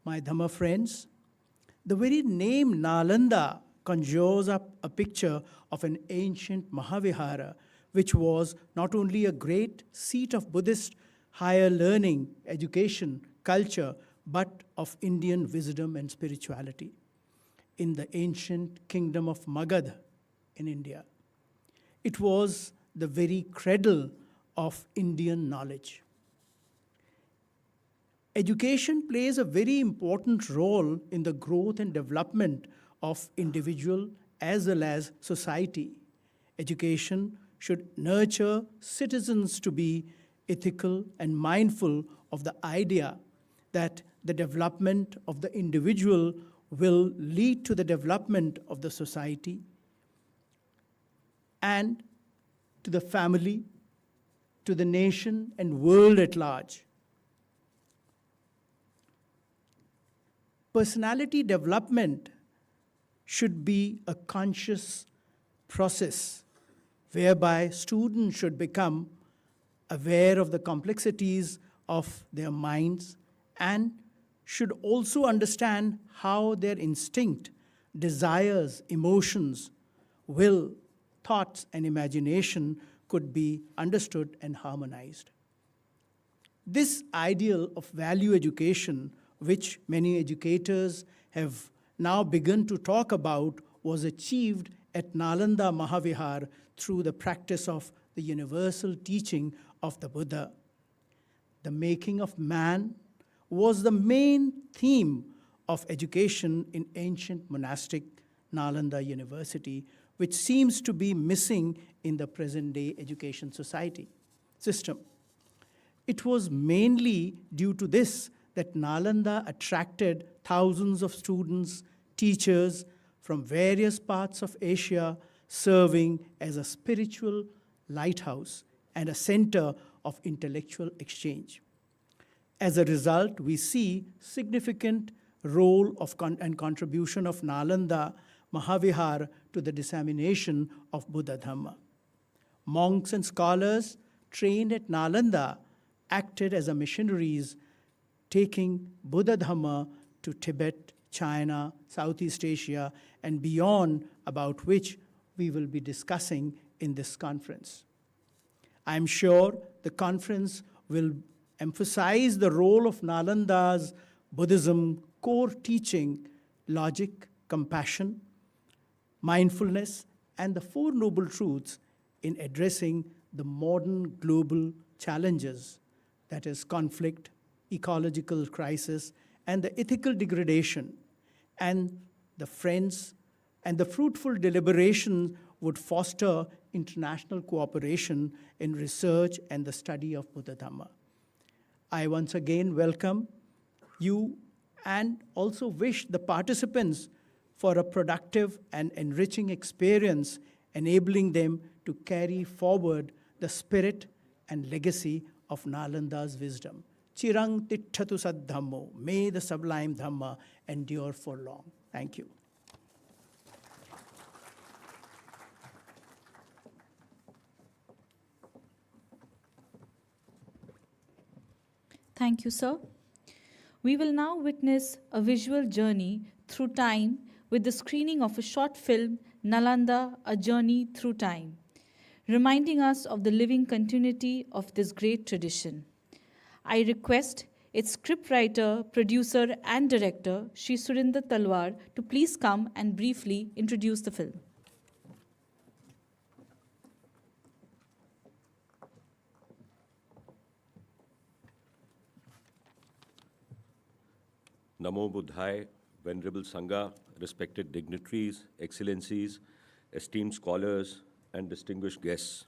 my Dhamma friends, the very name Nalanda conjures up a picture of an ancient Mahavihara, which was not only a great seat of Buddhist higher learning, education, culture, but of Indian wisdom and spirituality in the ancient kingdom of Magadha in India. It was the very cradle of Indian knowledge. Education plays a very important role in the growth and development of individual as well as society. Education should nurture citizens to be ethical and mindful of the idea that the development of the individual will lead to the development of the society and to the family, to the nation and world at large. Personality development should be a conscious process whereby students should become aware of the complexities of their minds and should also understand how their instinct, desires, emotions, will, thoughts, and imagination could be understood and harmonized. This ideal of value education, which many educators have now begun to talk about, was achieved at Nalanda Mahavihara through the practice of the universal teaching of the Buddha. The making of man was the main theme of education in ancient monastic Nalanda University, which seems to be missing in the present-day education society system. It was mainly due to this that Nalanda attracted thousands of students, teachers from various parts of Asia, serving as a spiritual lighthouse and a center of intellectual exchange. As a result, we see significant role of and contribution of Nalanda Mahavihara to the dissemination of Buddha Dharma. Monks and scholars trained at Nalanda acted as missionaries, taking Buddha Dharma to Tibet, China, Southeast Asia, and beyond, about which we will be discussing in this conference. I'm sure the conference will emphasize the role of Nalanda's Buddhism core teaching, logic, compassion, mindfulness, and the Four Noble Truths in addressing the modern global challenges, that is conflict, ecological crisis, and the ethical degradation. And the friends and the fruitful deliberation would foster international cooperation in research and the study of Buddha Dharma. I once again welcome you and also wish the participants for a productive and enriching experience, enabling them to carry forward the spirit and legacy of Nalanda's wisdom. Chirang titthatu sad dhammo, may the sublime Dhamma endure for long. Thank you. Thank you, sir. We will now witness a visual journey through time with the screening of a short film, Nalanda, A Journey Through Time, reminding us of the living continuity of this great tradition. I request its scriptwriter, producer, and director, Shri Surinder Talwar, to please come and briefly introduce the film. Namo Buddhaya, Venerable Sangha, respected dignitaries, excellencies, esteemed scholars, and distinguished guests.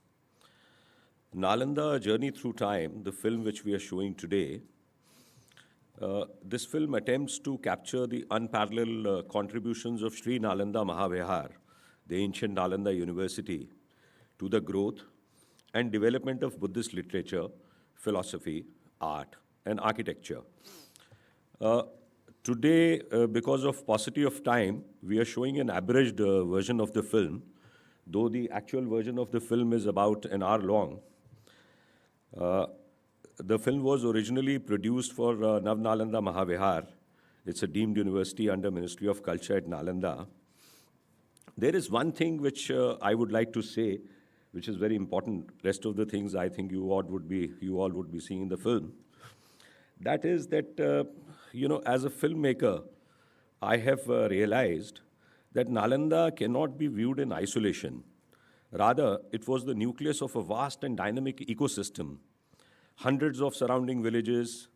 Nalanda, A Journey Through Time, the film which we are showing today, this film attempts to capture the unparalleled contributions of Sri Nalanda Mahavihara, the ancient Nalanda University, to the growth and development of Buddhist literature, philosophy, art, and architecture. Today, because of paucity of time, we are showing an abridged version of the film, though the actual version of the film is about an hour long. The film was originally produced for Nalanda Mahavihara It's a deemed university under Ministry of Culture at Nalanda. There is one thing which I would like to say, which is very important. Rest of the things I think you all would be seeing in the film. That is that, as a filmmaker, I have realized that Nalanda cannot be viewed in isolation. Rather, it was the nucleus of a vast and dynamic ecosystem. Hundreds of surrounding villages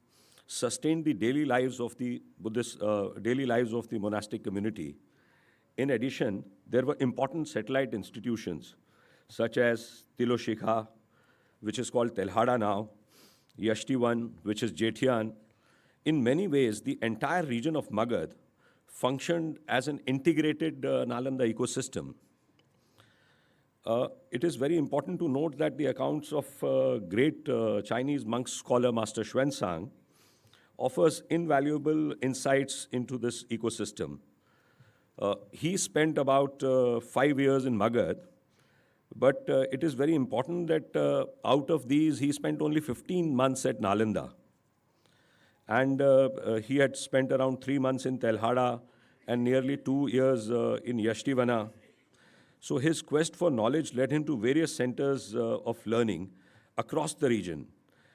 sustained the daily lives of the monastic community. In addition, there were important satellite institutions such as Tiloshikha, which is called Telhada now, Yashtivan, which is Jethian. In many ways, the entire region of Magad functioned as an integrated Nalanda ecosystem. It is very important to note that the accounts of great Chinese monk scholar Master Xuanzang offers invaluable insights into this ecosystem. He spent about 5 years in Magad, but it is very important that out of these, he spent only 15 months at Nalanda. And he had spent around 3 months in Telhada and nearly 2 years in Yashtivana. So his quest for knowledge led him to various centers of learning across the region,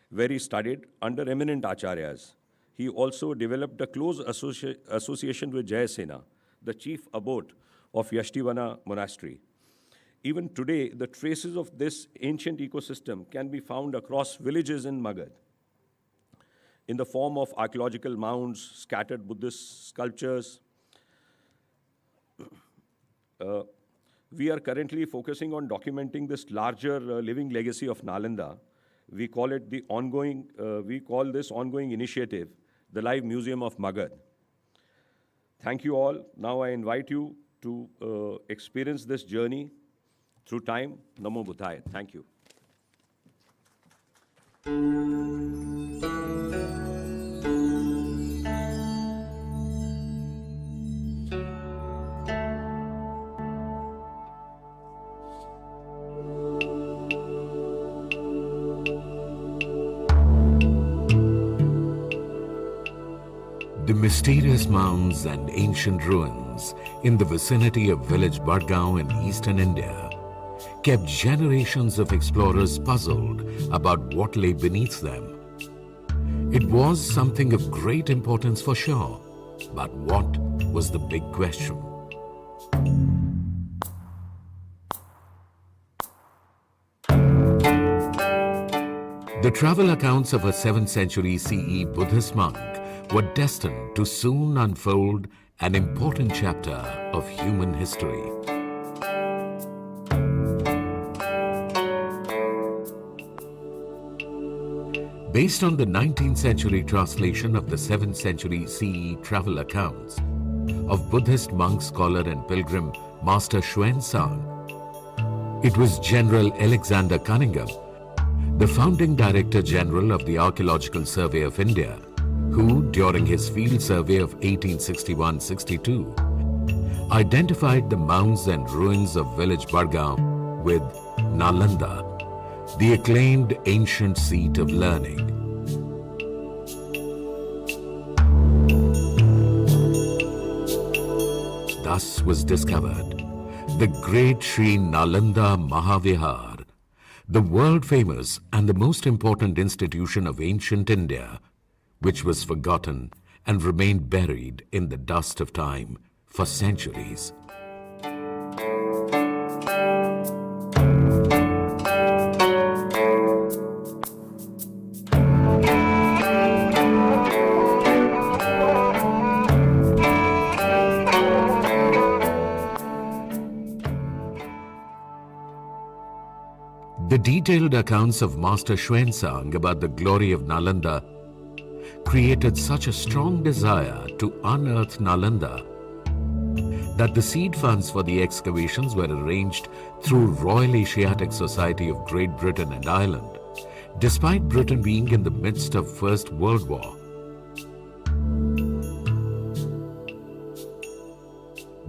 where he studied under eminent acharyas. He also developed a close association with Jayasena, the chief abbot of Yashtivana monastery. Even today, the traces of this ancient ecosystem can be found across villages in Magad, in the form of archaeological mounds, scattered Buddhist sculptures. We are currently focusing on documenting this larger living legacy of Nalanda. We call this ongoing initiative, the Live Museum of Magad. Thank you all. Now I invite you to experience this journey through time. Namo Buddhaya. Thank you. The mysterious mounds and ancient ruins in the vicinity of village Badgaon in eastern India kept generations of explorers puzzled about what lay beneath them. It was something of great importance for sure, but what was the big question? The travel accounts of a 7th century CE Buddhist monk were destined to soon unfold an important chapter of human history. Based on the 19th century translation of the 7th century CE travel accounts of Buddhist monk, scholar and pilgrim Master Xuanzang, it was General Alexander Cunningham, the founding Director General of the Archaeological Survey of India, who, during his field survey of 1861-62, identified the mounds and ruins of village Badgaon with Nalanda, the acclaimed ancient seat of learning. Thus was discovered the great Sri Nalanda Mahavihara, the world-famous and the most important institution of ancient India, which was forgotten and remained buried in the dust of time for centuries. The detailed accounts of Master Xuanzang about the glory of Nalanda created such a strong desire to unearth Nalanda that the seed funds for the excavations were arranged through Royal Asiatic Society of Great Britain and Ireland, despite Britain being in the midst of First World War.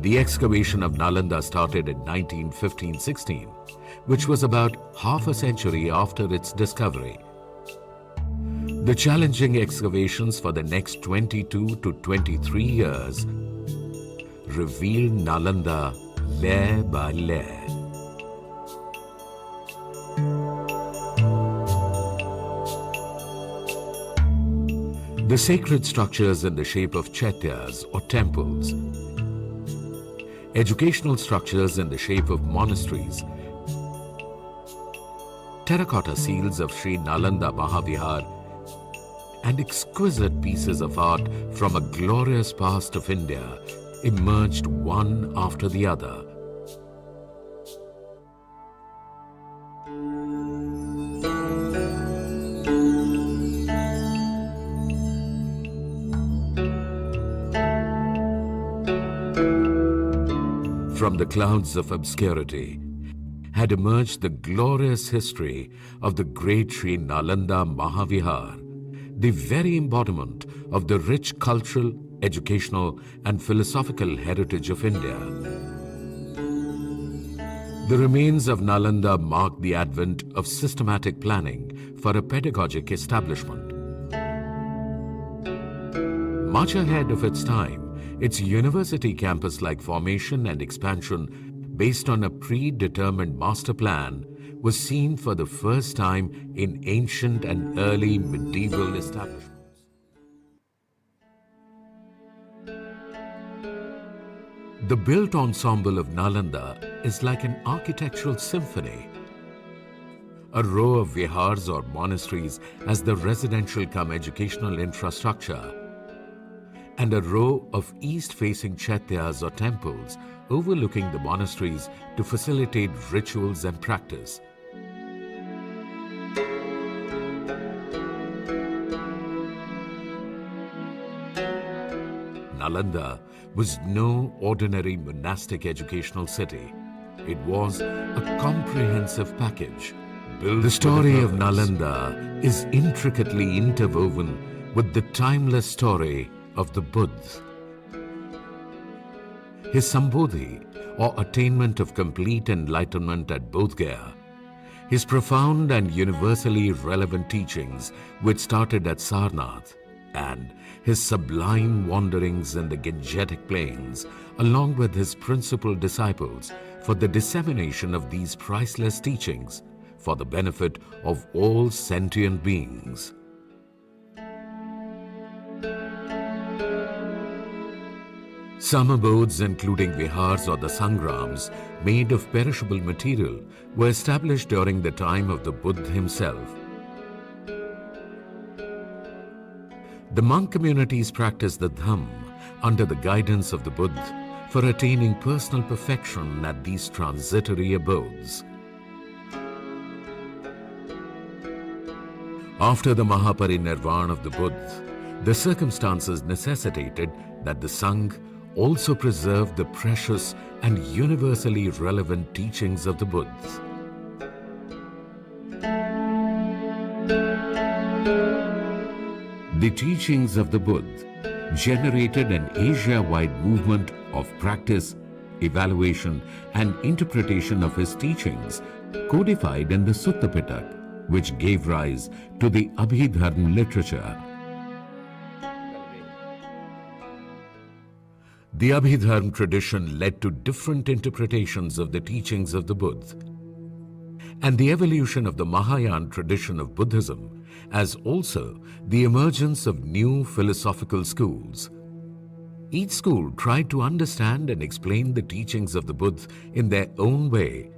The excavation of Nalanda started in 1915-16, which was about half a century after its discovery. The challenging excavations for the next 22 to 23 years reveal Nalanda layer by layer. The sacred structures in the shape of chaityas or temples, educational structures in the shape of monasteries, terracotta seals of Sri Nalanda Mahavihara, and exquisite pieces of art from a glorious past of India emerged one after the other. From the clouds of obscurity had emerged the glorious history of the great Sri Nalanda Mahavihara, the very embodiment of the rich cultural, educational and philosophical heritage of India. The remains of Nalanda mark the advent of systematic planning for a pedagogic establishment. Much ahead of its time, its university campus-like formation and expansion based on a predetermined master plan was seen for the first time in ancient and early medieval establishments. The built ensemble of Nalanda is like an architectural symphony. A row of vihars or monasteries as the residential cum educational infrastructure, and a row of east-facing chaityas or temples overlooking the monasteries to facilitate rituals and practice. Nalanda was no ordinary monastic educational city. It was a comprehensive package. The story of Nalanda is intricately interwoven with the timeless story of the Buddha. His Sambodhi, or attainment of complete enlightenment at Bodh Gaya, his profound and universally relevant teachings which started at Sarnath, and his sublime wanderings in the Gangetic plains, along with his principal disciples, for the dissemination of these priceless teachings for the benefit of all sentient beings. Some abodes, including vihars or the sangrams, made of perishable material, were established during the time of the Buddha himself. The monk communities practiced the Dhamma under the guidance of the Buddha for attaining personal perfection at these transitory abodes. After the Mahaparinirvana of the Buddha, the circumstances necessitated that the Sangha also preserve the precious and universally relevant teachings of the Buddha. The teachings of the Buddha generated an Asia-wide movement of practice, evaluation and interpretation of his teachings codified in the Sutta Pitaka, which gave rise to the Abhidharma literature. The Abhidharma tradition led to different interpretations of the teachings of the Buddha, and the evolution of the Mahayana tradition of Buddhism, as also the emergence of new philosophical schools. Each school tried to understand and explain the teachings of the Buddha in their own way,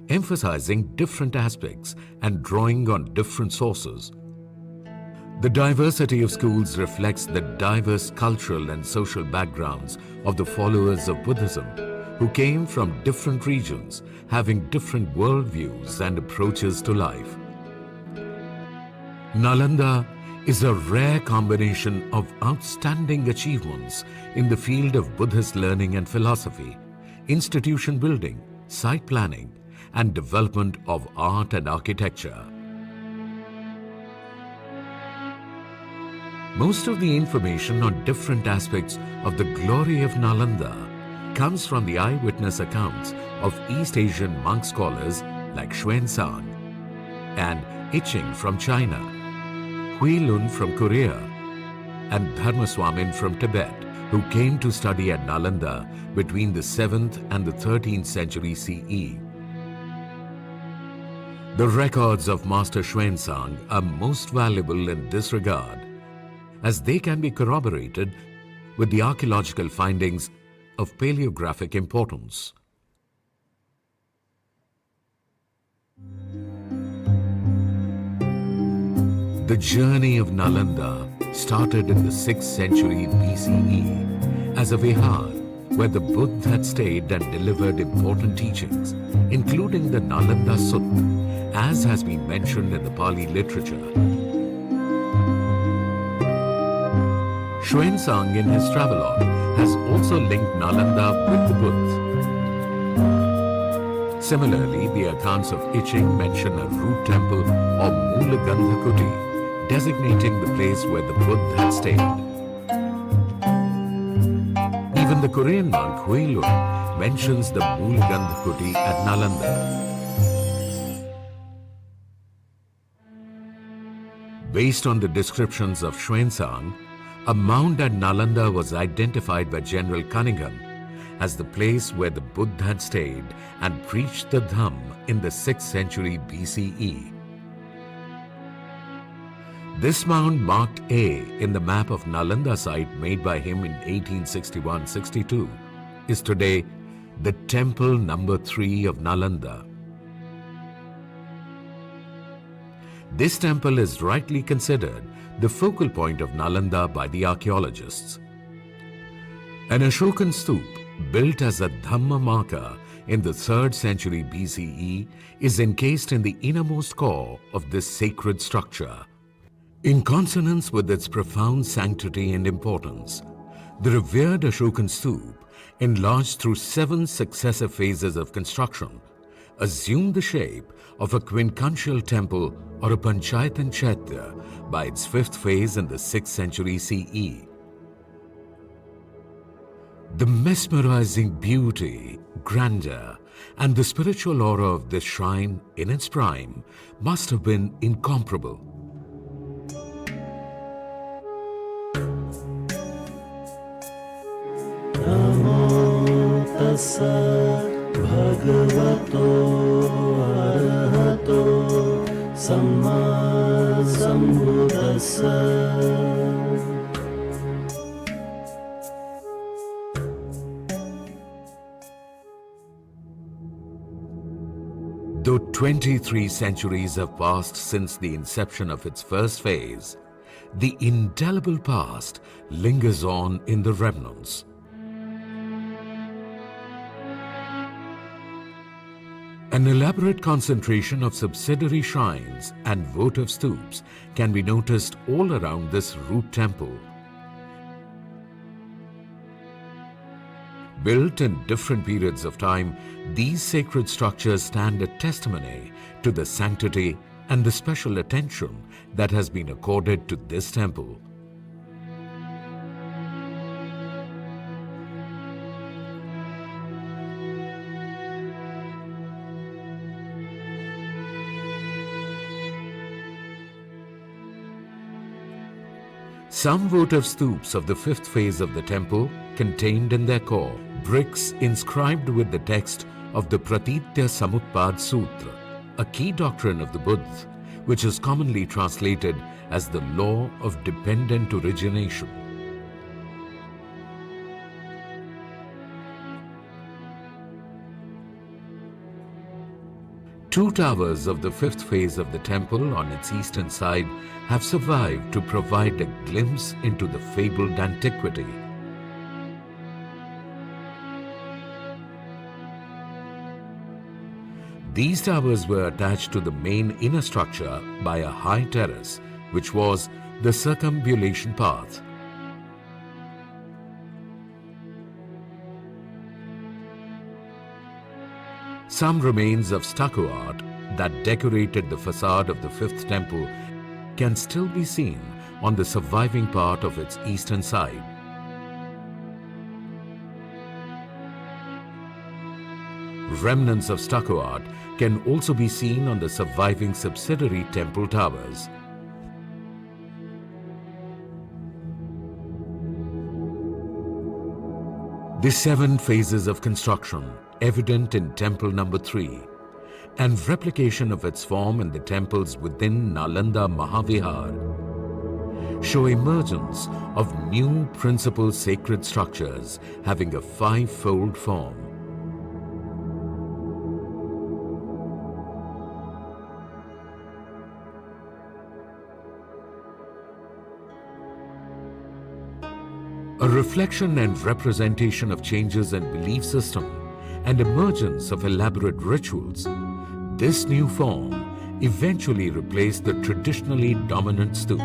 emphasizing different aspects and drawing on different sources. The diversity of schools reflects the diverse cultural and social backgrounds of the followers of Buddhism, who came from different regions, having different worldviews and approaches to life. Nalanda is a rare combination of outstanding achievements in the field of Buddhist learning and philosophy, institution building, site planning, and development of art and architecture. Most of the information on different aspects of the glory of Nalanda comes from the eyewitness accounts of East Asian monk scholars like Xuanzang and I Ching from China, Huilun from Korea, and Dharmaswamin from Tibet, who came to study at Nalanda between the 7th and the 13th century CE. The records of Master Xuanzang are most valuable in this regard, as they can be corroborated with the archaeological findings of paleographic importance. The journey of Nalanda started in the 6th century BCE as a Vihara where the Buddha had stayed and delivered important teachings, including the Nalanda Sutta, as has been mentioned in the Pali literature. Xuanzang in his travelogue has also linked Nalanda with the Buddha. Similarly, the accounts of Iching mention a root temple or Mulagandhakuti, designating the place where the Buddha had stayed. Even the Korean monk Huilun mentions the Mulagandhakuti at Nalanda. Based on the descriptions of Xuanzang, a mound at Nalanda was identified by General Cunningham as the place where the Buddha had stayed and preached the Dhamma in the 6th century BCE. This mound marked A in the map of Nalanda site made by him in 1861-62 is today the temple number 3 of Nalanda. This temple is rightly considered the focal point of Nalanda by the archaeologists. An Ashokan stoop built as a Dhamma marker in the 3rd century BCE is encased in the innermost core of this sacred structure. In consonance with its profound sanctity and importance, the revered Ashokan stoop, enlarged through 7 successive phases of construction, assumed the shape of a quincuncial temple or a panchayatan chaitya by its 5th phase in the 6th century CE. The mesmerizing beauty, grandeur, and the spiritual aura of this shrine in its prime must have been incomparable. Namo tassa bhagavato arahato samma sambuddhassa. Though 23 centuries have passed since the inception of its first phase, the indelible past lingers on in the remnants. An elaborate concentration of subsidiary shrines and votive stoops can be noticed all around this root temple. Built in different periods of time, these sacred structures stand a testimony to the sanctity and the special attention that has been accorded to this temple. Some votive stoops of the 5th phase of the temple contained in their core bricks inscribed with the text of the Pratitya Samutpad Sutra, a key doctrine of the Buddha, which is commonly translated as the law of dependent origination. Two towers of the 5th phase of the temple on its eastern side have survived to provide a glimpse into the fabled antiquity. These towers were attached to the main inner structure by a high terrace, which was the circumambulation path. Some remains of stucco art that decorated the facade of the 5th temple can still be seen on the surviving part of its eastern side. Remnants of stucco art can also be seen on the surviving subsidiary temple towers. The 7 phases of construction, evident in temple number 3, and replication of its form in the temples within Nalanda Mahavihara, show emergence of new principal sacred structures having a 5-fold form. A reflection and representation of changes in belief system and emergence of elaborate rituals, this new form eventually replaced the traditionally dominant stupa.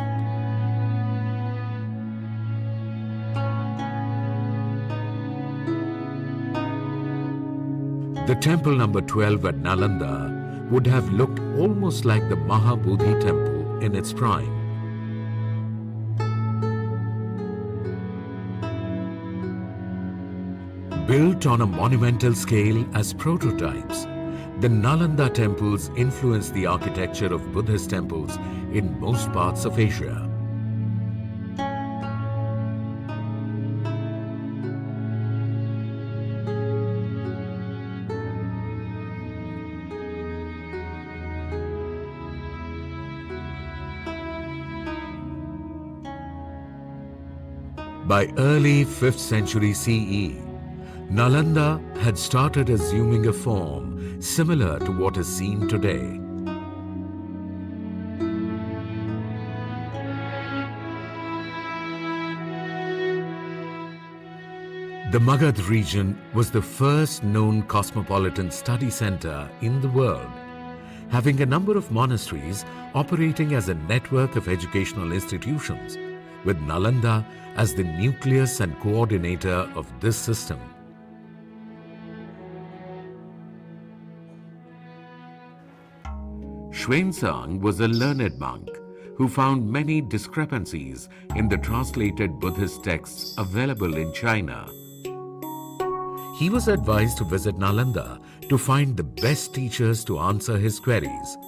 The temple number 12 at Nalanda would have looked almost like the Maha Bodhi temple in its prime. Built on a monumental scale as prototypes, the Nalanda temples influenced the architecture of Buddhist temples in most parts of Asia. By early 5th century CE, Nalanda had started assuming a form similar to what is seen today. The Magadh region was the first known cosmopolitan study center in the world, having a number of monasteries operating as a network of educational institutions, with Nalanda as the nucleus and coordinator of this system. Xuanzang was a learned monk who found many discrepancies in the translated Buddhist texts available in China. He was advised to visit Nalanda to find the best teachers to answer his queries.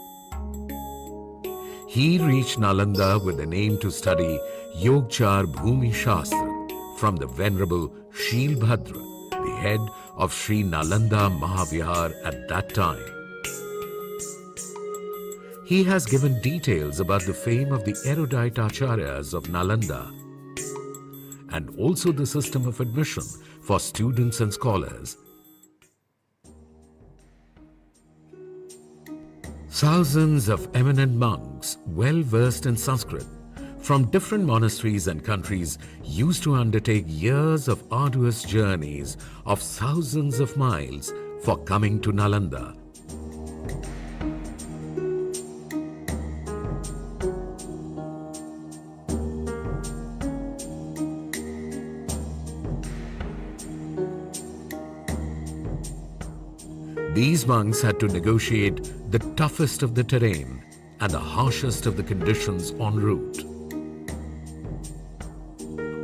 He reached Nalanda with an aim to study Yogchar Bhumi Shastra from the Venerable Shilbhadra, the head of Sri Nalanda Mahavihara at that time. He has given details about the fame of the erudite acharyas of Nalanda and also the system of admission for students and scholars. Thousands of eminent monks, well versed in Sanskrit, from different monasteries and countries used to undertake years of arduous journeys of thousands of miles for coming to Nalanda. These monks had to negotiate the toughest of the terrain and the harshest of the conditions en route.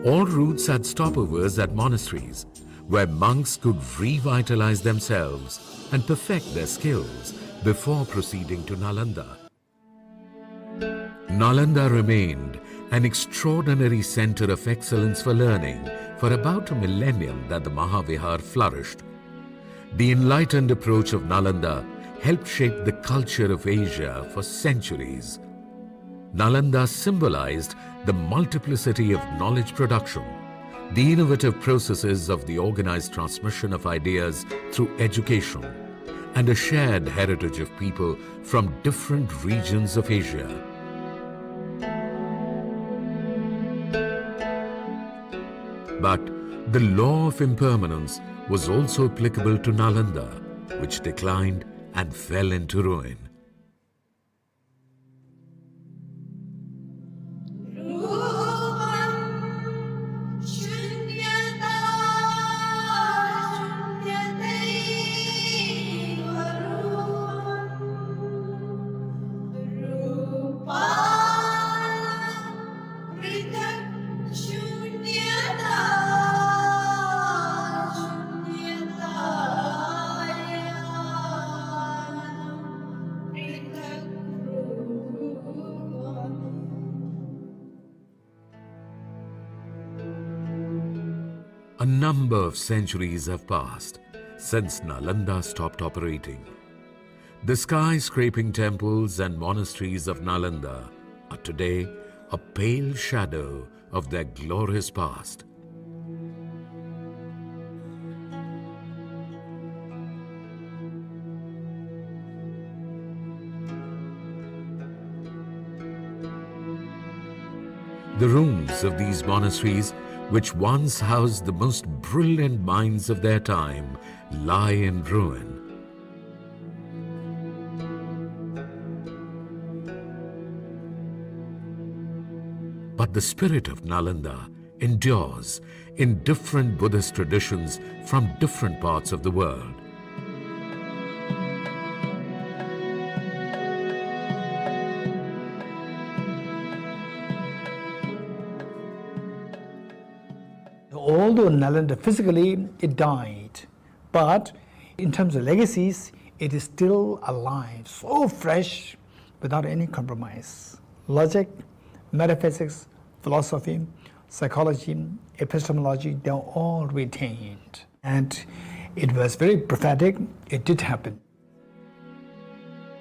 All routes had stopovers at monasteries, where monks could revitalize themselves and perfect their skills before proceeding to Nalanda. Nalanda remained an extraordinary center of excellence for learning for about a millennium that the Mahavihara flourished. The enlightened approach of Nalanda helped shape the culture of Asia for centuries. Nalanda symbolized the multiplicity of knowledge production, the innovative processes of the organized transmission of ideas through education, and a shared heritage of people from different regions of Asia. But the law of impermanence was also applicable to Nalanda, which declined and fell into ruin. A number of centuries have passed since Nalanda stopped operating. The skyscraping temples and monasteries of Nalanda are today a pale shadow of their glorious past. The rooms of these monasteries, which once housed the most brilliant minds of their time, lie in ruin. But the spirit of Nalanda endures in different Buddhist traditions from different parts of the world. Although Nalanda physically it died, but in terms of legacies, it is still alive, so fresh, without any compromise. Logic, metaphysics, philosophy, psychology, epistemology, they're all retained. And it was very prophetic, it did happen.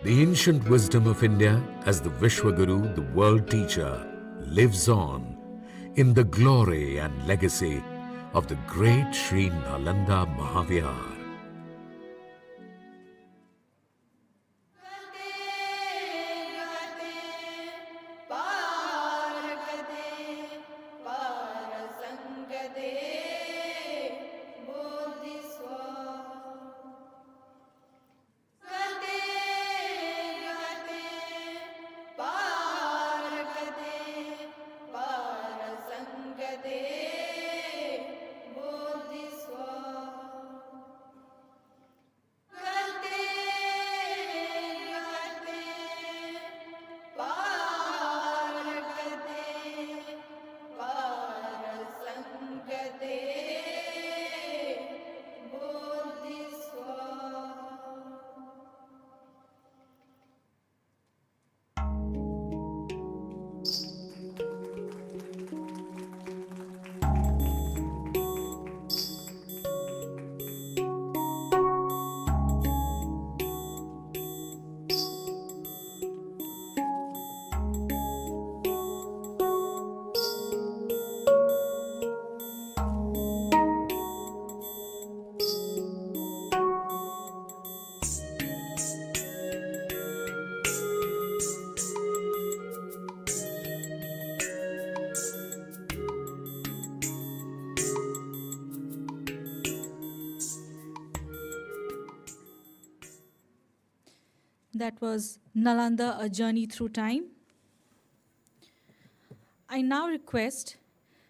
The ancient wisdom of India as the Vishwaguru, the world teacher, lives on in the glory and legacy of the great Sri Nalanda Mahavihara. That was Nalanda, A Journey Through Time. I now request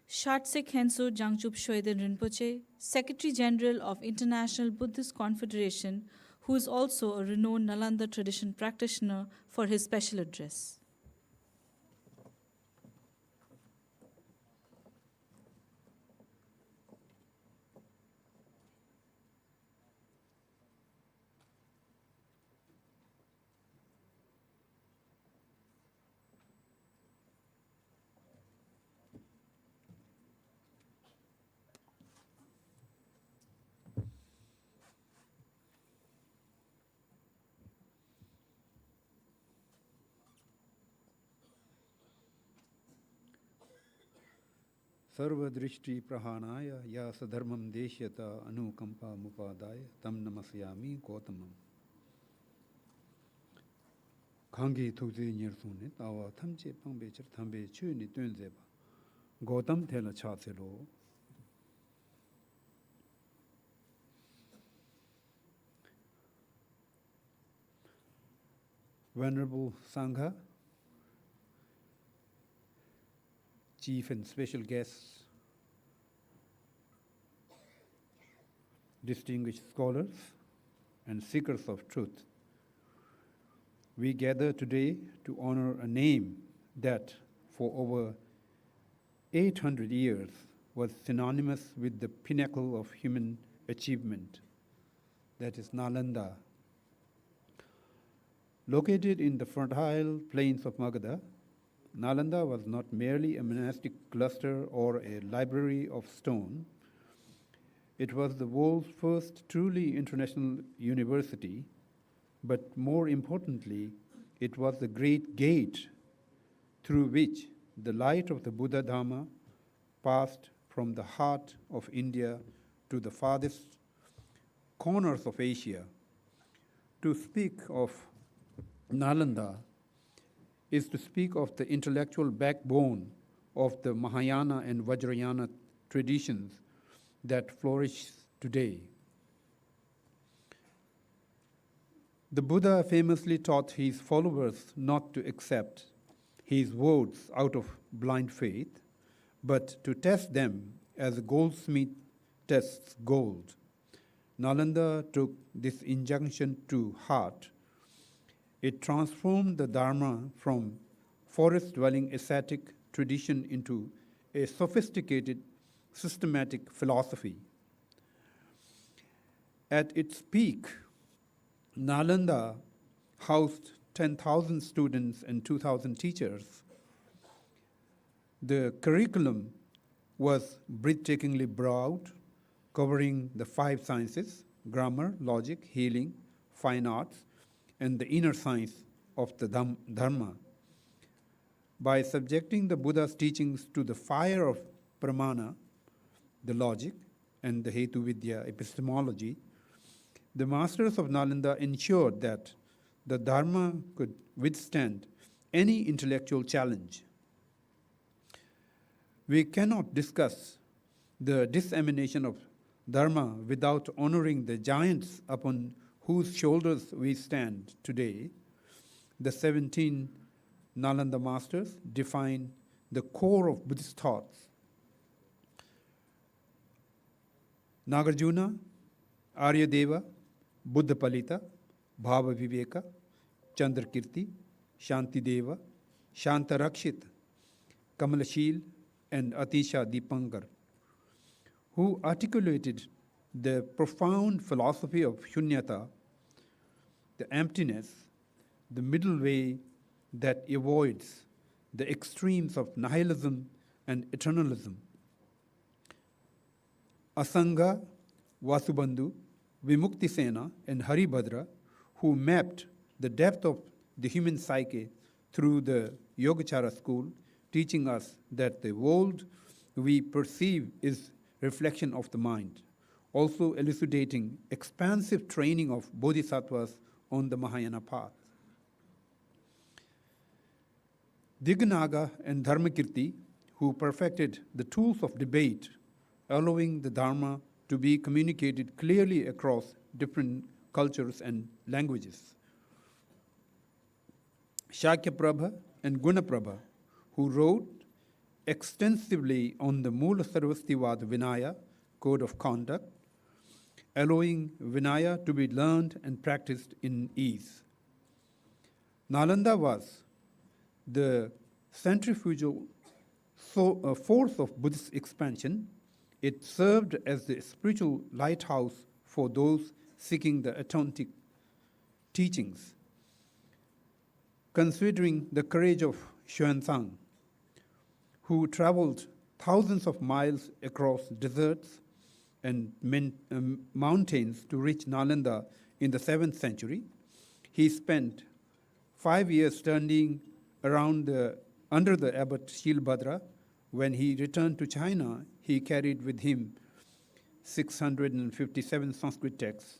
Shatsik Khenso Jangchup Shweden Rinpoche, Secretary General of International Buddhist Confederation, who is also a renowned Nalanda tradition practitioner, for his special address. सर्वदृष्टि प्रहाणाय या सधर्मं देश्यता अनुकंपा मुपादाय तम नमस्यामि गौतमम खांगी थुजी निरसुने तावा थमचे पंगबेचर थंबे छुनि तुनजेबा गौतम थेला छासेलो Venerable Sangha, Chief and special guests, distinguished scholars, and seekers of truth, we gather today to honor a name that for over 800 years was synonymous with the pinnacle of human achievement, that is Nalanda. Located in the fertile plains of Magadha, Nalanda was not merely a monastic cluster or a library of stone, It was the world's first truly international university, but more importantly, it was the great gate through which the light of the Buddha Dharma passed from the heart of India to the farthest corners of Asia. To speak of Nalanda is to speak of the intellectual backbone of the Mahayana and Vajrayana traditions that flourish today. The Buddha famously taught his followers not to accept his words out of blind faith, but to test them as a goldsmith tests gold. Nalanda took this injunction to heart. It transformed the Dharma from forest-dwelling ascetic tradition into a sophisticated, systematic philosophy. At its peak, Nalanda housed 10,000 students and 2,000 teachers. The curriculum was breathtakingly broad, covering the 5 sciences: grammar, logic, healing, fine arts, and the inner science of the Dharma. By subjecting the Buddha's teachings to the fire of pramana, the logic, and the Hetu Vidya epistemology, the masters of Nalanda ensured that the Dharma could withstand any intellectual challenge. We cannot discuss the dissemination of Dharma without honoring the giants upon whose shoulders we stand today. The 17 Nalanda masters define the core of Buddhist thoughts. Nagarjuna, Aryadeva, Buddhapalita, Bhava Viveka, Chandrakirti, Shantideva, Shantarakshit, Kamalashil, and Atisha Dipankar, who articulated the profound philosophy of shunyata, the emptiness, the middle way that avoids the extremes of nihilism and eternalism. Asanga, Vasubandhu, Vimuktisena, and Haribhadra, who mapped the depth of the human psyche through the Yogacara school, teaching us that the world we perceive is reflection of the mind, also elucidating expansive training of bodhisattvas on the Mahayana path. Diganaga and Dharmakirti, who perfected the tools of debate, allowing the Dharma to be communicated clearly across different cultures and languages. Shakyaprabha and Gunaprabha, who wrote extensively on the Mula Sarvastivada Vinaya, code of conduct, allowing Vinaya to be learned and practiced in ease. Nalanda was the centrifugal force of Buddhist expansion. It served as the spiritual lighthouse for those seeking the authentic teachings. Considering the courage of Xuanzang, who traveled thousands of miles across deserts and mountains to reach Nalanda in the 7th century, he spent 5 years studying around under the abbot Shilbhadra. When he returned to China, he carried with him 657 Sanskrit texts.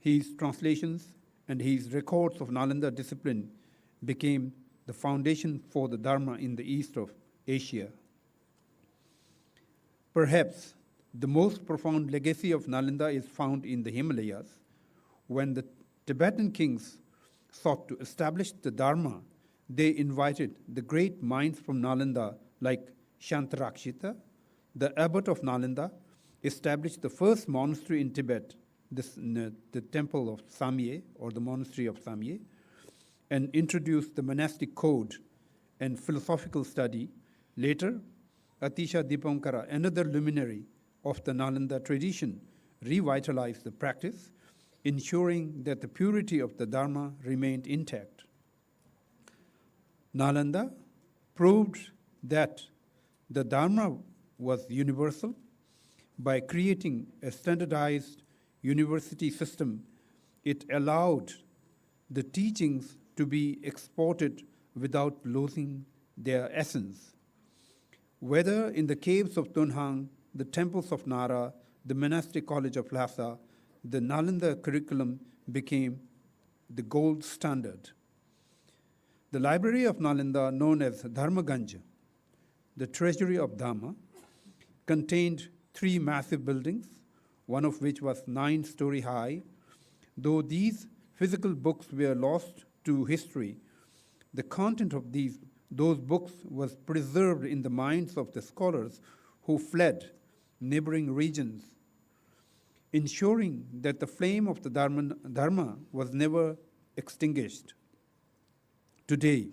His translations and his records of Nalanda discipline became the foundation for the Dharma in the east of Asia. Perhaps the most profound legacy of Nalanda is found in the Himalayas. When the Tibetan kings sought to establish the Dharma, they invited the great minds from Nalanda like Shantarakshita. The abbot of Nalanda established the first monastery in Tibet, the temple of Samye, or the monastery of Samye, and introduced the monastic code and philosophical study. Later, Atisha Dipankara, another luminary of the Nalanda tradition, revitalized the practice, ensuring that the purity of the Dharma remained intact. Nalanda proved that the Dharma was universal, By creating a standardized university system, it allowed the teachings to be exported without losing their essence. Whether in the caves of Tunhang, the temples of Nara, the monastic college of Lhasa, the Nalanda curriculum became the gold standard. The library of Nalanda, known as Dharmaganj, the treasury of Dhamma, contained 3 massive buildings, one of which was 9-story high. Though these physical books were lost to history, the content of those books was preserved in the minds of the scholars who fled neighboring regions, ensuring that the flame of the Dharma was never extinguished. Today,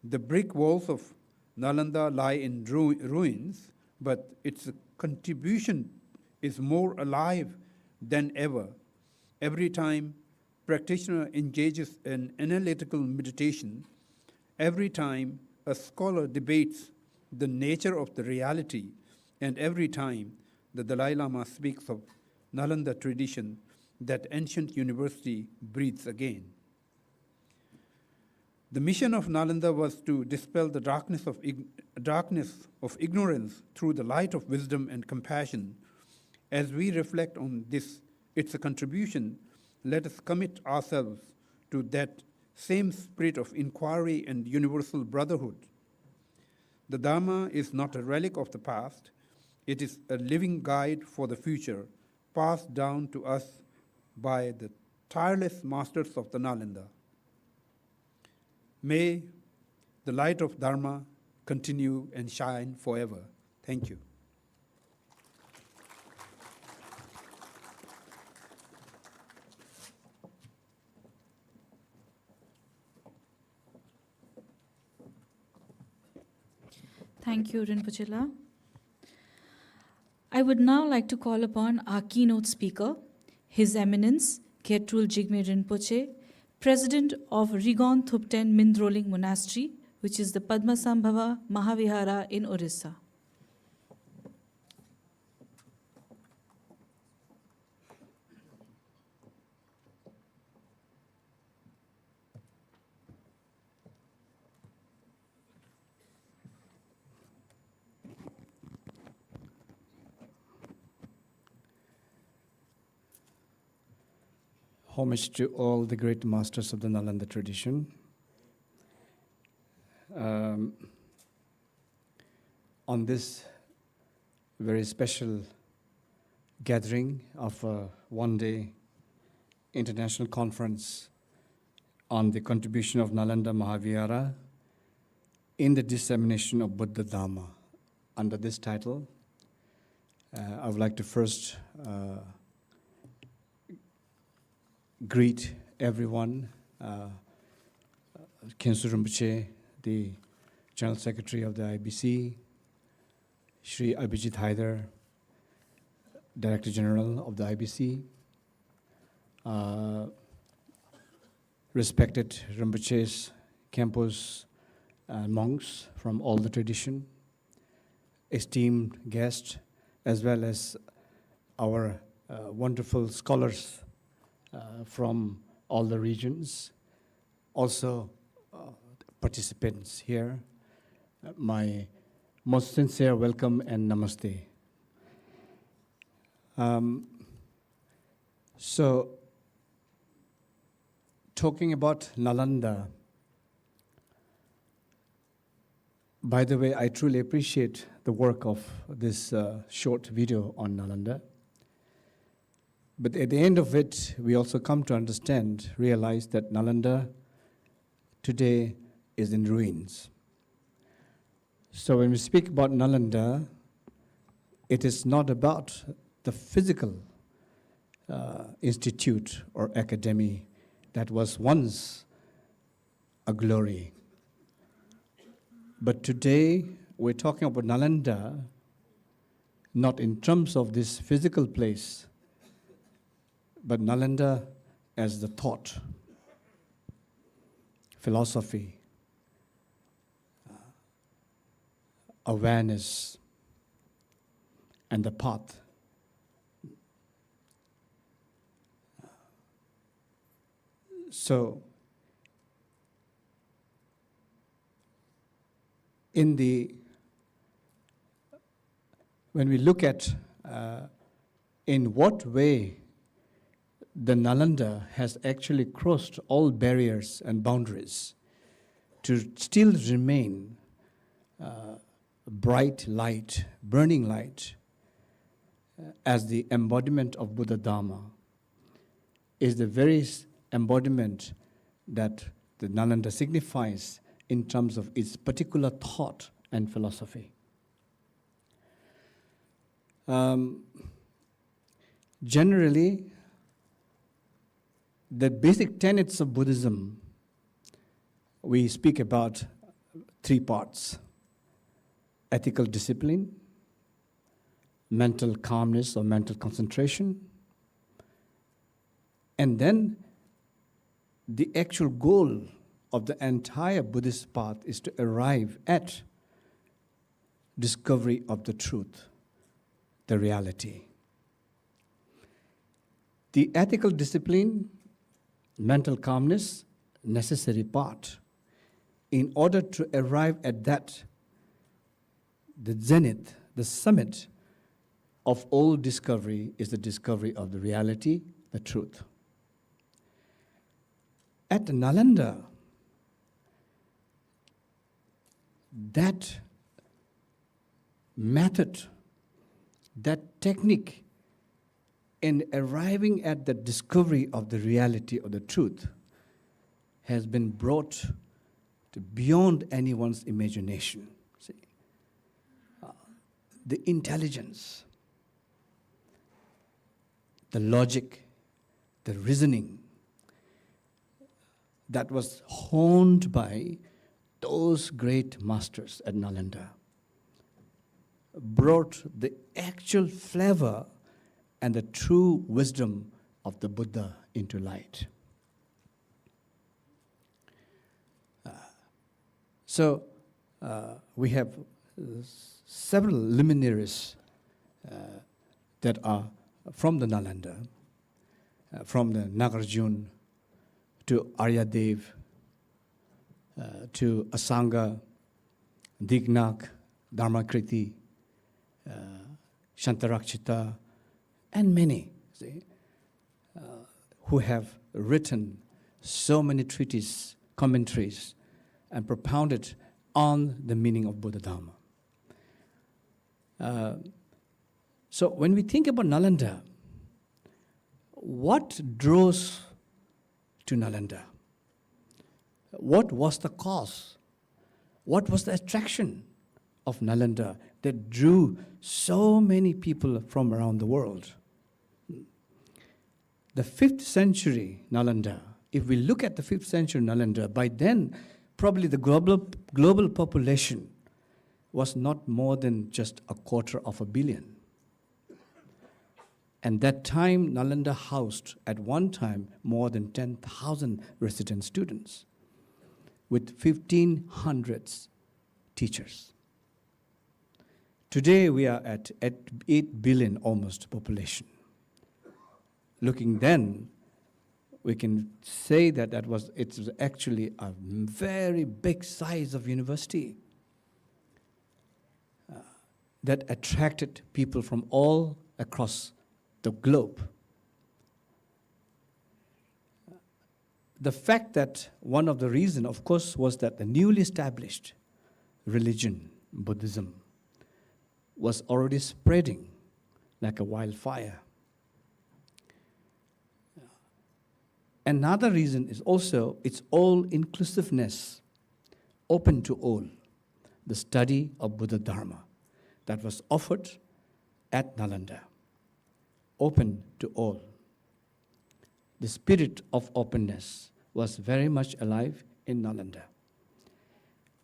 the brick walls of Nalanda lie in ruins, but its contribution is more alive than ever. Every time practitioner engages in analytical meditation, every time a scholar debates the nature of the reality, and every time the Dalai Lama speaks of Nalanda tradition, that ancient university breathes again. The mission of Nalanda was to dispel the darkness of ignorance through the light of wisdom and compassion. As we reflect on this, its a contribution, let us commit ourselves to that same spirit of inquiry and universal brotherhood. The Dharma is not a relic of the past, it is a living guide for the future, passed down to us by the tireless masters of the Nalanda. May the light of Dharma continue and shine forever. Thank you. Thank you, Rinpoche. I would now like to call upon our keynote speaker, His Eminence Khetrul Jigme Rinpoche, President of Rigon Thupten Mindroling Monastery, which is the Padmasambhava Mahavihara in Orissa. Homage to all the great masters of the Nalanda tradition. On this very special gathering of a one-day international conference on the contribution of Nalanda Mahavihara in the dissemination of Buddha Dharma. Under this title, I would like to first greet everyone, Khyentse Rinpoche, the General Secretary of the IBC, Shri Abhijit Haider, Director General of the IBC, respected Rinpoches, Khenpos, monks from all the tradition, esteemed guests, as well as our wonderful scholars from all the regions, also participants here. My most sincere welcome and namaste. So, talking about Nalanda, by the way, I truly appreciate the work of this short video on Nalanda. But at the end of it, we also come to understand, realize that Nalanda today is in ruins. So when we speak about Nalanda, it is not about the physical institute or academy that was once a glory. But today, we're talking about Nalanda, not in terms of this physical place, but Nalanda as the thought, philosophy, awareness, and the path So, when we look at in what way the Nalanda has actually crossed all barriers and boundaries to still remain bright light, burning light, as the embodiment of Buddha Dharma, is the very embodiment that the Nalanda signifies in terms of its particular thought and philosophy. Generally, the basic tenets of Buddhism, we speak about three parts: ethical discipline, mental calmness or mental concentration, and then the actual goal of the entire Buddhist path is to arrive at discovery of the truth, the reality. The ethical discipline, mental calmness, necessary part. In order to arrive at that, the zenith, the summit of all discovery is the discovery of the reality, the truth. At Nalanda, that method, that technique in arriving at the discovery of the reality of the truth has been brought to beyond anyone's imagination. See? The intelligence, the logic, the reasoning that was honed by those great masters at Nalanda brought the actual flavor and the true wisdom of the Buddha into light. So we have several luminaries that are from the Nalanda, from the Nagarjuna to Aryadev, to Asanga, Dignak, Dharmakriti, Shantarakshita, and many who have written so many treatises, commentaries, and propounded on the meaning of Buddha Dharma. So when we think about Nalanda, what draws to Nalanda? What was the cause? What was the attraction of Nalanda that drew so many people from around the world? The 5th century Nalanda, if we look at the 5th century Nalanda, by then probably the global population was not more than just 250 million. And that time, Nalanda housed at one time more than 10,000 resident students with 1,500 teachers. Today we are at 8 billion almost population. Looking then, we can say that it was actually a very big size of university that attracted people from all across the globe. The fact that one of the reasons, of course, was that the newly established religion, Buddhism, was already spreading like a wildfire. Another reason is also its all-inclusiveness, open to all, the study of Buddha Dharma that was offered at Nalanda, open to all. The spirit of openness was very much alive in Nalanda.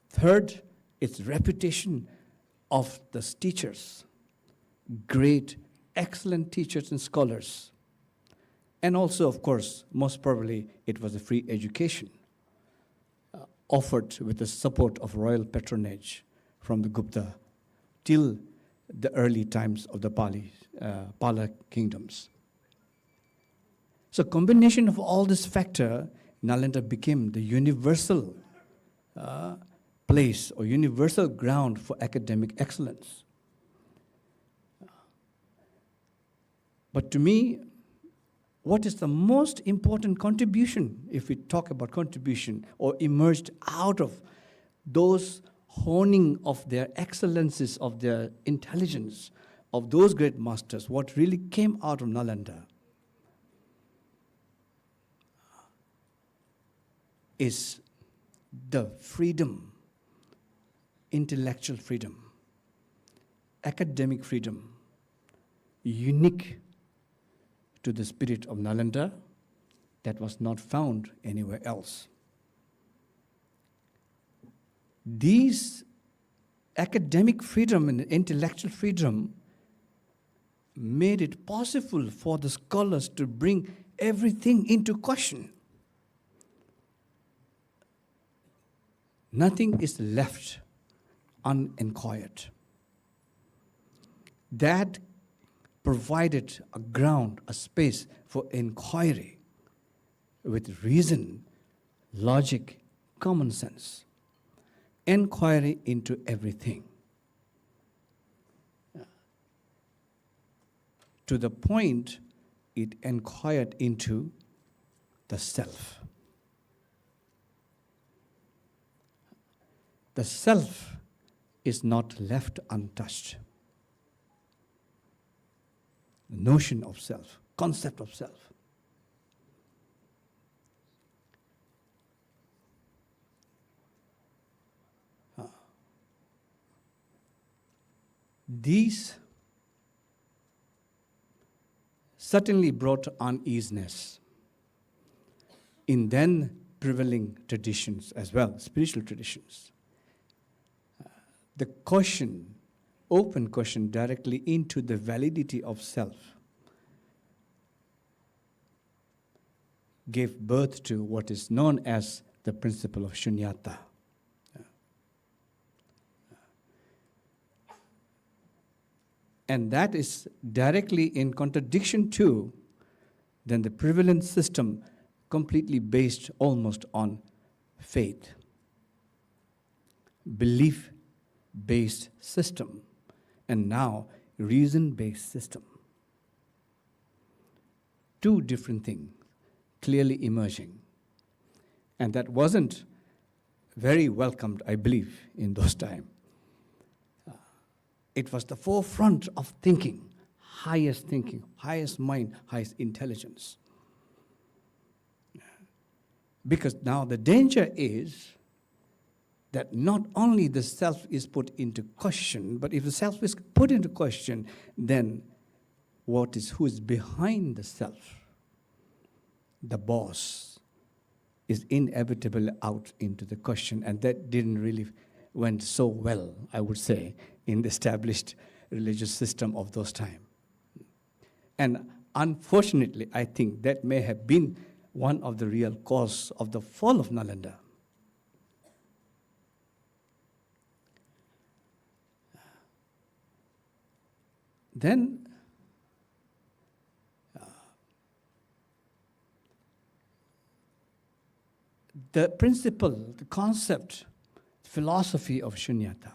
Third, its reputation of the teachers, great, excellent teachers and scholars. And also, of course, most probably, it was a free education offered with the support of royal patronage from the Gupta till the early times of the Pala kingdoms. So combination of all this factor Nalanda became the universal place or universal ground for academic excellence. But to me, what is the most important contribution, if we talk about contribution, or emerged out of those honing of their excellences, of their intelligence, of those great masters, what really came out of Nalanda is the freedom, intellectual freedom, academic freedom, unique to the spirit of Nalanda that was not found anywhere else. These academic freedom and intellectual freedom made it possible for the scholars to bring everything into question. Nothing is left uninquired. That provided a ground, a space for inquiry with reason, logic, common sense. Inquiry into everything. To the point it inquired into the self. The self is not left untouched. The notion of self, concept of self. These certainly brought uneasiness in then prevailing traditions as well, spiritual traditions. The question, open question directly into the validity of self gave birth to what is known as the principle of shunyata. And that is directly in contradiction to then the prevalent system completely based almost on faith, belief-based system, and now reason-based system. Two different things clearly emerging. And that wasn't very welcomed, I believe, in those times. It was the forefront of thinking, highest mind, highest intelligence. Because now the danger is that not only the self is put into question, but if the self is put into question, then who is behind the self? The boss is inevitably out into the question, and that didn't really went so well, I would say, in the established religious system of those times. And unfortunately, I think that may have been one of the real cause of the fall of Nalanda. Then the principle, the concept, philosophy of shunyata,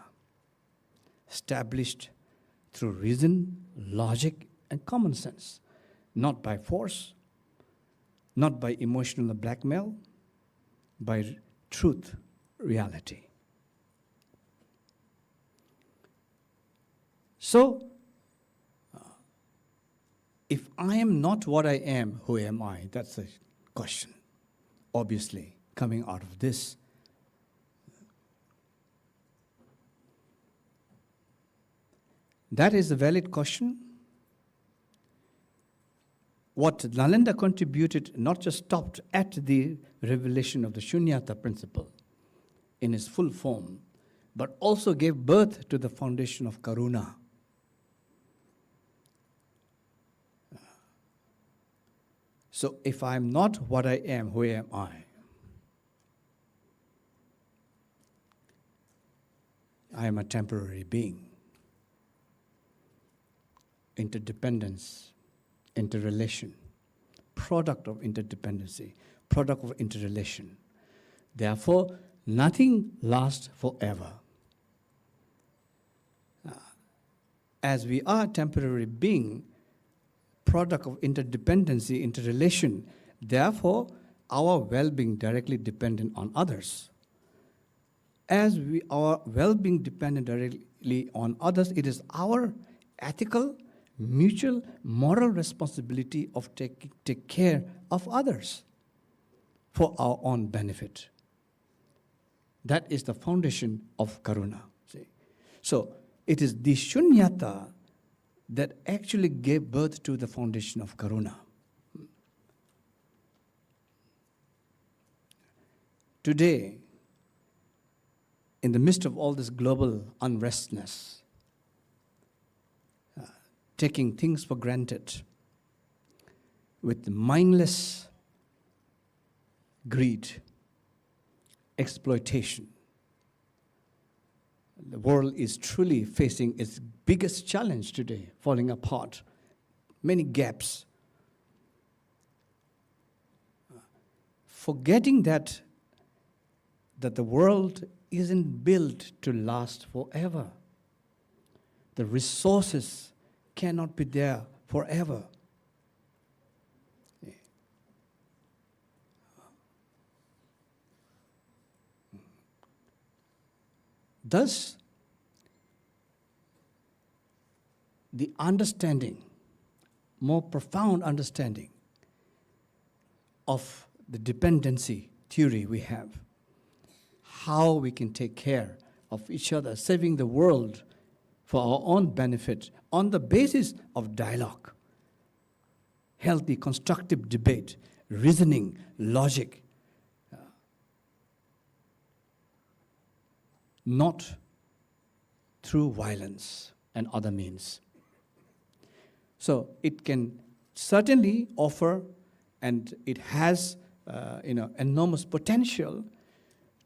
established through reason, logic, and common sense, not by force, not by emotional blackmail, by truth, reality. So, if I am not what I am, who am I? That's the question, obviously, coming out of this. That is a valid question. What Nalanda contributed not just stopped at the revelation of the Shunyata principle in its full form, but also gave birth to the foundation of Karuna. So if I am not what I am, who am I? I am a temporary being. Interdependence, interrelation, product of interdependency, product of interrelation. Therefore, nothing lasts forever. As we are temporary being, product of interdependency, interrelation, therefore, our well-being directly dependent on others. As our well-being dependent directly on others, it is our ethical, mutual, moral responsibility of take care of others for our own benefit. That is the foundation of karuna. See? So it is the shunyata that actually gave birth to the foundation of karuna. Today, in the midst of all this global unrestness, taking things for granted, with mindless greed, exploitation, the world is truly facing its biggest challenge today, falling apart, many gaps. Forgetting that the world isn't built to last forever. The resources cannot be there forever. Thus, the understanding, more profound understanding of the dependency theory we have, how we can take care of each other, saving the world for our own benefit on the basis of dialogue, healthy, constructive debate, reasoning, logic, not through violence and other means. So it can certainly offer, and it has enormous potential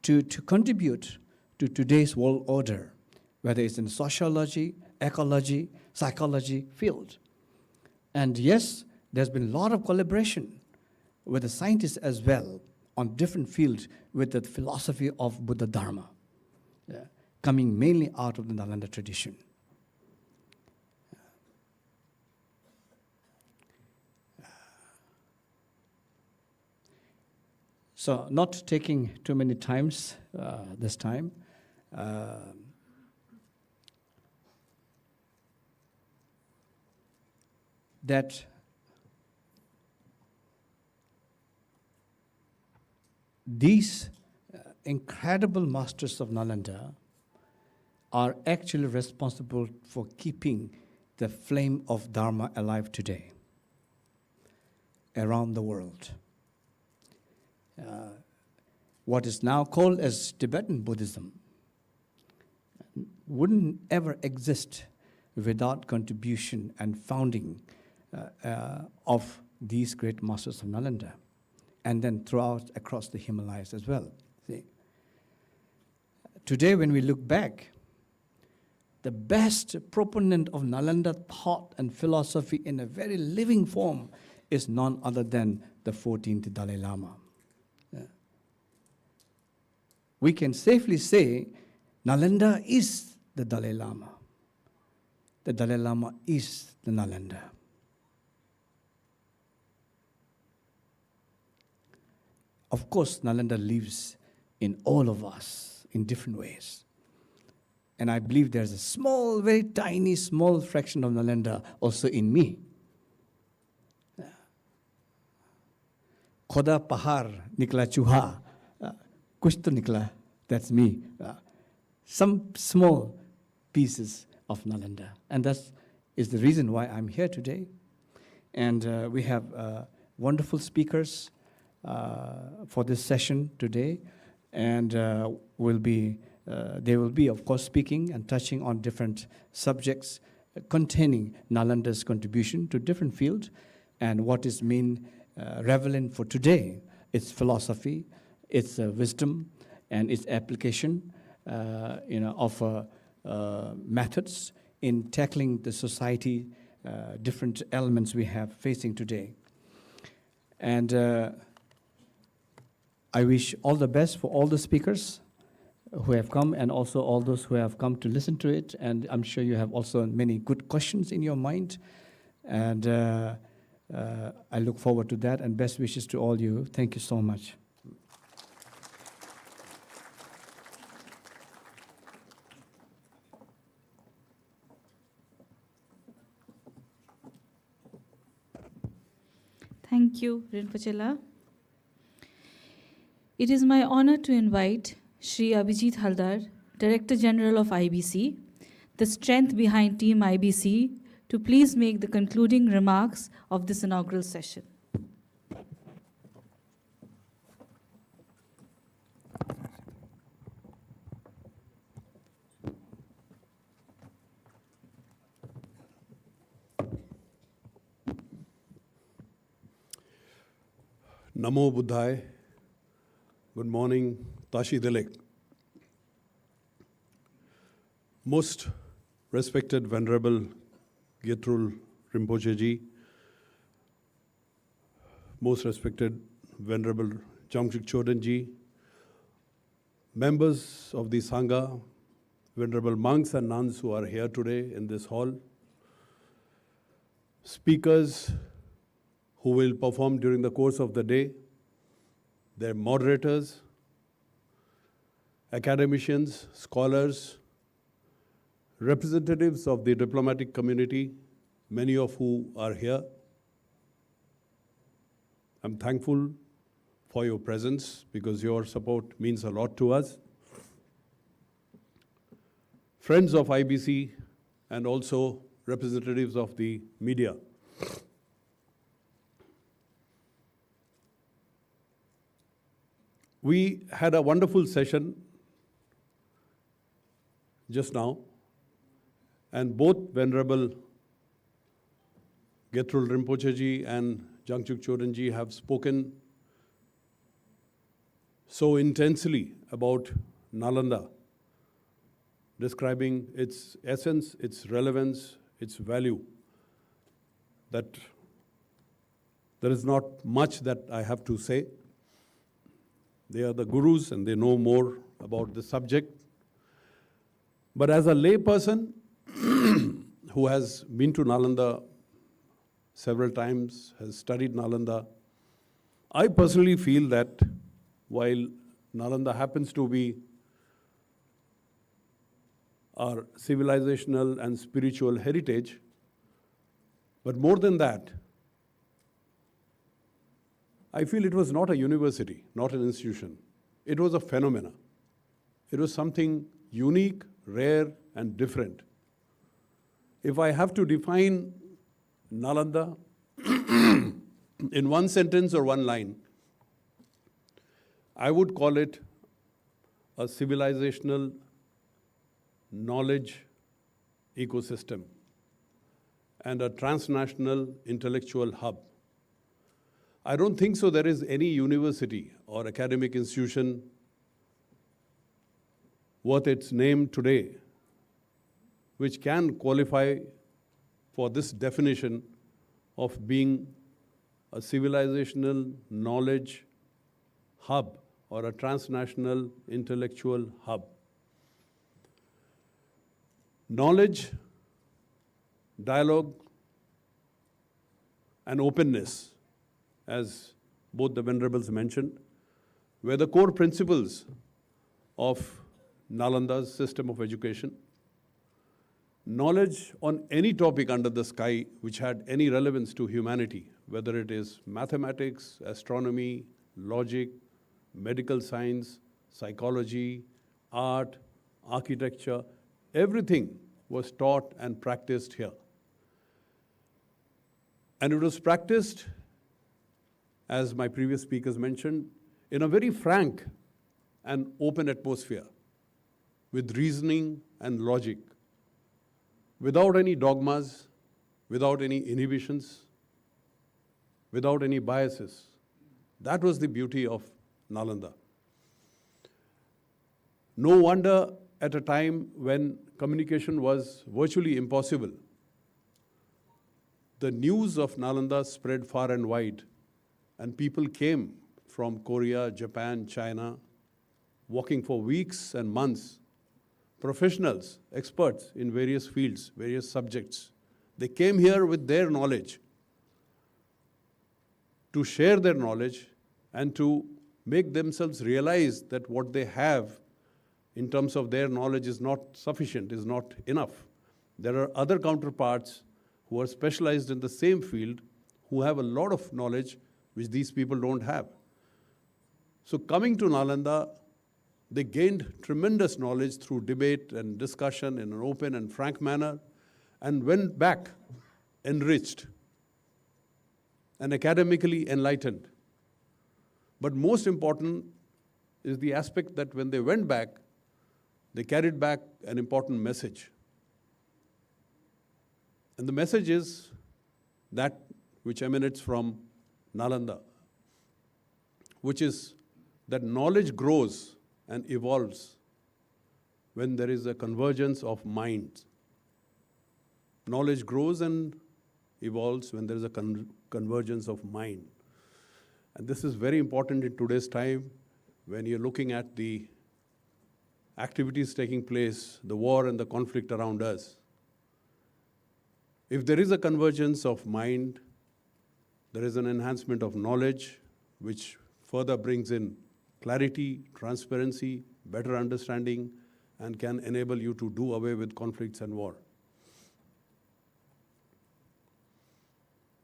to contribute to today's world order, whether it's in sociology, ecology, psychology field. And yes, there's been a lot of collaboration with the scientists as well on different fields with the philosophy of Buddha Dharma, coming mainly out of the Nalanda tradition. So not taking too many times this time, that these incredible masters of Nalanda are actually responsible for keeping the flame of Dharma alive today around the world. What is now called as Tibetan Buddhism wouldn't ever exist without contribution and founding of these great masters of Nalanda, and then throughout across the Himalayas as well. See? Today, when we look back, the best proponent of Nalanda thought and philosophy in a very living form is none other than the 14th Dalai Lama. We can safely say Nalanda is the Dalai Lama. The Dalai Lama is the Nalanda. Of course, Nalanda lives in all of us in different ways. And I believe there's a small, very tiny, small fraction of Nalanda also in me. Khoda pahar nikla chuha. Kuch to nikla, that's me. Some small pieces of Nalanda. And that is the reason why I'm here today. And we have wonderful speakers for this session today. And they will be, of course, speaking and touching on different subjects containing Nalanda's contribution to different fields and what is relevant for today, its philosophy, its wisdom, and its application of methods in tackling the society, different elements we have facing today. And I wish all the best for all the speakers who have come and also all those who have come to listen to it. And I'm sure you have also many good questions in your mind. And I look forward to that, and best wishes to all you. Thank you so much. Thank you, Rinpoche. It is my honor to invite Sri Abhijit Haldar, Director General of IBC, the strength behind Team IBC, to please make the concluding remarks of this inaugural session. Namo Buddhaya. Good morning, Tashi Dilek. Most respected Venerable Gyattrul Rinpoche Ji, most respected Venerable Jamshik Choden Ji, members of the Sangha, Venerable monks and nuns who are here today in this hall, speakers who will perform during the course of the day, their moderators, academicians, scholars, representatives of the diplomatic community, many of who are here. I'm thankful for your presence because your support means a lot to us. Friends of IBC and also representatives of the media. We had a wonderful session just now, and both Venerable Gyattrul Rinpoche Ji and Jamshik Choden Ji have spoken so intensely about Nalanda, describing its essence, its relevance, its value, that there is not much that I have to say. They are the gurus and they know more about the subject. But as a layperson who has been to Nalanda several times, has studied Nalanda, I personally feel that while Nalanda happens to be our civilizational and spiritual heritage, but more than that, I feel it was not a university, not an institution. It was a phenomena. It was something unique, rare, and different. If I have to define Nalanda in one sentence or one line, I would call it a civilizational knowledge ecosystem and a transnational intellectual hub. I don't think so there is any university or academic institution worth its name today which can qualify for this definition of being a civilizational knowledge hub or a transnational intellectual hub. Knowledge, dialogue, and openness, as both the Venerables mentioned, were the core principles of Nalanda's system of education. Knowledge on any topic under the sky which had any relevance to humanity, whether it is mathematics, astronomy, logic, medical science, psychology, art, architecture, everything was taught and practiced here. And it was practiced, as my previous speakers mentioned, in a very frank and open atmosphere, with reasoning and logic, without any dogmas, without any inhibitions, without any biases. That was the beauty of Nalanda. No wonder at a time when communication was virtually impossible, the news of Nalanda spread far and wide, and people came from Korea, Japan, China, walking for weeks and months, professionals, experts in various fields, various subjects. They came here with their knowledge to share their knowledge and to make themselves realize that what they have in terms of their knowledge is not sufficient, is not enough. There are other counterparts who are specialized in the same field who have a lot of knowledge which these people don't have. So coming to Nalanda, they gained tremendous knowledge through debate and discussion in an open and frank manner, and went back enriched and academically enlightened. But most important is the aspect that when they went back, they carried back an important message. And the message is that which emanates from Nalanda, which is that knowledge grows and evolves when there is a convergence of minds. Knowledge grows and evolves when there is a convergence of mind. And this is very important in today's time when you're looking at the activities taking place, the war and the conflict around us. If there is a convergence of mind, there is an enhancement of knowledge, which further brings in clarity, transparency, better understanding, and can enable you to do away with conflicts and war.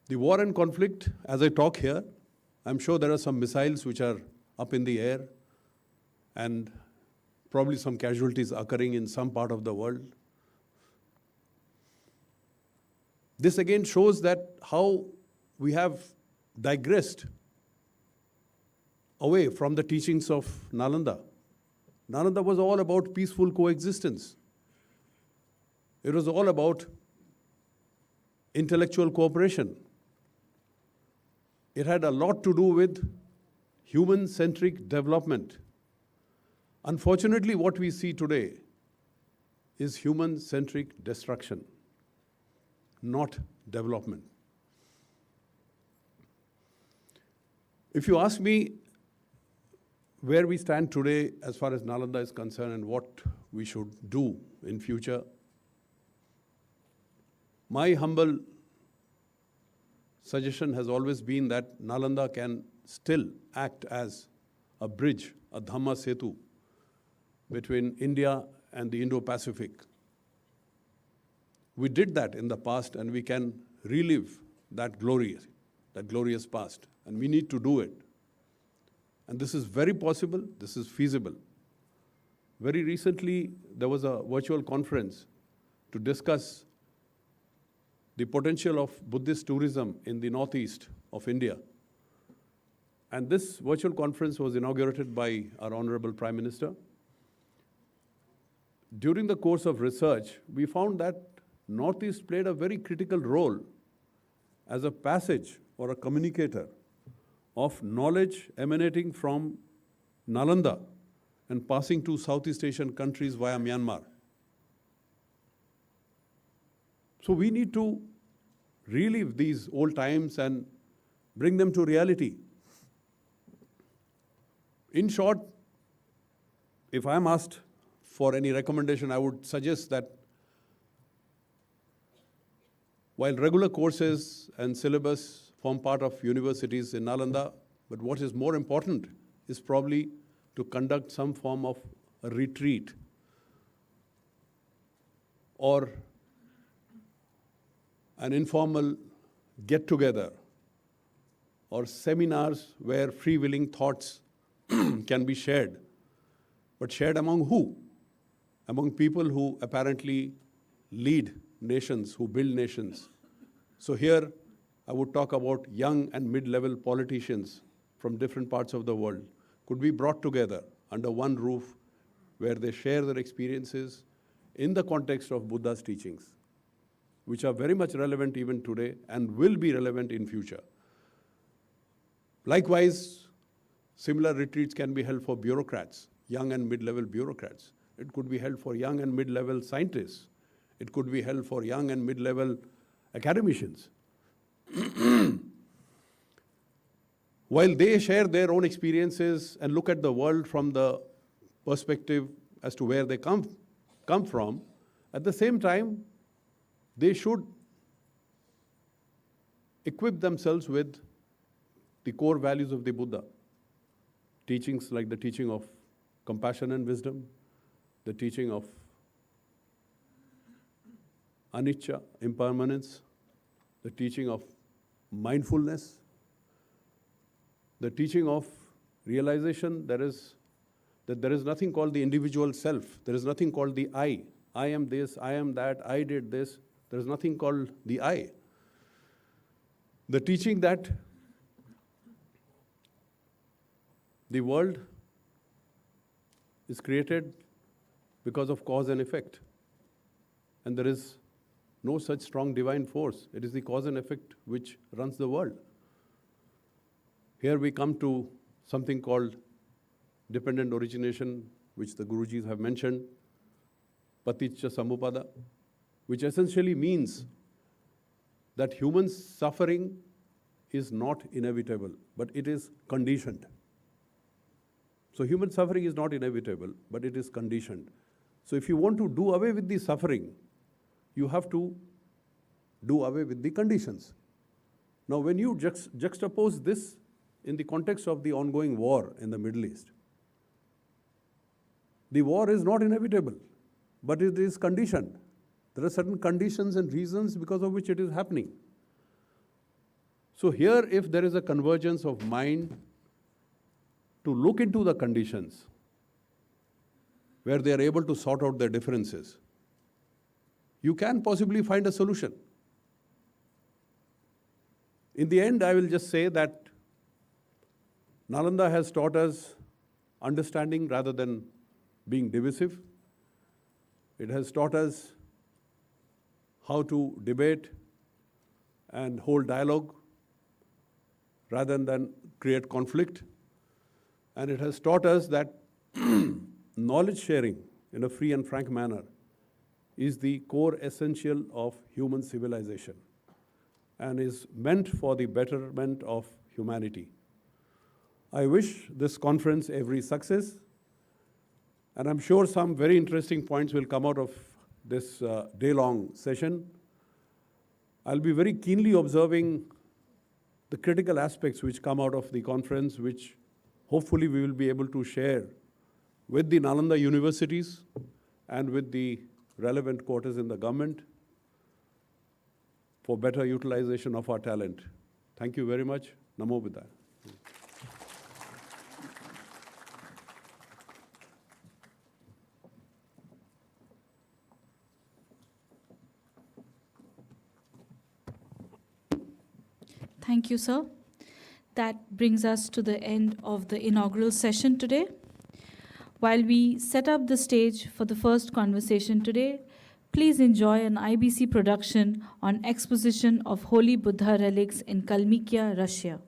The war and conflict, as I talk here, I'm sure there are some missiles which are up in the air and probably some casualties occurring in some part of the world. This again shows that how we have digressed away from the teachings of Nalanda. Nalanda was all about peaceful coexistence. It was all about intellectual cooperation. It had a lot to do with human-centric development. Unfortunately, what we see today is human-centric destruction, not development. If you ask me where we stand today as far as Nalanda is concerned and what we should do in future, my humble suggestion has always been that Nalanda can still act as a bridge, a Dhamma Setu, between India and the Indo-Pacific. We did that in the past, and we can relive that glorious past, and we need to do it. And this is very possible, this is feasible. Very recently, there was a virtual conference to discuss the potential of Buddhist tourism in the northeast of India. And this virtual conference was inaugurated by our Honorable Prime Minister. During the course of research, we found that Northeast played a very critical role as a passage or a communicator of knowledge emanating from Nalanda and passing to Southeast Asian countries via Myanmar. So we need to relive these old times and bring them to reality. In short, if I'm asked for any recommendation, I would suggest that while regular courses and syllabus form part of universities in Nalanda, but what is more important is probably to conduct some form of a retreat or an informal get-together or seminars where free-willing thoughts can be shared. But shared among who? Among people who apparently lead nations, who build nations. So here, I would talk about young and mid-level politicians from different parts of the world could be brought together under one roof where they share their experiences in the context of Buddha's teachings, which are very much relevant even today and will be relevant in future. Likewise, similar retreats can be held for bureaucrats, young and mid-level bureaucrats. It could be held for young and mid-level scientists. It could be held for young and mid-level academicians while they share their own experiences and look at the world from the perspective as to where they come from, at the same time, they should equip themselves with the core values of the Buddha. Teachings like the teaching of compassion and wisdom, the teaching of anicca, impermanence, the teaching of mindfulness, the teaching of realization that there is nothing called the individual self. There is nothing called the I. I am this, I am that, I did this. There is nothing called the I. The teaching that the world is created because of cause and effect. And there is no such strong divine force. It is the cause and effect which runs the world. Here we come to something called dependent origination, which the Gurujis have mentioned, paticca samuppada, which essentially means that human suffering is not inevitable, but it is conditioned. So human suffering is not inevitable, but it is conditioned. So if you want to do away with the suffering, you have to do away with the conditions. Now, when you juxtapose this in the context of the ongoing war in the Middle East, the war is not inevitable, but it is conditioned. There are certain conditions and reasons because of which it is happening. So here, if there is a convergence of mind to look into the conditions where they are able to sort out their differences, you can possibly find a solution. In the end, I will just say that Nalanda has taught us understanding rather than being divisive. It has taught us how to debate and hold dialogue rather than create conflict. And it has taught us that knowledge sharing in a free and frank manner is the core essential of human civilization and is meant for the betterment of humanity. I wish this conference every success, and I'm sure some very interesting points will come out of this day-long session. I'll be very keenly observing the critical aspects which come out of the conference, which hopefully we will be able to share with the Nalanda universities and with the relevant quarters in the government for better utilization of our talent. Thank you very much. Namo Buddhaya. Thank you, sir. That brings us to the end of the inaugural session today. While we set up the stage for the first conversation today, please enjoy an IBC production on exposition of Holy Buddha relics in Kalmykia, Russia.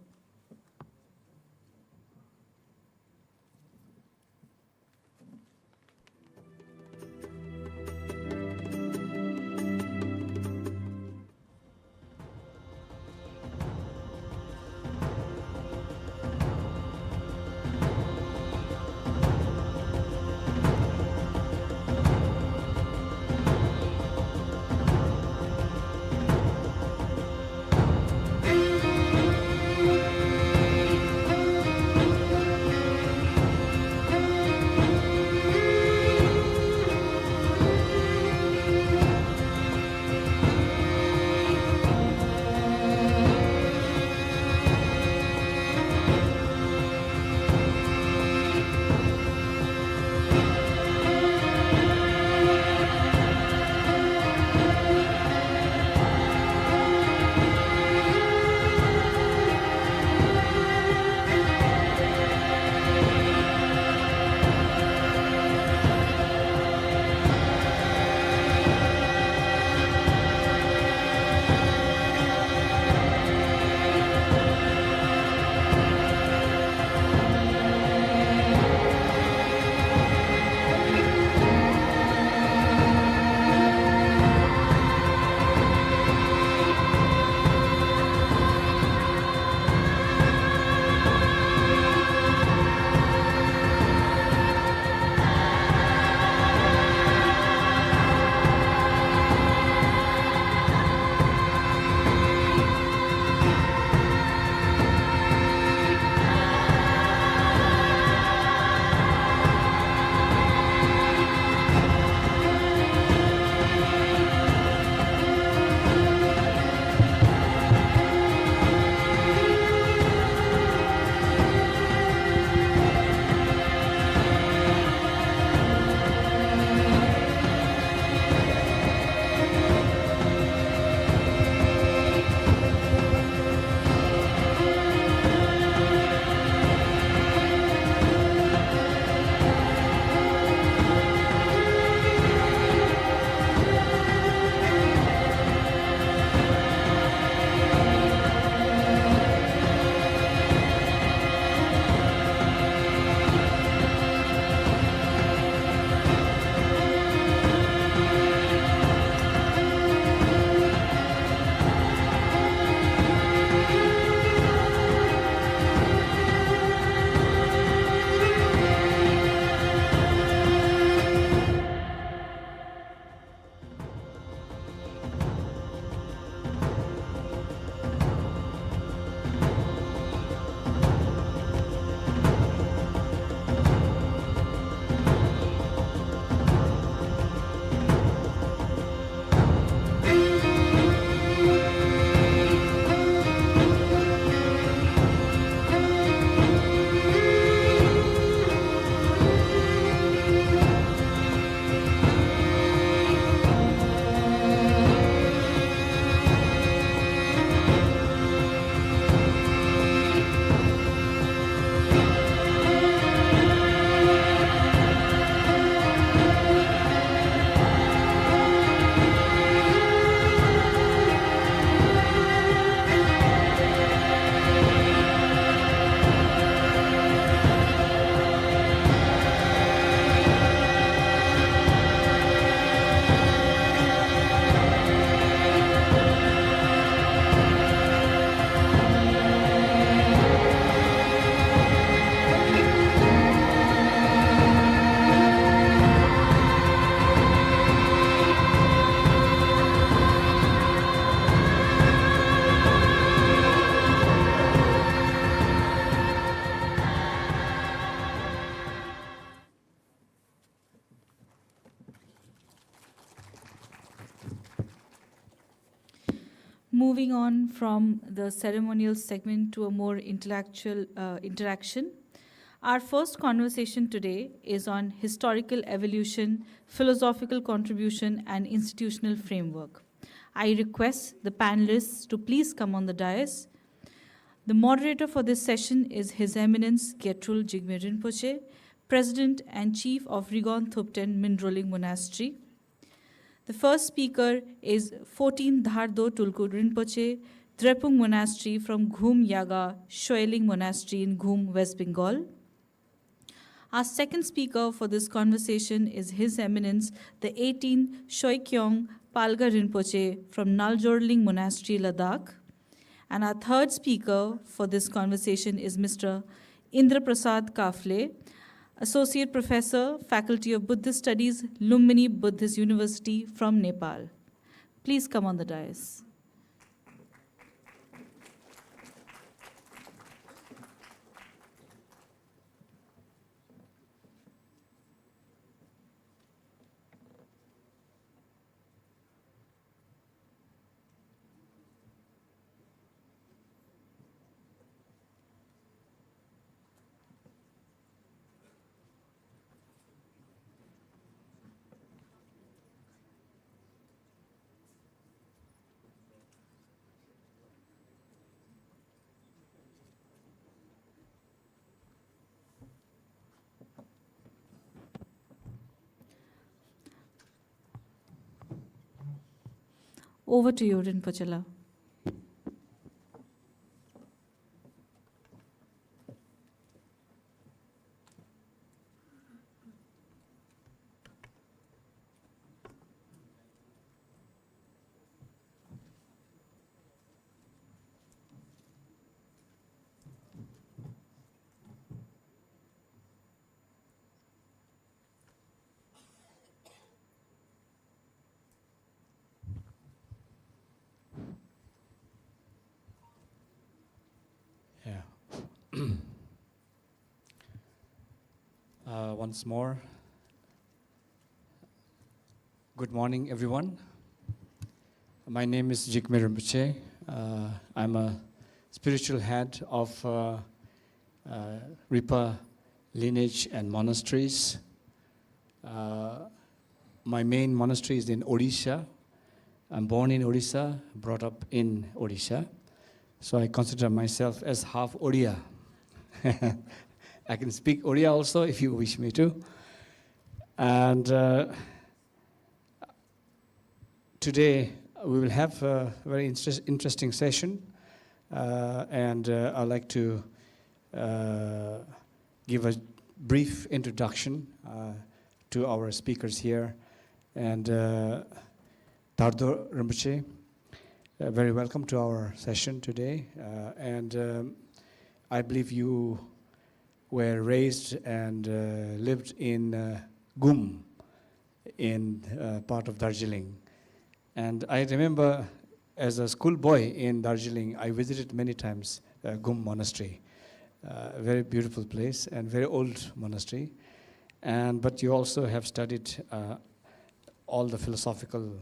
Moving on from the ceremonial segment to a more intellectual interaction. Our first conversation today is on historical evolution, philosophical contribution, and institutional framework. I request the panelists to please come on the dais. The moderator for this session is His Eminence Getrul Jigme Rinpoche, President and Chief of Rigon Thupten Mindroling Monastery. The first speaker is 14 Dhardo Tulku Rinpoche, Drepung Monastery from Ghum Yaga, Shoeling Monastery in Ghum, West Bengal. Our second speaker for this conversation is His Eminence, the 18 Shoikyong Palga Rinpoche from Naljorling Monastery, Ladakh. And our third speaker for this conversation is Mr. Indra Prasad Kafle, Associate Professor, Faculty of Buddhist Studies, Lumbini Buddhist University from Nepal. Please come on the dais. Over to you, Rinpoche. Once more, good morning, everyone. My name is Jigme Rinpoche. I'm a spiritual head of Ripa lineage and monasteries. My main monastery is in Odisha. I'm born in Odisha, brought up in Odisha. So I consider myself as half Odia. I can speak Odia also if you wish me to. And today we will have a very interesting session. And I'd like to give a brief introduction to our speakers here. And Dhardo Rinpoche, very welcome to our session today. And I believe you were raised and lived in Ghum, in part of Darjeeling. And I remember as a schoolboy in Darjeeling, I visited many times Ghum Monastery. A very beautiful place and very old monastery. But you also have studied all the philosophical,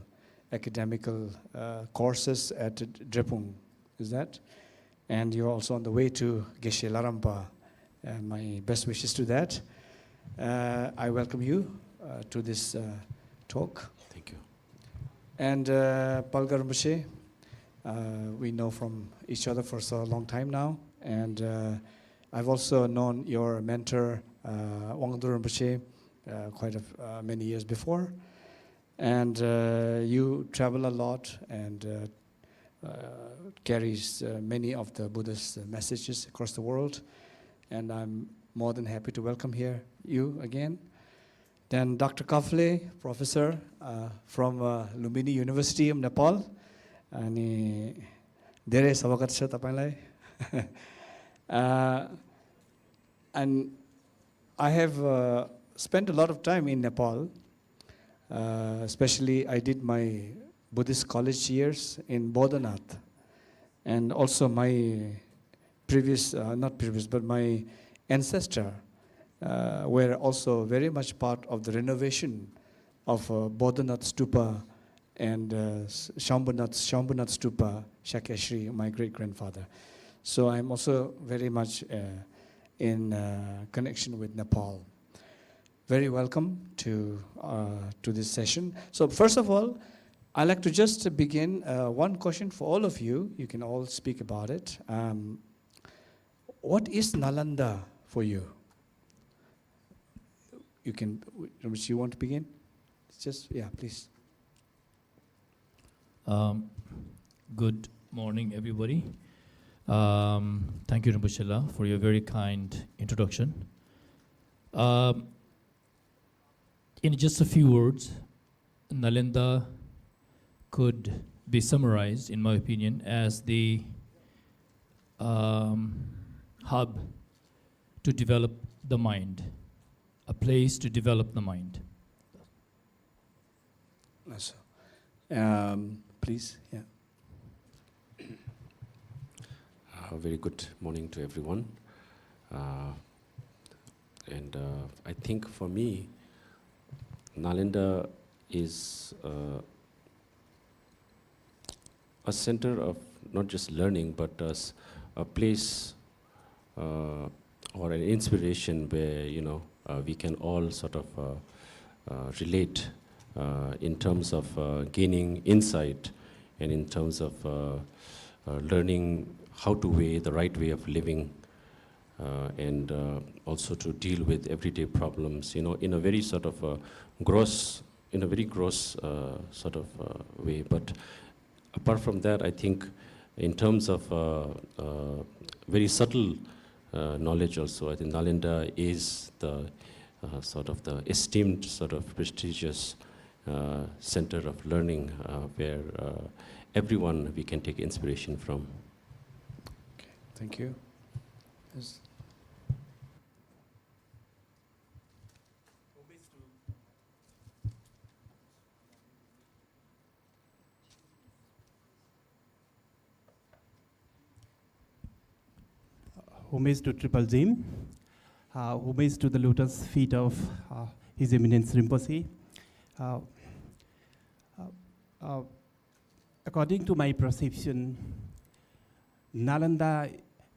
academical courses at Drepung, is that? And you're also on the way to Geshe Larampa. And my best wishes to that. I welcome you to this talk. Thank you. And Palga Rinpoche, we know from each other for so long time now. And I've also known your mentor, Wangdur Rinpoche, quite many years before. And you travel a lot and carries many of the Buddha's messages across the world. And I'm more than happy to welcome you again. Then Dr. Kafle, professor from Lumbini University of Nepal. अनि धेरै स्वागत छ तपाईलाई. And I have spent a lot of time in Nepal. Especially I did my Buddhist college years in Bodhanath. And also my but my ancestor were also very much part of the renovation of Bodhanath Stupa and Shambhunath Stupa Shakyashri, my great-grandfather. So I'm also very much in connection with Nepal. Very welcome to this session. So first of all, I'd like to just begin one question for all of you. You can all speak about it. What is Nalanda for you? You can, you want to begin? Just, yeah, please. Good morning, everybody. Thank you, Rinpoche, for your very kind introduction. In just a few words, Nalanda could be summarized, in my opinion, as the hub to develop the mind, a place to develop the mind. Please, yeah. Very good morning to everyone. And I think for me, Nalanda is a center of not just learning, but as a place or an inspiration where, you know, we can all sort of relate in terms of gaining insight and in terms of learning how to weigh the right way of living and also to deal with everyday problems, you know, in a very sort of gross sort of way. But apart from that, I think in terms of very subtle knowledge also, I think Nalanda is the sort of the esteemed, sort of prestigious center of learning where everyone we can take inspiration from. Okay, thank you. Yes. Homage to Triple Jim, homage to the lotus feet of His Eminence Rinpoche. According to my perception, Nalanda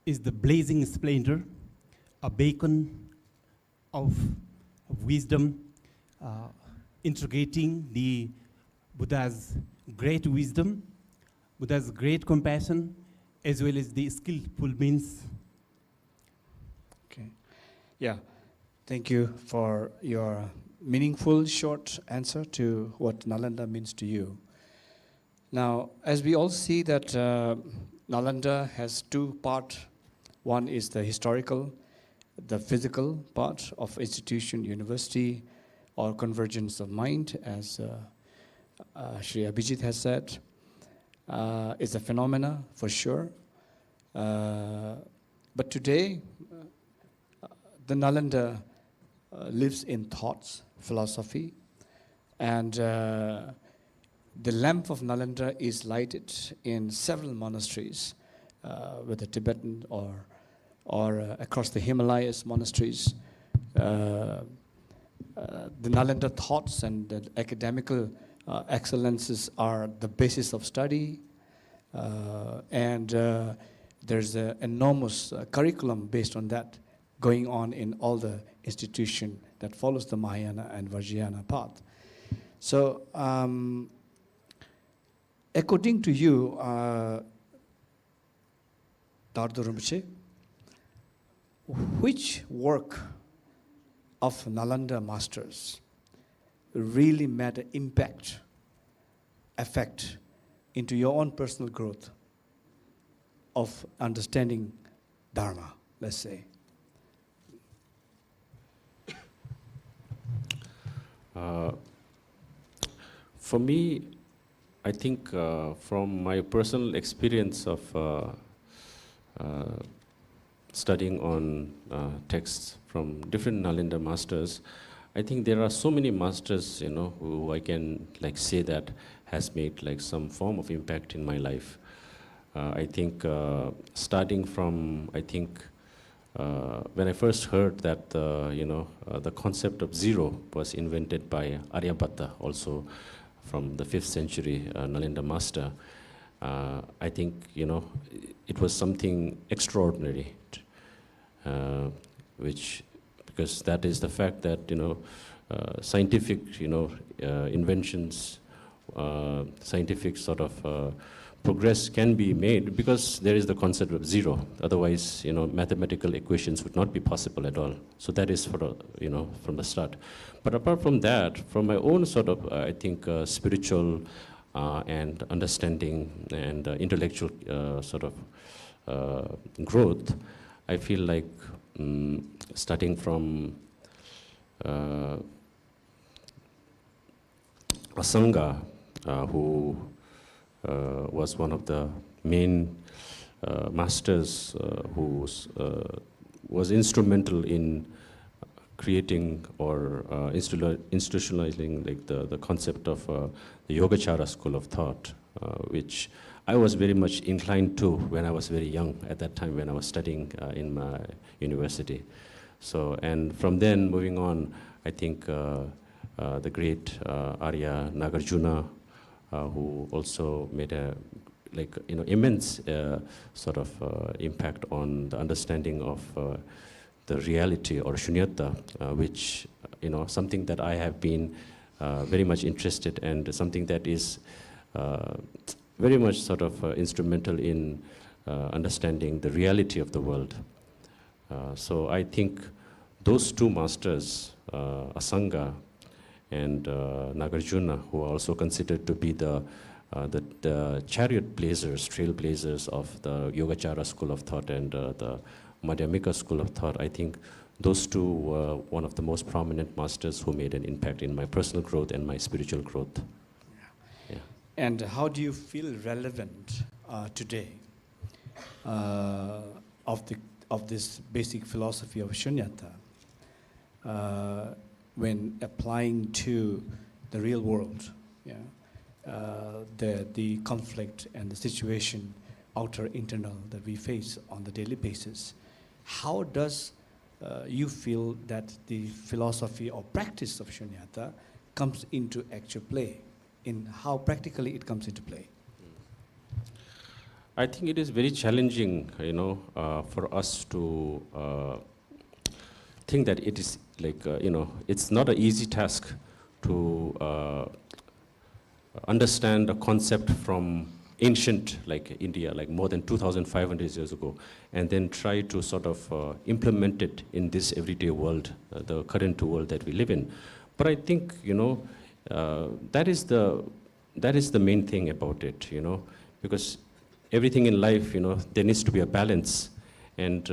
is the blazing splendor, a beacon of wisdom, integrating the Buddha's great wisdom, Buddha's great compassion, as well as the skillful means. Okay. Yeah. Thank you for your meaningful, short answer to what Nalanda means to you. Now, as we all see that Nalanda has two parts. One is the historical, the physical part of institution, university, or convergence of mind, as Sri Abhijit has said. It's a phenomena, for sure. But today, the Nalanda lives in thoughts, philosophy, and the lamp of Nalanda is lighted in several monasteries, whether Tibetan or across the Himalayas monasteries. The Nalanda thoughts and the academical excellences are the basis of study, and there's an enormous curriculum based on that going on in all the institution that follows the Mahayana and Vajrayana path. So, according to you, Dhardo Rinpoche, which work of Nalanda masters really made an impact, effect into your own personal growth of understanding Dharma, let's say? For me, I think from my personal experience of studying on texts from different Nalanda masters, I think there are so many masters, you know, who I can like say that has made like some form of impact in my life. I think starting from, I think, when I first heard that, the concept of zero was invented by Aryabhatta, also from the 5th century Nalanda master, I think, it was something extraordinary, because that is the fact that, scientific, inventions, scientific sort of progress can be made because there is the concept of zero. Otherwise, mathematical equations would not be possible at all. So that is from the start. But apart from that, from my own sort of, I think, spiritual and understanding and intellectual sort of growth, I feel like starting from Asanga, who was one of the main masters who was instrumental in creating or institutionalizing like the concept of the Yogacara school of thought, which I was very much inclined to when I was very young at that time when I was studying in my university. So, and from then moving on, I think the great Arya Nagarjuna, who also made a immense sort of impact on the understanding of the reality or shunyata, which something that I have been very much interested and something that is very much sort of instrumental in understanding the reality of the world. So I think those two masters, Asanga and Nagarjuna, who are also considered to be the chariot blazers, trailblazers of the Yogacara school of thought and the Madhyamika school of thought, I think those two were one of the most prominent masters who made an impact in my personal growth and my spiritual growth. Yeah. And how do you feel relevant today of this basic philosophy of shunyata when applying to the real world? Yeah? The conflict and the situation, outer, internal, that we face on the daily basis. How does you feel that the philosophy or practice of shunyata comes into actual play? In how practically it comes into play? I think it is very challenging, for us to think that it is like, it's not an easy task to understand a concept from ancient, like India, like more than 2,500 years ago, and then try to sort of implement it in this everyday world, the current world that we live in. But I think, that is the main thing about it, because everything in life, there needs to be a balance, and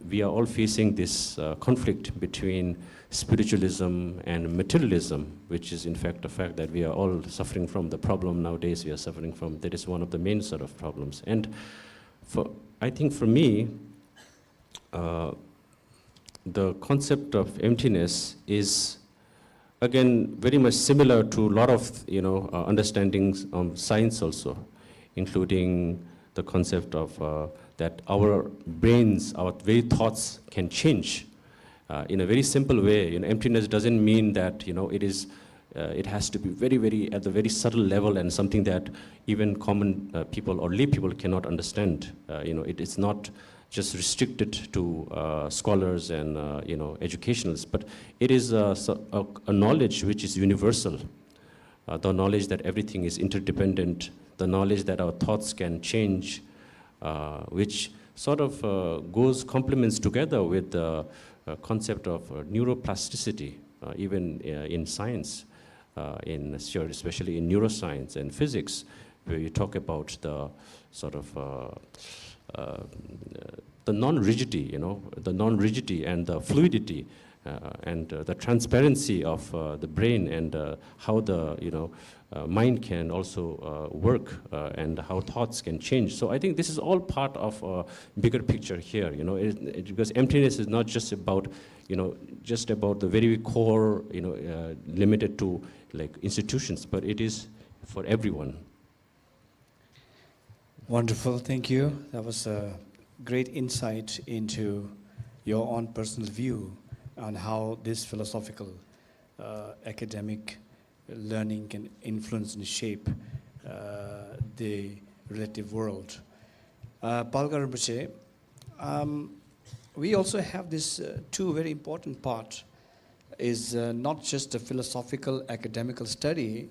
we are all facing this conflict between spiritualism and materialism, which is in fact the fact that we are all suffering from the problem nowadays we are suffering from. That is one of the main sort of problems. And I think for me, the concept of emptiness is, again, very much similar to a lot of understandings of science also, including the concept of that our brains, our very thoughts can change in a very simple way. Emptiness doesn't mean that it has to be very, very at the very subtle level and something that even common people or lay people cannot understand. It is not just restricted to scholars and educationalists, but it is a knowledge which is universal. The knowledge that everything is interdependent, the knowledge that our thoughts can change, which sort of complements together with the concept of neuroplasticity, even in science, especially in neuroscience and physics, where you talk about the sort of the non-rigidity, the non-rigidity and the fluidity and the transparency of the brain and how the mind can also work and how thoughts can change. So I think this is all part of a bigger picture here, because emptiness is not just about, the very core, limited to like institutions, but it is for everyone. Wonderful, thank you. That was a great insight into your own personal view on how this philosophical, academic learning can influence and shape the relative world. Palgar Rinpoche, we also have this two very important part, is not just a philosophical academical study,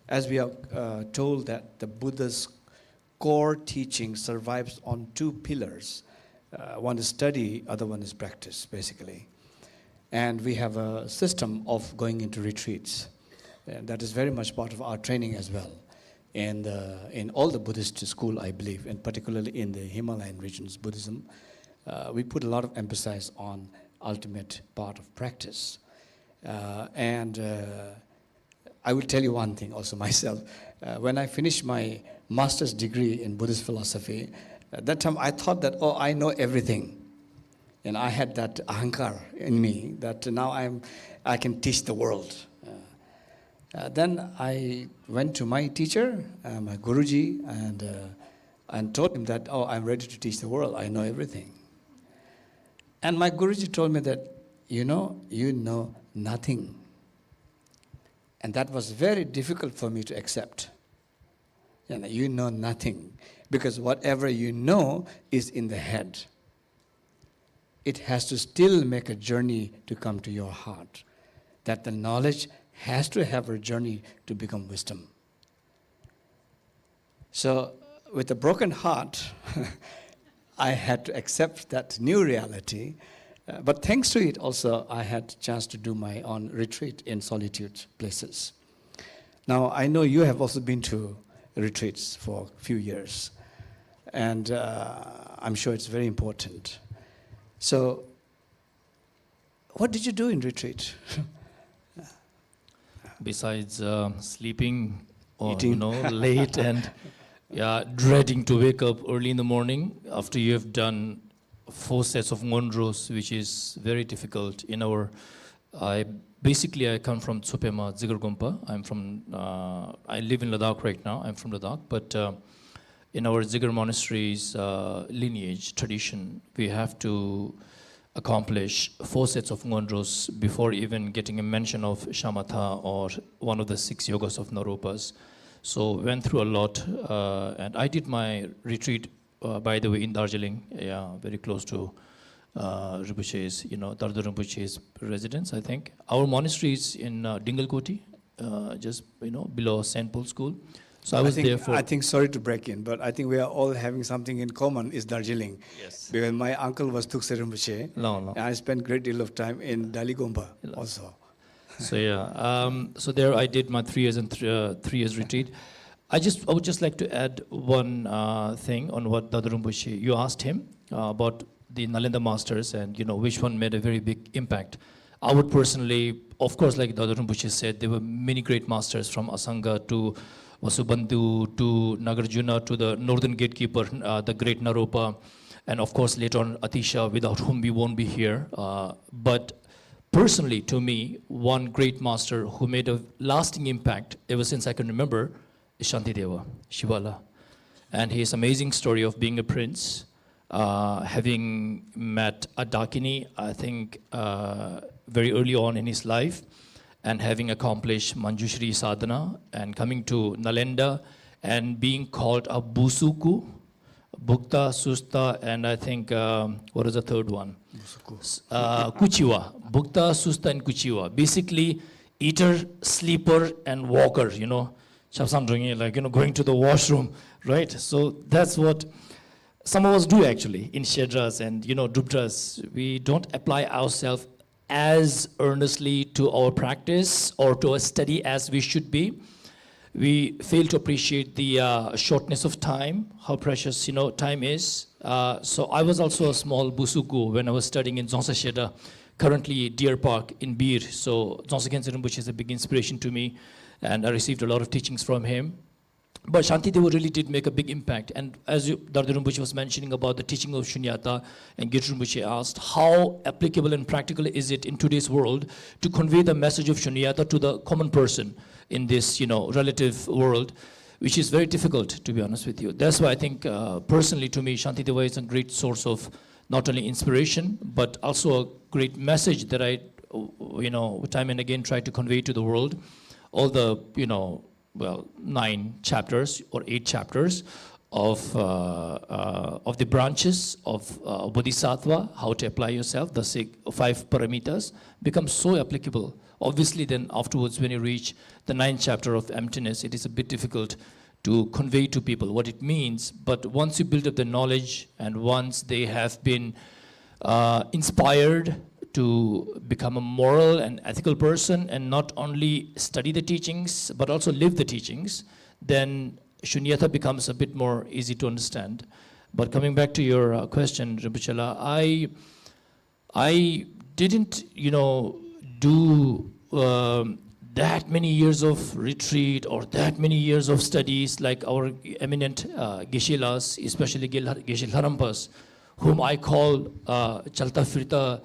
as we are told that the Buddha's core teaching survives on two pillars. One is study, other one is practice, basically. And we have a system of going into retreats. And that is very much part of our training as well. And in all the Buddhist school, I believe, and particularly in the Himalayan regions, Buddhism, we put a lot of emphasis on ultimate part of practice. And I will tell you one thing also myself. When I finished my master's degree in Buddhist philosophy, at that time I thought that, oh, I know everything. And I had that ahankar in me that now I can teach the world. Then I went to my teacher, my Guruji, and told him that, oh, I'm ready to teach the world. I know everything. And my Guruji told me that, you know nothing. And that was very difficult for me to accept. You know nothing. Because whatever you know is in the head. It has to still make a journey to come to your heart. That the knowledge has to have a journey to become wisdom. So, with a broken heart, I had to accept that new reality. But thanks to it also, I had a chance to do my own retreat in solitude places. Now, I know you have also been to retreats for a few years. And I'm sure it's very important. So, what did you do in retreat? Besides sleeping or Eating. late and dreading to wake up early in the morning after you have done 4 sets of ngondros, which is very difficult in our. I come from Tsupema, Zigargompa. I live in Ladakh right now. I'm from Ladakh, but in our Zigar monastery's lineage tradition, we have to accomplish 4 sets of ngondros before even getting a mention of shamatha or one of the 6 yogas of Naropas. So went through a lot, and I did my retreat, by the way, in Darjeeling, very close to Rinpoche's, Dardar Rinpoche's residence, I think. Our monastery is in Dingalkoti, just below St. Paul's School. So I was there for. I think, sorry to break in, but I think we are all having something in common. Is Darjeeling? Yes. Because my uncle was Tukse Rinpoche. No. And I spent a great deal of time in Daligomba also. So so there I did my 3 years and 3 years retreat. I would just like to add one thing on what Dada Rinpoche, you asked him about the Nalanda masters and which one made a very big impact. I would personally, of course, like Dada Rinpoche said, there were many great masters from Asanga to Vasubandhu to Nagarjuna to the northern gatekeeper, the great Naropa, and of course later on Atisha, without whom we won't be here. But personally, to me, one great master who made a lasting impact ever since I can remember is Shantideva, Shivala. And his amazing story of being a prince, having met a Dakini, I think, very early on in his life, and having accomplished Manjushri Sadhana, and coming to Nalanda, and being called a Busuku, Bhukta, Susta, and I think, what is the third one? Kuchiwa. Bhukta, Susta, and Kuchiwa. Basically, eater, sleeper, and walker, going to the washroom, right? So that's what some of us do actually in Shedras and, Dubdras. We don't apply ourselves as earnestly to our practice or to our study as we should be. We fail to appreciate the shortness of time, how precious, time is. So I was also a small Busuku when I was studying in Dzongsa Sheda, currently Deer Park in Bir. So Dzongsa Khyentse Rinpoche is a big inspiration to me, and I received a lot of teachings from him. But Shantideva really did make a big impact. And as Dardar Rinpoche was mentioning about the teaching of Shunyata, and Girti Rinpoche asked, how applicable and practical is it in today's world to convey the message of Shunyata to the common person in this, relative world, which is very difficult, to be honest with you. That's why I think, personally to me, Shantideva is a great source of not only inspiration, but also a great message that I, time and again try to convey to the world. all the, 9 chapters or 8 chapters of the branches of Bodhisattva, how to apply yourself, the 5 paramitas, becomes so applicable. Obviously, then afterwards, when you reach the 9th chapter of emptiness, it is a bit difficult to convey to people what it means. But once you build up the knowledge, and once they have been inspired to become a moral and ethical person, and not only study the teachings, but also live the teachings, then Shunyata becomes a bit more easy to understand. But coming back to your question, Rinpoche, I didn't, do that many years of retreat or that many years of studies like our eminent Geshe-las, especially Geshe Larampas, whom I call Chalta Firta,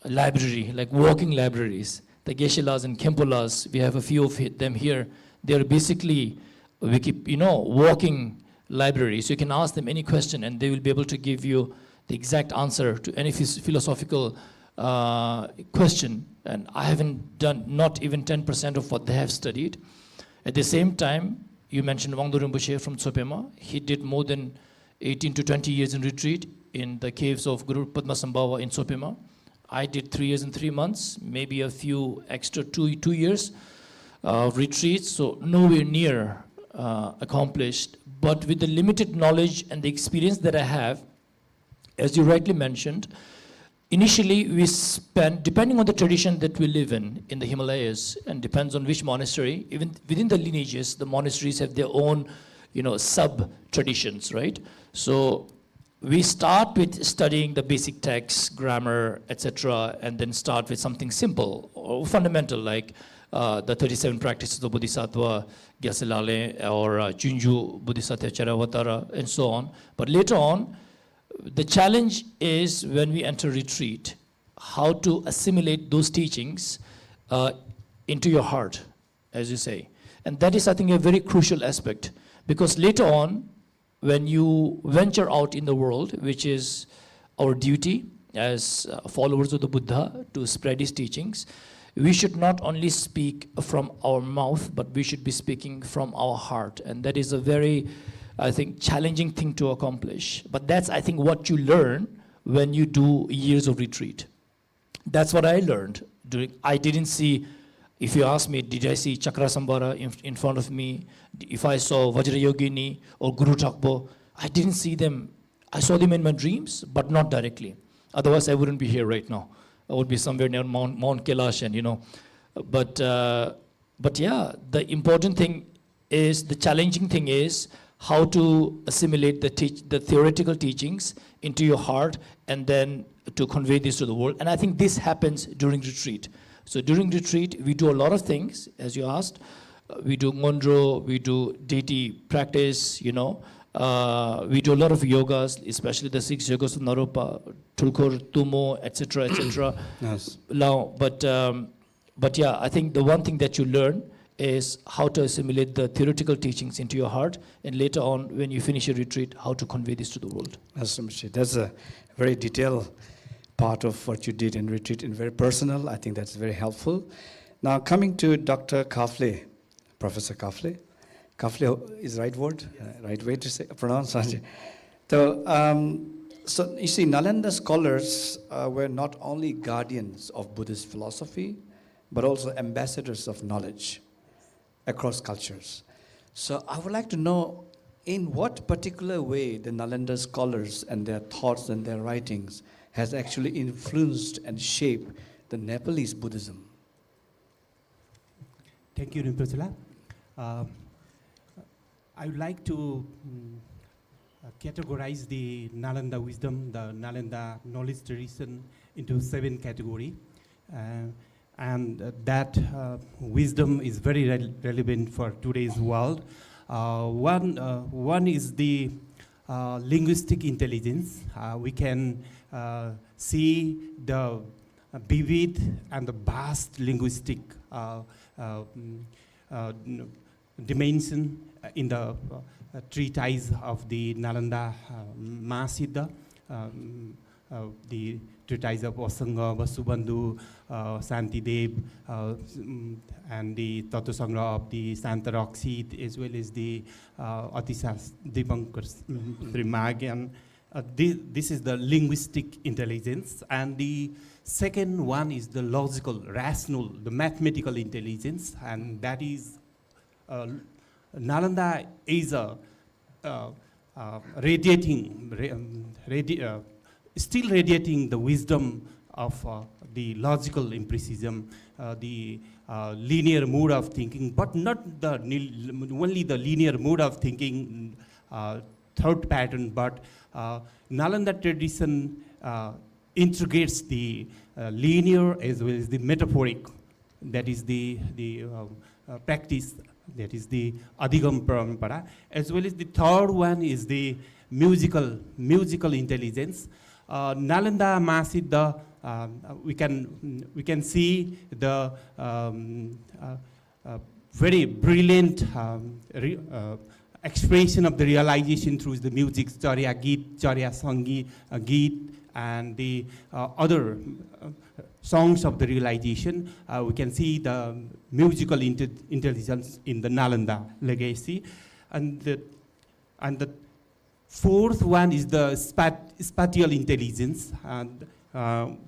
library, like walking libraries. The Geshe-las and Khenpo-las, we have a few of them here. They're basically, walking libraries. You can ask them any question and they will be able to give you the exact answer to any philosophical question. And I haven't done not even 10% of what they have studied. At the same time, you mentioned Wangdo Rinpoche from Tsopema. He did more than 18 to 20 years in retreat in the caves of Guru Padmasambhava in Tsopema. I did 3 years and 3 months, maybe a few extra 2 years of retreats, so nowhere near accomplished. But with the limited knowledge and the experience that I have, as you rightly mentioned, initially we spent, depending on the tradition that we live in the Himalayas, and depends on which monastery, even within the lineages, the monasteries have their own, sub-traditions, right? So we start with studying the basic texts, grammar, etc., and then start with something simple or fundamental, like the 37 practices of Bodhisattva, Gyasilale, or Junju Bodhisattva Charavatara, and so on. But later on, the challenge is when we enter retreat, how to assimilate those teachings into your heart, as you say. And that is, I think, a very crucial aspect, because later on, when you venture out in the world, which is our duty as followers of the Buddha to spread his teachings, we should not only speak from our mouth, but we should be speaking from our heart. And that is a very, I think, challenging thing to accomplish. But that's, I think, what you learn when you do years of retreat. That's what I learned. I didn't see, if you ask me, did I see Chakrasambhara in front of me? If I saw Vajrayogini or Guru Thakpo, I didn't see them. I saw them in my dreams, but not directly. Otherwise, I wouldn't be here right now. I would be somewhere near Mount Kailash, and But yeah, the important thing is, the challenging thing is how to assimilate the theoretical teachings into your heart and then to convey this to the world. And I think this happens during retreat. So during retreat, we do a lot of things, as you asked. We do ngondro, we do deity practice, we do a lot of yogas, especially the 6 yogas of Naropa, Tulkur, Tumo, etc., etc. Yes. Now, but yeah, I think the one thing that you learn is how to assimilate the theoretical teachings into your heart, and later on, when you finish your retreat, how to convey this to the world. That's a very detailed part of what you did in retreat, and very personal. I think that's very helpful. Now, coming to Dr. Kafle, Professor Kafle. Kafle is the right word? Right way to say, pronounce? So you see, Nalanda scholars were not only guardians of Buddhist philosophy, but also ambassadors of knowledge across cultures. So I would like to know, in what particular way the Nalanda scholars and their thoughts and their writings has actually influenced and shaped the Nepalese Buddhism? Thank you, Rinpoche. I would like to categorize the Nalanda wisdom, the Nalanda knowledge tradition, into 7 categories. And that wisdom is very relevant for today's world. One is the linguistic intelligence. We can see the vivid and the vast linguistic dimension in the treatise of the Nalanda Mahasiddha, the treatise of Asanga, Vasubandhu, Santidev, and the Tattva Sangra of the Santaroxit, as well as the Atisas Dipankar Trimagyan. This is the linguistic intelligence, and the second one is the logical, rational, the mathematical intelligence, and that is Nalanda is a still radiating the wisdom of the logical empiricism, the linear mode of thinking, but not only the linear mode of thinking, thought pattern, but Nalanda tradition integrates the linear as well as the metaphoric. That is the practice. That is the Adhigam Parampara. As well as the third one is the musical intelligence. Nalanda Mahasiddha, we can see the very brilliant expression of the realization through the music, Charya Geet, Charya Sangi Geet, and the other songs of the realization. We can see the musical intelligence in the Nalanda legacy. And the fourth one is the spatial intelligence. And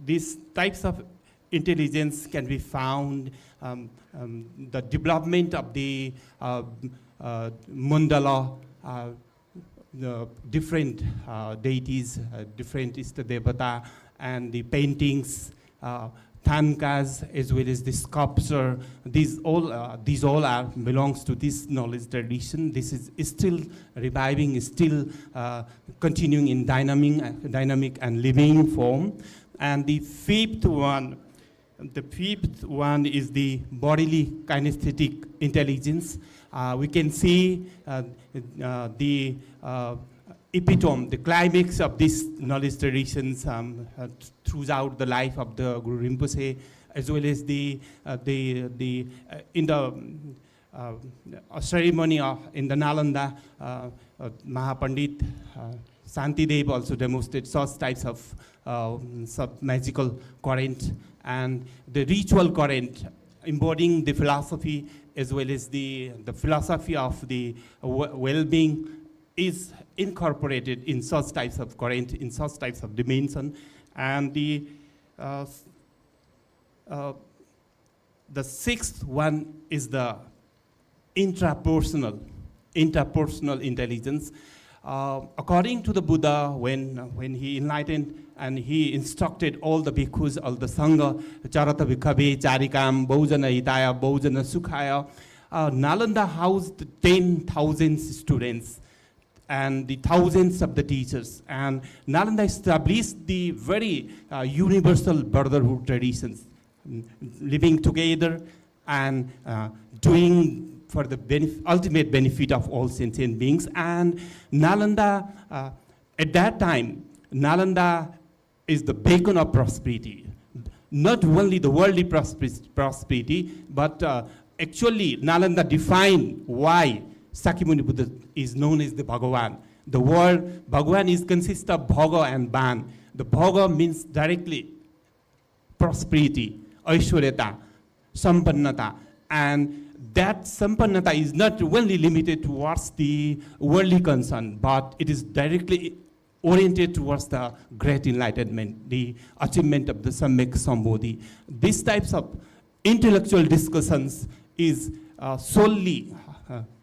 these types of intelligence can be found, the development of the mandala, the different deities, different Istadevata, and the paintings, tankas, as well as the sculpture. These all belongs to this knowledge tradition. This is still reviving, still continuing in dynamic and living form. And the fifth one is the bodily kinesthetic intelligence. We can see the epitome, the climax of these knowledge traditions throughout the life of the Guru Rinpoche, as well as in the ceremony in the Nalanda, Mahapandit Santidev also demonstrated such types of magical current, and the ritual current embodying the philosophy as well as the philosophy of the well-being is incorporated in such types of current, in such types of dimension. And the sixth one is the intrapersonal intelligence. According to the Buddha, when he enlightened and he instructed all the bhikkhus, all the sangha, charata bhikkhabe, charikam, bahujana hitaya, bahujana sukhaya, Nalanda housed 10,000 students and the thousands of the teachers. And Nalanda established the very universal brotherhood traditions, living together and doing for the ultimate benefit of all sentient beings. And Nalanda, at that time, Nalanda is the beacon of prosperity. Not only the worldly prosperity, but actually Nalanda defined why Sakyamuni Buddha is known as the Bhagavan. The word Bhagavan consists of Bhaga and Ban. The Bhaga means directly prosperity, Aishwaryata, Sampannata, and that Sampannata is not only limited towards the worldly concern, but it is directly oriented towards the great enlightenment, the achievement of the Samyak Sambodhi. These types of intellectual discussions is solely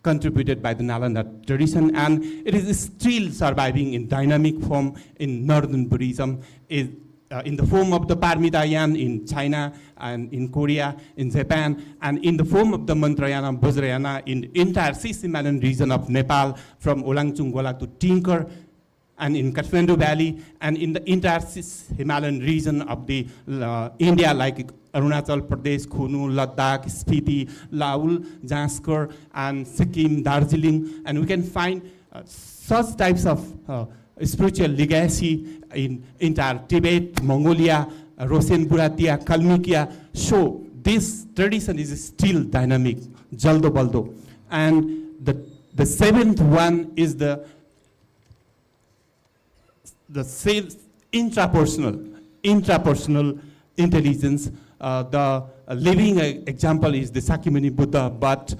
contributed by the Nalanda tradition, and it is still surviving in dynamic form in Northern Buddhism, in the form of the Parmitayana in China and in Korea, in Japan, and in the form of the Mantrayana, Vajrayana in the entire Cis Himalayan region of Nepal, from Olangchungwala to Tinker, and in Kathmandu Valley, and in the entire Cis Himalayan region of the India, like Arunachal Pradesh, Khunu, Ladakh, Spiti, Laul, Janskar, and Sikkim, Darjeeling, and we can find such types of spiritual legacy in entire Tibet, Mongolia, Roshan Buratia, Kalmykia. So this tradition is still dynamic, Jaldo Baldo. And the seventh one is the intrapersonal intelligence. The living example is the Sakyamuni Buddha, but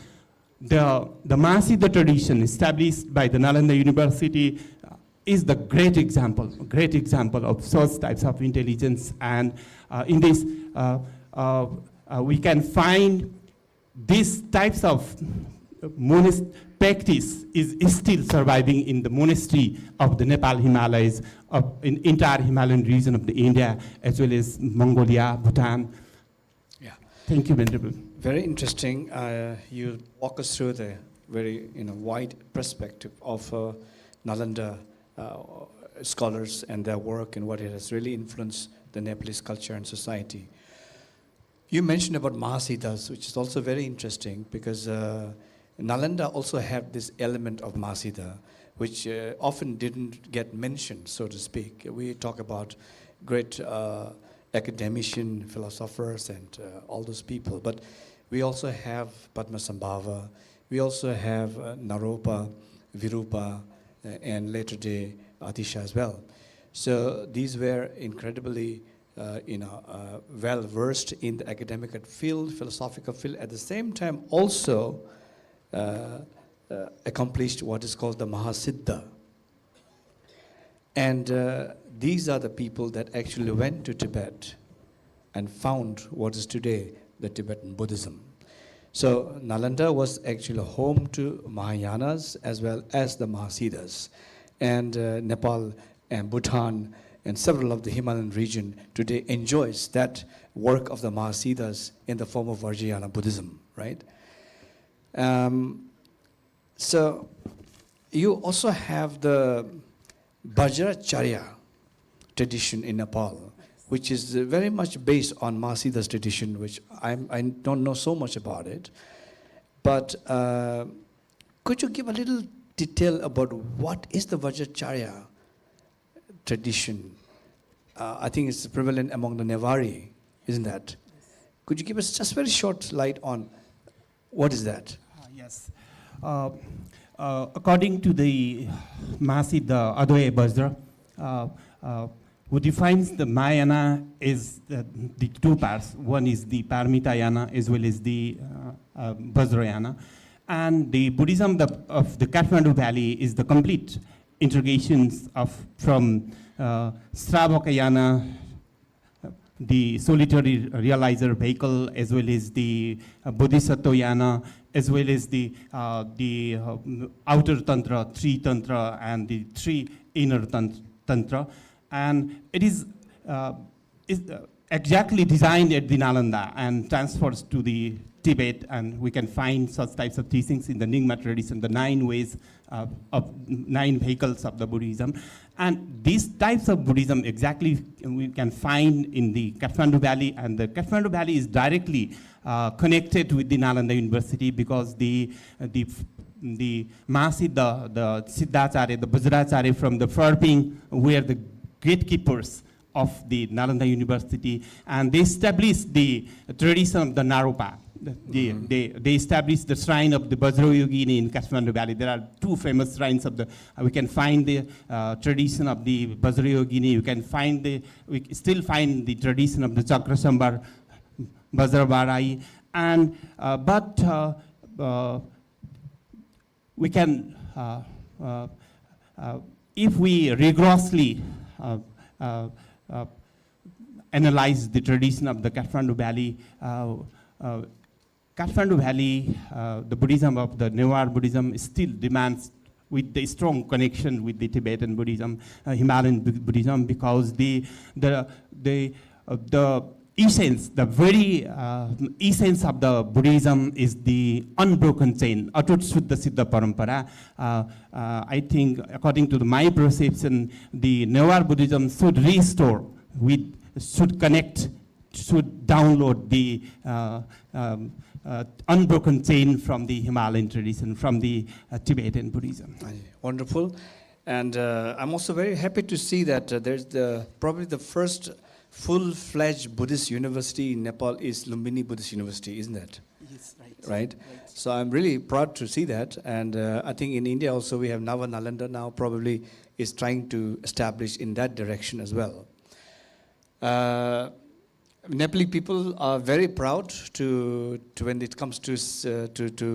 the Mahasiddha tradition established by the Nalanda University is the great example of such types of intelligence. And in this, we can find these types of practice is still surviving in the monastery of the Nepal Himalayas, in entire Himalayan region of the India, as well as Mongolia, Bhutan. Yeah. Thank you, Venerable. Very interesting. You walk us through the very wide perspective of Nalanda scholars and their work and what it has really influenced the Nepalese culture and society. You mentioned about Mahasiddhas, which is also very interesting because Nalanda also had this element of Mahasiddha, which often didn't get mentioned, so to speak. We talk about great academician, philosophers, and all those people, but we also have Padmasambhava, we also have Naropa, Virupa, and later day Atisha as well. So these were incredibly well versed in the academic field, philosophical field. At the same time, also accomplished what is called the Mahasiddha. And these are the people that actually went to Tibet and found what is today the Tibetan Buddhism. So Nalanda was actually home to Mahayanas as well as the Mahasiddhas. And Nepal and Bhutan and several of the Himalayan region today enjoys that work of the Mahasiddhas in the form of Vajrayana Buddhism, right? So you also have the Vajracharya tradition in Nepal, which is very much based on Mahasiddha's tradition, which I don't know so much about it. But could you give a little detail about what is the Vajracharya tradition? I think it's prevalent among the Nevari, isn't that? Could you give us just very short light on what is that? Yes. According to the Mahasiddha Advaya Vajra, who defines the Mahayana is the two parts. One is the Paramitayana as well as the Vajrayana. And the Buddhism of the Kathmandu Valley is the complete integrations from Sravakayana, the solitary realizer vehicle, as well as the Bodhisattvayana, as well as the outer tantra, three tantra, and the three inner tantra. And it is exactly designed at the Nalanda and transfers to the Tibet, and we can find such types of teachings in the Nyingma tradition, the 9 ways of 9 vehicles of the Buddhism. And these types of Buddhism exactly we can find in the Kathmandu Valley, and the Kathmandu Valley is directly connected with the Nalanda University because the Mahasiddha, the Siddhacharya, the Vajracharya from the Phurping were the gatekeepers of the Nalanda University, and they established the tradition of the Naropa. They established the shrine of the Vajrayogini in Kathmandu Valley. There are 2 famous shrines of the, we can find the tradition of the Vajrayogini, we still find the tradition of the Chakrasambar, Vajrabarai, and, we can, if we rigorously analyze the tradition of the Kathmandu Valley, Kathmandu Valley, the Buddhism of the Newar Buddhism still demands with the strong connection with the Tibetan Buddhism, Himalayan Buddhism, because the essence, the very essence of the Buddhism is the unbroken chain, Atut Shuddha Siddha Parampara. I think, according to my perception, the Newar Buddhism should restore, should connect, should download the unbroken chain from the Himalayan tradition, from the Tibetan Buddhism. Wonderful. And I'm also very happy to see that there's probably the first full-fledged Buddhist university in Nepal is Lumbini Buddhist University, isn't it? Yes, right. Right? So I'm really proud to see that. And I think in India also we have Nava Nalanda now probably is trying to establish in that direction as well. Nepali people are very proud to when it comes to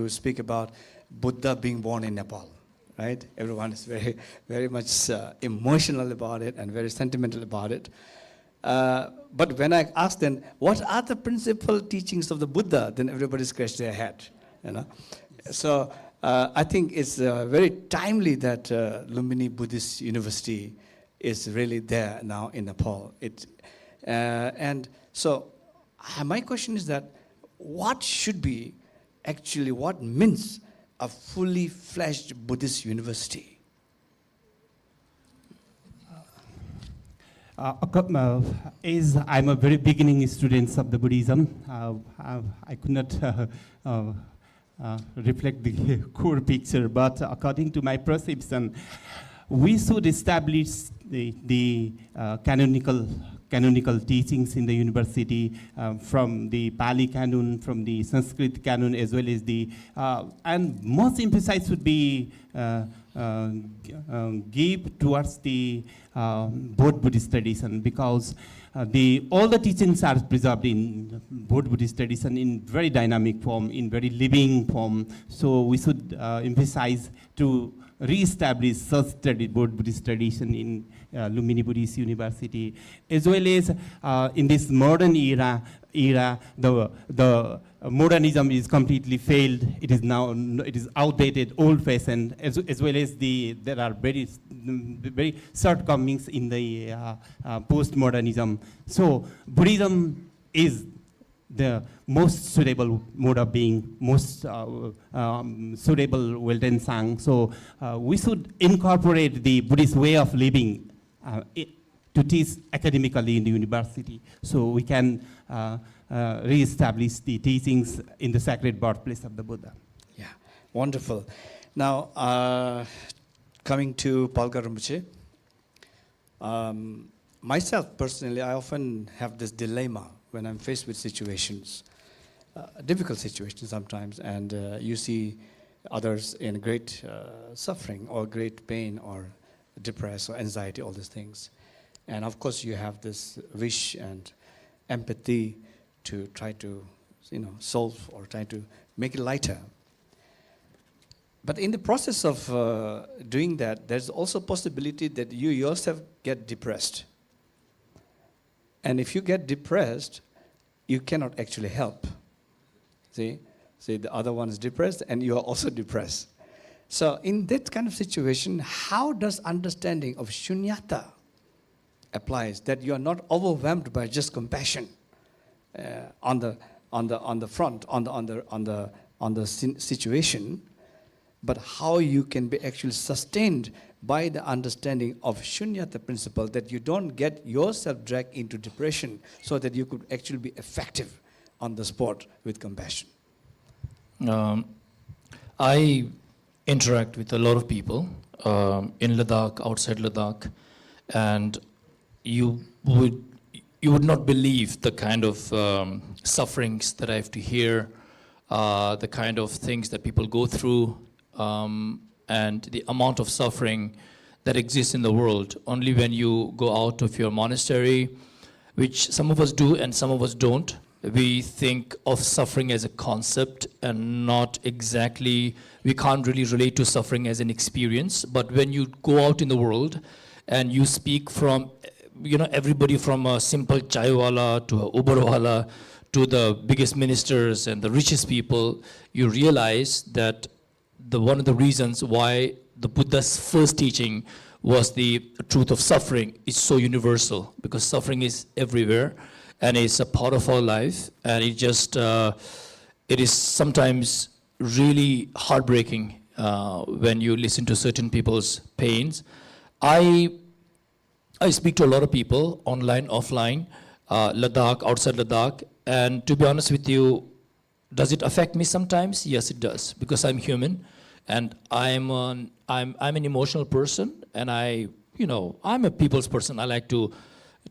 speak about Buddha being born in Nepal, right? Everyone is very much emotional about it and very sentimental about it. But when I ask them, what are the principal teachings of the Buddha, then everybody scratches their head, you know. So I think it's very timely that Lumbini Buddhist University is really there now in Nepal. And so my question is that what should be actually, what means a fully fledged Buddhist university? As I'm a very beginning student of the Buddhism, I could not reflect the core picture, but according to my perception, we should establish the canonical teachings in the university from the Pali canon, from the Sanskrit canon, as well as the, and most emphasis would be give towards the Buddhist tradition, because all the teachings are preserved in Buddhist tradition in very dynamic form, in very living form. So we should emphasize to re-establish such Buddhist tradition in Lumbini Buddhist University, as well as in this modern era, the modernism is completely failed. It is now outdated, old-fashioned, as well as there are very shortcomings in the post-modernism. So Buddhism is the most suitable mode of being, most suitable Welten Sang. So we should incorporate the Buddhist way of living to teach academically in the university, so we can re-establish the teachings in the sacred birthplace of the Buddha. Yeah, wonderful. Now, coming to Palka Rinpoche, myself personally, I often have this dilemma when I'm faced with situations, difficult situations sometimes, and you see others in great suffering or great pain or depressed or anxiety, all these things. And of course you have this wish and empathy to try to, solve or try to make it lighter. But in the process of doing that, there's also possibility that you yourself get depressed. And if you get depressed, you cannot actually help. See, the other one is depressed and you are also depressed. So in that kind of situation, how does understanding of shunyata applies, that you are not overwhelmed by just compassion on the situation, but how you can be actually sustained by the understanding of shunyata principle, that you don't get yourself dragged into depression, so that you could actually be effective on the spot with compassion. I interact with a lot of people in Ladakh, outside Ladakh, and you would not believe the kind of sufferings that I have to hear, the kind of things that people go through, and the amount of suffering that exists in the world. Only when you go out of your monastery, which some of us do and some of us don't, we think of suffering as a concept and not exactly, we can't really relate to suffering as an experience. But when you go out in the world and you speak from, everybody from a simple chaiwala to a uberwala to the biggest ministers and the richest people, you realize that one of the reasons why the Buddha's first teaching was the truth of suffering is so universal, because suffering is everywhere. And it's a part of our life, and it is sometimes really heartbreaking when you listen to certain people's pains. I speak to a lot of people, online, offline, Ladakh, outside Ladakh, and to be honest with you, does it affect me sometimes? Yes, it does, because I'm human, and I'm an emotional person, and I'm a people's person. I like to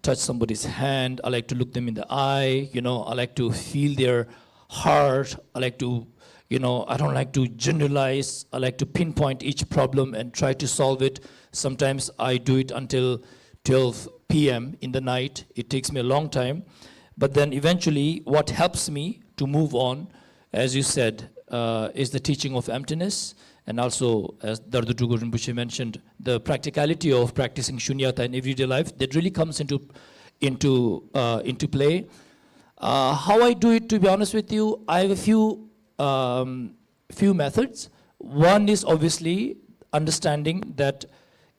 touch somebody's hand, I like to look them in the eye, I like to feel their hard. I like to, I don't like to generalize. I like to pinpoint each problem and try to solve it. Sometimes I do it until 12 p.m. in the night. It takes me a long time. But then eventually what helps me to move on, as you said, is the teaching of emptiness. And also, as Dardu Tugur Rinpoche mentioned, the practicality of practicing shunyata in everyday life, that really comes into play. How I do it, to be honest with you, I have a few methods. One is obviously understanding that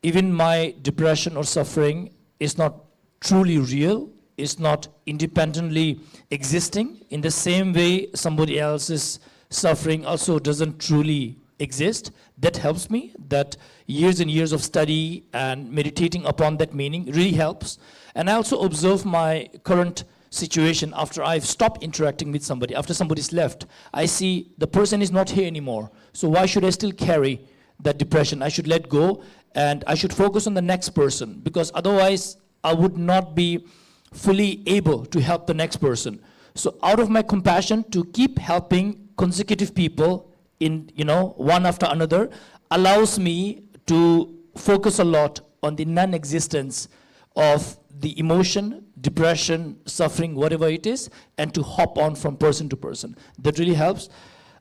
even my depression or suffering is not truly real, is not independently existing. In the same way, somebody else's suffering also doesn't truly exist. That helps me. That years and years of study and meditating upon that meaning really helps. And I also observe my current situation after I've stopped interacting with somebody, after somebody's left. I see the person is not here anymore. So why should I still carry that depression? I should let go and I should focus on the next person, because otherwise I would not be fully able to help the next person. So out of my compassion to keep helping consecutive people in, one after another, allows me to focus a lot on the non-existence of the emotion, depression, suffering, whatever it is, and to hop on from person to person. That really helps.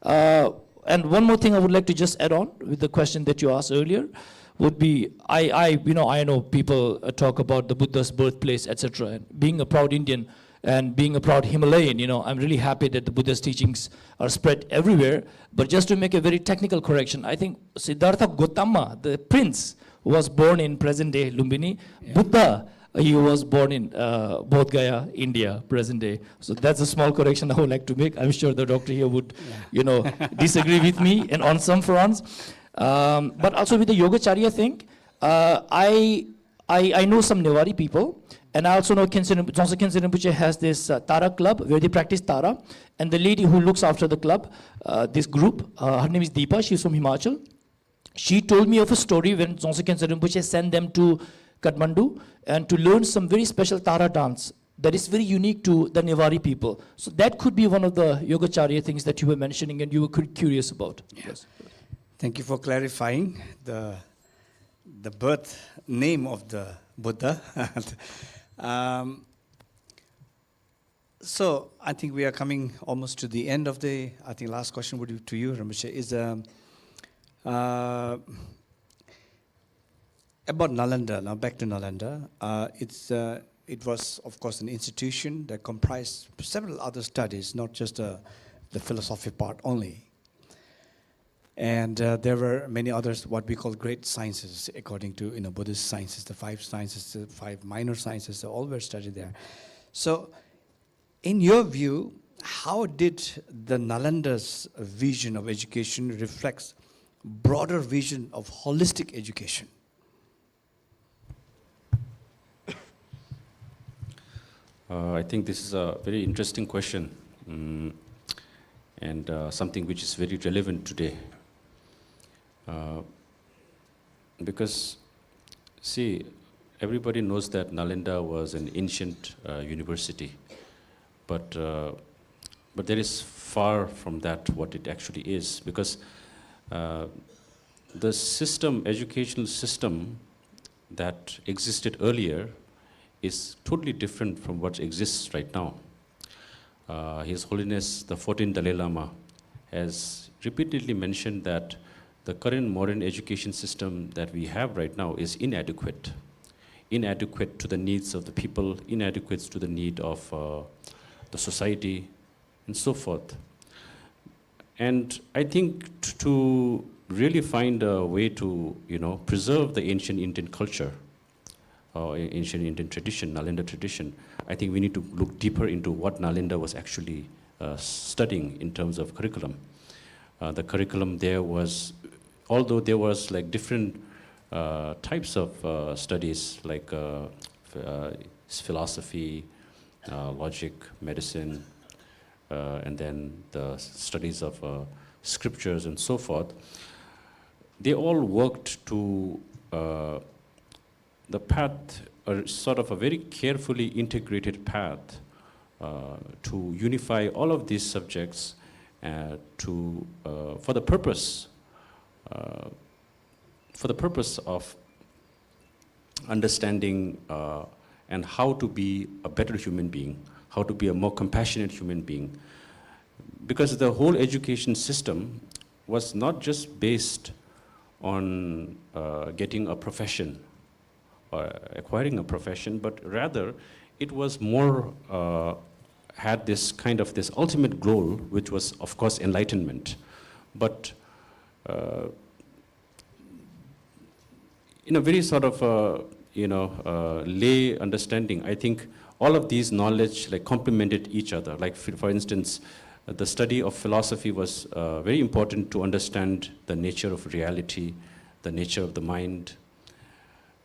And one more thing I would like to just add on with the question that you asked earlier would be, I know people talk about the Buddha's birthplace, etc. And being a proud Indian and being a proud Himalayan, I'm really happy that the Buddha's teachings are spread everywhere. But just to make a very technical correction, I think Siddhartha Gautama, the prince, was born in present-day Lumbini. Yeah. Buddha, he was born in Bodh Gaya, India, present day. So that's a small correction I would like to make. I'm sure the doctor here would, disagree with me and on some fronts. But also with the Yogacharya thing, I know some Newari people, and I also know Johnson Khyentse Rinpoche has this Tara club where they practice Tara. And the lady who looks after the club, this group, her name is Deepa, she's from Himachal. She told me of a story when Johnson Khyentse Rinpoche sent them to Kathmandu and to learn some very special Tara dance that is very unique to the Newari people. So that could be one of the Yogacharya things that you were mentioning and you were curious about. Yes. Thank you for clarifying the birth name of the Buddha. So I think we are coming almost to the end of the, I think last question would be to you, Rinpoche, is about Nalanda. Now back to Nalanda. It was, of course, an institution that comprised several other studies, not just the philosophy part only. And there were many others, what we call great sciences, according to Buddhist sciences, the 5 sciences, the 5 minor sciences, they all were studied there. So, in your view, how did the Nalanda's vision of education reflects broader vision of holistic education? I think this is a very interesting question, and something which is very relevant today. Because, see, everybody knows that Nalanda was an ancient university, but there is far from that what it actually is, because the system, educational system that existed earlier is totally different from what exists right now. His Holiness the 14th Dalai Lama has repeatedly mentioned that the current modern education system that we have right now is inadequate. Inadequate to the needs of the people, inadequate to the need of the society, and so forth. And I think to really find a way to, preserve the ancient Indian culture, ancient Indian tradition, Nalanda tradition, I think we need to look deeper into what Nalanda was actually studying in terms of curriculum. The curriculum there was, although there was like different types of studies, like philosophy, logic, medicine, and then the studies of scriptures and so forth, they all worked to the path, or sort of a very carefully integrated path to unify all of these subjects for the purpose of understanding and how to be a better human being, how to be a more compassionate human being. Because the whole education system was not just based on getting a profession or acquiring a profession, but rather it was more, had this kind of this ultimate goal, which was, of course, enlightenment. But in a very sort of, lay understanding, I think all of these knowledge like complemented each other. Like for instance, the study of philosophy was very important to understand the nature of reality, the nature of the mind,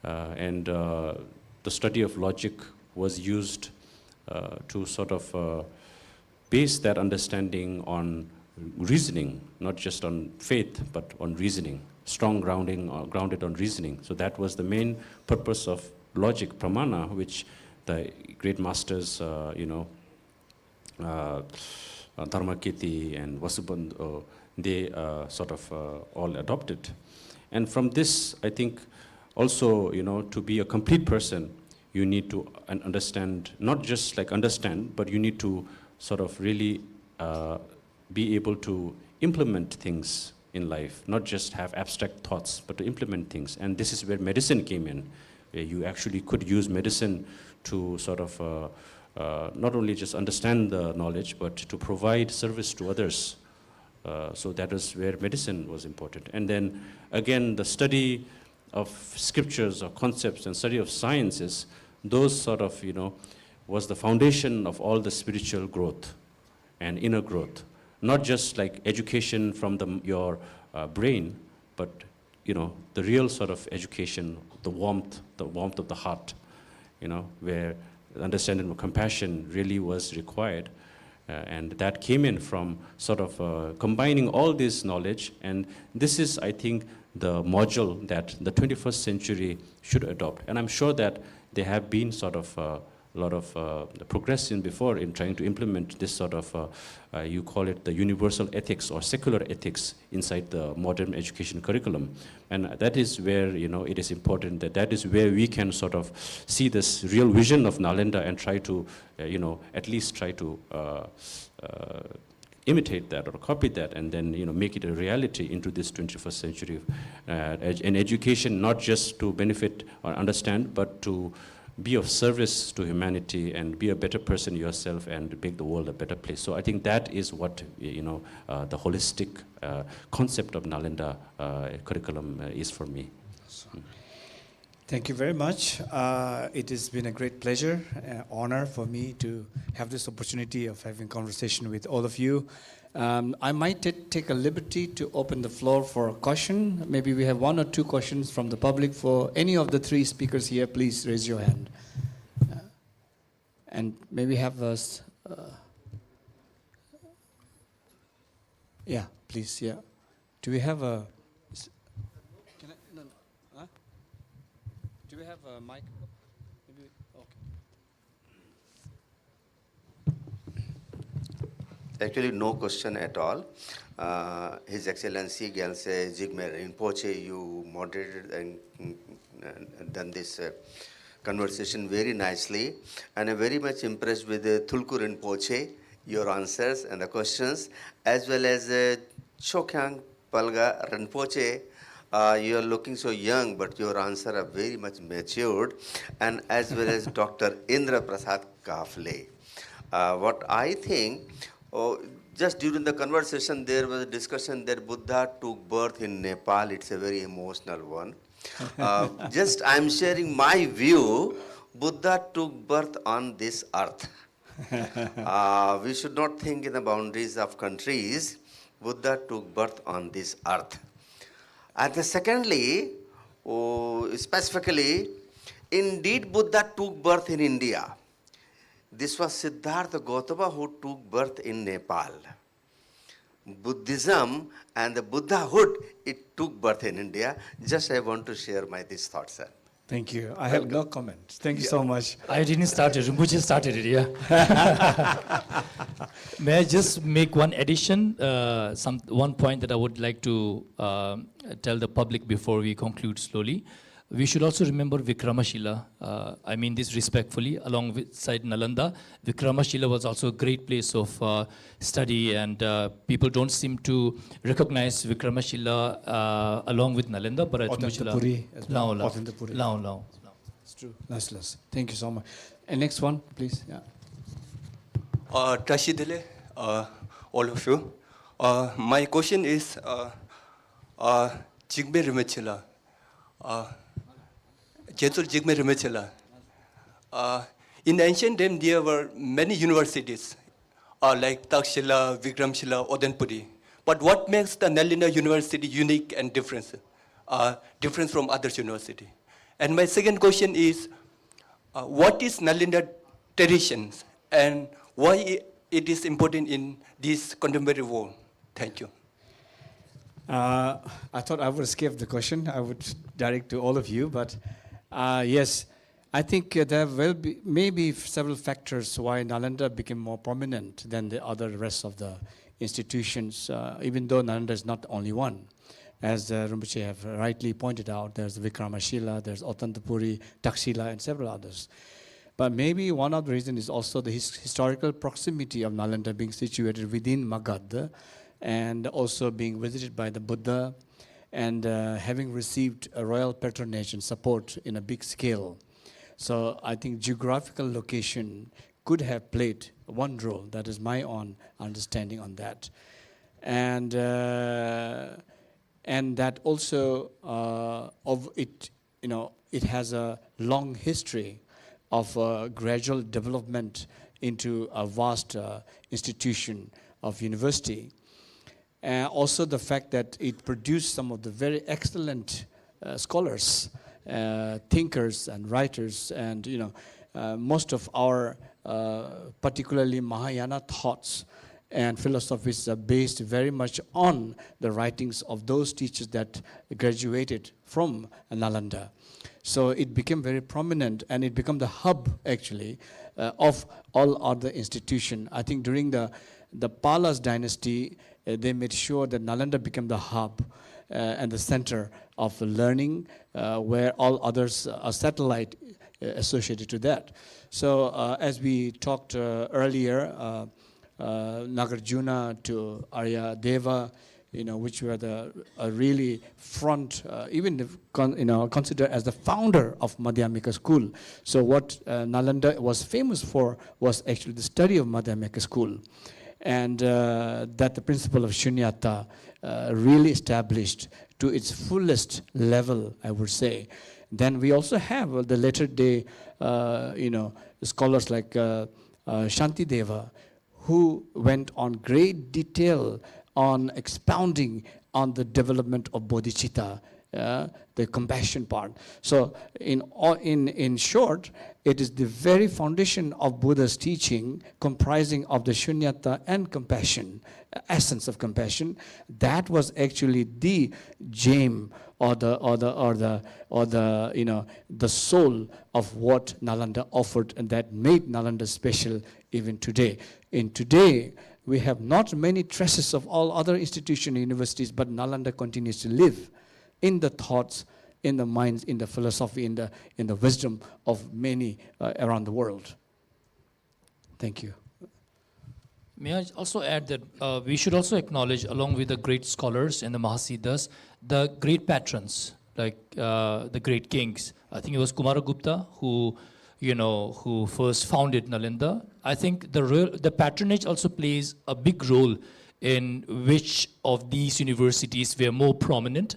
and the study of logic was used to sort of base that understanding on reasoning, not just on faith, but on reasoning, strong grounding, grounded on reasoning. So that was the main purpose of logic, pramana, which the great masters, Dharmakirti and Vasubandhu, they sort of all adopted. And from this, I think also, to be a complete person, you need to understand, not just like understand, but you need to sort of really be able to implement things in life, not just have abstract thoughts, but to implement things. And this is where medicine came in, where you actually could use medicine to sort of not only just understand the knowledge, but to provide service to others. So that is where medicine was important. And then again, the study of scriptures or concepts and study of sciences, those sort of, was the foundation of all the spiritual growth and inner growth. Not just like education from your brain, but the real sort of education, the warmth of the heart, where the understanding of compassion really was required. And that came in from sort of combining all this knowledge. And this is, I think, the module that the 21st century should adopt. And I'm sure that there have been sort of a lot of progress in before in trying to implement this sort of, you call it the universal ethics or secular ethics inside the modern education curriculum. And that is where, it is important that is where we can sort of see this real vision of Nalanda and try to, at least try to imitate that or copy that and then, make it a reality into this 21st century. And education, not just to benefit or understand, but to be of service to humanity and be a better person yourself and make the world a better place. So I think that is what, the holistic concept of Nalanda curriculum is for me. Thank you very much. It has been a great pleasure, honor for me to have this opportunity of having conversation with all of you. I might take a liberty to open the floor for a question. Maybe we have one or two questions from the public. For any of the three speakers here, please raise your hand. And maybe have us, yeah, please, yeah. Do we have a, do we have a mic? Maybe, okay. Actually, no question at all. His Excellency Gyaltse Jigme Rinpoche, you moderated and done this conversation very nicely. And I'm very much impressed with Tulku Rinpoche, your answers and the questions, as well as Chokyang Palga Rinpoche. You are looking so young, but your answers are very much matured, and as well as Dr. Indra Prasad Kafle. What I think, just during the conversation, there was a discussion that Buddha took birth in Nepal. It's a very emotional one. Just I'm sharing my view. Buddha took birth on this earth. We should not think in the boundaries of countries. Buddha took birth on this earth. And secondly, specifically, indeed Buddha took birth in India. This was Siddhartha Gautama who took birth in Nepal. Buddhism and the Buddhahood, it took birth in India. Just I want to share my these thoughts, sir. Thank you. I have no comments. Thank you so much. I didn't start it. Rinpoche started it, yeah. May I just make one addition, one point that I would like to tell the public before we conclude slowly. We should also remember Vikramashila. I mean this respectfully, along with side Nalanda. Vikramashila was also a great place of study, and people don't seem to recognize Vikramashila along with Nalanda. But Autantapuri as well. Lao. It's true. Nice. Thank you so much. And next one, please. Yeah. Tashidele, all of you. My question is, Jigme Rimechila. Jigme Rimechila. In ancient time, there were many universities, like Takshila, Vikramshila, Odanpuri. But what makes the Nalanda University unique and different from other universities? And my second question is, what is Nalanda traditions and why it is important in this contemporary world? Thank you. I thought I would skip the question. I would direct to all of you, but yes, I think there will be maybe several factors why Nalanda became more prominent than the other rest of the institutions, even though Nalanda is not the only one. As Rinpoche have rightly pointed out, there's Vikramashila, there's Autantapuri, Takshila, and several others. But maybe one of the reasons is also the historical proximity of Nalanda being situated within Magadha and also being visited by the Buddha and having received a royal patronage and support in a big scale. So I think geographical location could have played one role. That is my own understanding on that. And that also of it, it has a long history of gradual development into a vast institution of university. And also the fact that it produced some of the very excellent scholars, thinkers and writers, and most of our particularly Mahayana thoughts and philosophies are based very much on the writings of those teachers that graduated from Nalanda. So it became very prominent, and it became the hub, actually, of all other institutions. I think during the Palas dynasty, they made sure that Nalanda became the hub and the center of learning, where all others are satellite associated to that. So as we talked earlier, Nagarjuna to Arya Deva, which were the really front, even considered as the founder of Madhyamika school. So what Nalanda was famous for was actually the study of Madhyamika school, and that the principle of Shunyata really established to its fullest level, I would say. Then we also have the later day, scholars like Shantideva, who went on great detail on expounding on the development of bodhicitta, the compassion part. So in short, it is the very foundation of Buddha's teaching, comprising of the shunyata and compassion, essence of compassion. That was actually the gem or the soul of what Nalanda offered, and that made Nalanda special even today. In today, we have not many traces of all other institutions and universities, but Nalanda continues to live in the thoughts, in the minds, in the philosophy, in the wisdom of many around the world. Thank you. May I also add that we should also acknowledge, along with the great scholars and the Mahasiddhas, the great patrons, like the great kings. I think it was Kumaragupta who first founded Nalanda. I think the patronage also plays a big role in which of these universities were more prominent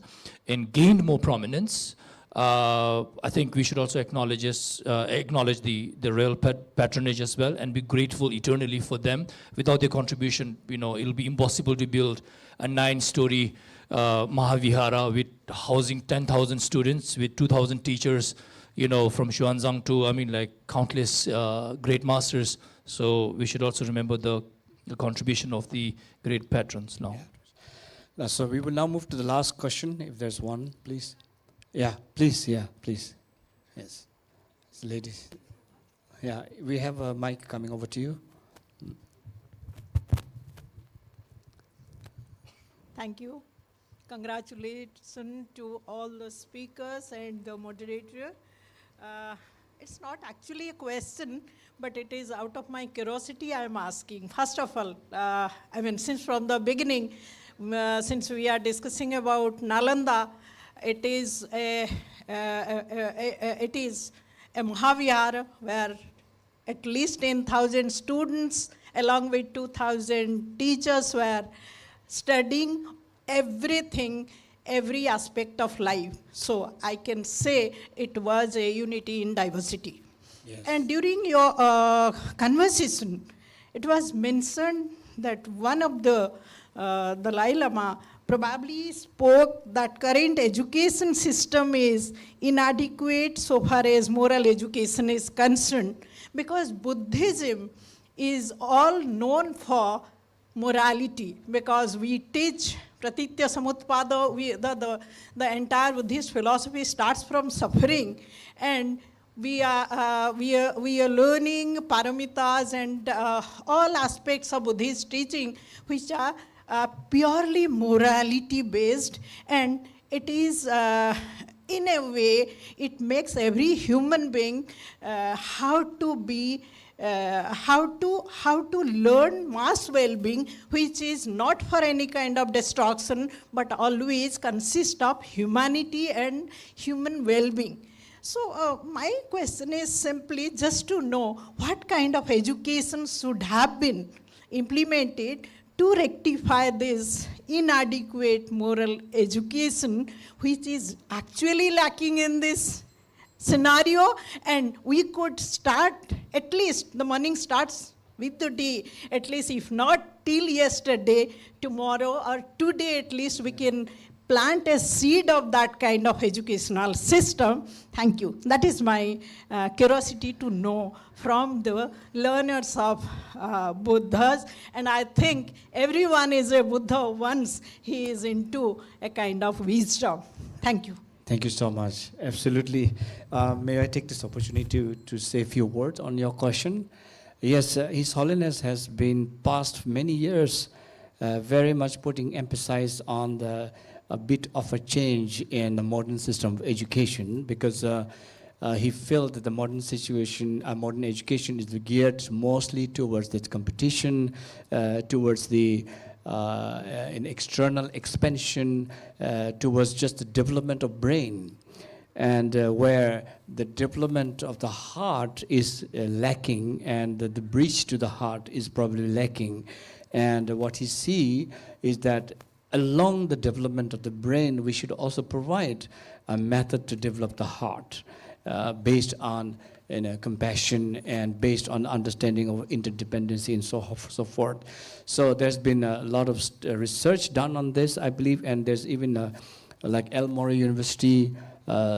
and gained more prominence. I think we should also acknowledge the royal patronage as well, and be grateful eternally for them. Without their contribution, it'll be impossible to build a 9-story Mahavihara with housing 10,000 students, with 2,000 teachers, from Xuanzang to, countless great masters. So we should also remember the contribution of the great patrons now. Yeah. So we will now move to the last question, if there's one, please. Yeah, please. Yes. Ladies. Yeah, we have a mic coming over to you. Thank you. Congratulations to all the speakers and the moderator. It's not actually a question, but it is out of my curiosity I am asking. First of all, since from the beginning, since we are discussing about Nalanda, it is a Mahavihara where at least 10,000 students along with 2,000 teachers were studying everything, every aspect of life. So I can say it was a unity in diversity. Yes. And during your conversation, it was mentioned that one of the Dalai Lama probably spoke that current education system is inadequate so far as moral education is concerned, because Buddhism is all known for morality, because we teach Pratitya Samutpada, the entire Buddhist philosophy starts from suffering, and we are learning paramitas and all aspects of Buddhist teaching which are purely morality based, and it is in a way it makes every human being how to learn mass well-being, which is not for any kind of destruction, but always consists of humanity and human well-being. So my question is simply just to know what kind of education should have been implemented to rectify this inadequate moral education, which is actually lacking in this scenario. And we could start, at least the morning starts with the day, at least if not till yesterday, tomorrow or today at least we can plant a seed of that kind of educational system. Thank you. That is my curiosity to know from the learners of Buddhas. And I think everyone is a Buddha once he is into a kind of wisdom. Thank you. Thank you so much. Absolutely. May I take this opportunity to say a few words on your question? Yes, His Holiness has been past many years very much putting emphasis on a bit of a change in the modern system of education, because he felt that the modern situation, modern education is geared mostly towards its competition, towards the in external expansion, towards just the development of brain, and where the development of the heart is lacking, and the bridge to the heart is probably lacking. And what he see is that along the development of the brain, we should also provide a method to develop the heart based on compassion and based on understanding of interdependency and so forth. So there's been a lot of research done on this, I believe, and there's even like Elmore University,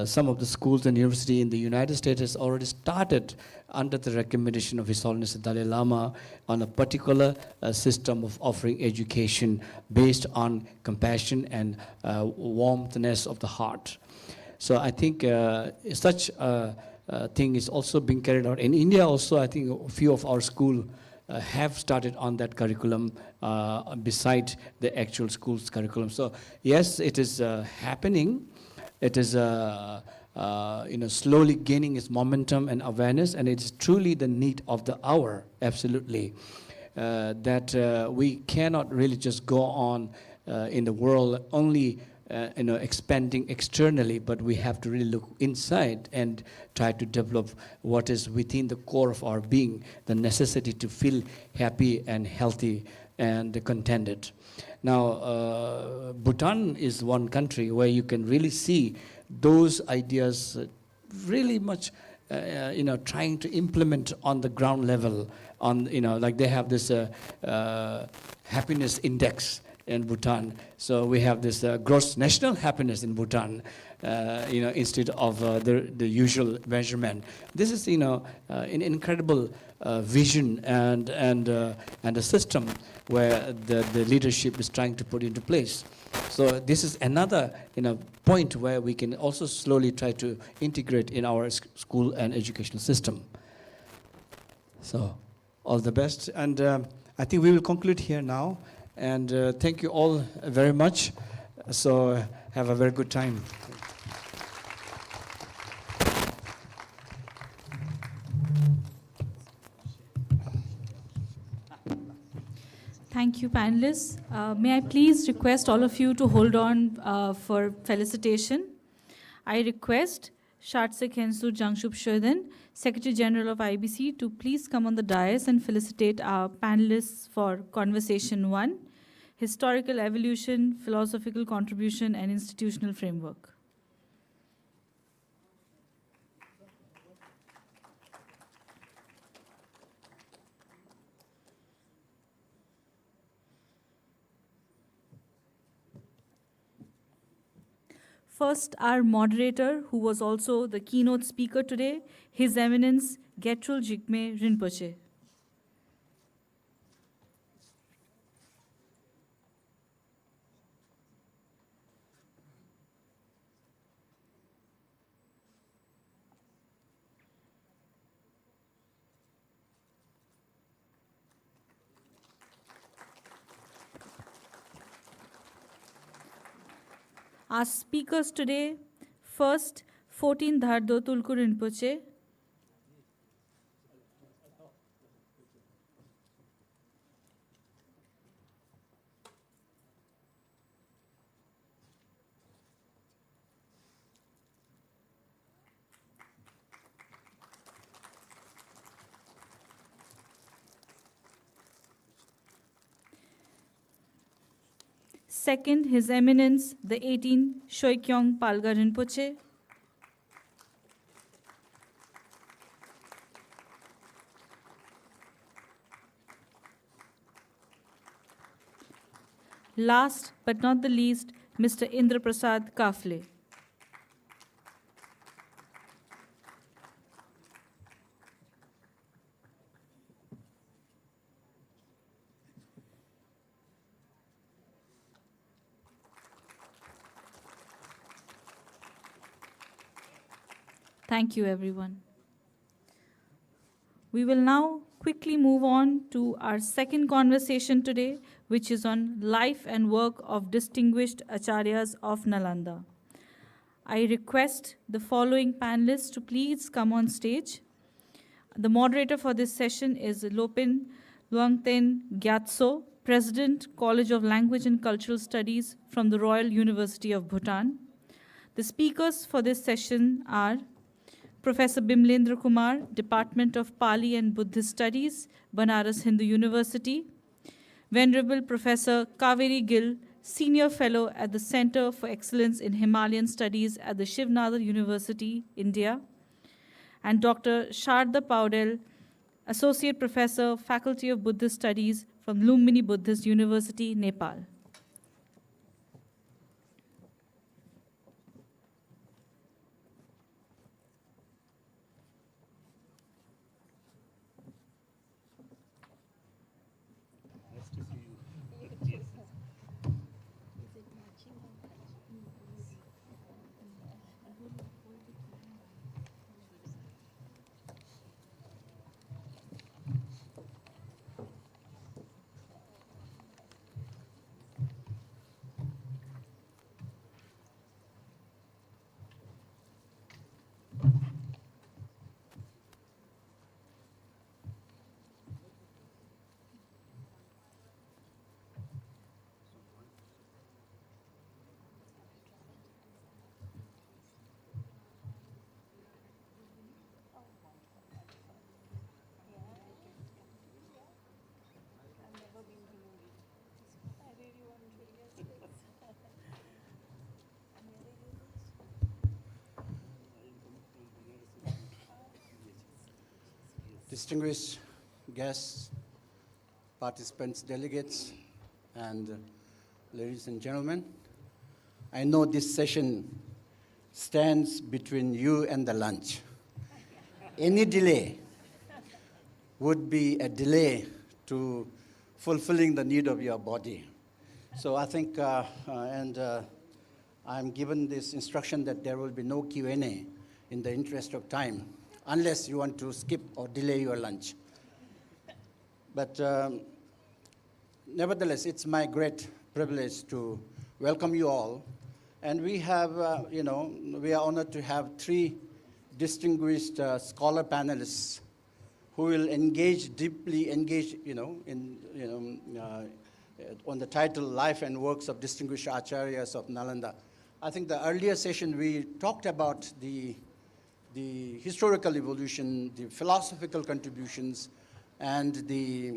some of the schools and university in the United States has already started under the recommendation of His Holiness the Dalai Lama on a particular system of offering education based on compassion and warmthness of the heart. So I think such a thing is also being carried out. In India also, I think a few of our schools have started on that curriculum beside the actual school's curriculum. So yes, it is happening. It is slowly gaining its momentum and awareness, and it's truly the need of the hour, absolutely, that we cannot really just go on in the world only expanding externally, but we have to really look inside and try to develop what is within the core of our being, the necessity to feel happy and healthy and contented. Now, Bhutan is one country where you can really see those ideas really much, trying to implement on the ground level. On like they have this happiness index in Bhutan. So we have this gross national happiness in Bhutan, instead of the usual measurement. This is an incredible vision and a system where the leadership is trying to put into place. So this is another point where we can also slowly try to integrate in our school and educational system. So all the best. And I think we will conclude here now. And thank you all very much. So have a very good time. Thank you, panelists. May I please request all of you to hold on for felicitation. I request Shartse Khensu Jangshub Shoden, Secretary General of IBC, to please come on the dais and felicitate our panelists for Conversation 1, Historical Evolution, Philosophical Contribution, and Institutional Framework. First, our moderator, who was also the keynote speaker today, His Eminence Getrul Jigme Rinpoche. Our speakers today, first, 14 Dhardo Tulku Rinpoche. Second, His Eminence, the 18 Shoikyong Palga Rinpoche. Last but not the least, Mr. Indra Prasad Kafle. Thank you, everyone. We will now quickly move on to our second conversation today, which is on life and work of distinguished acharyas of Nalanda. I request the following panelists to please come on stage. The moderator for this session is Lopin Luangten Gyatso, President, College of Language and Cultural Studies from the Royal University of Bhutan. The speakers for this session are Professor Bimlendra Kumar, Department of Pali and Buddhist Studies, Banaras Hindu University. Venerable Professor Kaveri Gill, Senior Fellow at the Center for Excellence in Himalayan Studies at the Shivnadar University, India. And Dr. Sharda Paudel, Associate Professor, Faculty of Buddhist Studies from Lumbini Buddhist University, Nepal. Distinguished guests, participants, delegates, and ladies and gentlemen, I know this session stands between you and the lunch. Any delay would be a delay to fulfilling the need of your body. So I think, I'm given this instruction that there will be no Q&A in the interest of time, unless you want to skip or delay your lunch. But nevertheless, it's my great privilege to welcome you all. And we have, we are honored to have three distinguished scholar panelists who will deeply engage, on the title, Life and Works of Distinguished Acharyas of Nalanda. I think the earlier session we talked about the historical evolution, the philosophical contributions, and the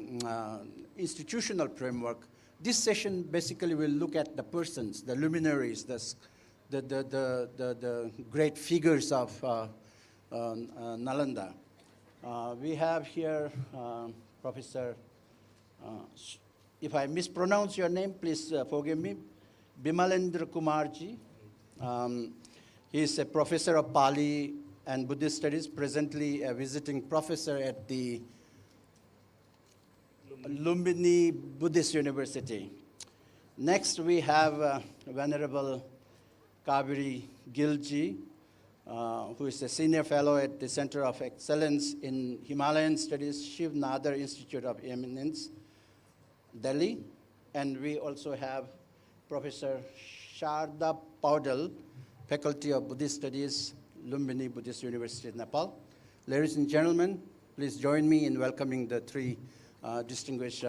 institutional framework. This session basically will look at the persons, the luminaries, the great figures of Nalanda. We have here Professor, if I mispronounce your name, please forgive me, Bimalendra Kumarji. He is a professor of Pali and Buddhist studies, presently a visiting professor at the Lumbini Buddhist University. Next, we have Venerable Kaveri Gilji, who is a senior fellow at the Center of Excellence in Himalayan Studies, Shiv Nadar Institute of Eminence, Delhi. And we also have Professor Sharda Paudal, Faculty of Buddhist Studies, Lumbini Buddhist University, Nepal. Ladies and gentlemen, please join me in welcoming the three distinguished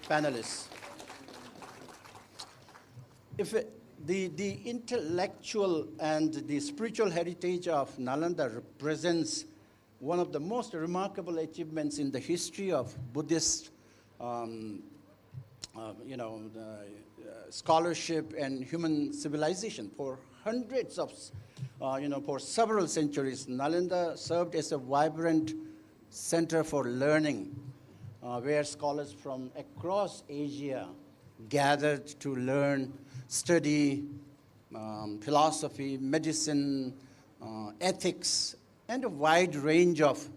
panelists. The intellectual and the spiritual heritage of Nalanda represents one of the most remarkable achievements in the history of Buddhist scholarship and human civilization. For hundreds of, for several centuries, Nalanda served as a vibrant center for learning, where scholars from across Asia gathered to learn, study philosophy, medicine, ethics, and a wide range of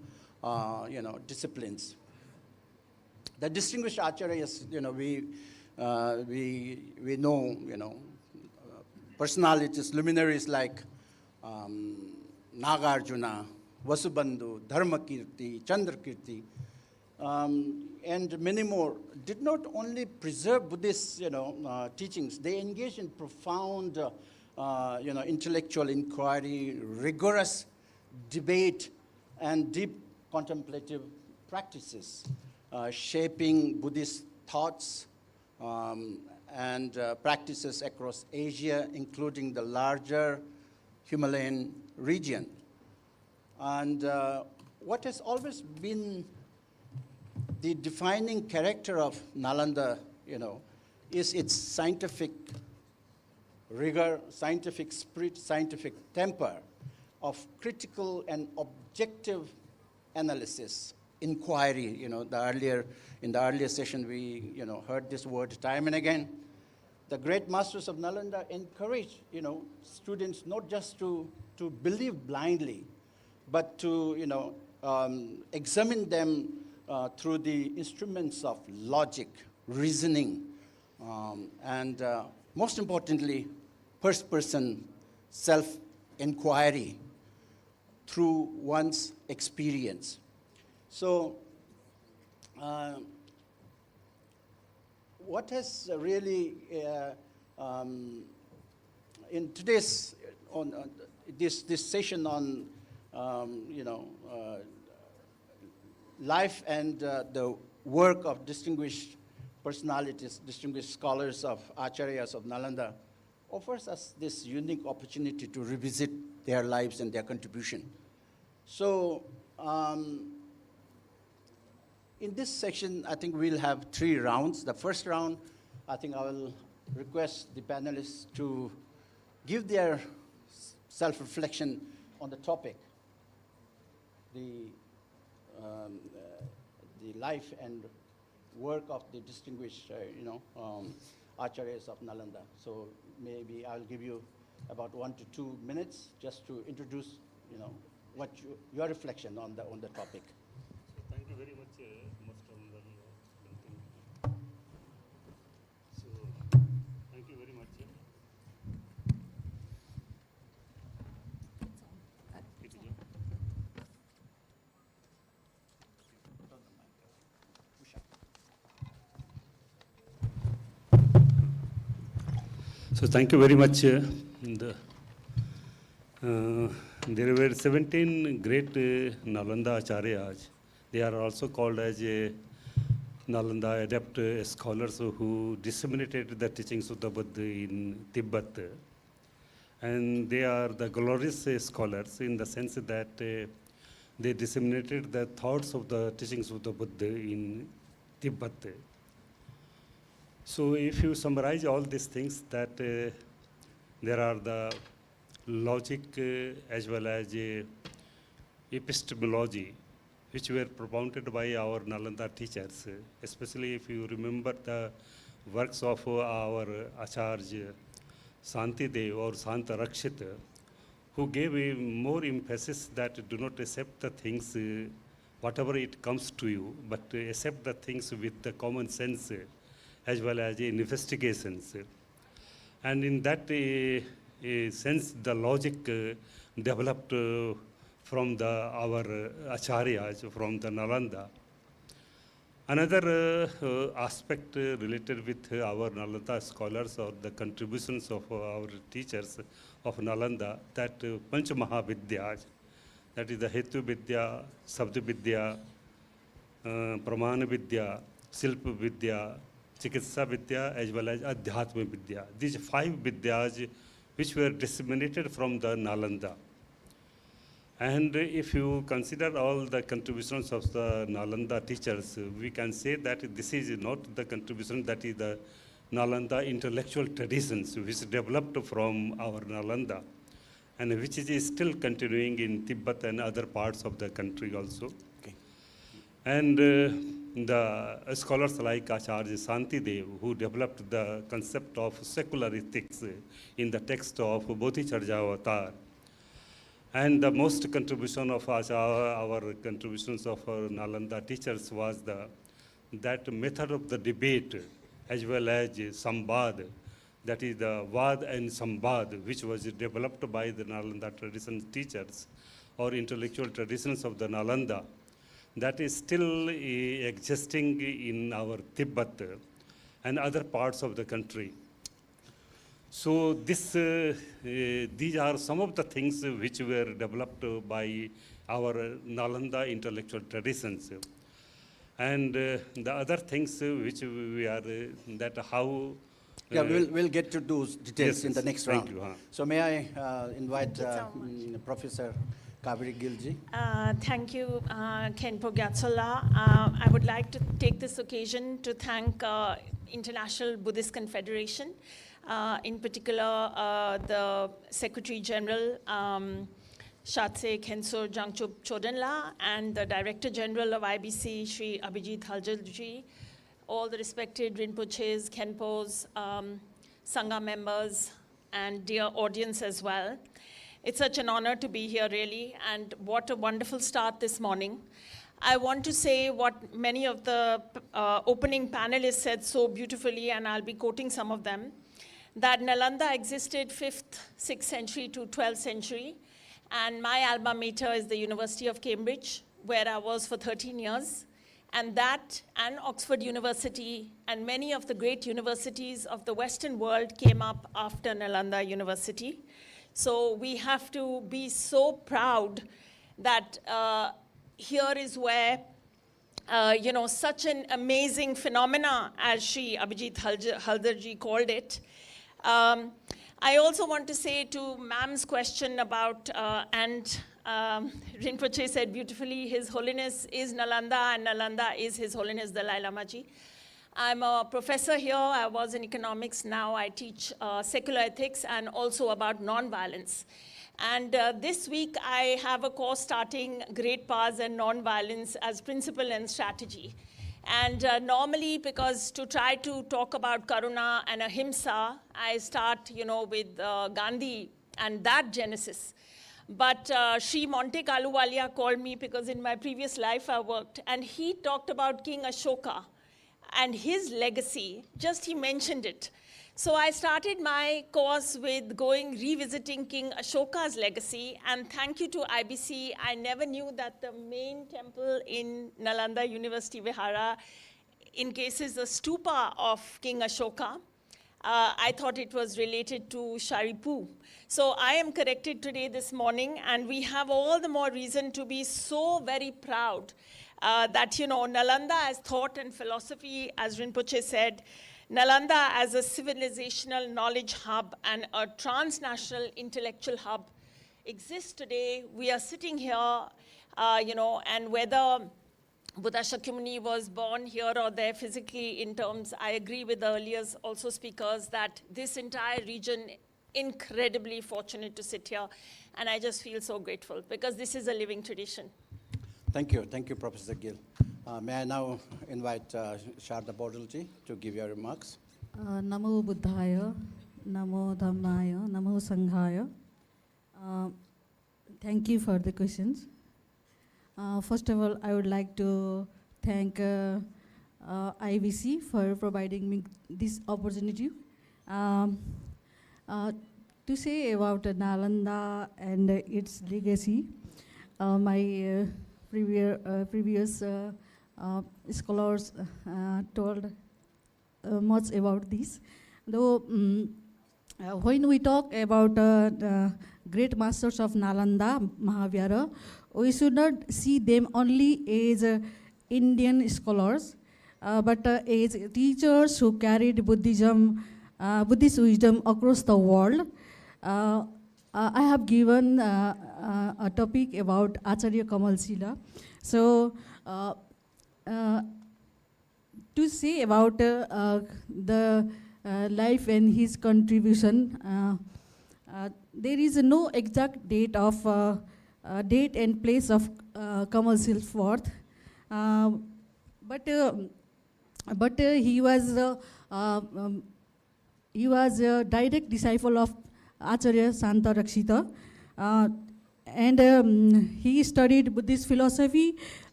disciplines. The distinguished acharyas, we know, personalities, luminaries like Nagarjuna, Vasubandhu, Dharmakirti, Chandrakirti, and many more, did not only preserve Buddhist, teachings. They engaged in profound, intellectual inquiry, rigorous debate, and deep contemplative practices, shaping Buddhist thoughts and practices across Asia, including the larger Himalayan region. And what has always been the defining character of Nalanda, is its scientific rigor, scientific spirit, scientific temper of critical and objective analysis, inquiry. In the earlier session, we heard this word time and again. The great masters of Nalanda encourage students not just to believe blindly, but to examine them through the instruments of logic, reasoning, and most importantly, first-person self-inquiry through one's experience. So, what has really, in today's, this session on, life and the work of distinguished personalities, distinguished scholars of Acharyas of Nalanda, offers us this unique opportunity to revisit their lives and their contribution. So, in this section, I think we'll have 3 rounds. The first round, I think I will request the panelists to give their self-reflection on the topic, the life and work of the distinguished, Acharyas of Nalanda. So maybe I'll give you about 1 to 2 minutes just to introduce, what your reflection on the topic. Thank you very much, Master. So So thank you very much. There were 17 great Nalanda Acharyas. They are also called as Nalanda adept scholars who disseminated the teachings of the Buddha in Tibet. And they are the glorious scholars in the sense that they disseminated the thoughts of the teachings of the Buddha in Tibet. So if you summarize all these things, that there are the logic as well as epistemology, which were propounded by our Nalanda teachers, especially if you remember the works of our Acharya Santidev or Santa Rakshit, who gave a more emphasis that do not accept the things, whatever it comes to you, but accept the things with the common sense as well as investigations. And in that sense, the logic developed from our acharyas, from the Nalanda. Another aspect related with our Nalanda scholars or the contributions of our teachers of Nalanda, that Panch Mahavidyas, that is the Hetu Vidya, Sabda Vidya, Pramana Vidya, Silpa Vidya, Chikitsa Vidya, as well as Adhyatma Vidya. These 5 Vidyas which were disseminated from the Nalanda. And if you consider all the contributions of the Nalanda teachers, we can say that this is not the contribution, that is the Nalanda intellectual traditions which developed from our Nalanda and which is still continuing in Tibet and other parts of the country also. Okay. And the scholars like Acharya Santidev, who developed the concept of secular ethics in the text of Bodhicharya Avatar. And the most contribution of our contributions of our Nalanda teachers was that method of the debate as well as Sambad, that is the Vad and Sambad, which was developed by the Nalanda tradition teachers or intellectual traditions of the Nalanda, that is still existing in our Tibet and other parts of the country. So these are some of the things which were developed by our Nalanda intellectual traditions. And the other things which we are, that how... Yeah, we'll get to those details in the next round. Thank you. So may I invite Professor Kaveri Gilji. Thank you, Khenpo Gyatsola. I would like to take this occasion to thank International Buddhist Confederation, in particular the Secretary General, Shatse Khensur Jangchup Chodenla, and the Director General of IBC, Sri Abhijit Haljarji, all the respected Rinpoches, Khenpos, Sangha members, and dear audience as well. It's such an honor to be here, really, and what a wonderful start this morning. I want to say what many of the opening panelists said so beautifully, and I'll be quoting some of them, that Nalanda existed 5th, 6th century to 12th century, and my alma mater is the University of Cambridge, where I was for 13 years, and that and Oxford University and many of the great universities of the Western world came up after Nalanda University. So we have to be so proud that here is where, such an amazing phenomena, as Sri Abhijit Haldarji called it. I also want to say to ma'am's question about, Rinpoche said beautifully, His Holiness is Nalanda and Nalanda is His Holiness Dalai Lamaji. I'm a professor here. I was in economics. Now I teach secular ethics and also about nonviolence. And this week I have a course starting Great Powers and Nonviolence as Principle and Strategy. And normally, because to try to talk about Karuna and Ahimsa, I start, with Gandhi and that genesis. But Sri Monte Kaluwalia called me because in my previous life I worked, and he talked about King Ashoka and his legacy, just he mentioned it. So I started my course with revisiting King Ashoka's legacy, and thank you to IBC. I never knew that the main temple in Nalanda University Vihara encases the stupa of King Ashoka. I thought it was related to Sharipu. So I am corrected today this morning, and we have all the more reason to be so very proud that, Nalanda as thought and philosophy, as Rinpoche said, Nalanda as a civilizational knowledge hub and a transnational intellectual hub exists today. We are sitting here, and whether Buddha Shakyamuni was born here or there physically in terms, I agree with the earlier also speakers that this entire region, incredibly fortunate to sit here. And I just feel so grateful because this is a living tradition. Thank you, Professor Gill. May I now invite Sharda Bodilji to give your remarks? Namo Buddhaya, Namo Dhammaya, Namo Sanghaya. Thank you for the questions. First of all, I would like to thank IVC for providing me this opportunity to say about Nalanda and its legacy. My previous scholars told much about this. Though when we talk about the great masters of Nalanda Mahavihara, we should not see them only as Indian scholars, but as teachers who carried Buddhist wisdom across the world. I have given a topic about Acharya Kamalsila. So, to say about the life and his contribution, there is no exact date of date and place of Kamalsil's birth, but he was a direct disciple of Acharya Santa Rakshita, and he studied Buddhist philosophy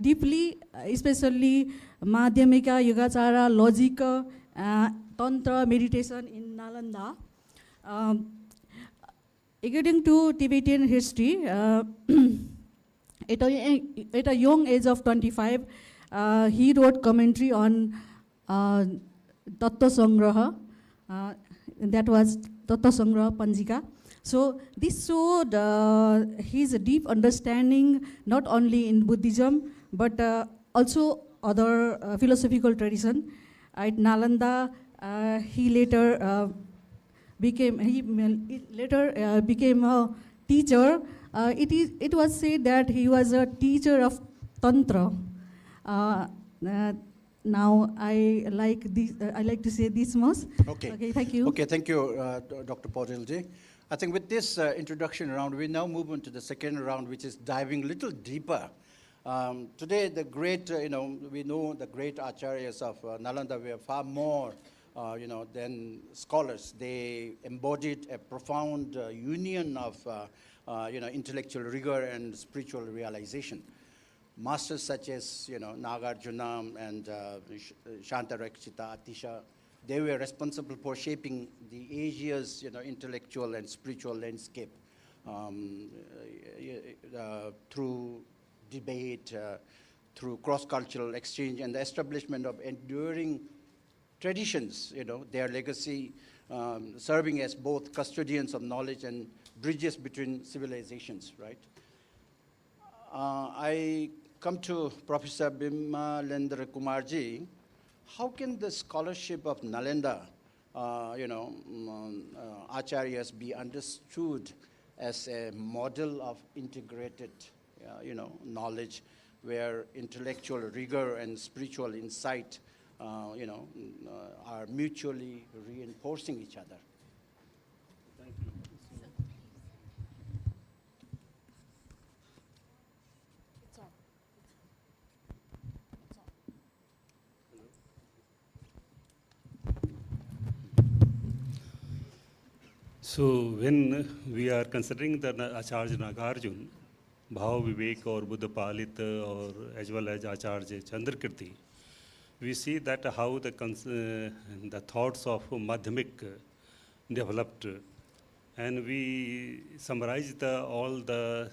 deeply, especially Madhyamika, Yogacara, logic, Tantra, meditation in Nalanda. According to Tibetan history, at a young age of 25, he wrote commentary on Tattva Sangraha, that was Tattva Sangraha Panjika. So this showed his deep understanding not only in Buddhism but also other philosophical tradition. At Nalanda, he later became a teacher. It was said that he was a teacher of Tantra. Now I like to say this most. Okay, thank you. Okay, thank you, Dr. Podilji. I think with this introduction round, we now move on to the second round, which is diving a little deeper. Today, the great, we know the great acharyas of Nalanda were far more, than scholars. They embodied a profound union of, intellectual rigor and spiritual realization. Masters such as, Nagarjuna and Shanta Rakshita, Atisha, they were responsible for shaping the Asia's, intellectual and spiritual landscape through debate, through cross-cultural exchange, and the establishment of enduring traditions. Their legacy serving as both custodians of knowledge and bridges between civilizations, right? I come to Professor Bimalendra Kumarji. How can the scholarship of Nalanda, acharyas be understood as a model of integrated, knowledge where intellectual rigor and spiritual insight, are mutually reinforcing each other? Thank you. So when we are considering the Acharya Nagarjuna, Bhav Vivek or Buddha Palit or as well as Acharya Chandrakirti, we see that how the thoughts of Madhyamik developed, and we summarized all the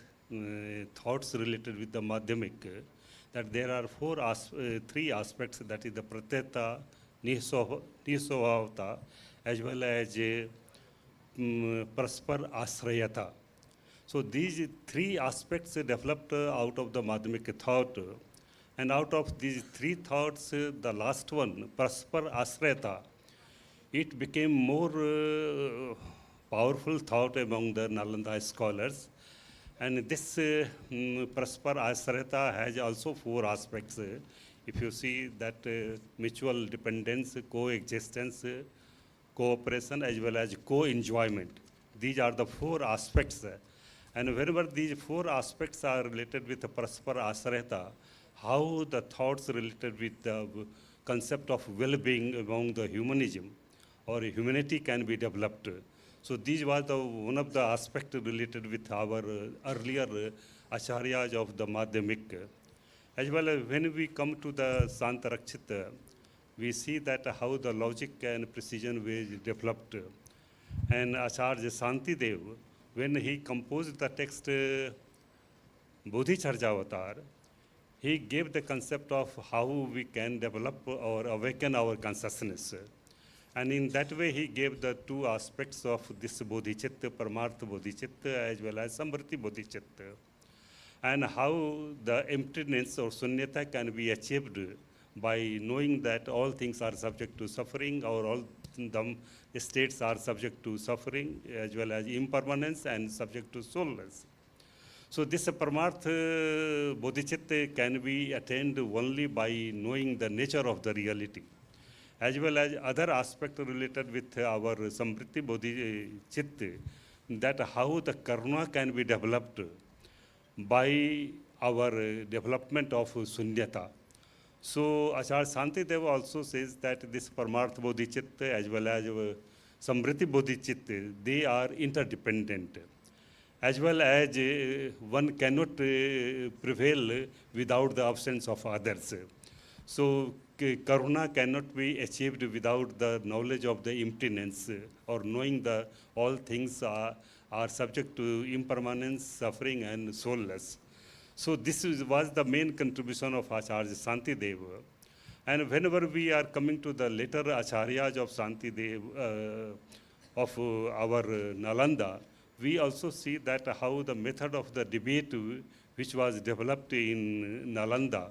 thoughts related with the Madhyamik, that there are three aspects, that is the Pratyata, Niswabhavata, as well as Paraspar Ashrayata. So these three aspects developed out of the Madhyamika thought. And out of these three thoughts, the last one, Paraspar Ashrayata, it became more powerful thought among the Nalanda scholars. And this Paraspar Ashrayata has also four aspects. If you see that mutual dependence, coexistence, cooperation, as well as co-enjoyment. These are the four aspects. And whenever these four aspects are related with the Paraspar Ashrayata, how the thoughts related with the concept of well-being among the humanism or humanity can be developed. So this was one of the aspects related with our earlier acharyas of the Madhyamik. As well as when we come to the Santarakshita, we see that how the logic and precision was developed. And Acharya Santidev, when he composed the text Bodhicharjavatar, he gave the concept of how we can develop or awaken our consciousness. And in that way, he gave the two aspects of this Bodhichitta, Paramartha Bodhichitta, as well as Samvriti Bodhichitta. And how the emptiness or sunyata can be achieved by knowing that all things are subject to suffering, or all the states are subject to suffering, as well as impermanence and subject to soulless. So this Paramartha Bodhichitta can be attained only by knowing the nature of the reality, as well as other aspects related with our Samvriti Bodhichitta, that how the karma can be developed by our development of sunyata. So Acharya Santidev also says that this Paramartha Bodhichitta as well as Samvriti Bodhichitta, they are interdependent. As well as one cannot prevail without the absence of others. So karuna cannot be achieved without the knowledge of the emptiness, or knowing the all things are subject to impermanence, suffering, and soulless. So this was the main contribution of Acharya Santideva. And whenever we are coming to the later Acharyas of Santideva, of our Nalanda, we also see that how the method of the debate which was developed in Nalanda,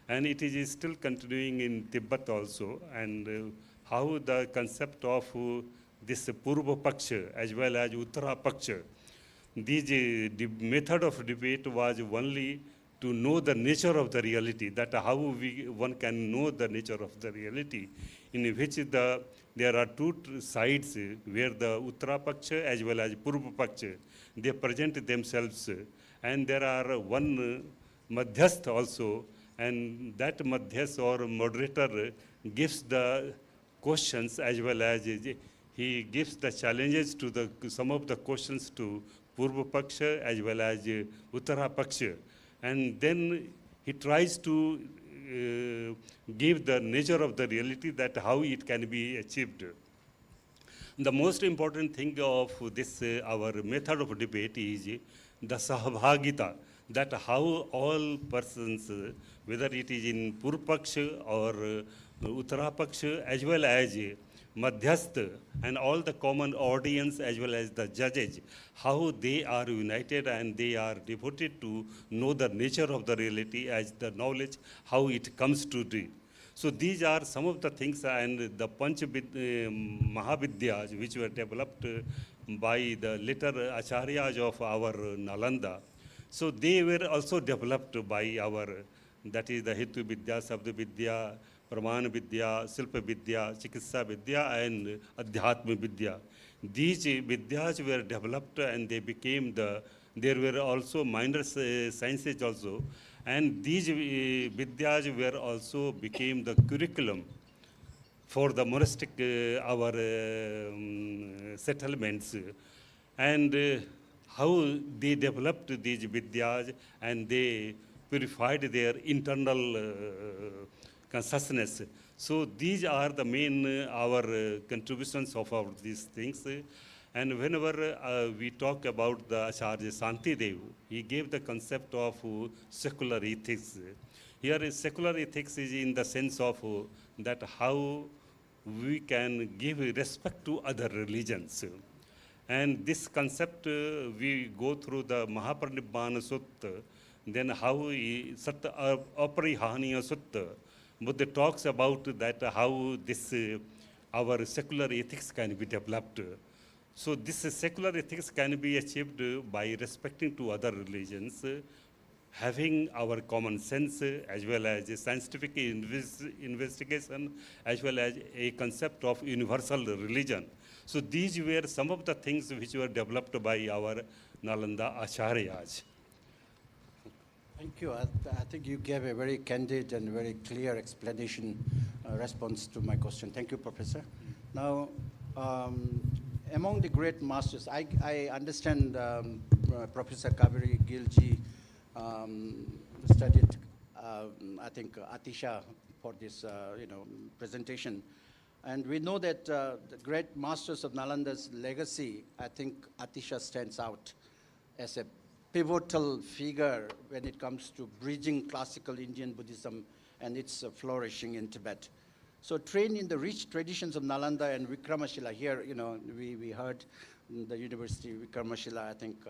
and it is still continuing in Tibet also, and how the concept of this Purva Paksha as well as Uttara Paksha, the method of debate was only to know the nature of the reality, that how one can know the nature of the reality, in which there are two sides where the Uttara Paksha as well as Purva Paksha, they present themselves, and there are one Madhyasth also, and that Madhyasth or moderator gives the questions as well as he gives the challenges to some of the questions to Purva Paksha as well as Uttara Paksha. And then he tries to give the nature of the reality, that how it can be achieved. The most important thing of this, our method of debate, is the Sahabhagita, that how all persons, whether it is in Purva Paksha or Uttara Paksha, as well as Madhyasth, and all the common audience as well as the judges, how they are united and they are devoted to know the nature of the reality as the knowledge, how it comes to be. So these are some of the things, and the Mahavidyas which were developed by the later Acharyas of our Nalanda. So they were also developed by our, that is the Hetu Vidya, Sabda Vidya, Pramana Vidya, Silpa Vidya, Chikitsa Vidya, and Adhyatma Vidya. These Vidyas were developed and they became there were also minor sciences also, and these Vidyas were also became the curriculum for the monastic, our settlements. And how they developed these Vidyas and they purified their internal consciousness. So these are the main our contributions of these things. And whenever we talk about the Acharya Santidev, he gave the concept of secular ethics. Here secular ethics is in the sense of that how we can give respect to other religions. And this concept, we go through the Mahaparinibbana Sutta, then how Satta Aparihaniya Sutta, Buddha talks about that how this our secular ethics can be developed. So this secular ethics can be achieved by respecting to other religions, having our common sense as well as a scientific investigation, as well as a concept of universal religion. So these were some of the things which were developed by our Nalanda Acharyas. Thank you. I think you gave a very candid and very clear explanation, response to my question. Thank you, Professor. Now, among the great masters, I understand Professor Kaveri Gilji studied, I think, Atisha for this, presentation. And we know that the great masters of Nalanda's legacy, I think Atisha stands out as a pivotal figure when it comes to bridging classical Indian Buddhism and its flourishing in Tibet. So trained in the rich traditions of Nalanda and Vikramashila, here, we heard the University Vikramashila, I think,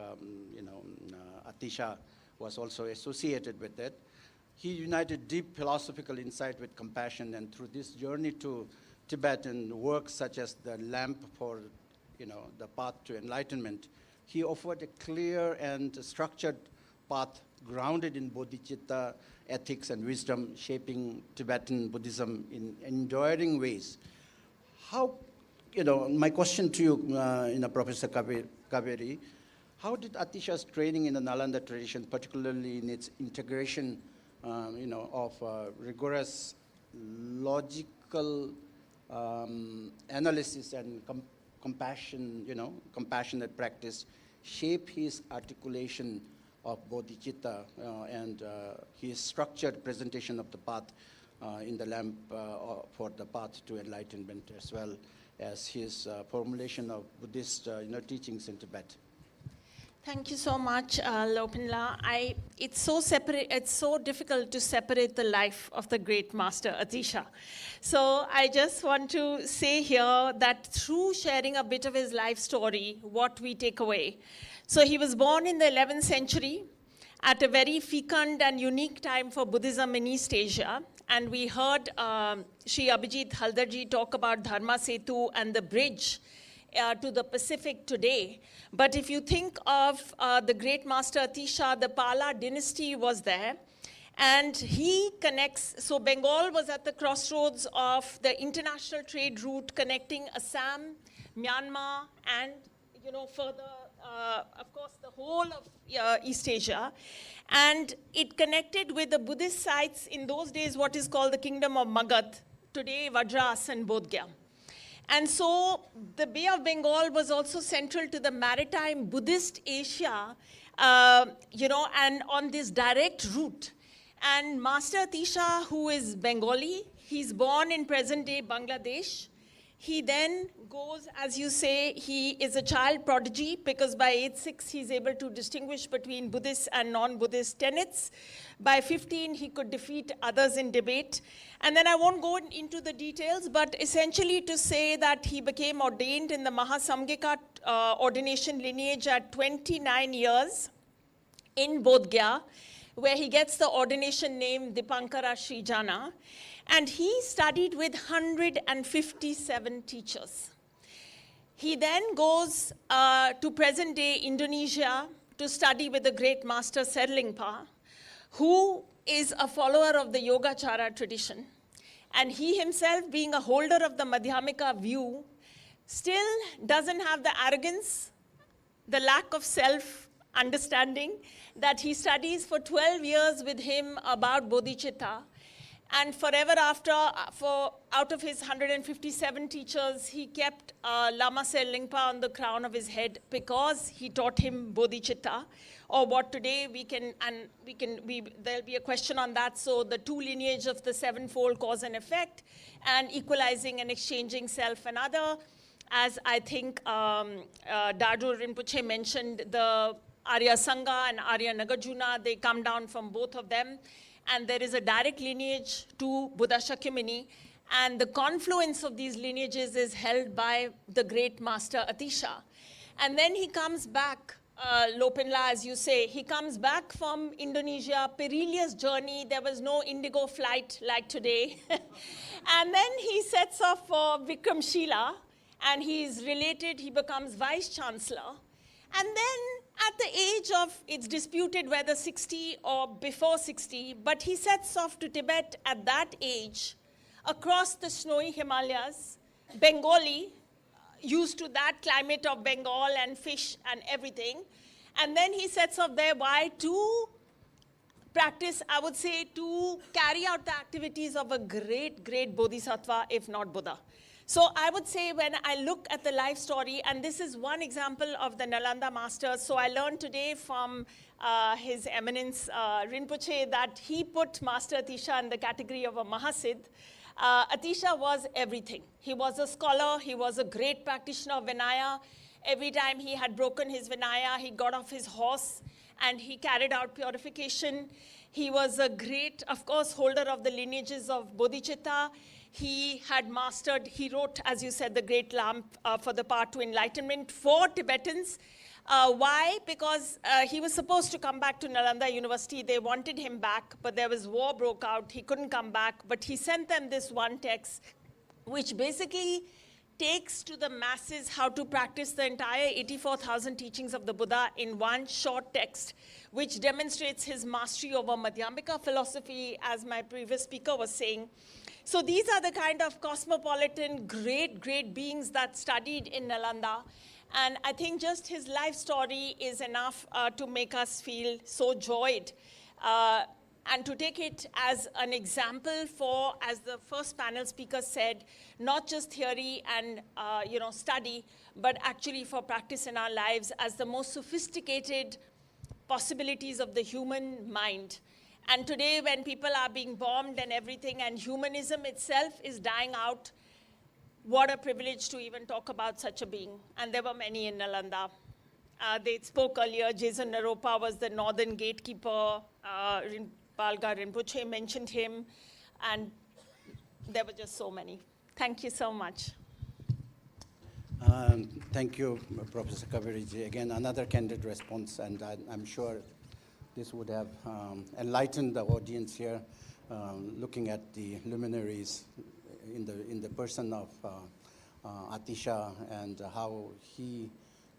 Atisha was also associated with that. He united deep philosophical insight with compassion, and through this journey to Tibet and works such as the lamp for, the path to enlightenment, he offered a clear and structured path grounded in bodhicitta, ethics, and wisdom, shaping Tibetan Buddhism in enduring ways. How, my question to you, Professor Kaveri, how did Atisha's training in the Nalanda tradition, particularly in its integration, of rigorous logical analysis and compassionate practice, shape his articulation of bodhicitta and his structured presentation of the path in the lamp for the path to enlightenment, as well as his formulation of Buddhist teachings in Tibet? Thank you so much, Lopenla. It's so difficult to separate the life of the great master Atisha. So I just want to say here that through sharing a bit of his life story, what we take away. So he was born in the 11th century at a very fecund and unique time for Buddhism in East Asia. And we heard Sri Abhijit Haldarji talk about Dharma Setu and the bridge to the Pacific today. But if you think of the great master Atisha, the Pala dynasty was there. And he connects, so Bengal was at the crossroads of the international trade route connecting Assam, Myanmar, and further, of course, the whole of East Asia. And it connected with the Buddhist sites in those days, what is called the kingdom of Magadh, today Vajras and Bodh Gaya. And so the Bay of Bengal was also central to the maritime Buddhist Asia, and on this direct route. And Master Atisha, who is Bengali, he's born in present-day Bangladesh. He then goes, as you say, he is a child prodigy because by age 6, he's able to distinguish between Buddhist and non-Buddhist tenets. By 15, he could defeat others in debate. And then I won't go into the details, but essentially to say that he became ordained in the Maha Samgika ordination lineage at 29 years in Bodh Gaya, where he gets the ordination name Dipankara Srijana. And he studied with 157 teachers. He then goes to present-day Indonesia to study with the great master Serlingpa, who is a follower of the Yogacara tradition. And he himself, being a holder of the Madhyamika view, still doesn't have the arrogance, the lack of self-understanding, that he studies for 12 years with him about bodhicitta. And forever after, out of his 157 teachers, he kept Lama Serlingpa on the crown of his head because he taught him bodhicitta, or what today there'll be a question on that. So the two lineage of the sevenfold cause and effect, and equalizing and exchanging self and other. As I think Dardur Rinpoche mentioned, the Arya Sangha and Arya Nagarjuna, they come down from both of them. And there is a direct lineage to Buddha Shakyamuni. And the confluence of these lineages is held by the great master Atisha. And then he comes back, Lopenla, as you say, he comes back from Indonesia, perilous journey. There was no Indigo flight like today. And then he sets off for Vikramshila, and he's related, he becomes vice chancellor. And then at the age of, it's disputed whether 60 or before 60, but he sets off to Tibet at that age, across the snowy Himalayas, Bengali, used to that climate of Bengal and fish and everything. And then he sets off there, why? To practice, I would say, to carry out the activities of a great, great bodhisattva, if not Buddha. So I would say when I look at the life story, and this is one example of the Nalanda masters, so I learned today from His Eminence Rinpoche that he put Master Atisha in the category of a Mahasiddh. Atisha was everything. He was a scholar, he was a great practitioner of Vinaya. Every time he had broken his Vinaya, he got off his horse and he carried out purification. He was a great, of course, holder of the lineages of Bodhicitta. He had mastered, he wrote, as you said, the Great Lamp for the Path to Enlightenment for Tibetans. Why? Because he was supposed to come back to Nalanda University. They wanted him back, but there was war broke out. He couldn't come back, but he sent them this one text, which basically takes to the masses how to practice the entire 84,000 teachings of the Buddha in one short text, which demonstrates his mastery over Madhyamika philosophy, as my previous speaker was saying. So these are the kind of cosmopolitan, great, great beings that studied in Nalanda. And I think just his life story is enough to make us feel so joyed. And to take it as an example for, as the first panel speaker said, not just theory and study, but actually for practice in our lives as the most sophisticated possibilities of the human mind. And today when people are being bombed and everything, and humanism itself is dying out, what a privilege to even talk about such a being. And there were many in Nalanda. They spoke earlier, Jason Naropa was the northern gatekeeper, Balga Rinpoche mentioned him, and there were just so many. Thank you so much. Thank you, Professor Kaveri. Again, another candid response, and I'm sure this would have enlightened the audience here, looking at the luminaries in the person of Atisha and how he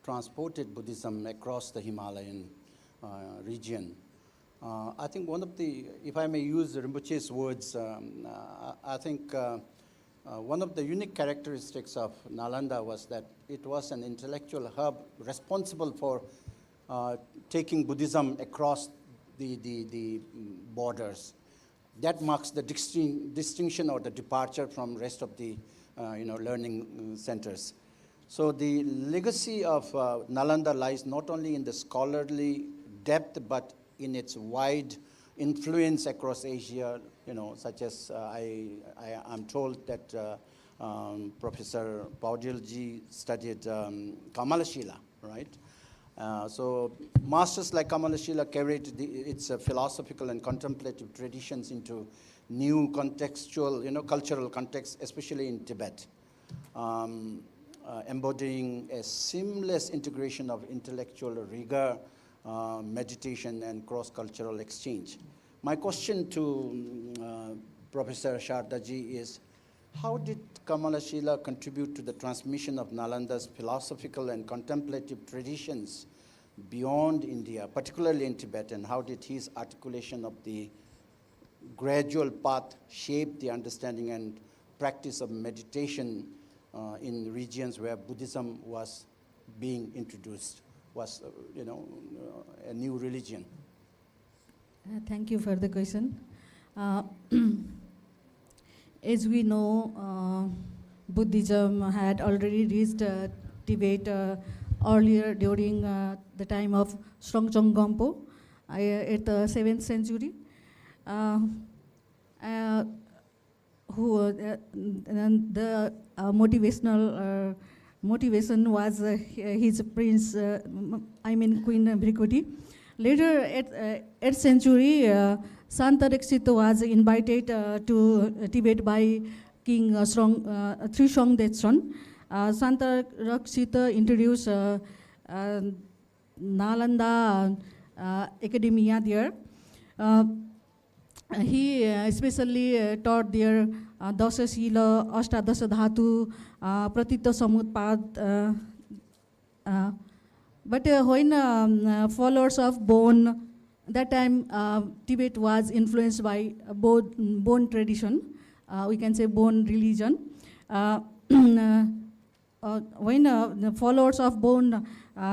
transported Buddhism across the Himalayan region. I think one of the, if I may use Rinpoche's words, I think one of the unique characteristics of Nalanda was that it was an intellectual hub responsible for taking Buddhism across the borders. That marks the distinction or the departure from rest of the learning centers. So the legacy of Nalanda lies not only in the scholarly depth, but in its wide influence across Asia, such as I'm told that Professor Paudilji studied Kamalashila, right? So masters like Kamalashila carried its philosophical and contemplative traditions into new contextual, cultural context, especially in Tibet, embodying a seamless integration of intellectual rigor, meditation, and cross-cultural exchange. My question to Professor Shardaji is, how did Kamalashila contribute to the transmission of Nalanda's philosophical and contemplative traditions beyond India, particularly in Tibet, and how did his articulation of the gradual path shape the understanding and practice of meditation in regions where Buddhism was being introduced, was a new religion? Thank you for the question. As we know, Buddhism had already reached Tibet earlier during the time of Srongchong Gompo at the 7th century. The motivation was his prince, Queen Bhrikuti. Later, at 8th century, Santa Rakshita was invited to Tibet by King Trishong Detson. Santa Rakshita introduced Nalanda Academia there. He especially taught there Dasa Sila, Ashtadasa Dhatu, Pratita Samutpad. But when followers of Bon, that time Tibet was influenced by Bon tradition, we can say Bon religion. When the followers of Bon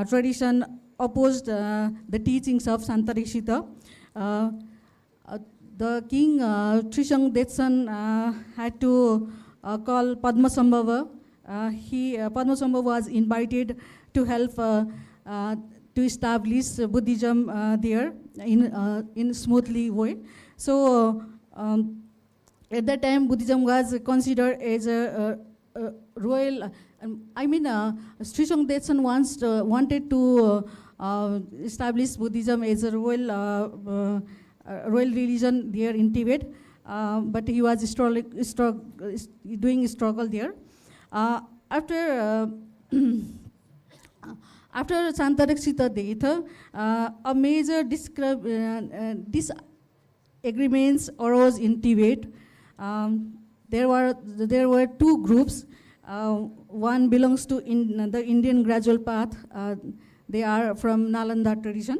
tradition opposed the teachings of Santa Rakshita, the king Trishong Detson had to call Padmasambhava. Padmasambhava was invited to help to establish Buddhism there in smoothly way. So at that time, Buddhism was considered as a royal. Trishong Detson once wanted to establish Buddhism as a royal religion there in Tibet, but he was doing struggle there. After Santa Rakshita Deitha, a major disagreements arose in Tibet. There were two groups. One belongs to the Indian gradual path. They are from Nalanda tradition,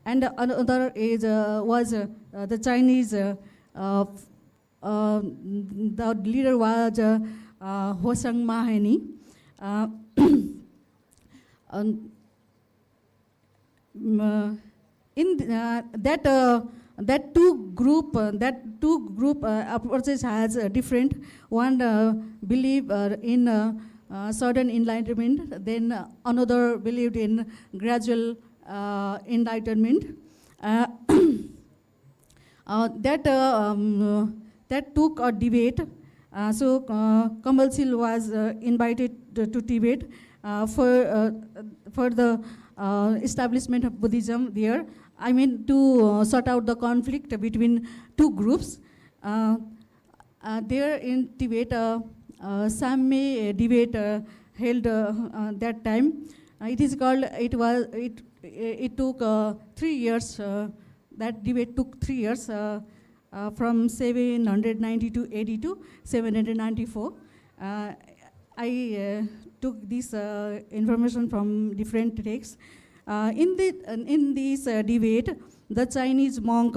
and another was the Chinese. The leader was Hosang Mahani. In that two group approaches has different. One believe in sudden enlightenment, then another believed in gradual enlightenment. That took a debate. So Kamal Sil was invited to Tibet for the establishment of Buddhism there. To sort out the conflict between two groups. There in Tibet, Samme debate held that time. It took 3 years. That debate took 3 years, from 792 AD to 794. I took this information from different texts. In this debate, the Chinese monk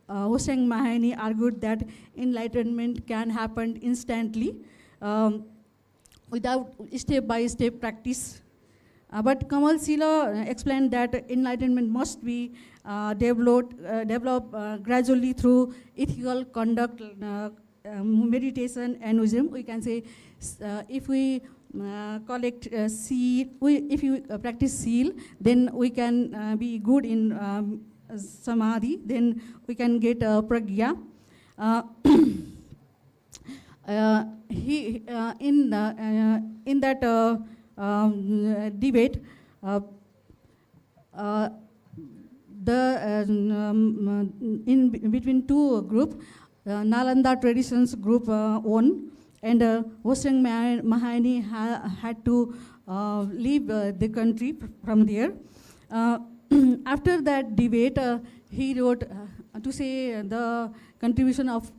Hosang Mahani argued that enlightenment can happen instantly without step-by-step practice. But Kamal Sila explained that enlightenment must be developed gradually through ethical conduct, meditation, and wisdom. We can say if we collect seal, if you practice seal, then we can be good in samadhi, then we can get pragya. In that debate, in between two groups, Nalanda traditions group won, and Hosang Mahani had to leave the country from there. After that debate, he wrote to say the contribution of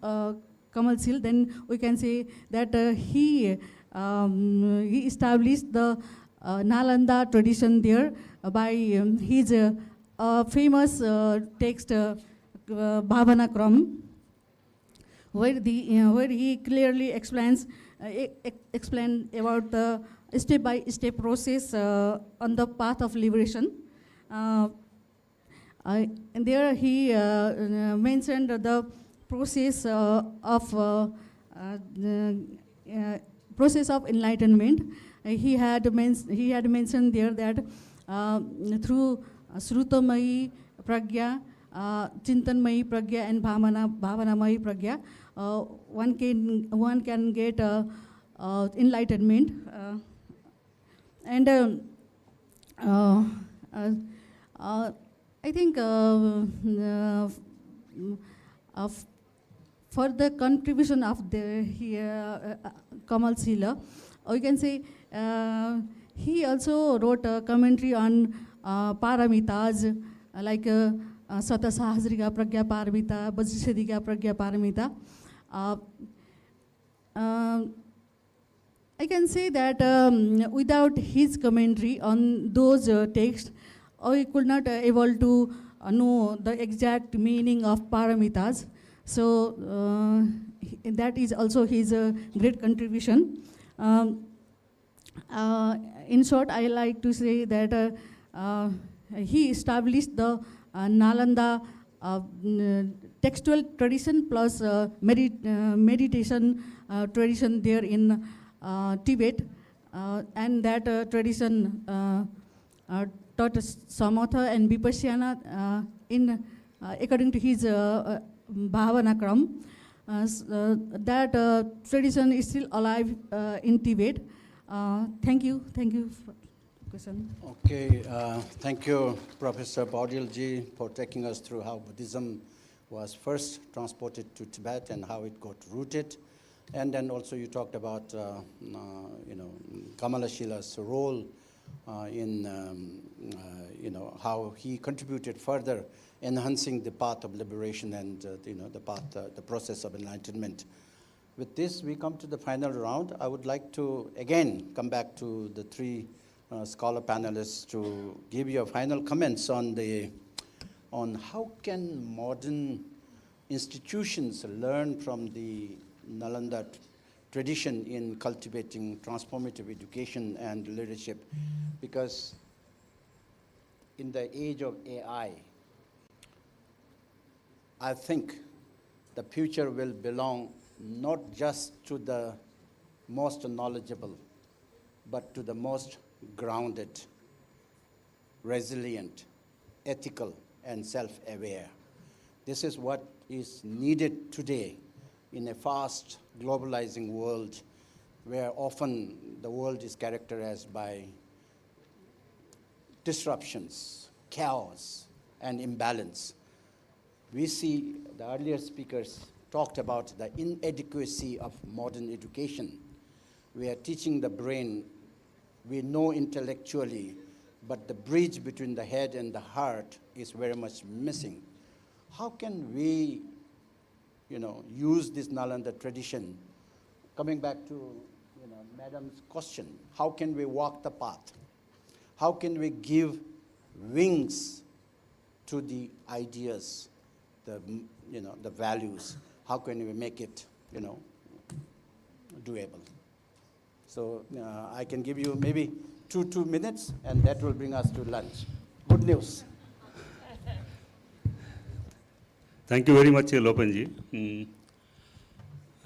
Kamal Sil. Then we can say that he established the Nalanda tradition there by his famous text Bhavana Kram, where he clearly explains about the step-by-step process on the path of liberation. And there he mentioned the process of enlightenment. He had mentioned there that through Srutamai Pragya, Chintanmai Pragya, and Bhavanamai Pragya, one can get enlightenment. I think for the contribution of the Kamal Sila, we can say he also wrote a commentary on paramitas like Sata Sahasrika Pragya Paramita, Vajrasadika Pragya Paramita. I can say that without his commentary on those texts, I could not able to know the exact meaning of paramitas. So that is also his great contribution. In short, I like to say that he established the Nalanda textual tradition plus meditation tradition there in Tibet, and that tradition taught Samatha and Vipassana in according to his Bhavana Kram. That tradition is still alive in Tibet. Thank you for the question. Okay, thank you, Professor Baudilji, for taking us through how Buddhism was first transported to Tibet and how it got rooted. And then also you talked about, Kamala Shila's role in, how he contributed further enhancing the path of liberation and, the process of enlightenment. With this, we come to the final round. I would like to, again, come back to the three scholar panelists to give your final comments on how can modern institutions learn from the Nalanda tradition in cultivating transformative education and leadership, because in the age of AI, I think the future will belong not just to the most knowledgeable, but to the most grounded, resilient, ethical, and self-aware. This is what is needed today in a fast, globalizing world where often the world is characterized by disruptions, chaos, and imbalance. We see the earlier speakers talked about the inadequacy of modern education. We are teaching the brain, we know intellectually, but the bridge between the head and the heart is very much missing. How can we use this Nalanda tradition? Coming back to Madam's question, how can we walk the path? How can we give wings to the ideas, the values? How can we make it, doable? So I can give you maybe two minutes, and that will bring us to lunch. Good news. Thank you very much, Lopanji.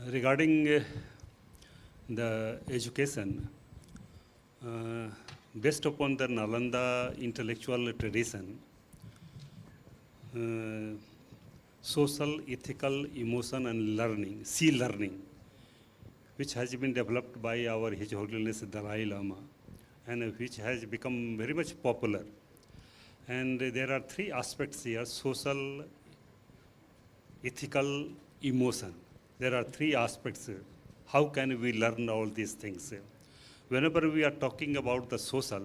Regarding the education, based upon the Nalanda intellectual tradition, social, ethical, emotion, and learning, learning, which has been developed by our His Holiness Dalai Lama, and which has become very much popular. And there are three aspects here: social, ethical, emotion. There are three aspects. How can we learn all these things? Whenever we are talking about the social,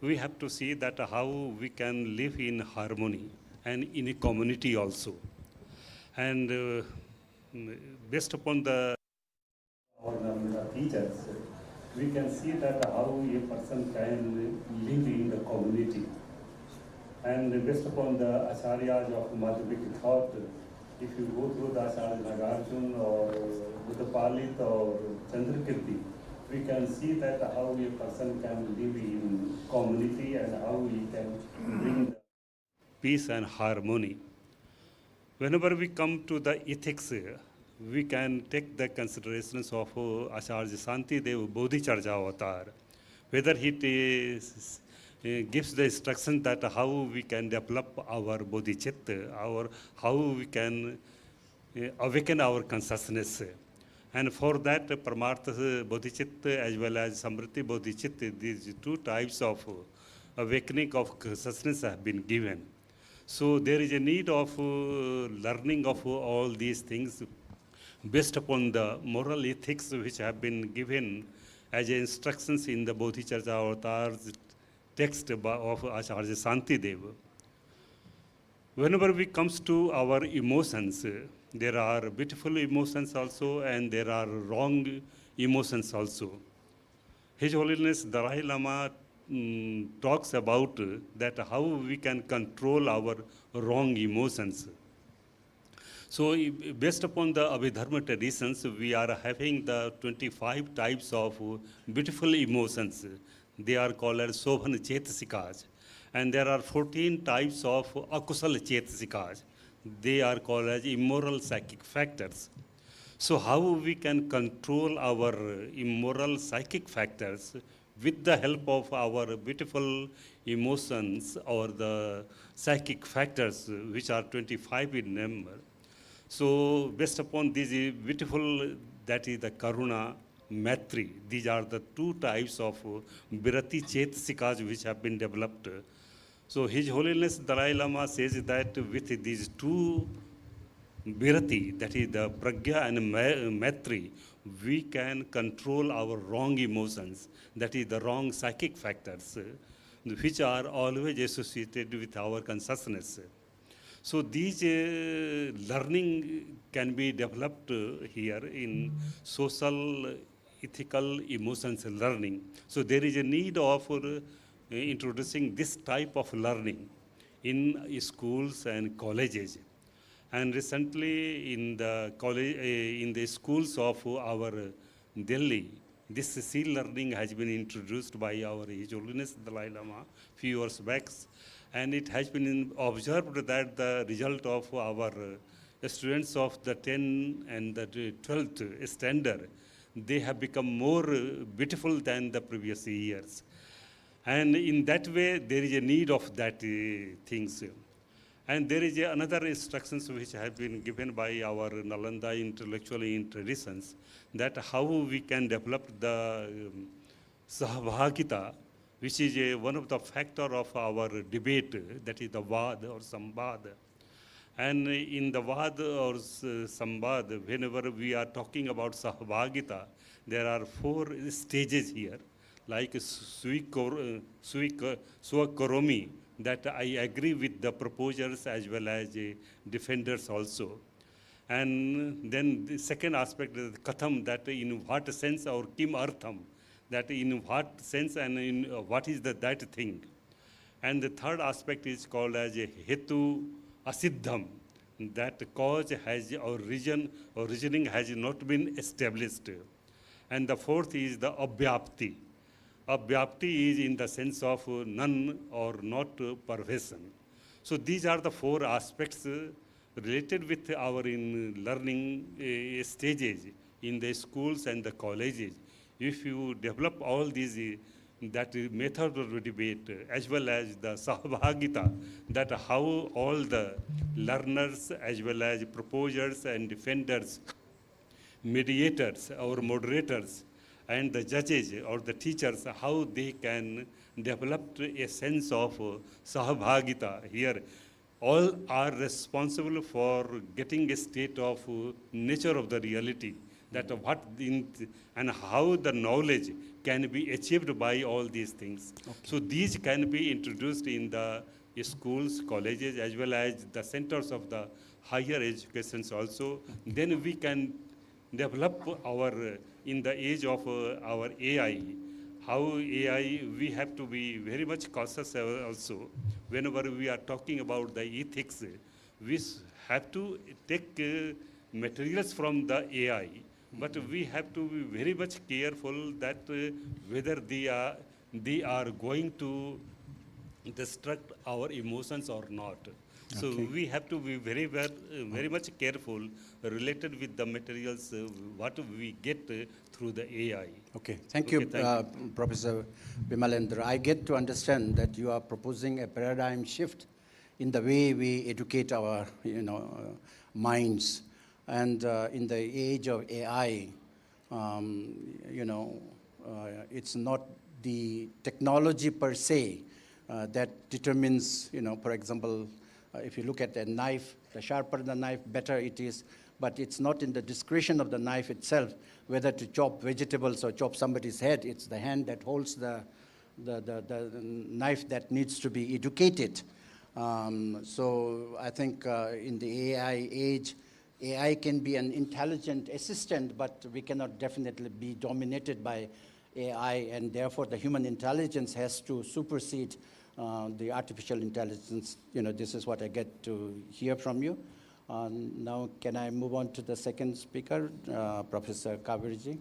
we have to see that how we can live in harmony and in a community also. And based upon our teachers, we can see that how a person can live in the community. And based upon the acharyas of Madhyavic thought, if you go through the Acharya Nagarjuna or Buddhapalit or Chandrakirti, we can see that how a person can live in community and how he can bring peace and harmony. Whenever we come to the ethics, we can take the considerations of Acharya Santidev Bodhicharya Avatar, whether he gives the instruction that how we can develop our bodhicitta, how we can awaken our consciousness. And for that, Paramartha Bodhicitta as well as Samriti Bodhicitta, these two types of awakening of consciousness have been given. So there is a need of learning of all these things based upon the moral ethics which have been given as instructions in the Bodhicharya Avatar's text of Acharya Santideva. Whenever we comes to our emotions, there are beautiful emotions also and there are wrong emotions also. His Holiness Dalai Lama talks about that how we can control our wrong emotions. So based upon the Abhidharma traditions, we are having the 25 types of beautiful emotions. They are called as Sobhan Chetasikas. And there are 14 types of Akusala Chetasikas. They are called as immoral psychic factors. So how we can control our immoral psychic factors with the help of our beautiful emotions or the psychic factors, which are 25 in number. So based upon these beautiful, that is the Karuna, Maitri, these are the two types of Virati Chetasikas which have been developed. So His Holiness Dalai Lama says that with these two Virati, that is the Pragya and Maitri, we can control our wrong emotions, that is the wrong psychic factors, which are always associated with our consciousness. So these learning can be developed here in social, ethical, emotions learning. So there is a need of introducing this type of learning in schools and colleges. And recently in the college, in the schools of our Delhi, this seal learning has been introduced by our His Holiness Dalai Lama few years back. And it has been observed that the result of our students of the 10th and the 12th standard, they have become more beautiful than the previous years. And in that way, there is a need of that things. And there is another instructions which have been given by our Nalanda intellectual traditions, that how we can develop the sahabhagita, which is one of the factor of our debate, that is the Vad or Sambad. And in the Vad or Sambad, whenever we are talking about Sahabhagita, there are 4 stages here, like Swakoromi, that I agree with the proposers as well as defenders also. And then the second aspect is Katham, that in what sense or Kim Artham, that in what sense and in what is that thing. And the third aspect is called as Hetu Asiddham, that cause has or reasoning has not been established. And the fourth is the Abhyapti. Abhyapti is in the sense of none or not pervasion. So these are the 4 aspects related with our learning stages in the schools and the colleges. If you develop all these, that method of debate, as well as the Sahabhagita, that how all the learners, as well as proposers and defenders, mediators or moderators, and the judges or the teachers, how they can develop a sense of Sahabhagita here. All are responsible for getting a state of nature of the reality, that what and how the knowledge can be achieved by all these things. Okay. So these can be introduced in the schools, colleges, as well as the centers of the higher educations also. Then we can develop our, in the age of our AI, how AI, we have to be very much cautious also. Whenever we are talking about the ethics, we have to take materials from the AI, but we have to be very much careful that whether they are going to destruct our emotions or not. So okay. We have to be very much careful related with the materials what we get through the AI. Okay, thank you, Professor Bimalendra. I get to understand that you are proposing a paradigm shift in the way we educate our minds. And in the age of AI, it's not the technology per se that determines, for example, if you look at a knife, the sharper the knife, better it is. but it's not in the discretion of the knife itself, whether to chop vegetables or chop somebody's head. It's the hand that holds the knife that needs to be educated. So I think in the AI age, AI can be an intelligent assistant, but we cannot definitely be dominated by AI, and therefore the human intelligence has to supersede the artificial intelligence. You know, this is what I get to hear from you. Now, can I move on to the second speaker, Professor Kaveri?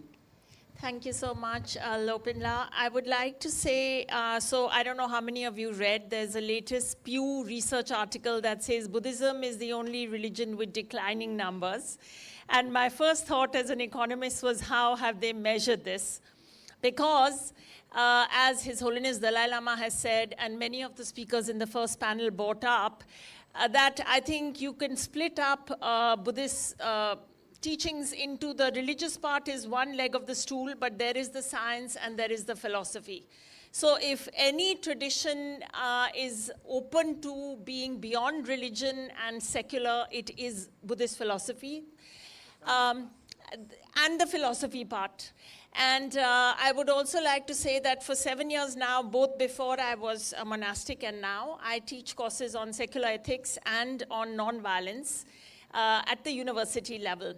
Thank you so much, Lopinla. I would like to say, so I don't know how many of you read, there's a latest Pew Research article that says Buddhism is the only religion with declining numbers. And my first thought as an economist was, how have they measured this? Because as His Holiness Dalai Lama has said, and many of the speakers in the first panel brought up, that I think you can split up Buddhist teachings into the religious part is one leg of the stool, but there is the science and there is the philosophy. So if any tradition is open to being beyond religion and secular, it is Buddhist philosophy and the philosophy part. And I would also like to say that for 7 years now, both before I was a monastic and now, I teach courses on secular ethics and on non-violence at the university level.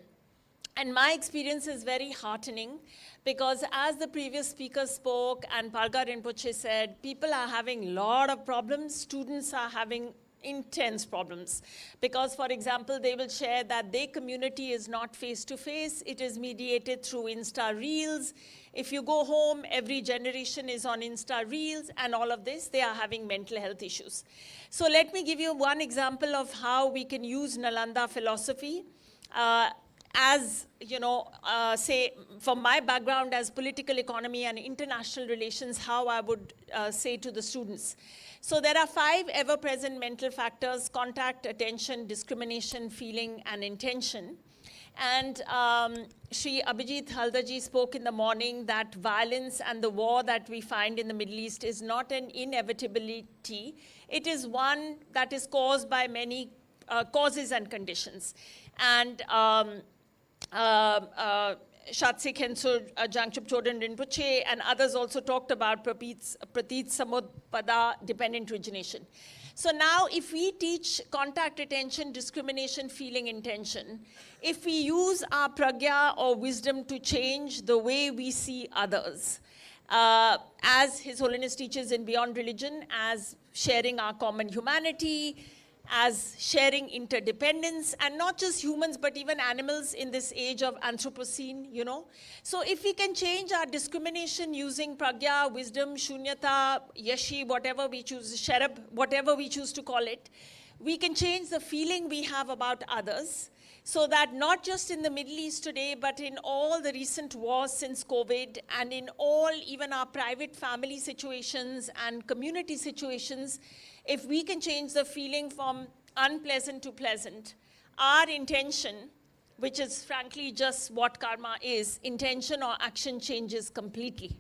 And my experience is very heartening, because as the previous speaker spoke and Palga Rinpoche said, people are having a lot of problems, students are having intense problems. Because, for example, they will share that their community is not face-to-face, it is mediated through Insta Reels. If you go home, every generation is on Insta Reels, and all of this, they are having mental health issues. So let me give you one example of how we can use Nalanda philosophy. As, you know, say, from my background as political economy and international relations, how I would say to the students. So there are 5 ever-present mental factors: contact, attention, discrimination, feeling, and intention. And Sri Abhijit Haldaji spoke in the morning that violence and the war that we find in the Middle East is not an inevitability. It is one that is caused by many causes and conditions. And Shatsik Hensur, Jangchup Chodron Rinpoche, and others also talked about Pratit Samudpada dependent origination. So now if we teach contact, attention, discrimination, feeling, intention, if we use our pragya or wisdom to change the way we see others, as His Holiness teaches in Beyond Religion, as sharing our common humanity, as sharing interdependence, and not just humans, but even animals in this age of Anthropocene, you know. So if we can change our discrimination using pragya, wisdom, shunyata, yashi, whatever we choose, sharab, whatever we choose to call it, we can change the feeling we have about others, so that not just in the Middle East today, but in all the recent wars since COVID, and in all even our private family situations and community situations, if we can change the feeling from unpleasant to pleasant, our intention, which is frankly just what karma is, intention or action changes completely.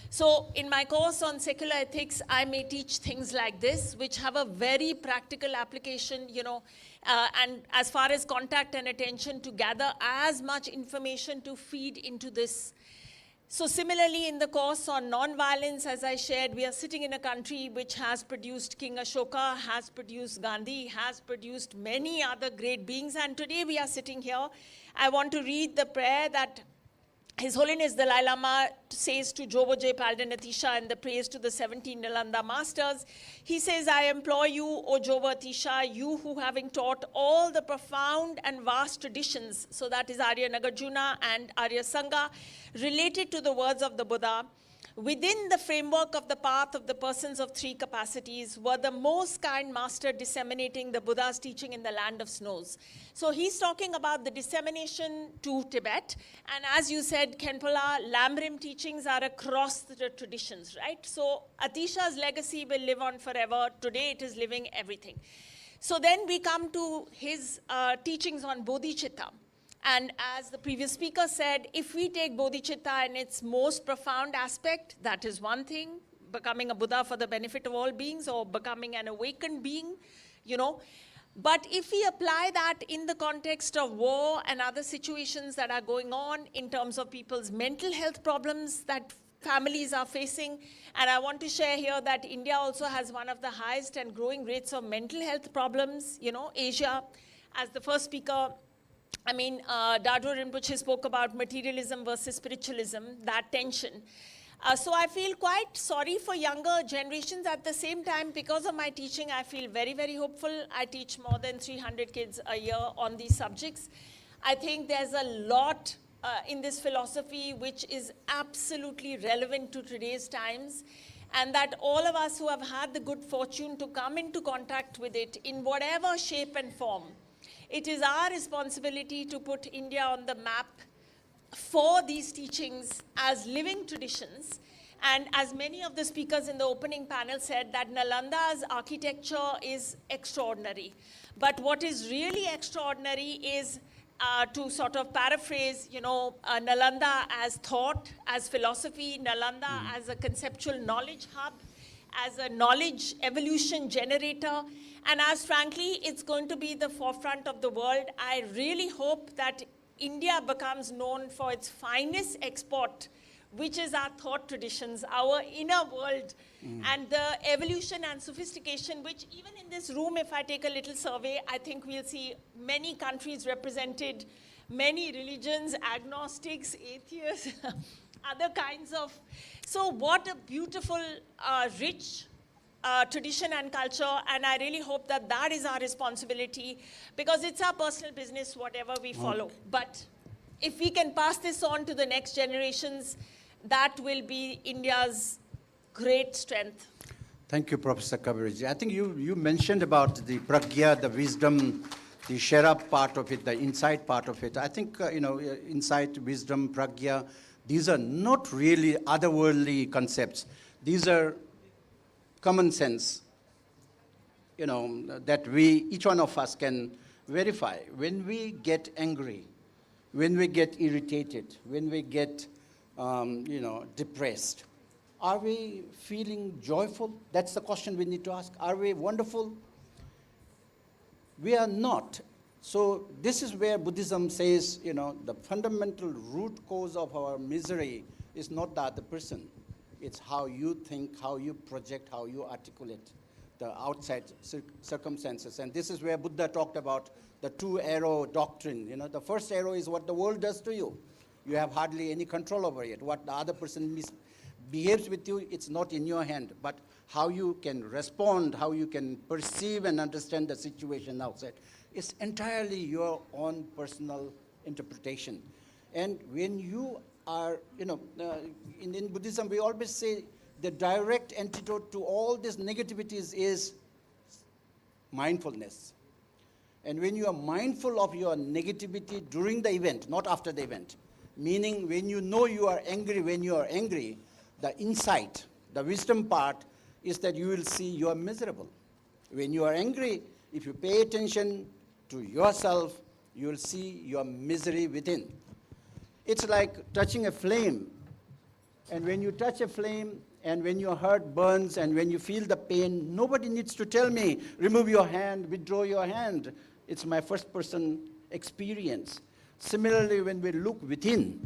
So in my course on secular ethics, I may teach things like this, which have a very practical application, you know, and as far as contact and attention, to gather as much information to feed into this. So similarly, in the course on non-violence, as I shared, we are sitting in a country which has produced King Ashoka, has produced Gandhi, has produced many other great beings, and today we are sitting here. I want to read the prayer that His Holiness Dalai Lama says to Joboje Paldenatisha and the praise to the 17 Nalanda masters. He says, I implore you, O Jovatisha, you who having taught all the profound and vast traditions, so that is Arya Nagarjuna and Arya Sangha, related to the words of the Buddha, within the framework of the path of the persons of 3 capacities, were the most kind master disseminating the Buddha's teaching in the land of snows. So he's talking about the dissemination to Tibet. And as you said, Khenpola, Lamrim teachings are across the traditions, right? So Atisha's legacy will live on forever. Today it is living everything. So then we come to his teachings on bodhicitta. And as the previous speaker said, if we take bodhicitta in its most profound aspect, that is one thing, becoming a Buddha for the benefit of all beings, or becoming an awakened being, you know. But if we apply that in the context of war and other situations that are going on in terms of people's mental health problems that families are facing, and I want to share here that India also has one of the highest and growing rates of mental health problems, you know, Asia. As the first speaker, Dado Rinpoche spoke about materialism versus spiritualism, that tension. So I feel quite sorry for younger generations. At the same time, because of my teaching, I feel very, very hopeful. I teach more than 300 kids a year on these subjects. I think there's a lot in this philosophy which is absolutely relevant to today's times, and that all of us who have had the good fortune to come into contact with it in whatever shape and form, it is our responsibility to put India on the map for these teachings as living traditions. And as many of the speakers in the opening panel said, that Nalanda's architecture is extraordinary. But what is really extraordinary is, to sort of paraphrase, Nalanda as thought, as philosophy, Nalanda as a conceptual knowledge hub, as a knowledge evolution generator, and as frankly, it's going to be the forefront of the world. I really hope that India becomes known for its finest export, which is our thought traditions, our inner world, and the evolution and sophistication, which even in this room, if I take a little survey, I think we'll see many countries represented, many religions, agnostics, atheists, other kinds of. So what a beautiful, rich tradition and culture, and I really hope that that is our responsibility, because it's our personal business, whatever we follow. But if we can pass this on to the next generations, that will be India's great strength. Thank you, Professor Kabirji. I think you mentioned about the pragya, the wisdom, the sherab part of it, the insight part of it. I think, insight, wisdom, pragya, these are not really otherworldly concepts. These are common sense, that each one of us can verify. When we get angry, when we get irritated, when we get, depressed, are we feeling joyful? That's the question we need to ask. Are we wonderful? We are not. So this is where Buddhism says, the fundamental root cause of our misery is not the other person. It's how you think, how you project, how you articulate the outside circumstances. And this is where Buddha talked about the two-arrow doctrine. The first arrow is what the world does to you. You have hardly any control over it. What the other person behaves with you, it's not in your hand. But how you can respond, how you can perceive and understand the situation outside, is entirely your own personal interpretation. And when you are, in Buddhism, we always say the direct antidote to all these negativities is mindfulness. And when you are mindful of your negativity during the event, not after the event, meaning when you know you are angry, the insight, the wisdom part is that you will see you are miserable. When you are angry, if you pay attention to yourself, you will see your misery within. It's like touching a flame. And when you touch a flame, and when your heart burns, and when you feel the pain, nobody needs to tell me, remove your hand, withdraw your hand. It's my first-person experience. Similarly, when we look within,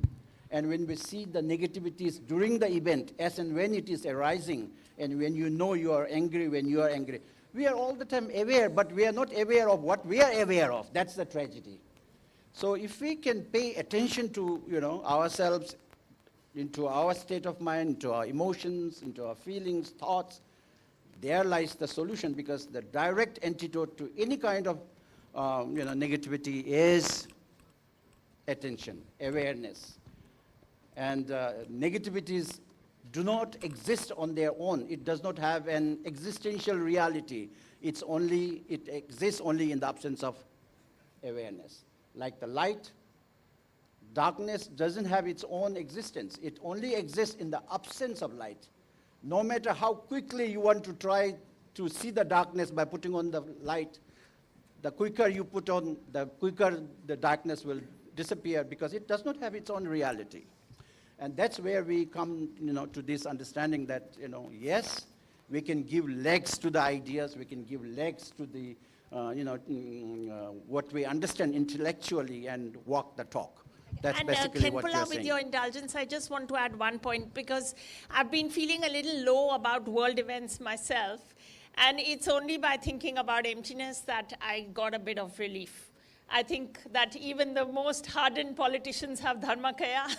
and when we see the negativities during the event, as and when it is arising, and when you know you are angry, when you are angry, we are all the time aware, but we are not aware of what we are aware of. That's the tragedy. So if we can pay attention to, ourselves, into our state of mind, into our emotions, into our feelings, thoughts, there lies the solution, because the direct antidote to any kind of, negativity is attention, awareness. And negativities do not exist on their own. It does not have an existential reality. It exists only in the absence of awareness. Like the light, darkness doesn't have its own existence. It only exists in the absence of light. No matter how quickly you want to try to see the darkness by putting on the light, the quicker you put on, the quicker the darkness will disappear, because it does not have its own reality. And that's where we come, to this understanding that, yes, we can give legs to the ideas, we can give legs to the what we understand intellectually and walk the talk. That's And basically what you're Kenpola, saying. with your indulgence, I just want to add one point, because I've been feeling a little low about world events myself, and it's only by thinking about emptiness that I got a bit of relief. I think that even the most hardened politicians have dharmakaya,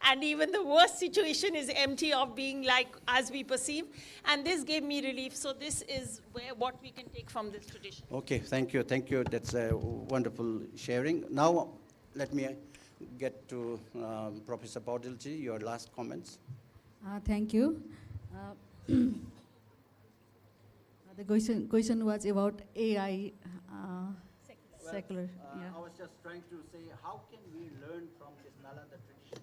and even the worst situation is empty of being like as we perceive, and this gave me relief. So this is what we can take from this tradition. Okay, thank you, thank you. That's a wonderful sharing. Now, let me get to Professor Paudilji, your last comments. Thank you. The question was about AI. Secular. I was just trying to say, how can we learn from this Nalanda tradition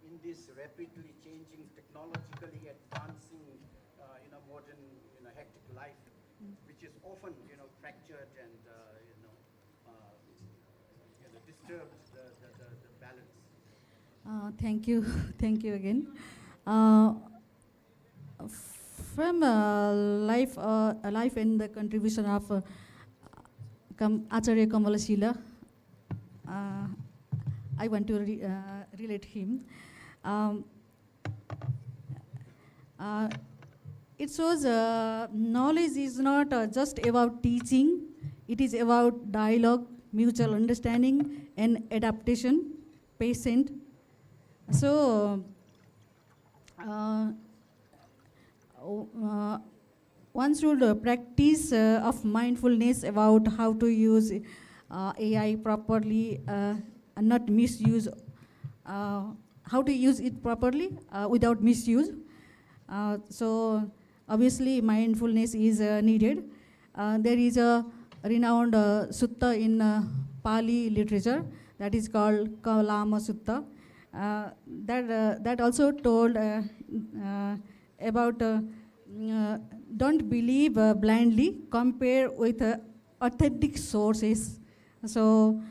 in this rapidly changing, technologically advancing, modern, hectic life, which is often, fractured and, disturbs the balance. Thank you. Thank you again. From life and the contribution of Acharya Kamalasila, I want to relate him. It shows knowledge is not just about teaching, it is about dialogue, mutual understanding, and adaptation, patient. So, one should practice of mindfulness about how to use AI properly and not misuse, how to use it properly without misuse. So obviously mindfulness is needed. There is a renowned sutta in Pali literature that is called Kalama Sutta. That also told about don't believe blindly, compare with authentic sources. So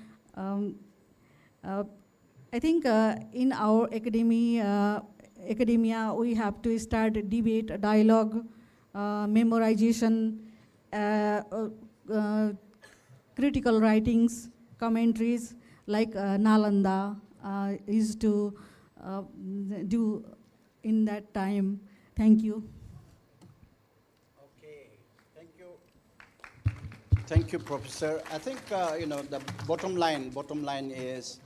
I think in our academia we have to start debate, dialogue, memorization, critical writings, commentaries like Nalanda used to do in that time. Thank you. Thank you, Professor. I think the bottom line is,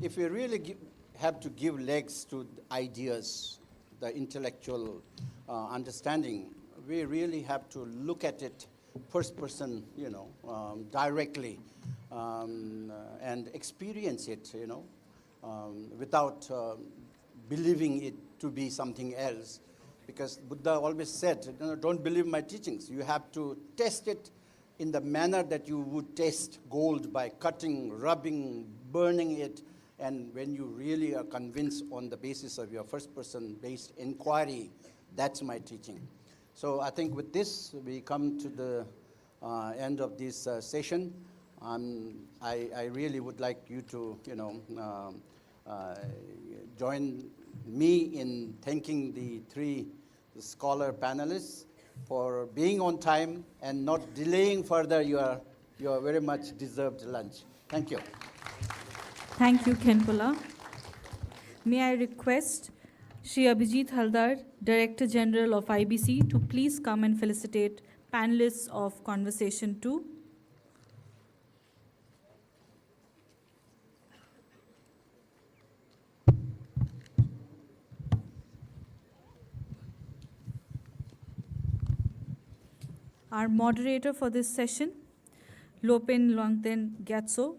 if we really have to give legs to ideas, the intellectual understanding, we really have to look at it first person, directly, and experience it, without believing it to be something else. Because Buddha always said, don't believe my teachings. You have to test it in the manner that you would test gold, by cutting, rubbing, burning it, and when you really are convinced on the basis of your first-person-based inquiry, that's my teaching. So I think with this, we come to the end of this session. I really would like you to, join me in thanking the three scholar panelists for being on time and not delaying further your very much deserved lunch. Thank you. Thank you, Kenpola. May I request Shri Abhijit Haldar, Director General of IBC, to please come and felicitate panelists of Conversation 2. Our moderator for this session, Lopen Longten Gyatso.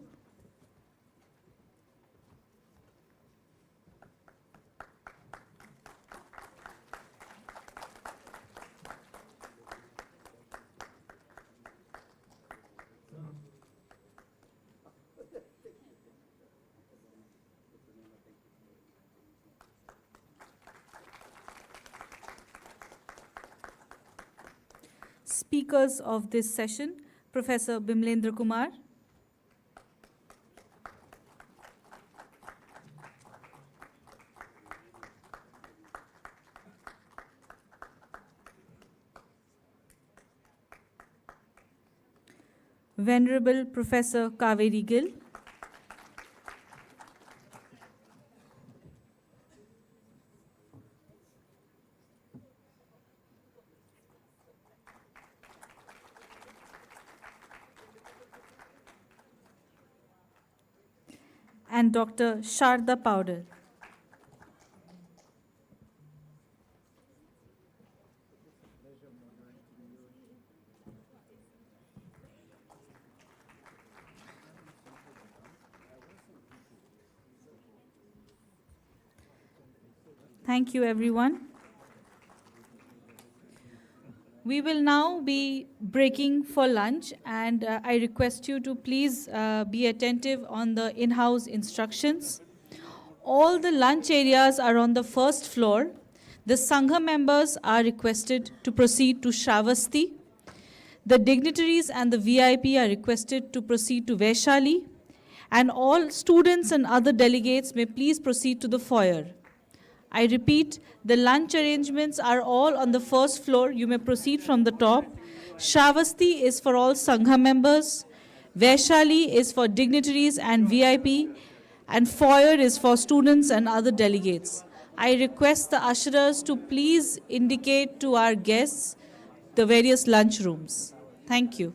Speakers of this session, Professor Bimlendra Kumar, Venerable Professor Kaveri Gill, and Dr. Sharda Powder. Thank you, everyone. We will now be breaking for lunch, and I request you to please be attentive on the in-house instructions. All the lunch areas are on the first floor. The Sangha members are requested to proceed to Shravasti. The dignitaries and the VIP are requested to proceed to Vaishali. And all students and other delegates may please proceed to the foyer. I repeat, the lunch arrangements are all on the first floor. You may proceed from the top. Shravasti is for all Sangha members. Vaishali is for dignitaries and VIP. And foyer is for students and other delegates. I request the usherers to please indicate to our guests the various lunch rooms. Thank you.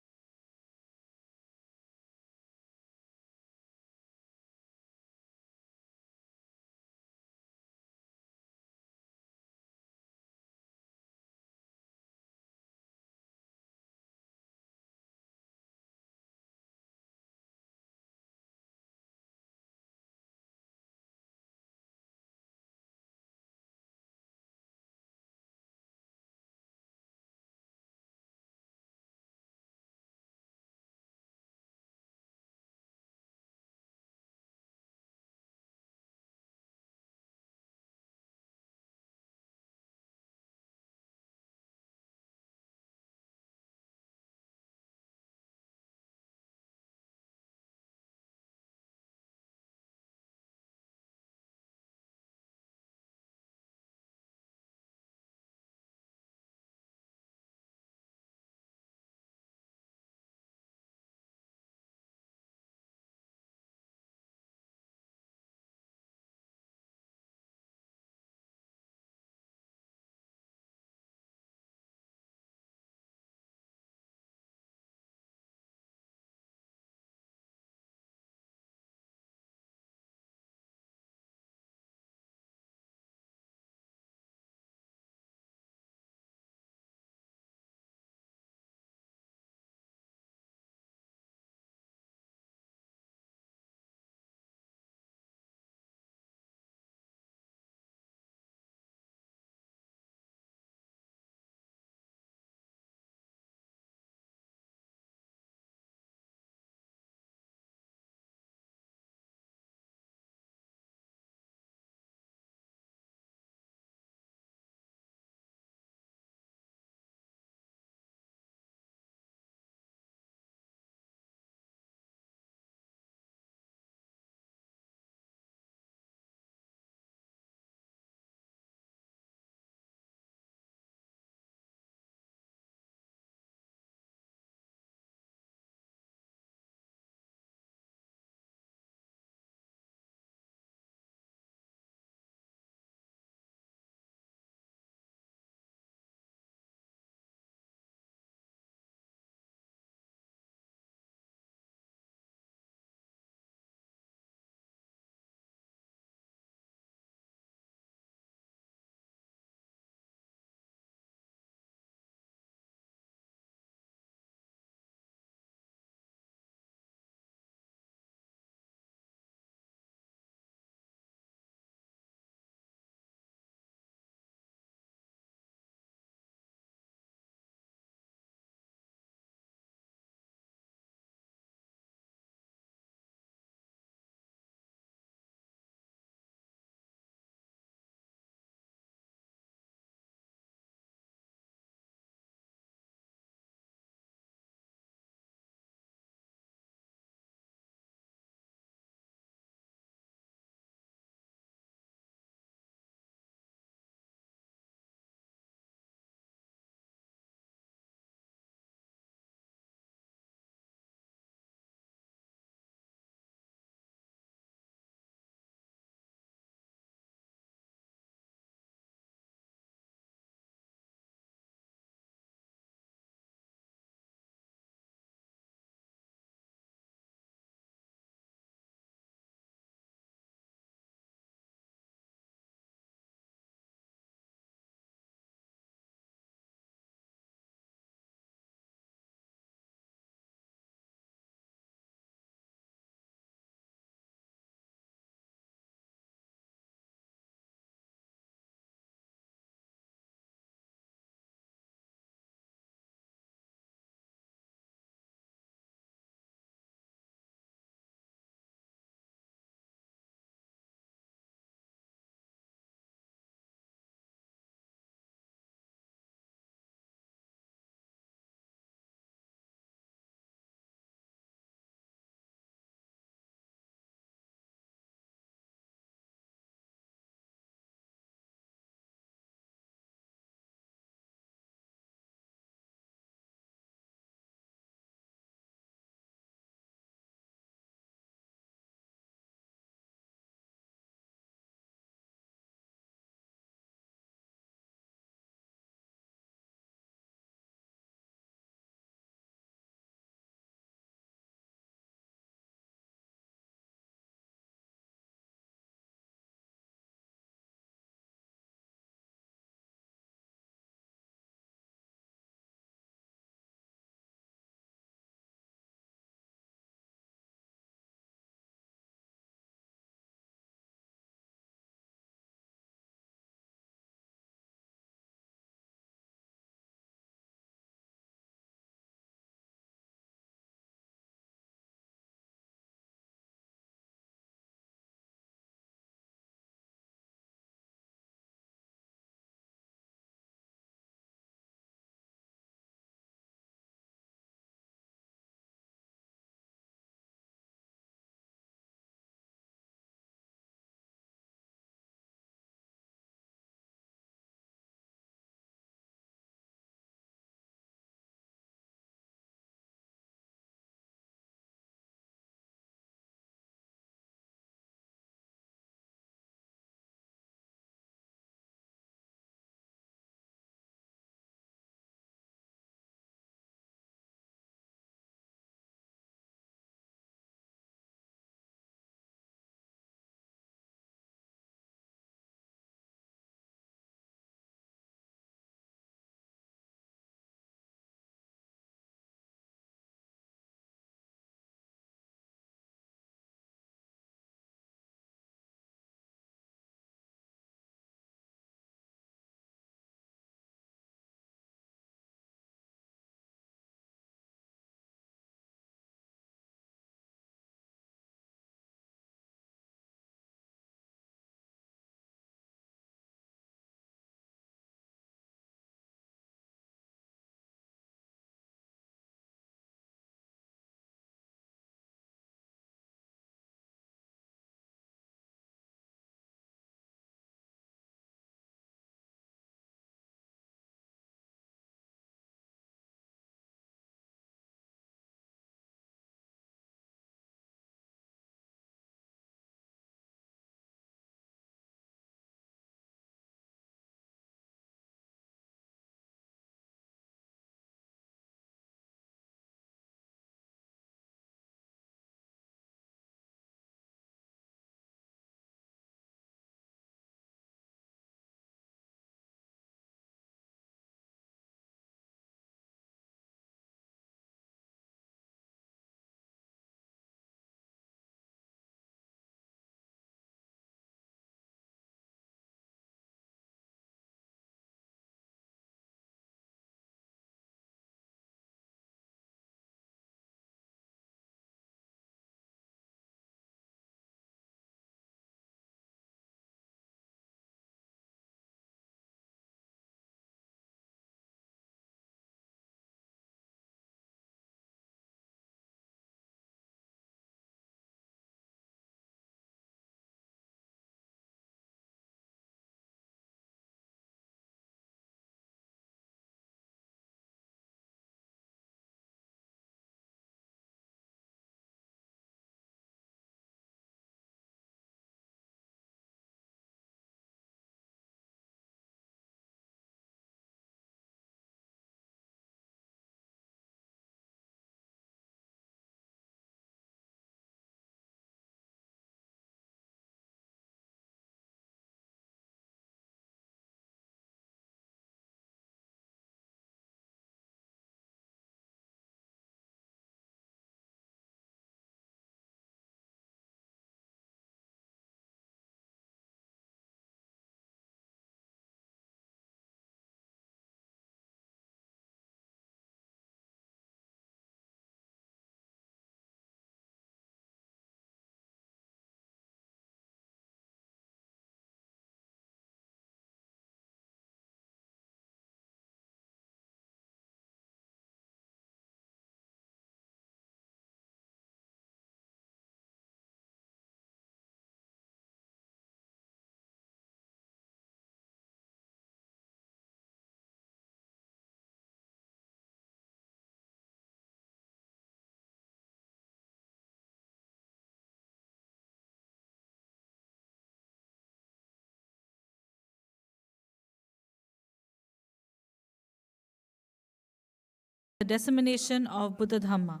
dissemination of Buddha Dharma.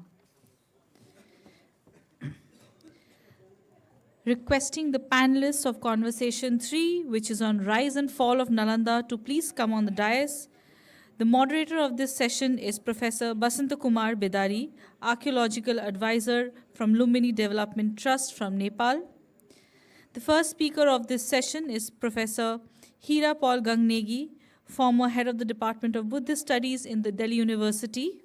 Requesting the panelists of Conversation 3, which is on Rise and Fall of Nalanda, to please come on the dais. The moderator of this session is Professor Basanta Kumar Bedari, Archaeological Advisor from Lumbini Development Trust from Nepal. The first speaker of this session is Professor Hira Paul Gangnegi, former head of the Department of Buddhist Studies in the Delhi University.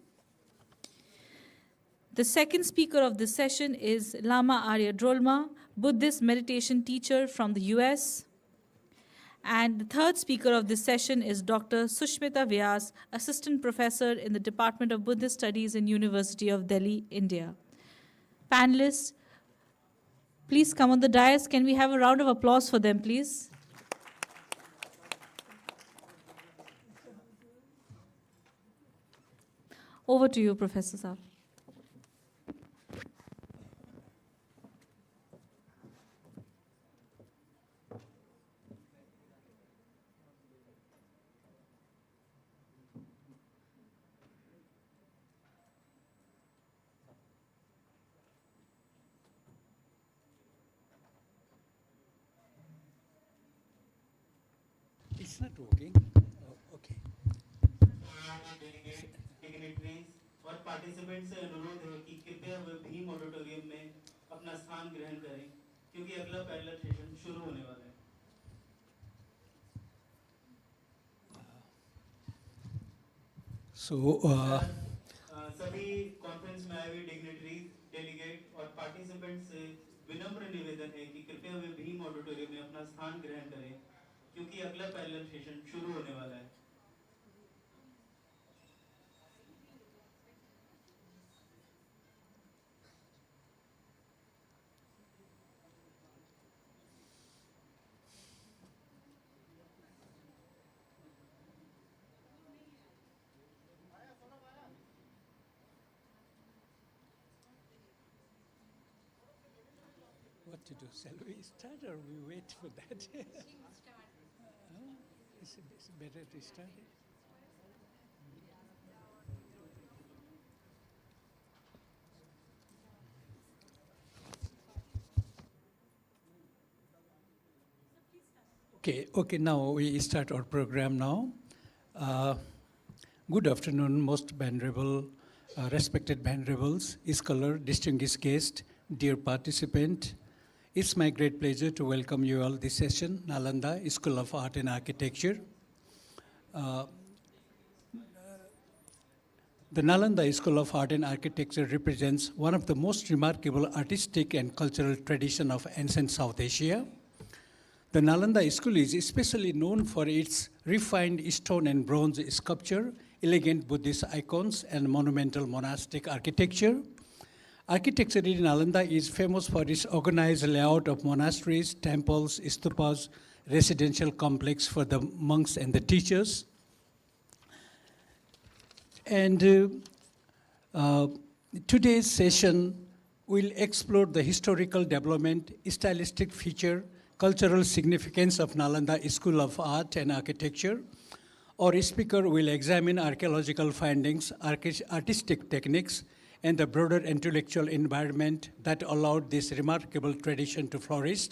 The second speaker of this session is Lama Arya Drolma, Buddhist meditation teacher from the US. And the third speaker of this session is Dr. Sushmita Vyas, assistant professor in the Department of Buddhist Studies in University of Delhi, India. Panelists, please come on the dais. Can we have a round of applause for them, please? Over to you, Professor Saab. It's not working. Oh, okay. Dignitaries और participant से अनुरोध है कि कृपया वे Bhim auditorium में अपना स्थान ग्रहण करें क्योंकि अगला पैरेलल सेशन शुरू होने वाला है. सभी कॉन्फ्रेंस में आए हुए डिग्नेटरीज, डेलीगेट और पार्टिसिपेंट से विनम्र निवेदन है कि कृपया वे भीम ऑडिटोरियम में अपना स्थान ग्रहण करें क्योंकि अगला पैरेलल सेशन शुरू होने वाला है. What to do? Shall we start or we wait for that? It's better to start it. Okay, now we start our program now. Good afternoon, most venerable, respected venerables, scholar, distinguished guest, dear participant. It's my great pleasure to welcome you all this session, Nalanda School of Art and Architecture. The Nalanda School of Art and Architecture represents one of the most remarkable artistic and cultural traditions of ancient South Asia. The Nalanda School is especially known for its refined stone and bronze sculpture, elegant Buddhist icons, and monumental monastic architecture. Architecture in Nalanda is famous for its organized layout of monasteries, temples, stupas, residential complex for the monks and the teachers. And today's session will explore the historical development, stylistic feature, cultural significance of Nalanda School of Art and Architecture. Our speaker will examine archaeological findings, artistic techniques, and the broader intellectual environment that allowed this remarkable tradition to flourish.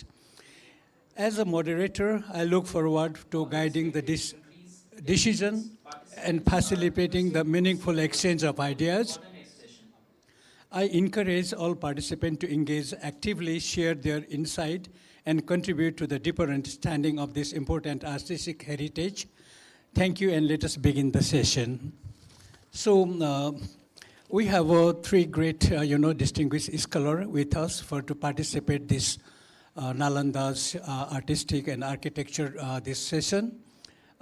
As a moderator, I look forward to guiding the decision and facilitating the meaningful exchange of ideas. I encourage all participants to engage actively, share their insight, and contribute to the deeper understanding of this important artistic heritage. Thank you, and let us begin the session. So, we have three great, distinguished scholars with us to participate this Nalanda's artistic and architecture this session.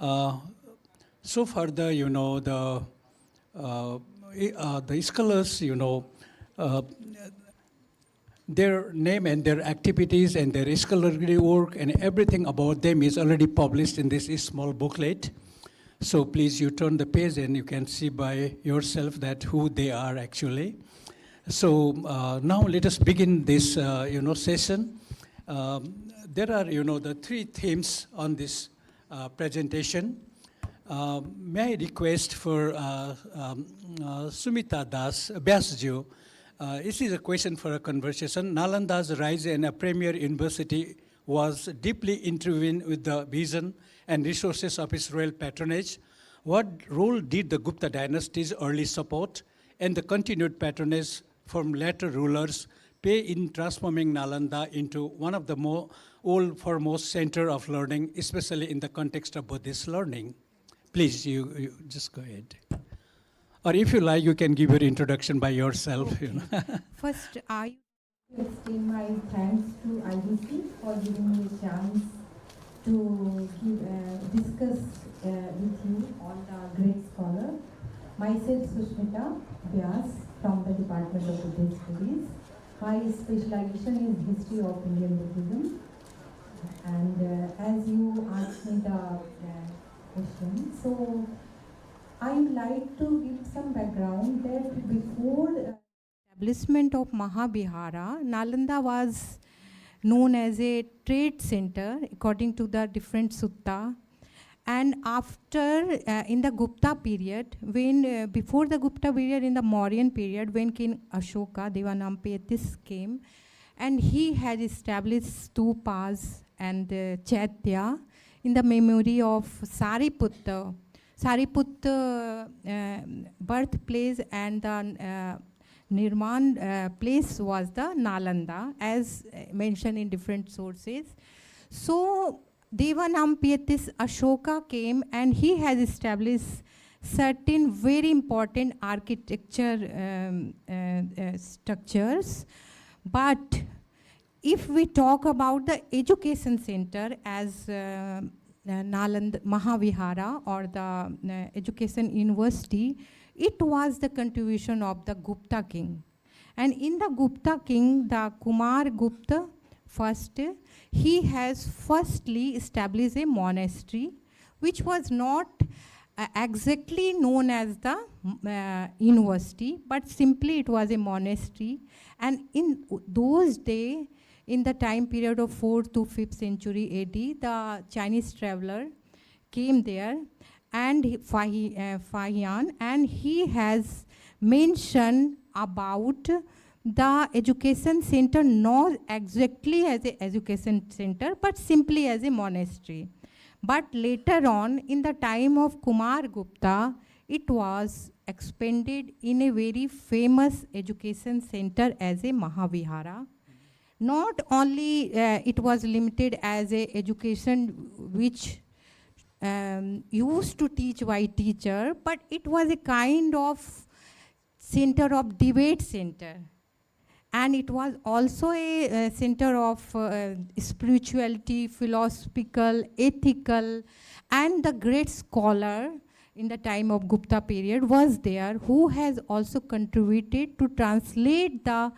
So far, the scholars, their name and their activities and their scholarly work and everything about them is already published in this small booklet. So please, you turn the page and you can see by yourself that who they are actually. So now let us begin this, session. There are, the three themes on this presentation. May I request for Sumita Das, Vyasju, this is a question for a conversation. Nalanda's rise in a premier university was deeply intertwined with the vision and resources of its royal patronage. What role did the Gupta dynasty's early support and the continued patronage from later rulers play in transforming Nalanda into one of the foremost center of learning, especially in the context of Buddhist learning? Please, you just go ahead. Or if you like, you can give your introduction by yourself. Okay. You know. First, I extend my thanks to IDC for giving me a chance to discuss with you all the great scholars. Myself, Sushmita Vyas from the Department of Buddhist Studies. My specialization is history of Indian Buddhism. And as you asked me the question, so I would like to give some background that before the establishment of Mahavihara, Nalanda was known as a trade center according to the different sutta. And after, in the Gupta period, when before the Gupta period, in the Mauryan period, when King Ashoka, Devanampiyatis came, and he had established stupas and chaitya in the memory of Sariputta. Sariputta birthplace and the Nirman place was the Nalanda, as mentioned in different sources. So Devanampiyatis Ashoka came and he has established certain very important architecture structures. But if we talk about the education center as Nalanda Mahavihara or the education university, it was the contribution of the Gupta king. And in the Gupta king, the Kumar Gupta first, he has firstly established a monastery, which was not exactly known as the university, but simply it was a monastery. And in those days, in the time period of 4th to 5th century AD, the Chinese traveler came there, and Fahian, and he has mentioned about the education center not exactly as an education center, but simply as a monastery. But later on, in the time of Kumar Gupta, it was expanded in a very famous education center as a Mahavihara. Not only it was limited as a education which used to teach by teacher, but it was a kind of center of debate center. And it was also a center of spirituality, philosophical, ethical, and the great scholar in the time of Gupta period was there, who has also contributed to translate the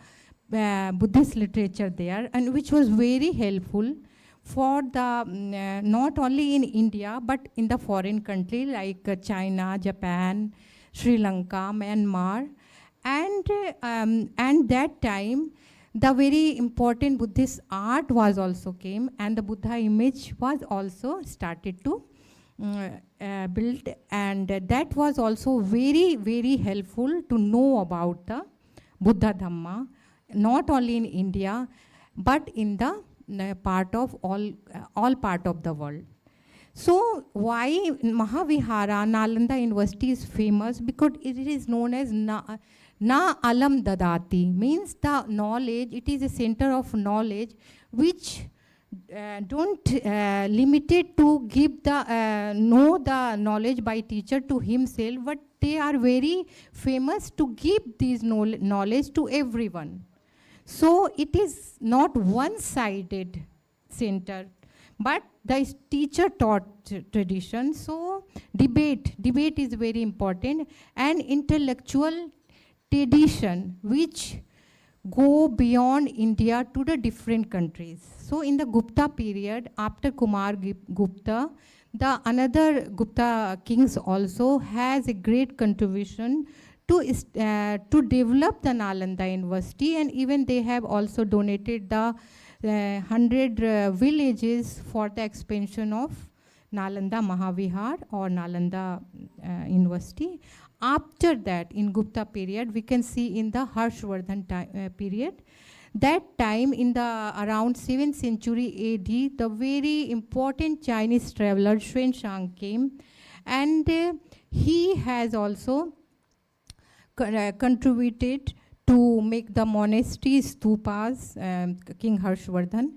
Buddhist literature there, and which was very helpful for the not only in India but in the foreign country like China, Japan, Sri Lanka, Myanmar. And that time, the very important Buddhist art was also came, and the Buddha image was also started to build, and that was also very, very helpful to know about the Buddha Dharma, not only in India, but in the part of all part of the world. So why Mahavihara, Nalanda University is famous? Because it is known as Na Alam Dadati, means the knowledge, it is a center of knowledge which don't limited to give the know the knowledge by teacher to himself, but they are very famous to give this knowledge to everyone. So it is not one-sided center, but the teacher taught tradition. So debate is very important, and intellectual tradition which go beyond India to the different countries. So in the Gupta period, after Kumar Gupta, the another Gupta kings also has a great contribution to develop the Nalanda University, and even they have also donated the 100 villages for the expansion of Nalanda Mahavihara or Nalanda University. After that, in Gupta period, we can see in the Harshvardhan period. That time, in the around 7th century AD, the very important Chinese traveler Xuanzang came, and he has also contributed to make the monastery stupas, King Harshvardhan.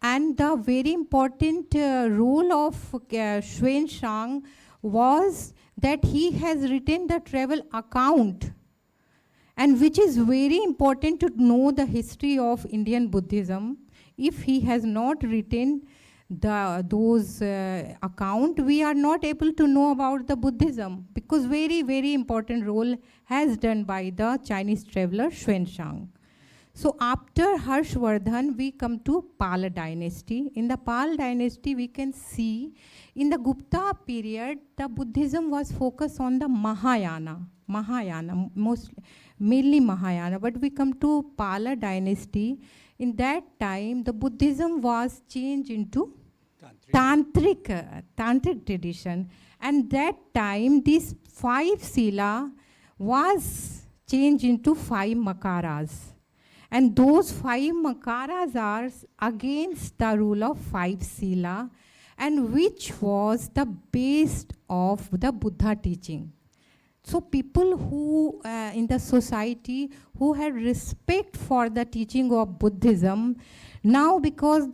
And the very important role of Xuanzang was that he has written the travel account, and which is very important to know the history of Indian Buddhism. If he has not written those account, we are not able to know about the Buddhism, because very, very important role has done by the Chinese traveler Xuanzang. So after Harshvardhan, we come to Pala dynasty. In the Pala dynasty, we can see in the Gupta period, the Buddhism was focused on the Mahayana, mainly Mahayana. But we come to Pala dynasty. In that time, the Buddhism was changed into Tantric tradition. And that time, this 5 sila was changed into 5 makaras. And those 5 makaras are against the rule of 5 sila, and which was the base of the Buddha teaching. So people who in the society who had respect for the teaching of Buddhism, now because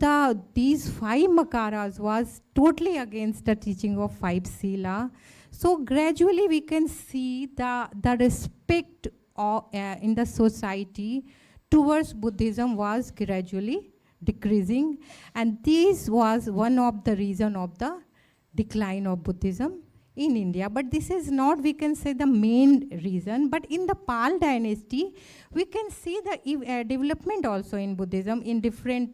these 5 makaras was totally against the teaching of 5 sila, so gradually we can see the respect in the society towards Buddhism was gradually decreasing, and this was one of the reason of the decline of Buddhism in India. But this is not, we can say, the main reason. But in the Pal dynasty, we can see the development also in Buddhism in different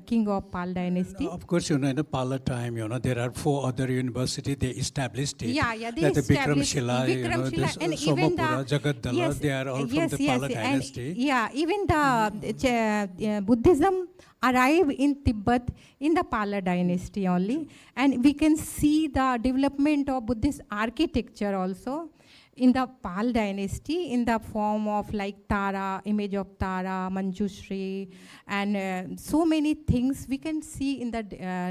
king of Pal dynasty. Of course, in the Pala time, there are 4 other universities they established it. Yeah, they like established Vikramshila, and even Somapura, Jagaddala, yes, they are all from the Pala dynasty. Yeah, even the Buddhism arrived in Tibet in the Pala dynasty only, and we can see the development of Buddhist architecture also in the Pal dynasty in the form of like Tara, image of Tara, Manjushri, and so many things we can see in the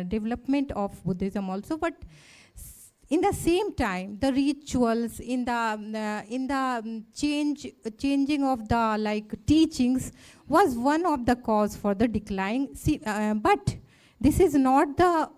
development of Buddhism also. But in the same time, the rituals in the changing of the like teachings was one of the cause for the decline. But this is not the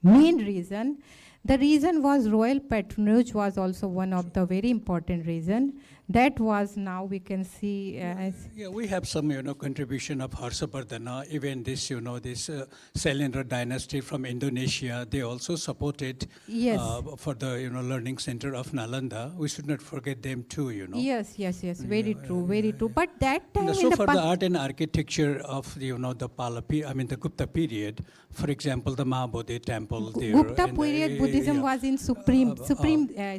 main reason. The reason was royal patronage was also one of the very important reason. That was, now we can see yeah, we have some, contribution of Harshvardhana. Even this, this Sailendra dynasty from Indonesia, they also supported for the, learning center of Nalanda. We should not forget them too, Yes, very true, very true. But that time so for the art and architecture of the, the Gupta period, for example, the Mahabodhi temple there. Gupta period Buddhism was in supreme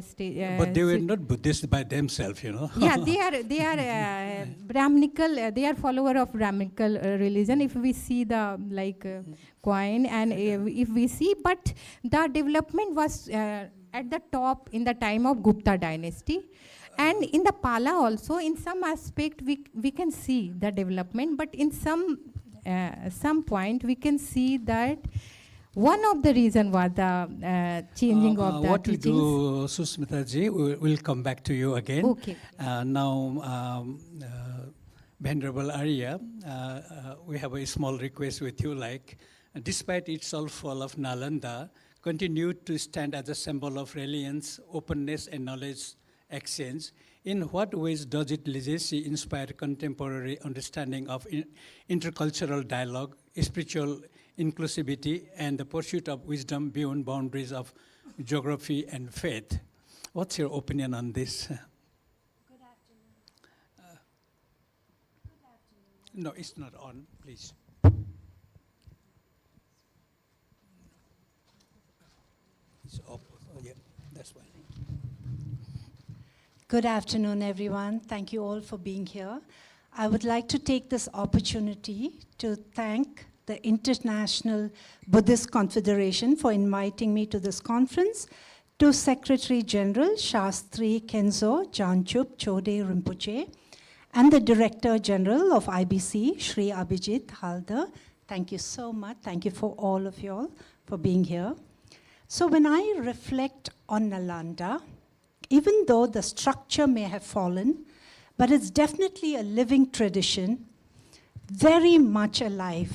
state. But they were not Buddhist by themselves, Yeah, they are Brahminical. They are follower of Brahminical religion. If we see the coin, and if we see, but the development was at the top in the time of Gupta dynasty, and in the Pala also. In some aspect, we can see the development, but in some point we can see that one of the reason was the changing of the what teachings. we do, Susmita ji, we'll come back to you again. Okay. Now, Venerable Arya, we have a small request with you, despite its fall of Nalanda, continued to stand as a symbol of reliance, openness, and knowledge exchange. In what ways does its legacy inspire contemporary understanding of intercultural dialogue, spiritual inclusivity, and the pursuit of wisdom beyond boundaries of geography and faith? What's your opinion on this? Good afternoon. No, it's not on, please. It's off. Oh, yeah, that's why. Good afternoon, everyone. Thank you all for being here. I would like to take this opportunity to thank the International Buddhist Confederation, for inviting me to this conference, to Secretary General Shastri Kenzo Janchup Chode Rinpoche, and the Director General of IBC, Sri Abhijit Halder. Thank you so much. Thank you for all of you all for being here. So when I reflect on Nalanda, even though the structure may have fallen, but it's definitely a living tradition, very much alive.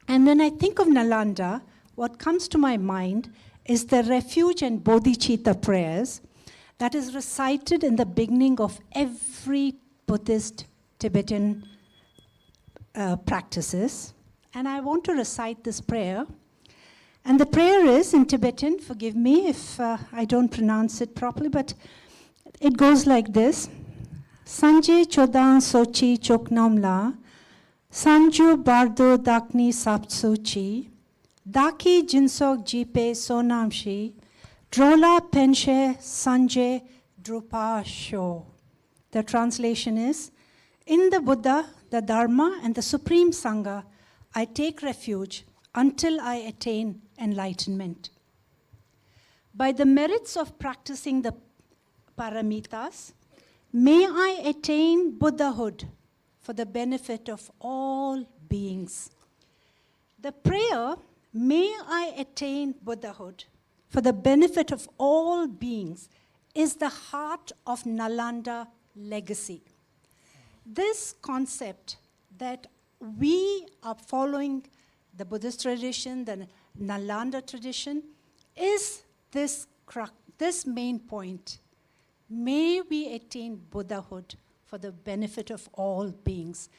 And when I think of Nalanda, what comes to my mind is the refuge and bodhicitta prayers that is recited in the beginning of every Buddhist Tibetan practices. And I want to recite this prayer. And the prayer is in Tibetan, forgive me if I don't pronounce it properly, but it goes like this. Sanje chodan sochi choknamla, sanju bardo dakni sapsuchi, daki jinsok jipe sonamshi, drola penshe sanje drupa sho. The translation is, in the Buddha, the Dharma, and the Supreme Sangha, I take refuge until I attain enlightenment. By the merits of practicing the paramitas, may I attain Buddhahood for the benefit of all beings. The prayer, may I attain Buddhahood for the benefit of all beings, is the heart of Nalanda legacy. This concept that we are following the Buddhist tradition, the Nalanda tradition, is this main point. May we attain Buddhahood for the benefit of all beings.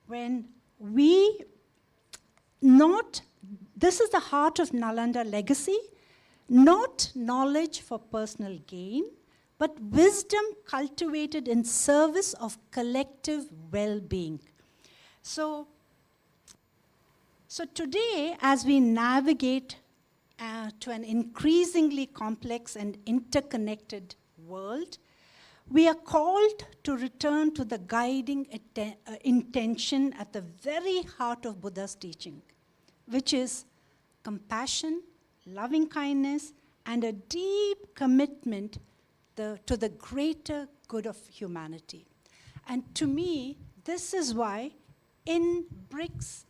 When we this is the heart of Nalanda legacy, not knowledge for personal gain, but wisdom cultivated in service of collective well-being. So today, as we navigate to an increasingly complex and interconnected world, we are called to return to the guiding intention at the very heart of Buddha's teaching, which is compassion, loving kindness, and a deep commitment to the greater good of humanity. And to me, this is why in bricks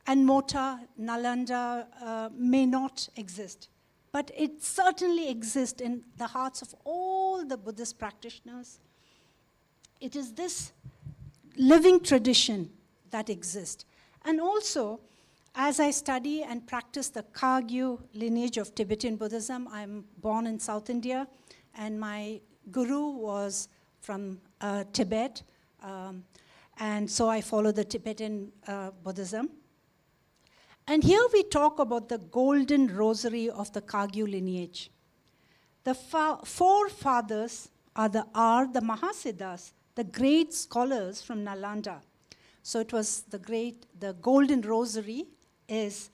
and mortar, Nalanda may not exist. But it certainly exists in the hearts of all the Buddhist practitioners. It is this living tradition that exists. And also, as I study and practice the Kagyu lineage of Tibetan Buddhism, I'm born in South India, and my guru was from Tibet, and so I follow the Tibetan Buddhism. And here we talk about the golden rosary of the Kagyu lineage. The forefathers are the Mahasiddhas, the great scholars from Nalanda. So it was the golden rosary is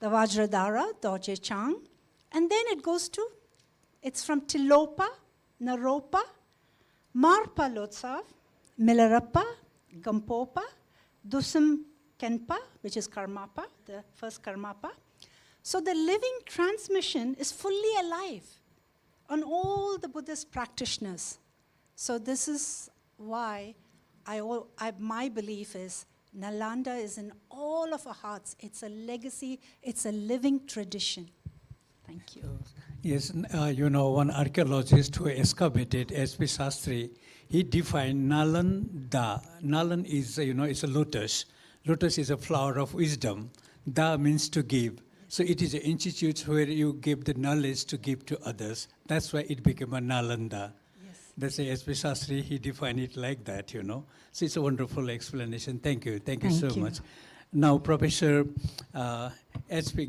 the Vajradhara, Dorje Chang, and then it's from Tilopa, Naropa, Marpa Lotsav, Milarappa, Gampopa, Dusum Kenpa, which is Karmapa, the first Karmapa. So the living transmission is fully alive on all the Buddhist practitioners. So this is why my belief is Nalanda is in all of our hearts. It's a legacy, it's a living tradition. Thank you. Yes, one archaeologist who excavated S.P. Sastry, he defined Nalanda. Nalan is, it's a lotus. Lotus is a flower of wisdom. Da means to give. So it is an institute where you give the knowledge to give to others. That's why it became a Nalanda. Yes. That's why S.P. Sastry, he defined it like that, So it's a wonderful explanation. Thank you. Thank you so much. Now, Professor S.P.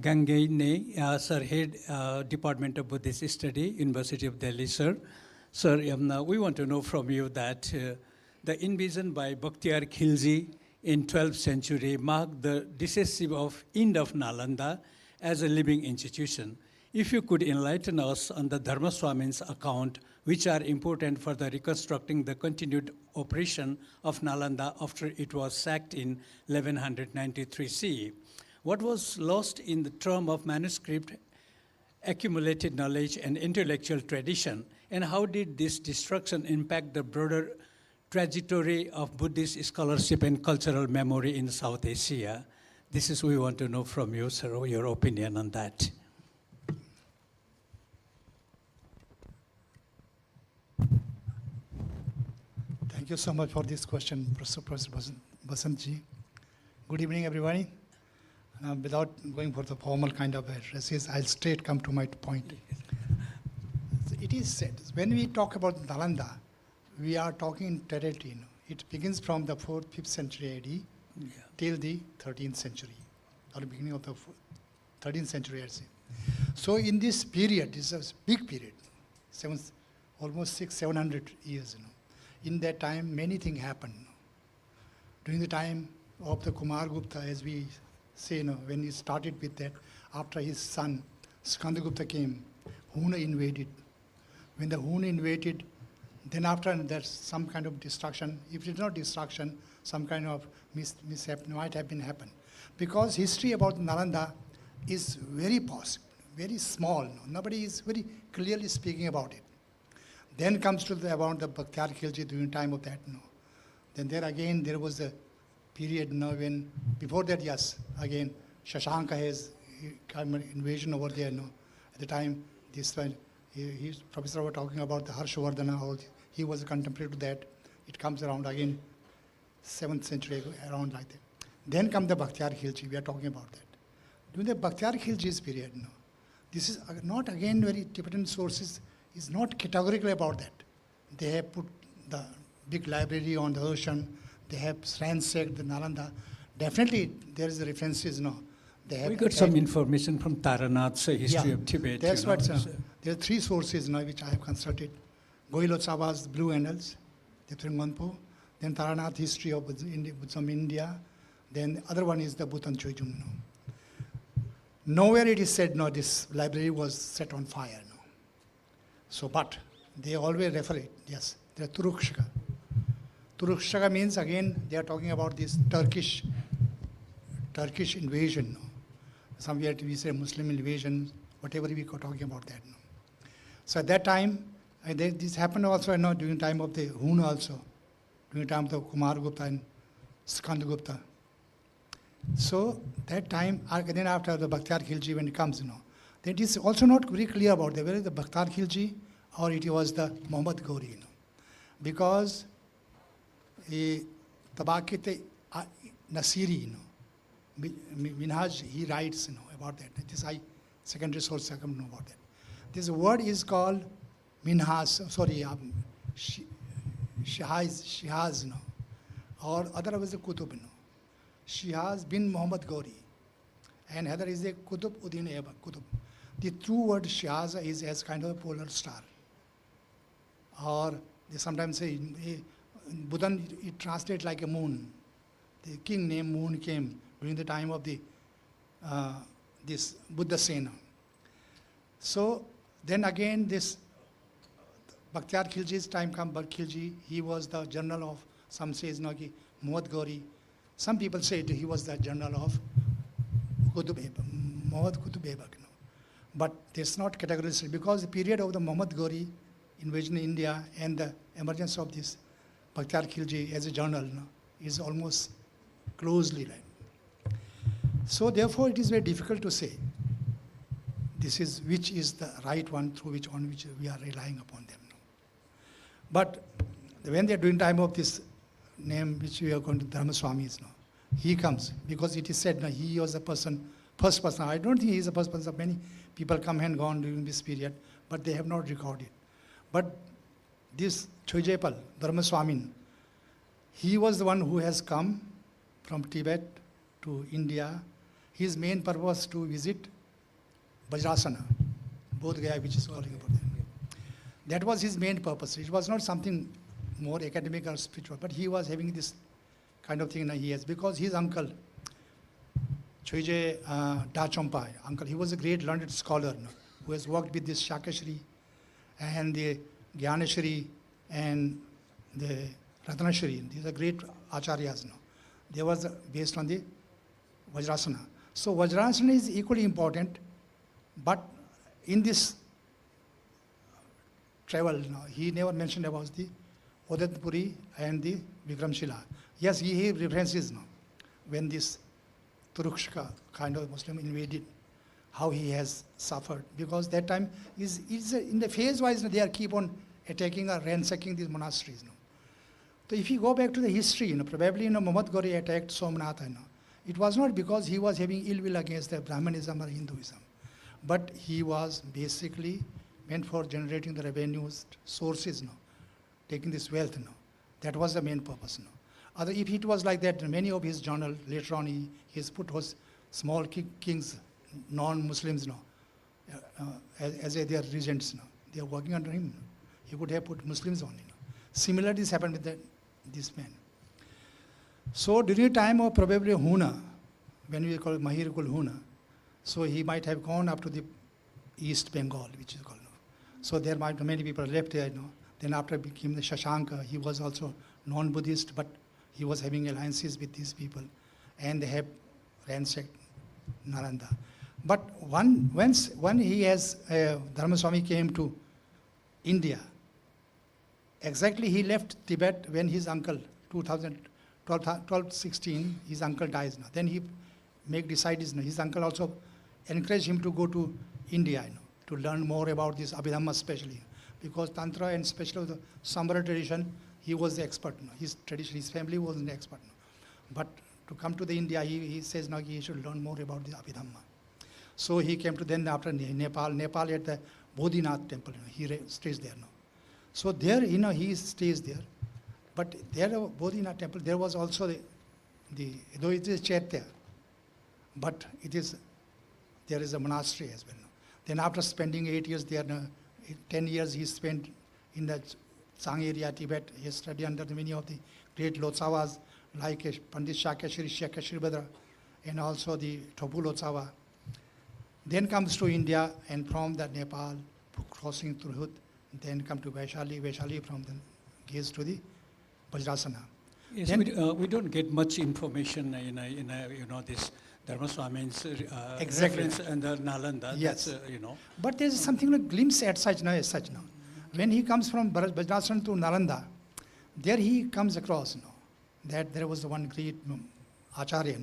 Gangaine, Sir, Head Department of Buddhist Study, University of Delhi, sir. Sir, we want to know from you that the invasion by Bhaktiar Khilji in 12th century marked the decisive end of Nalanda as a living institution. If you could enlighten us on the Dharma Swami's account, which are important for the reconstructing the continued operation of Nalanda after it was sacked in 1193 CE. What was lost in the term of manuscript, accumulated knowledge, and intellectual tradition, and how did this destruction impact the broader trajectory of Buddhist scholarship and cultural memory in South Asia? This is what we want to know from you, sir, your opinion on that. Thank you so much for this question, Professor Basantji. Good evening, everybody. Without going for the formal kind of addresses, I'll straight come to my point. It is said, when we talk about Nalanda, we are talking in territory. It begins from the 4th, 5th century AD till the 13th century, or the beginning of the 13th century, I'd say. So in this period, this is a big period, almost 600-700 years. In that time, many things happened. During the time of the Kumaragupta, as we say, when he started with that, after his son Skandagupta came, Huna invaded. When the Huna invaded, then after there's some kind of destruction. If it's not destruction, some kind of mishap might have been happened. Because history about Nalanda is very possible, very small. Nobody is very clearly speaking about it. Then comes to about the Bhaktiar Khilji during time of that. Then there again, there was a period when, before that, yes, again, Shashanka has come an invasion over there. At the time, this one, Professor was talking about the Harshavardhana, he was a contemporary to that. It comes around again, 7th century, around like that. Then come the Bhaktiar Khilji, we are talking about that. During the Bhaktiar Khilji's period, this is not again very Tibetan sources, is not categorical about that. They have put the big library on the ocean, they have ransacked the Nalanda. Definitely there is references, They have we got some information from Taranath's history of Tibet. That's what, there are 3 sources which I have consulted. Goilo Chaba's Blue Annals, the Tringonpo, then Taranath history of Buddhism India, then the other one is the Bhutan Choijum. Nowhere it is said, this library was set on fire. So, but they always refer it, yes, they are Turukshaka. Turukshaka means, again, they are talking about this Turkish invasion. Somewhere we say Muslim invasion, whatever we are talking about that. So at that time, this happened also during the time of the Hun also, during the time of the Kumaragupta and Skandagupta. So that time, then after the Bhaktiar Khilji, when it comes, then it is also not very clear about whether the Bhaktiar Khilji or it was the Muhammad Ghori. Because Tabaqat Nasiri, Minhaj, he writes about that. This secondary source I come to know about that. This word is called Minhas, Shihaz, or other was a Kutub. Shihaz bin Muhammad Ghori. And other is a Kutub Udin Eba, Kutub. The true word Shihaz is as kind of a polar star. Or they sometimes say, Buddha, it translates like a moon. The king named Moon came during the time of the this Buddha Sena. So then again this Bhaktiar Khilji's time come, Khilji, he was the general of, some says Muhammad Ghori. Some people say he was the general of Muhammad Qutub Ebak. But it's not categorized because the period of the Muhammad Ghori invasion in India and the emergence of this Bhaktiar Khilji as a journal is almost closely linked. So therefore it is very difficult to say this is which is the right one through which on which we are relying upon them. But when they are doing time of this name which we are going to Dharma Swamis, he comes because it is said he was the person, first person. I don't think he is the first person. Many people come and gone during this period, but they have not recorded. But this Choijepal, Dharma Swamin, he was the one who has come from Tibet to India. His main purpose was to visit Vajrasana, Bodh Gaya, which is calling about that. That was his main purpose. It was not something more academic or spiritual, but he was having this kind of thing he has, because his uncle, Choije Dachompai, uncle, he was a great learned scholar who has worked with this Shakashri and the Gyanashri and the Ratnashri. These are great acharyas. They was based on the Vajrasana. So Vajrasana is equally important, but in this travel, he never mentioned about the Odetpuri and the Vikramshila. Yes, he references when this Turukshka kind of Muslim invaded, how he has suffered. Because that time is in the phase-wise, they are keep on attacking or ransacking these monasteries. So if you go back to the history, probably Muhammad Ghori attacked Somnath. It was not because he was having ill will against the Brahmanism or Hinduism, but he was basically meant for generating the revenues, sources, taking this wealth. That was the main purpose. Other, if it was like that, many of his journal later on he has put was small kings, non-Muslims, as their regents. They are working under him. He could have put Muslims only. Similarly, this happened with this man. So during the time of probably Huna, when we call it Mahirikul Huna, so he might have gone up to the East Bengal, which is called. So there might be many people left there. Then after became the Shashanka, he was also non-Buddhist, but he was having alliances with these people, and they have ransacked Nalanda. But when he has, Dharma Swami came to India, exactly he left Tibet when his uncle, 1216, his uncle dies. Then he decides, his uncle also encouraged him to go to India, to learn more about this Abhidhamma especially. Because Tantra and especially the Samvara tradition, he was the expert. His tradition, his family was an expert. But to come to the India, he says now he should learn more about the Abhidhamma. So he came to then after Nepal. Nepal at the Bodhinath temple. He stays there now. So there, he stays there. But there, Bodhinath temple, there was also though it is Chaitya, but there is a monastery as well. Then after spending 8 years there, 10 years he spent in the Tsang area, Tibet. He studied under many of the great Lotsawas like Pandit Shakashri, Shakashri Badra, and also the Thopu Lotsawa. Then comes to India, and from the Nepal, crossing through Hud, then come to Vaishali, from the gaze to the Vajrasana. Yes, we don't get much information in this Dharma Swami's reference and the Nalanda. Yes. But there is something like glimpse as such now. When he comes from Vajrasana to Nalanda, there he comes across that there was one great Acharya.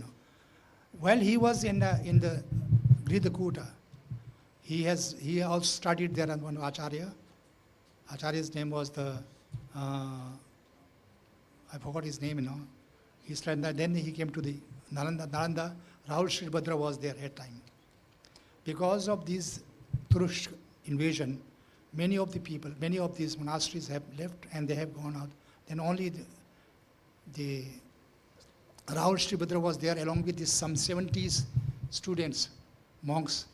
While he was in the Gridakuta, he also studied there and one Acharya. Acharya's name was I forgot his name, He studied that. Then he came to the Nalanda. Rahul Shribhadra was there at time. Because of this Turush invasion, many of these monasteries have left and they have gone out. Then only the Rahul Shribhadra was there along with some 70 students, monks.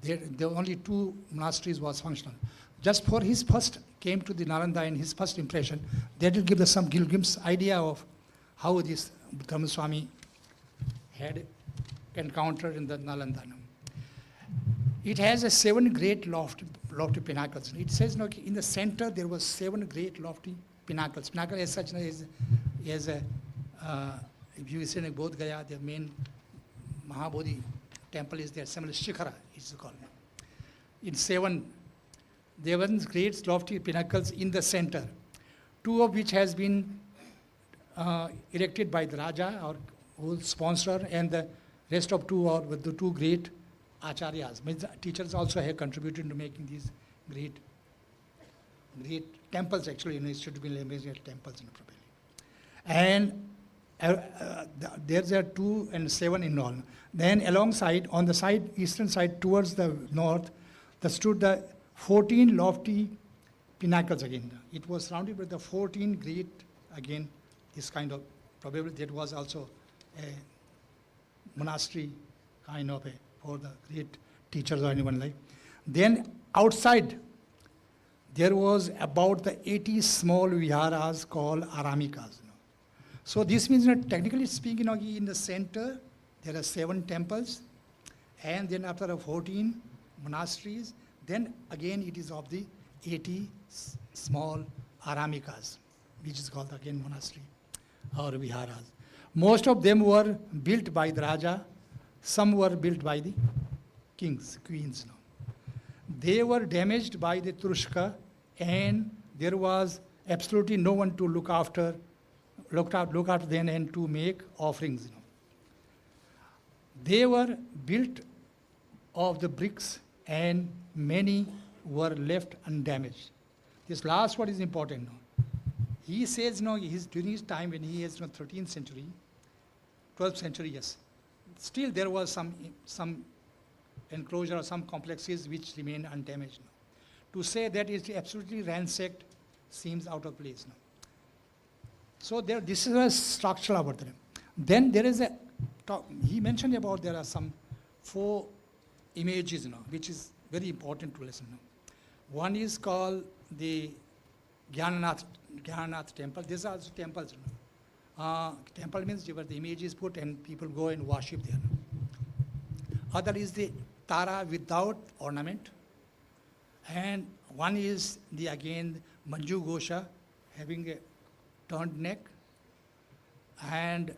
There only 2 monasteries was functional. Just for his first came to the Nalanda and his first impression, that will give us some glimpse idea of how this Dharma Swami had encountered in the Nalanda. It has 7 great lofty pinnacles. It says in the center there was 7 great lofty pinnacles. Pinnacle as such is if you see in Bodh Gaya, the main Mahabodhi temple is there, similar Shikhara it's called. In 7, there were great lofty pinnacles in the center, 2 of which has been erected by the Raja or whole sponsor, and the rest of 2 are with the 2 great acharyas. Means teachers also have contributed to making these great temples. Actually, it should be major temples in Probably. And there's 2 and 7 in all. Then alongside, on the side, eastern side towards the north, there stood the 14 lofty pinnacles again. It was surrounded with the 14 great, again, this kind of, probably that was also a monastery kind of for the great teachers or anyone like. Then outside, there was about the 80 small viharas called aramikas. So this means, technically speaking, in the center, there are 7 temples, and then after 14 monasteries, then again it is of the 80 small aramikas, which is called again monastery or viharas. Most of them were built by the Raja, some were built by the kings, queens. They were damaged by the Turushka, and there was absolutely no one to look after them and to make offerings. They were built of the bricks, and many were left undamaged. This last one is important. He says, during his time when he is 13th century, 12th century, yes, still there was some enclosure or some complexes which remain undamaged. To say that it's absolutely ransacked seems out of place. So this is a structural about them. Then there is he mentioned about there are some 4 images, which is very important to listen. One is called the Gyananath temple. These are also temples. Temple means where the image is put and people go and worship there. Other is the Tara without ornament. And one is again Manju Gosha having a turned neck. And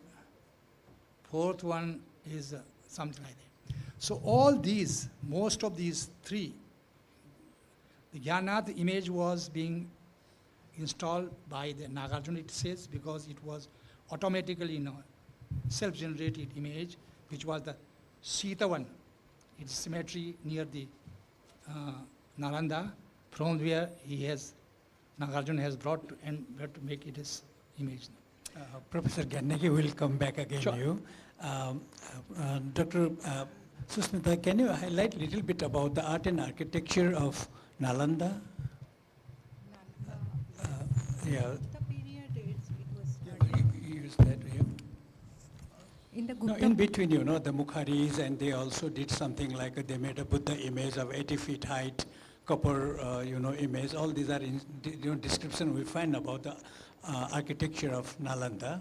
4th one is something like that. So all these, most of these 3, the Gyananath image was being installed by the Nagarjuna, it says, because it was automatically self-generated image, which was the Sita one. Its cemetery near the Nalanda, from where Nagarjuna has brought and where to make it his image. Professor Gannegi will come back again. Sure. You. Dr. Susmita, can you highlight a little bit about the art and architecture of Nalanda? Yeah. Use that, yeah. In the No, in between, the Mukharis, and they also did something like they made a Buddha image of 80 feet height, copper, image. All these are in description we find about the architecture of Nalanda.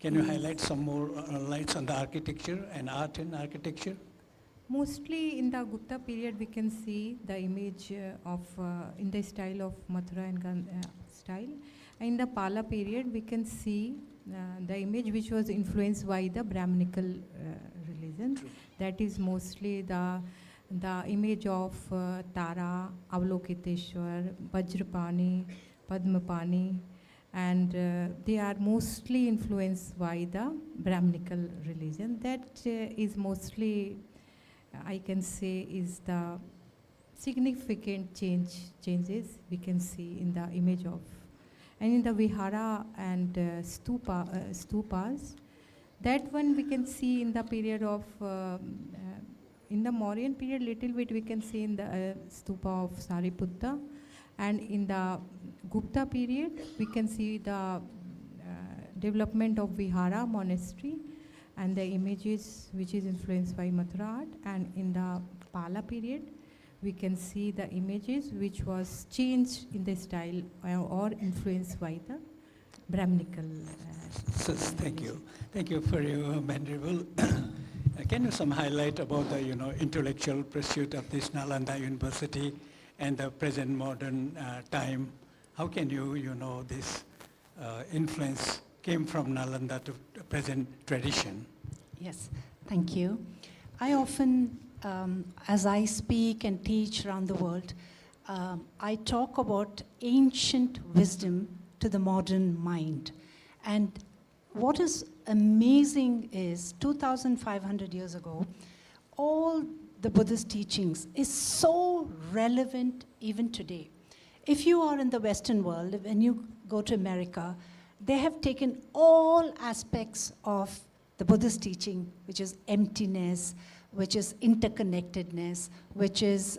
Can you highlight some more lights on the architecture and art and architecture? Mostly in the Gupta period, we can see the image of in the style of Mathura and style. In the Pala period, we can see the image which was influenced by the Brahminical religion. True. That is mostly the image of Tara, Avalokiteshwar, Vajrapani, Padmapani, and they are mostly influenced by the Brahminical religion. That is mostly, I can say, is the significant changes we can see in the image of. And in the Vihara and stupas, that one we can see in the period of, in the Mauryan period, little bit we can see in the stupa of Sariputta. And in the Gupta period, we can see the development of Vihara monastery and the images which is influenced by Mathura art. And in the Pala period, we can see the images which was changed in the style or influenced by the Brahminical. Thank you. Thank you for your venerable. Can you some highlight about the intellectual pursuit of this Nalanda University and the present modern time? How can this influence came from Nalanda to present tradition? Yes, thank you. I often, as I speak and teach around the world, I talk about ancient wisdom to the modern mind. And what is amazing is 2,500 years ago, all the Buddhist teachings is so relevant even today. If you are in the Western world, when you go to America, they have taken all aspects of the Buddhist teaching, which is emptiness, which is interconnectedness, which is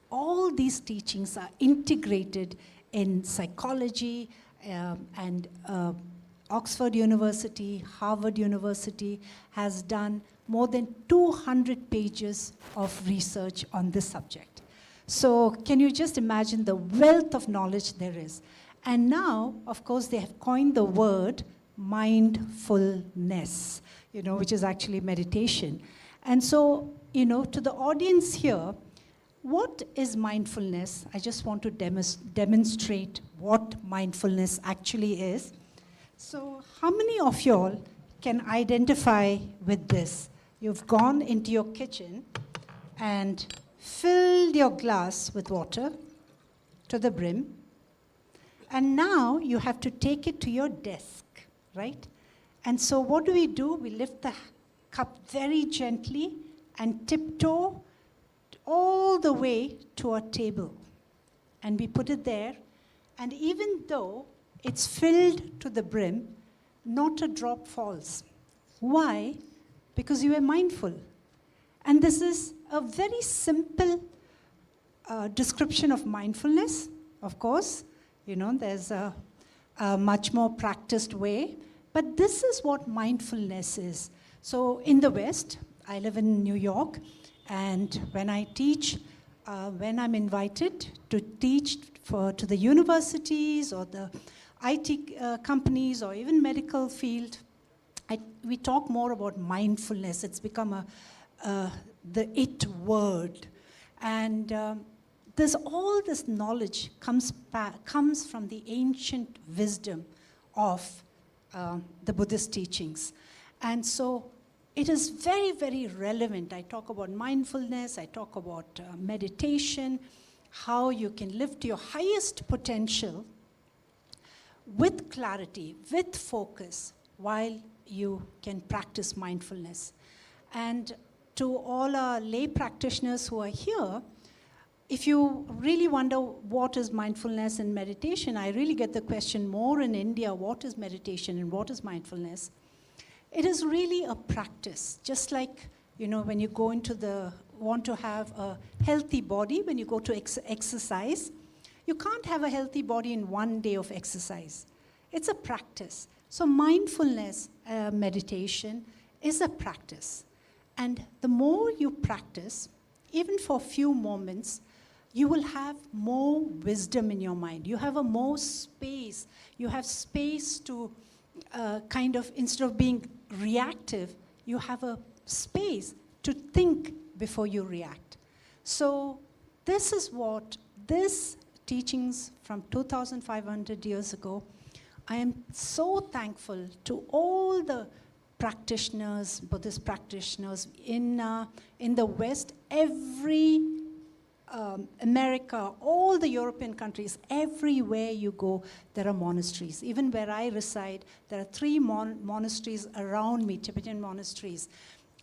all these teachings are integrated in psychology, and Oxford University, Harvard University has done more than 200 pages of research on this subject. So can you just imagine the wealth of knowledge there is? And now, of course, they have coined the word mindfulness, which is actually meditation. And so, to the audience here, what is mindfulness? I just want to demonstrate what mindfulness actually is. So how many of y'all can identify with this? You've gone into your kitchen and filled your glass with water to the brim, and now you have to take it to your desk, right? And so what do? We lift the cup very gently and tiptoe all the way to our table. And we put it there, and even though it's filled to the brim, not a drop falls. Why? Because you are mindful. And this is a very simple description of mindfulness. Of course, there's a much more practiced way, but this is what mindfulness is. So in the West, I live in New York, and when I teach, when I'm invited to teach to the universities or the IT companies or even medical field, we talk more about mindfulness. It's become the it word. And all this knowledge comes from the ancient wisdom of the Buddhist teachings. And so it is very, very relevant. I talk about mindfulness, I talk about meditation, how you can live to your highest potential with clarity, with focus, while you can practice mindfulness. And to all our lay practitioners who are here, if you really wonder what is mindfulness and meditation, I really get the question more in India, what is meditation and what is mindfulness? It is really a practice, just like, when you go want to have a healthy body, when you go to exercise, you can't have a healthy body in one day of exercise. It's a practice. So mindfulness, meditation, is a practice. And the more you practice, even for a few moments, you will have more wisdom in your mind. You have more space. You have space to instead of being reactive, you have a space to think before you react. So this is what this teachings from 2,500 years ago. I am so thankful to all the practitioners, Buddhist practitioners in the West, America, all the European countries, everywhere you go, there are monasteries. Even where I reside, there are 3 monasteries around me, Tibetan monasteries.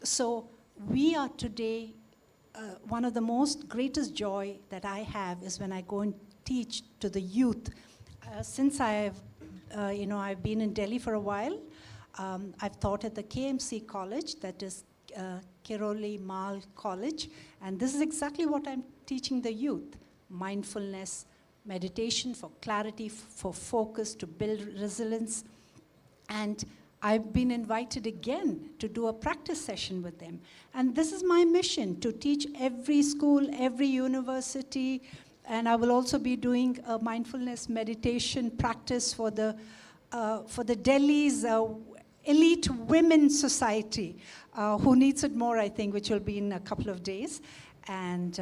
So we are today, one of the most greatest joy that I have is when I go and teach to the youth. Since I've been in Delhi for a while, I've taught at the KMC college, that is Kiroli Mal College, and this is exactly what I'm teaching the youth: mindfulness, meditation for clarity, for focus, to build resilience. And I've been invited again to do a practice session with them. And this is my mission, to teach every school, every university, and I will also be doing a mindfulness meditation practice for the Delhi's elite women society, who needs it more, I think, which will be in a couple of days. And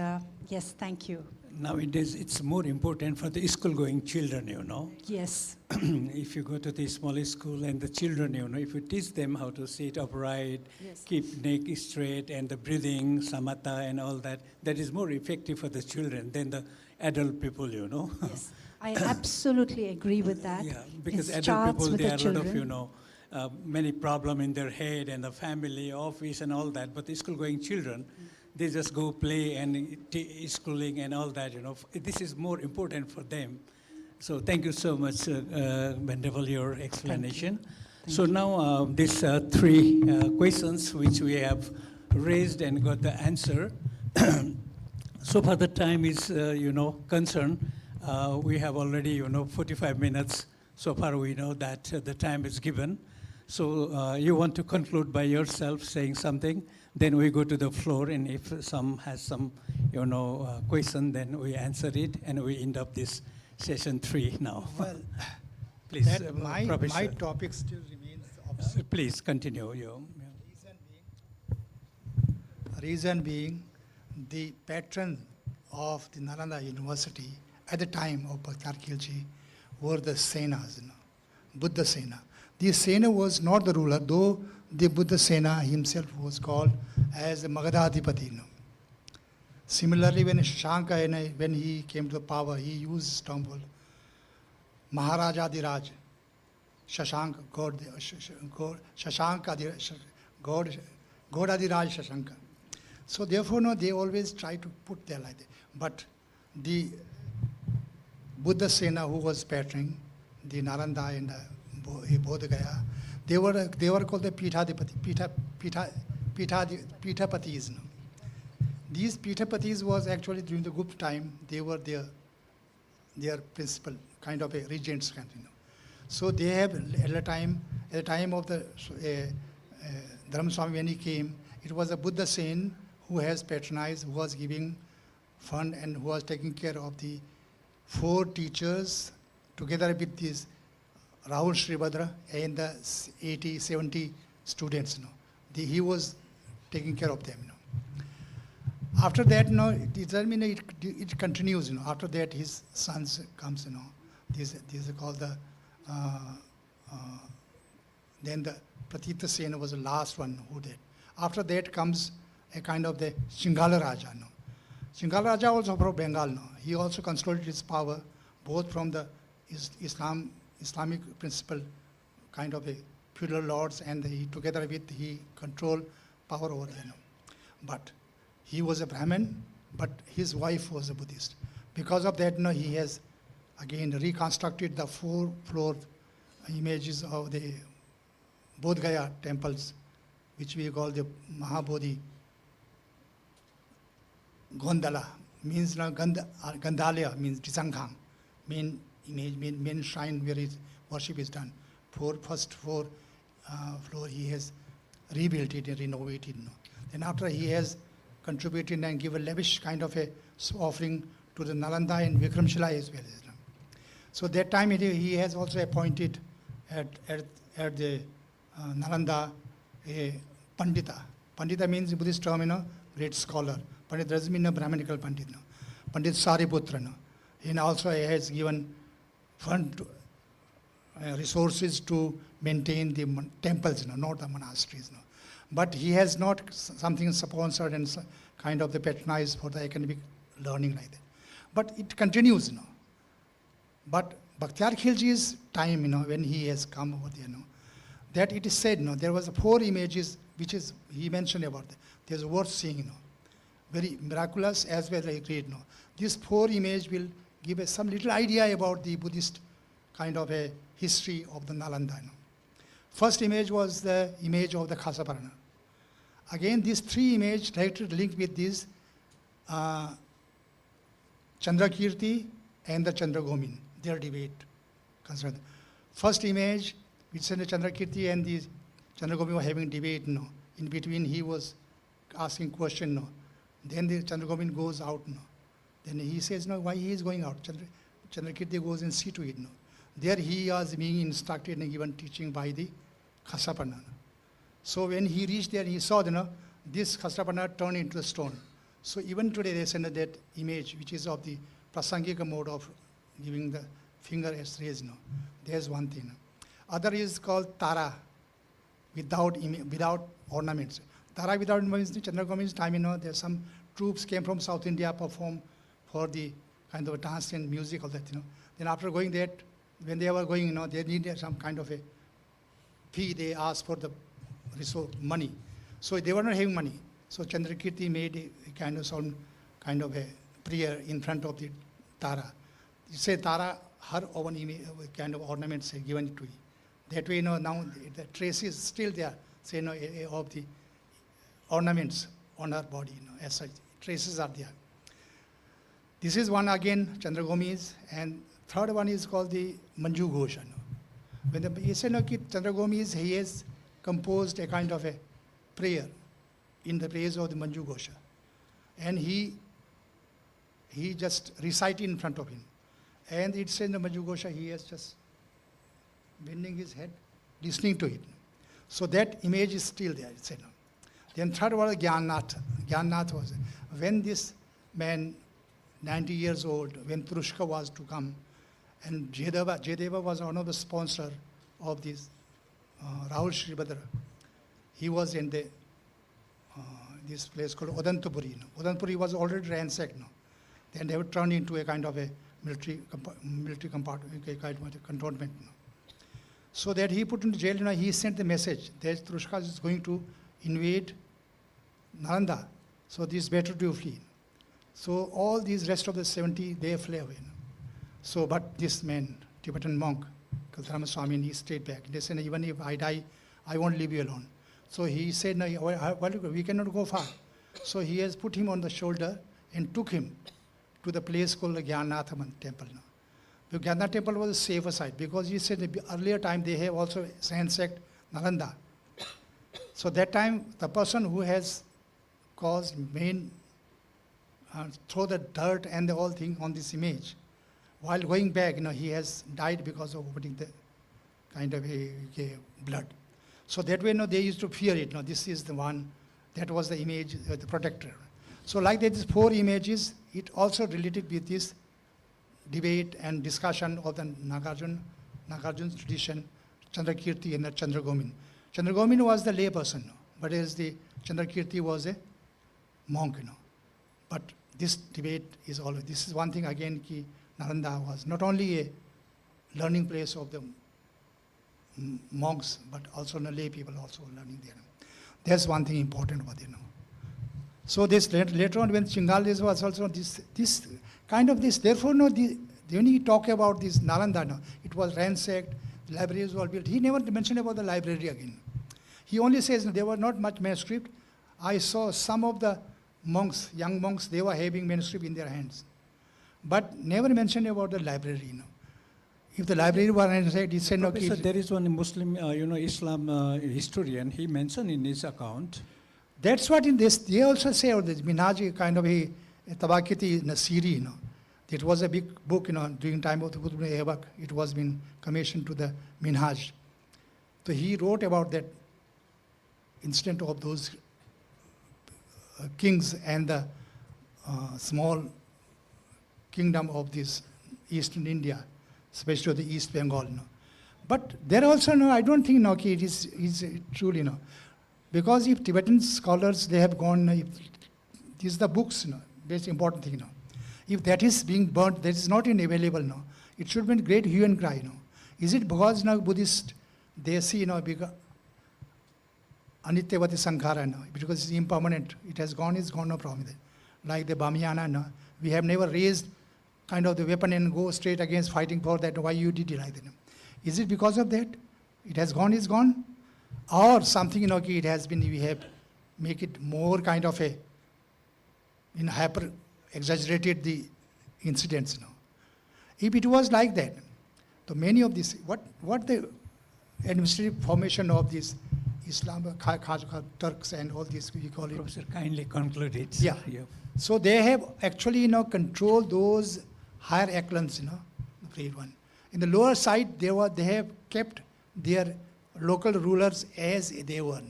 yes, thank you. Nowadays, it's more important for the school-going children, Yes. If you go to the small school and the children, if you teach them how to sit upright, Yes. keep neck straight, and the breathing, samatha, and all that, that is more effective for the children than the adult people, Yes, I absolutely agree with that. Yeah, because It adult starts people, with they the are a lot children. of, many problem in their head and the family, office, and all that. But the school-going children, they just go play and schooling and all that, This is more important for them. So thank you so much, Venerable, your explanation. So now these 3 questions which we have raised and got the answer. So far the time is, concerned. We have already, 45 minutes. So far we know that the time is given. So you want to conclude by yourself saying something, then we go to the floor, and if some has some, question, then we answer it, and we end up this session 3 now. Well, please, my Professor. topic still remains Please continue. Reason being, the patron of the Nalanda University at the time of Bhaktar Khilji were the Senas, Buddha Sena. The Sena was not the ruler, though the Buddha Sena himself was called as the Magadhadipati. Similarly, when Shashanka, when he came to power, he used Istanbul. Maharaja Adiraj, Shashanka, God Adiraj Shashanka. So therefore, no, they always try to put there like that. But the Buddha Sena, who was patroning the Nalanda and Bodh Gaya, they were called the Pithapatis. No? These Pithapatis was actually during the Gupta time, they were their principal kind of a regents. So they have at the time of the Dharma Swami when he came, it was a Buddha Sen who has patronized, who was giving fund and who was taking care of the 4 teachers together with these Rahul Shribhadra and the 80, 70 students. He was taking care of them. After that, it continues. After that, his sons comes. These are called the. Then the Pratita Sena was the last one who did. After that comes a kind of the Shingala Raja. Shingala Raja also from Bengal. He also consolidated his power both from the Islamic principle kind of a feudal lords, and he together with he controlled power over there. But he was a Brahmin, but his wife was a Buddhist. Because of that, he has again reconstructed the 4-floor images of the Bodh Gaya temples, which we call the Mahabodhi Gondala, means Gandalya, means Disanghang, main image, main shrine where his worship is done. First 4 floor he has rebuilt it and renovated. Then after he has contributed and given a lavish kind of a offering to the Nalanda and Vikramshila as well. So that time he has also appointed at the Nalanda a Pandita. Pandita means Buddhist term, great scholar. Pandit doesn't mean a Brahminical Pandit. Pandit Sariputra. He also has given fund resources to maintain the temples, not the monasteries. But he has not something sponsored and kind of the patronized for the academic learning like that. But it continues. But Bhaktar Khilji's time, when he has come over there, that it is said, there was 4 images which is he mentioned about. There's worth seeing, very miraculous as well as great. This 4 image will give us some little idea about the Buddhist kind of a history of the Nalanda. First image was the image of the Khasaparana. Again, these 3 images directly linked with this Chandrakirti and the Chandragomin, their debate. First image, which is the Chandrakirti and the Chandragomin were having debate. In between, he was asking question. Then the Chandragomin goes out. Then he says, why he is going out? Chandrakirti goes and see to it. There he was being instructed and given teaching by the Khasaparana. So when he reached there, he saw this Khasaparana turned into a stone. So even today they send that image, which is of the Prasangika mode of giving the finger as raised. There's one thing. Other is called Tara, without ornaments. Tara without ornaments, Chandragomin's time, there's some troops came from South India, perform for the kind of dance and music of that. Then after going there, when they were going, they needed some kind of a fee. They asked for the resource, money. So they were not having money. So Chandrakirti made a kind of a prayer in front of the Tara. You say Tara, her own kind of ornaments given to you. That way, now the trace is still there, of the ornaments on her body, as such. Traces are there. This is one again, Chandragomis, and third one is called the Manju Ghosha. When the Chandragomis, he has composed a kind of a prayer in the praise of the Manju Ghosha. And he just recited in front of him. And it's in the Manju Ghosha, he is just bending his head, listening to it. So that image is still there. It's, Then third was Gyannath. Gyannath was when this man, 90 years old, when Turushka was to come, and Jayadeva was one of the sponsors of this Rahul Shribhadra. He was in the this place called Odantapuri. Odantapuri was already ransacked. Then they were turned into a kind of a military compartment, a kind of a cantonment. So that he put into jail, he sent the message that Turushka is going to invade Nalanda. So this is better to flee. So all these rest of the 70, they flee away. So, but this man, Tibetan monk, Dharma Swami, he stayed back. They said, even if I die, I won't leave you alone. So he said, no, we cannot go far. So he has put him on the shoulder and took him to the place called the Gyannath temple. The Gyannath temple was a safer side because he said the earlier time they have also ransacked Nalanda. So that time the person who has caused main throw the dirt and the whole thing on this image, while going back, he has died because of putting the kind of a blood. So that way, they used to fear it. This is the one, that was the image, the protector. So like that, these 4 images, it also related with this debate and discussion of the Nagarjun's tradition, Chandrakirti and the Chandragomin. Chandragomin was the lay person, but as the Chandrakirti was a monk. But this debate is always, this is one thing again, ki Nalanda was not only a learning place of the monks, but also the lay people also learning there. That's one thing important about it. So this later on when Chingal was also this kind of this, therefore when he talk about this Nalanda, it was ransacked, libraries were built. He never mentioned about the library again. He only says there were not much manuscript. I saw some of the monks, young monks, they were having manuscript in their hands. But never mentioned about the library. If the library were ransacked, he said, no. Professor, there is one Muslim, Islam historian, he mentioned in his account. That's what in this, they also say, or this Minhaj kind of a Tabakiti Nasiri, It was a big book, during time of the Buddha Dharma. It was been commissioned to the Minhaj. So he wrote about that incident of those kings and the small kingdom of this eastern India, especially the East Bengal. But there also, I don't think it is truly, because if Tibetan scholars, they have gone, these are the books, that's important thing. If that is being burnt, that is not available, it should be a great hue and cry. Is it because Buddhist, they see, because Anityavati Sankhara, because it's impermanent, it has gone, it's gone, no problem. Like the Bamiyana, we have never raised kind of the weapon and go straight against fighting for that, why you did it like that. Is it because of that? It has gone, it's gone? Or something, it has been, we have make it more kind of a, hyper exaggerated the incidents. If it was like that, so many of these, what the administrative formation of these Islam, Turks and all these, we call it. Professor, kindly conclude it. Yeah. So they have actually, controlled those higher echelons, the grade 1. In the lower side, they have kept their local rulers as they were.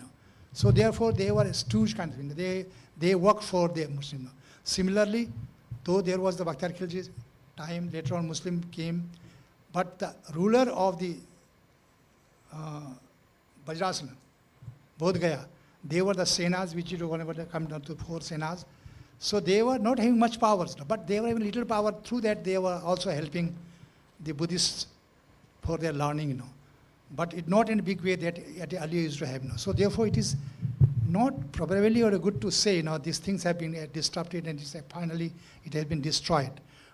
So therefore, they were a stooge kind of thing. They worked for the Muslim. Similarly, though there was the Bakhtiar Khilji's time, later on Muslim came, but the ruler of the Vajrasana, Bodh Gaya, they were the Senas, which you whenever they come down to 4 Senas. So they were not having much powers, but they were having little power. Through that, they were also helping the Buddhists for their learning, but it not in a big way that earlier used to have. So therefore, it is not probably or good to say, these things have been disrupted and finally it has been destroyed.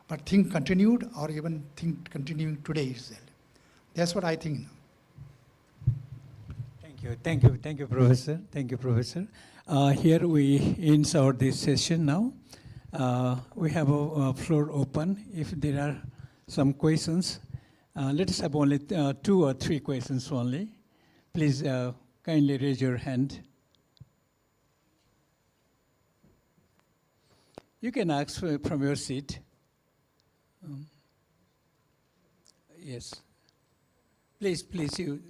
But thing continued, or even thing continuing today is there. That's what I think. Thank you, Professor. Thank you, Professor. Here we end this session now. We have a floor open. If there are some questions, let us have only 2 or 3 questions only. Please kindly raise your hand. You can ask from your seat. Yes. Please, you.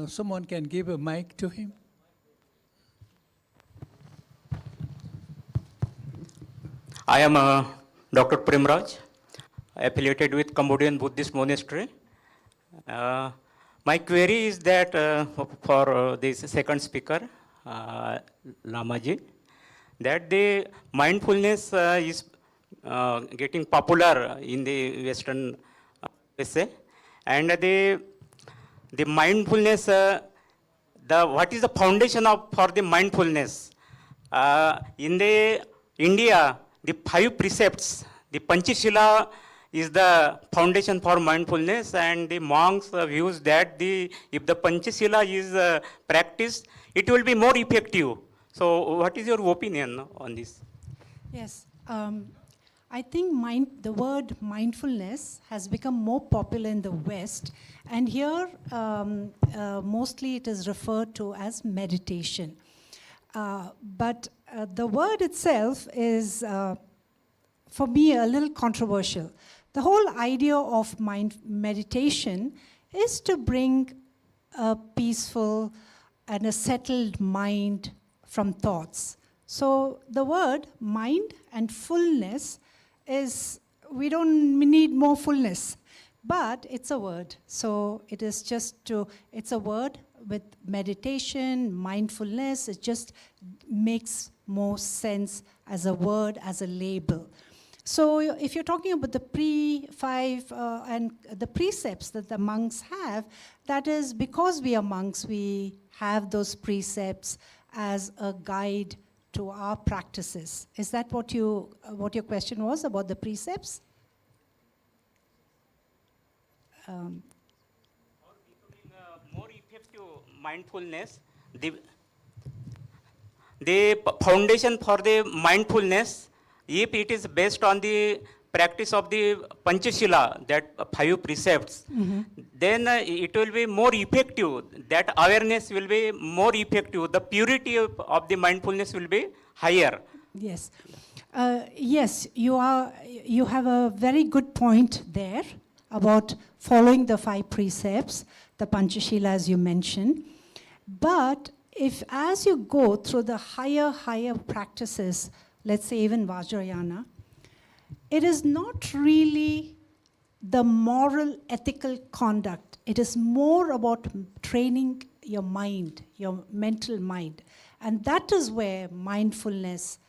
Someone can give a mic to him. I am Dr. Premraj, affiliated with Cambodian Buddhist monastery. My query is that for this second speaker, Lamaji, that the mindfulness is getting popular in the Western USA, and the mindfulness, what is the foundation for the mindfulness? In the India, the 5 precepts, the Panchashila is the foundation for mindfulness, and the monks views that if the Panchashila is practiced, it will be more effective. So what is your opinion on this? Yes. I think the word mindfulness has become more popular in the West, and here mostly it is referred to as meditation. But the word itself is, for me, a little controversial. The whole idea of meditation is to bring a peaceful and a settled mind from thoughts. So the word mind and fullness is, we don't need more fullness, but it's a word. So it is it's a word with meditation, mindfulness. It just makes more sense as a word, as a label. So if you're talking about the and the precepts that the monks have, that is because we are monks, we have those precepts as a guide to our practices. Is that what your question was about the precepts? More effective mindfulness, the foundation for the mindfulness, if it is based on the practice of the Panchashila, that 5 precepts, then it will be more effective. That awareness will be more effective. The purity of the mindfulness will be higher. Yes. Yes, you have a very good point there about following the 5 precepts, the Panchashila as you mentioned. But if as you go through the higher practices, let's say even Vajrayana, it is not really the moral, ethical conduct. It is more about training your mind, your mental mind. And that is where mindfulness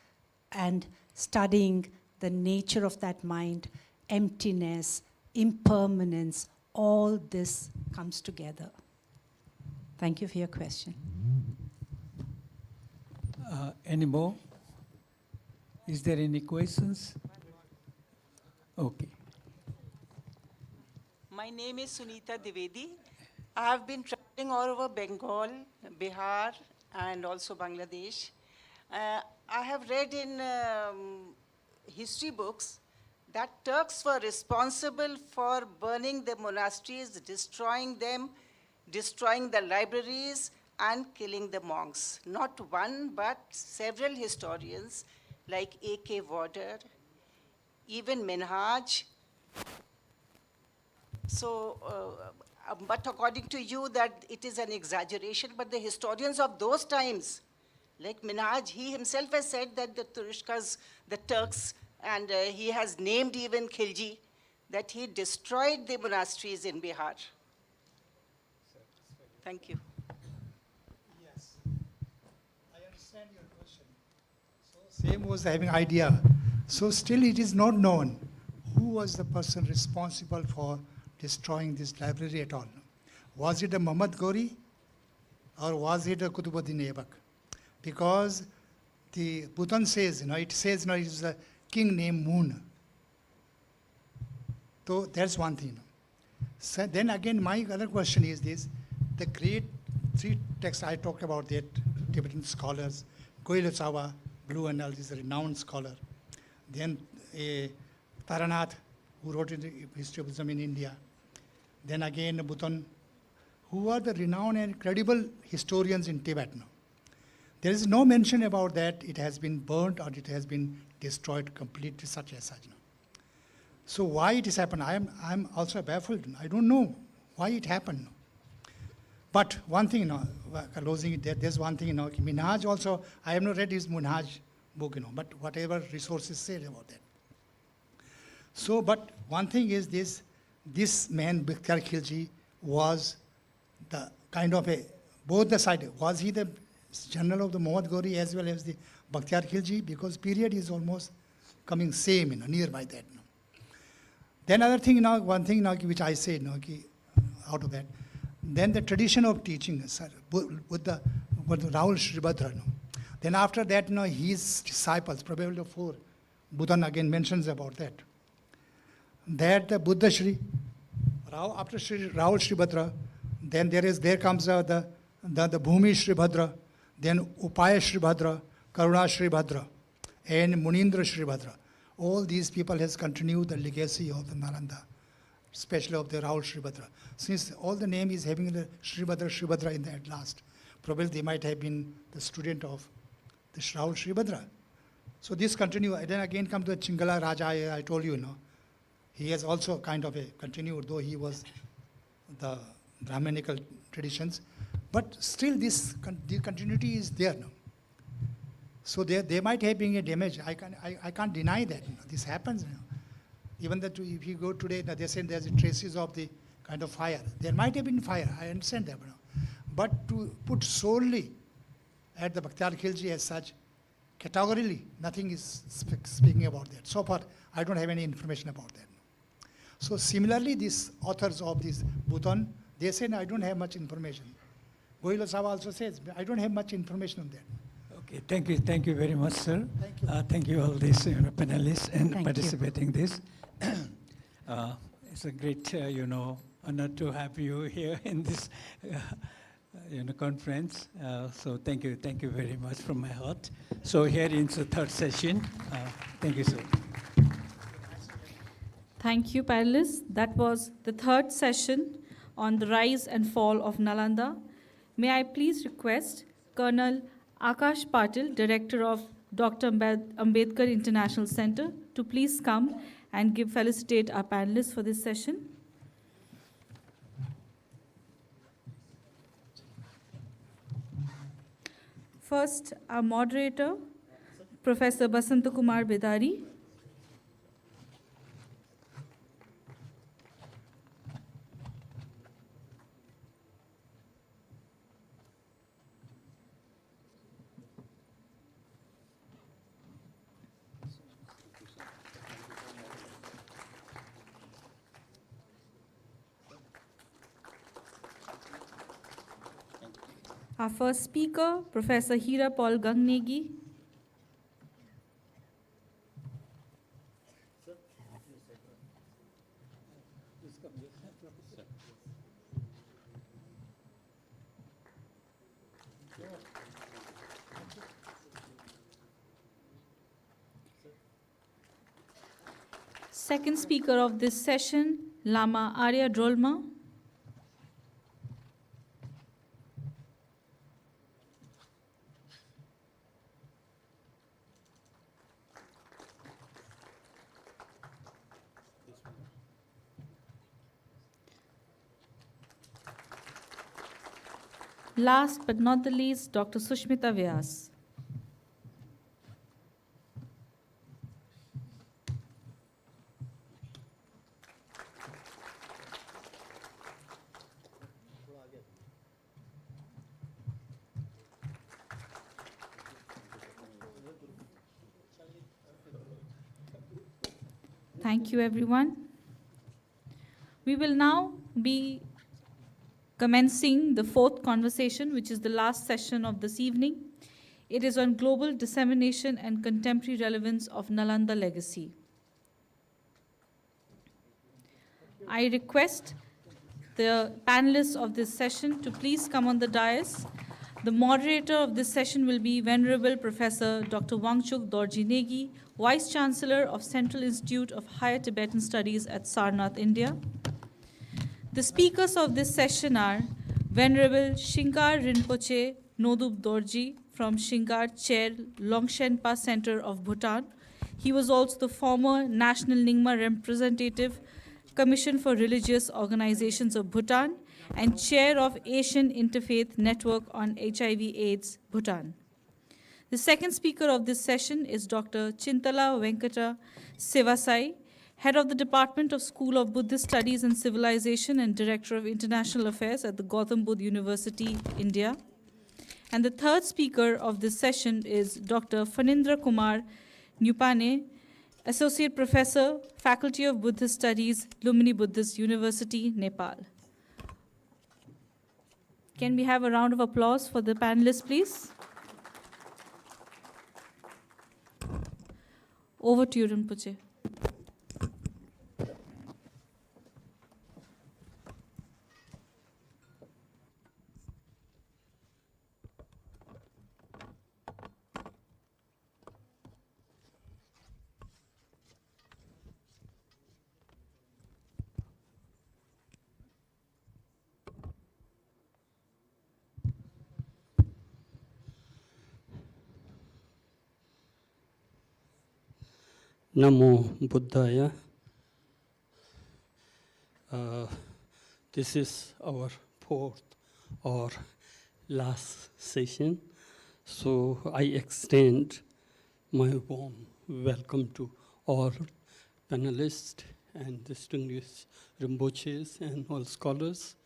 and studying the nature of that mind, emptiness, impermanence, all this comes together. Thank you for your question. Any more? Is there any questions? Okay. My name is Sunita Dwivedi. I have been traveling all over Bengal, Bihar, and also Bangladesh. I have read in history books that Turks were responsible for burning the monasteries, destroying them, destroying the libraries, and killing the monks. Not one, but several historians like A.K. Warder, even Minhaj. So, but according to you that it is an exaggeration, but the historians of those times, like Minhaj, he himself has said that the Turushkas, the Turks, and he has named even Khilji, that he destroyed the monasteries in Bihar. Thank you. Yes, I understand your question. So same was having idea. So still it is not known who was the person responsible for destroying this library at all. Was it a Muhammad Ghori or was it a Kutubuddin Aibak? Because the Bhutan says, it says, it is a king named Moon. So that's one thing. So then again, my other question is this: the great 3 texts I talked about, that Tibetan scholars, Goyal Chawa, Blue and all, is a renowned scholar. Then Taranath, who wrote in the history of Buddhism in India. Then again Bhutan, who are the renowned and credible historians in Tibet now. There is no mention about that it has been burnt or it has been destroyed completely, such as such. So why it has happened, I'm also baffled. I don't know why it happened. But one thing, closing it there, there's one thing, Minhaj also, I have not read his Minhaj book, but whatever resources said about that. So, but one thing is this man, Bhaktiar Khilji, was the kind of both the side. Was he the general of the Muhammad Ghori as well as the Bhaktiar Khilji? Because period is almost coming same, nearby that. Then other thing, one thing which I said, out of that, then the tradition of teaching, with Rahul Shribhadra. Then after that, his disciples, probably the four, Buddha again mentions about that. That the Buddha Shri, after Rahul Shribhadra, then there comes the Bhumi Shribhadra, then Upaya Shribhadra, Karuna Shribhadra, and Munindra Shribhadra. All these people has continued the legacy of the Nalanda, especially of the Rahul Shribhadra. Since all the name is having the Shribhadra in the at last, probably they might have been the student of the Rahul Shribhadra. So this continue. And then again come to the Chingala Raja, I told you, he has also kind of continued, though he was the Brahmanical traditions, but still the continuity is there now. So there might have been a damage. I can't deny that. This happens now. Even that if you go today, they say there's traces of the kind of fire. There might have been fire. I understand that. But to put solely at the Bhaktiar Khilji as such, categorically, nothing is speaking about that. So far, I don't have any information about that. So similarly, these authors of this Bhutan, they say, I don't have much information. Gohila Sahib also says, I don't have much information on that. Okay, thank you very much, sir. Thank you. Thank you all these panelists and Thank participating this. It's a great, honor to have you here in this, conference. So thank you very much from my heart. So here is the third session. Thank you, sir. Thank you, panelists. That was the third session on the rise and fall of Nalanda. May I please request Colonel Akash Patil, Director of Dr. Ambedkar International Center, to please come and felicitate our panelists for this session. First, our moderator, Professor Basantakumar Bedari. Our first speaker, Professor Hira Paul Gangnegi. Second speaker of this session, Lama Arya Drolma. Last but not the least, Dr. Sushmita Vyas. Thank you, everyone. We will now be commencing the fourth conversation, which is the last session of this evening. It is on global dissemination and contemporary relevance of Nalanda legacy. I request the panelists of this session to please come on the dais. The moderator of this session will be Venerable Professor Dr. Wangchuk Dorji Negi, Vice Chancellor of Central Institute of Higher Tibetan Studies at Sarnath, India. The speakers of this session are Venerable Shinkar Rinpoche Nodup Dorji from Shinkar Chair Longshenpa Center of Bhutan. He was also the former National Nyingma Representative, Commission for Religious Organizations of Bhutan, and Chair of Asian Interfaith Network on HIV/AIDS, Bhutan. The second speaker of this session is Dr. Chintala Venkata Sivasai, Head of the Department of School of Buddhist Studies and Civilization and Director of International Affairs at the Gautam Buddha University, India. And the third speaker of this session is Dr. Phanindra Kumar Nupane, Associate Professor, Faculty of Buddhist Studies, Lumini Buddhist University, Nepal. Can we have a round of applause for the panelists, please? Over to you, Rinpoche. Namo Buddhaya. This is our fourth or last session, so I extend my warm welcome to all panelists and distinguished Rinpoches and all scholars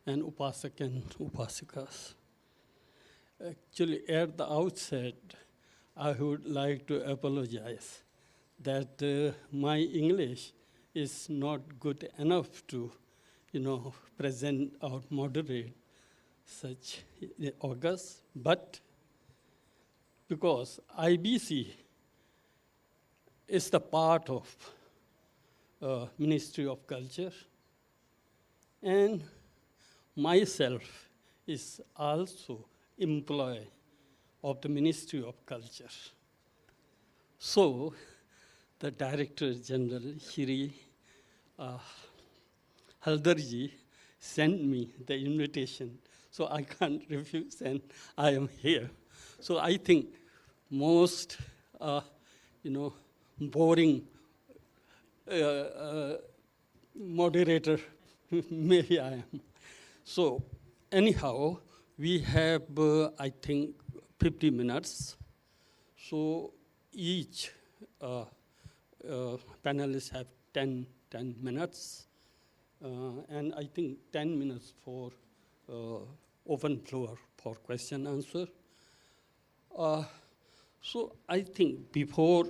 and Upasak and Upasikas. Actually, at the outset, I would like to apologize that my English is not good enough to, present or moderate such August, but because IBC is the part of Ministry of Culture, and myself is also employee of the Ministry of Culture. So, the Director General, Shri Haldarji, sent me the invitation, so I can't refuse, and I am here. So I think most, boring moderator, maybe I am. So anyhow, we have, I think, 50 minutes. So each panelists have 10 minutes, and I think 10 minutes for open floor for question answer. So I think before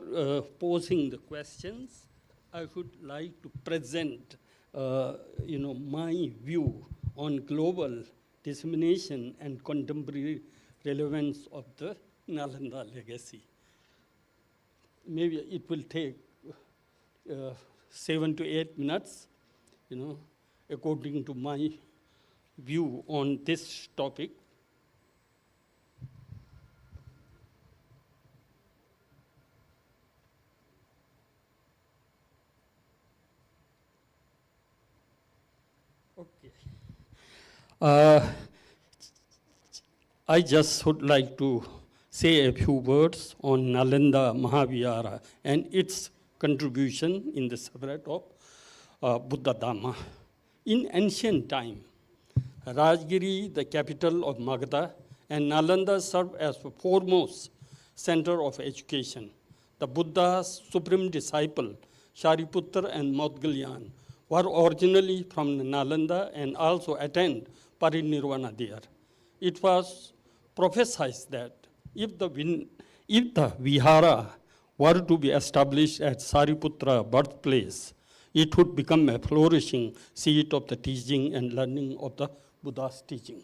posing the questions, I would like to present, my view on global dissemination and contemporary relevance of the Nalanda legacy. Maybe it will take 7 to 8 minutes, according to my view on this topic. Okay. I just would like to say a few words on Nalanda Mahavihara and its contribution in the spread of Buddha Dharma. In ancient time, Rajgiri, the capital of Magadha, and Nalanda served as the foremost center of education. The Buddha's supreme disciple, Shariputra and Maudgalyan, were originally from Nalanda and also attained parinirvana there. It was prophesied that if the Vihara were to be established at Sariputra birthplace, it would become a flourishing seat of the teaching and learning of the Buddha's teaching.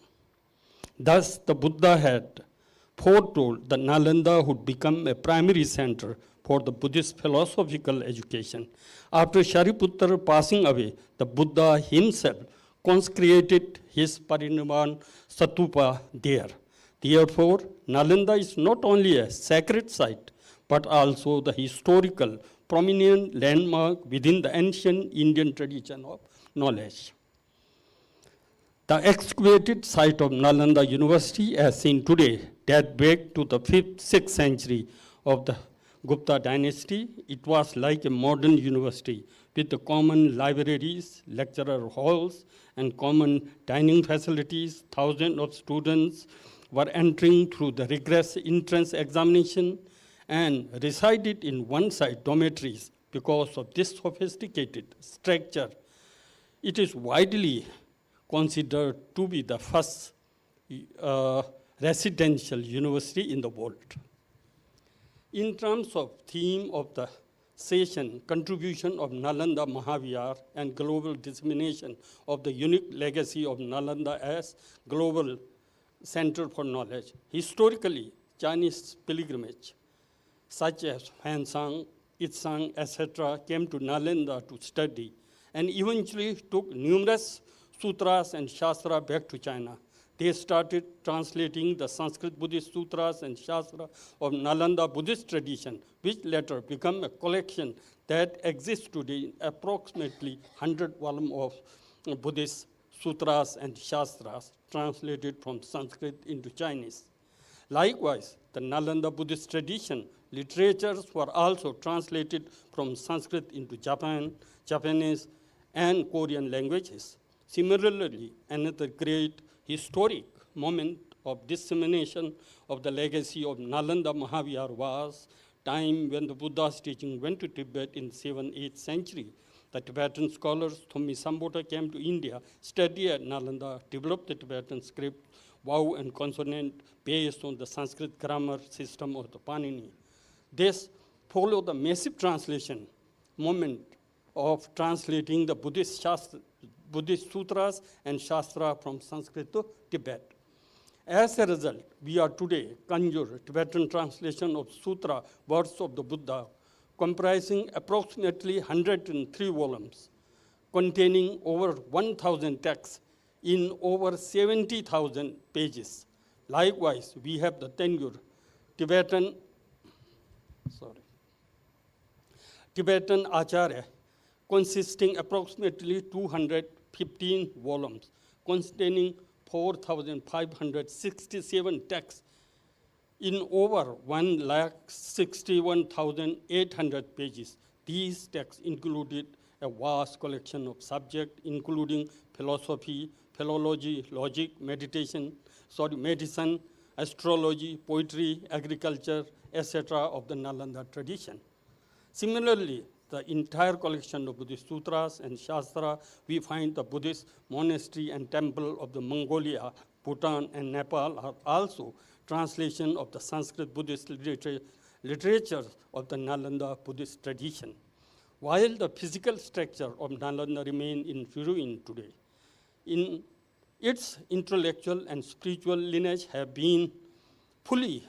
Thus, the Buddha had foretold that Nalanda would become a primary center for the Buddhist philosophical education. After Shariputra passing away, the Buddha himself consecrated his parinirvana stupa there. Therefore, Nalanda is not only a sacred site, but also the historical, prominent landmark within the ancient Indian tradition of knowledge. The excavated site of Nalanda University, as seen today, dates back to the 5th, 6th century of the Gupta dynasty, it was like a modern university with the common libraries, lecturer halls, and common dining facilities. Thousands of students were entering through the rigorous entrance examination and resided in one-side dormitories. Because of this sophisticated structure, it is widely considered to be the first residential university in the world. In terms of theme of the session, contribution of Nalanda Mahavihara and global dissemination of the unique legacy of Nalanda as global center for knowledge. Historically, Chinese pilgrimage, such as Fansang, Itsang, etc., came to Nalanda to study and eventually took numerous sutras and shastra back to China. They started translating the Sanskrit Buddhist sutras and shastra of Nalanda Buddhist tradition, which later became a collection that exists today in approximately 100 volumes of Buddhist sutras and shastras translated from Sanskrit into Chinese. Likewise, the Nalanda Buddhist tradition literatures were also translated from Sanskrit into Japanese, and Korean languages. Similarly, another great historic moment of dissemination of the legacy of Nalanda Mahavihara was time when the Buddha's teaching went to Tibet in 7th, 8th century. The Tibetan scholars Thommi Sambhota came to India, studied at Nalanda, developed the Tibetan script, vowel and consonant based on the Sanskrit grammar system of the Panini. This followed the massive translation moment of translating the Buddhist sutras and shastra from Sanskrit to Tibet. As a result, we are today conjure Tibetan translation of sutra, words of the Buddha, comprising approximately 103 volumes, containing over 1,000 texts in over 70,000 pages. Likewise, we have the tenure Tibetan Acharya, consisting approximately 215 volumes, containing 4,567 texts in over 161,800 pages. These texts included a vast collection of subjects, including philosophy, philology, logic, medicine, astrology, poetry, agriculture, etc. of the Nalanda tradition. Similarly, the entire collection of Buddhist sutras and shastra, we find the Buddhist monastery and temple of the Mongolia, Bhutan, and Nepal are also translation of the Sanskrit Buddhist literature of the Nalanda Buddhist tradition. While the physical structure of Nalanda remains in ruin today, in its intellectual and spiritual lineage have been fully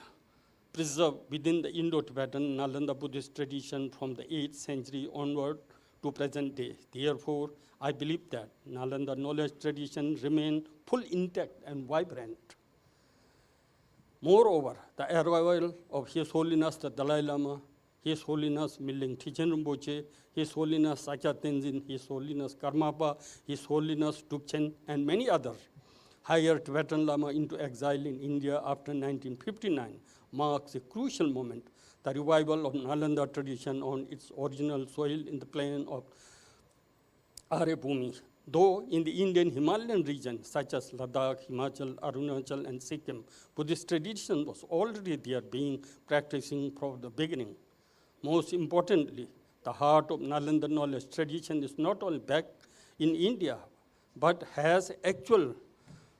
preserved within the Indo-Tibetan Nalanda Buddhist tradition from the 8th century onward to present day. Therefore, I believe that Nalanda knowledge tradition remain full intact and vibrant. Moreover, the arrival of His Holiness the Dalai Lama, His Holiness Miling Tichen Rinpoche, His Holiness Sakya Tenzin, His Holiness Karmapa, His Holiness Dukchen, and many other higher Tibetan Lama into exile in India after 1959 marks a crucial moment, the revival of Nalanda tradition on its original soil in the plain of Aryabhumi. Though in the Indian Himalayan region, such as Ladakh, Himachal, Arunachal, and Sikkim, Buddhist tradition was already there being practicing from the beginning. Most importantly, the heart of Nalanda knowledge tradition is not only back in India, but has actual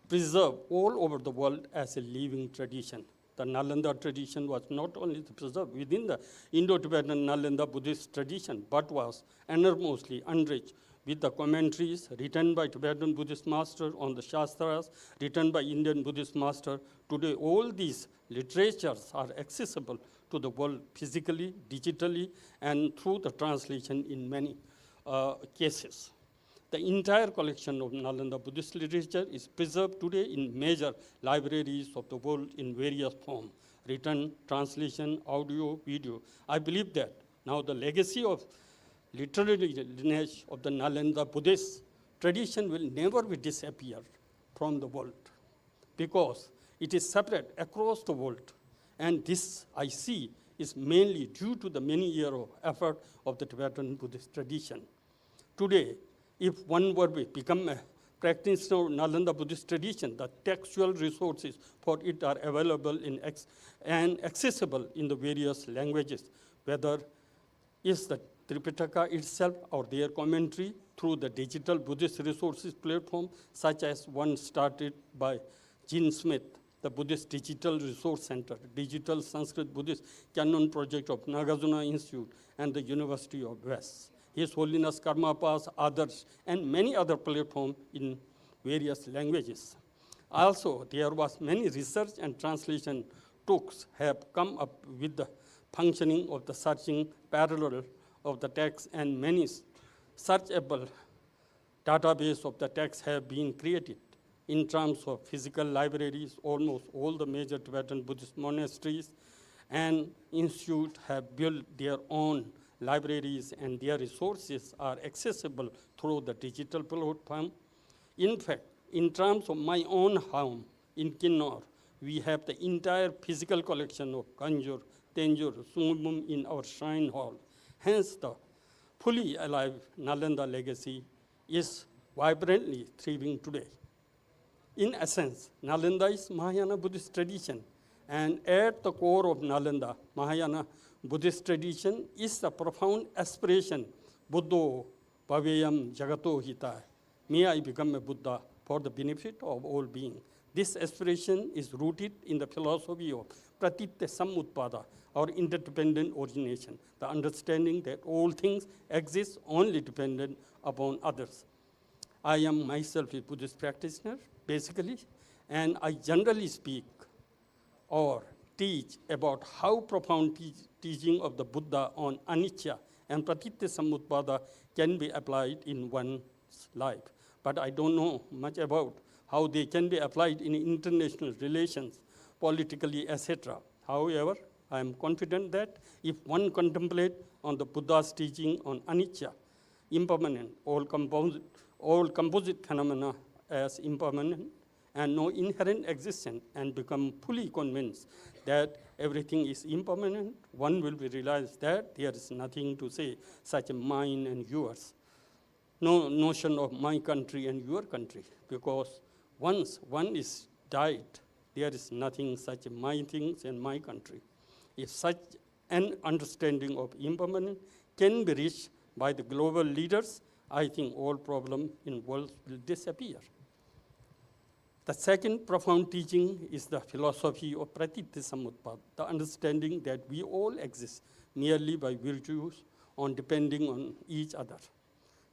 preserved all over the world as a living tradition. The Nalanda tradition was not only preserved within the Indo-Tibetan Nalanda Buddhist tradition, but was enormously enriched with the commentaries written by Tibetan Buddhist master on the Shastras, written by Indian Buddhist master. Today, all these literatures are accessible to the world physically, digitally, and through the translation in many cases. The entire collection of Nalanda Buddhist literature is preserved today in major libraries of the world in various forms, written, translation, audio, video. I believe that now the legacy of literary lineage of the Nalanda Buddhist tradition will never be disappear from the world because it is separate across the world. And this I see is mainly due to the many years of effort of the Tibetan Buddhist tradition. Today, if one were to become a practitioner of Nalanda Buddhist tradition, the textual resources for it are available and accessible in the various languages, whether it's the Tripitaka itself or their commentary through the digital Buddhist resources platform, such as one started by Gene Smith, the Buddhist Digital Resource Center, Digital Sanskrit Buddhist Canon Project of Nagarjuna Institute, and the University of West. His Holiness Karma Pass, others, and many other platforms in various languages. Also, there was many research and translation talks have come up with the functioning of the searching parallel of the text, and many searchable database of the text have been created. In terms of physical libraries, almost all the major Tibetan Buddhist monasteries and institutes have built their own libraries, and their resources are accessible through the digital platform. In fact, in terms of my own home in Kinnor, we have the entire physical collection of Kanjur, Tenjur, Sungmum in our shrine hall. Hence, the fully alive Nalanda legacy is vibrantly thriving today. In essence, Nalanda is Mahayana Buddhist tradition, and at the core of Nalanda, Mahayana Buddhist tradition is the profound aspiration, Buddho Bhaveyam Jagato Hita. May I become a Buddha for the benefit of all beings. This aspiration is rooted in the philosophy of Pratitya Samutpada, or interdependent origination, the understanding that all things exist only dependent upon others. I am myself a Buddhist practitioner, basically, and I generally speak or teach about how profound teaching of the Buddha on anicca and pratitya samutpada can be applied in one's life. But I don't know much about how they can be applied in international relations, politically, etc. However, I am confident that if one contemplates on the Buddha's teaching on anicca, impermanent, all composite phenomena as impermanent and no inherent existence, and become fully convinced that everything is impermanent, one will be realized that there is nothing to say such a mine and yours. No notion of my country and your country, because once one is died, there is nothing such as my things and my country. If such an understanding of impermanence can be reached by the global leaders, I think all problems in world will disappear. The second profound teaching is the philosophy of pratitya samutpada, the understanding that we all exist merely by virtues on depending on each other.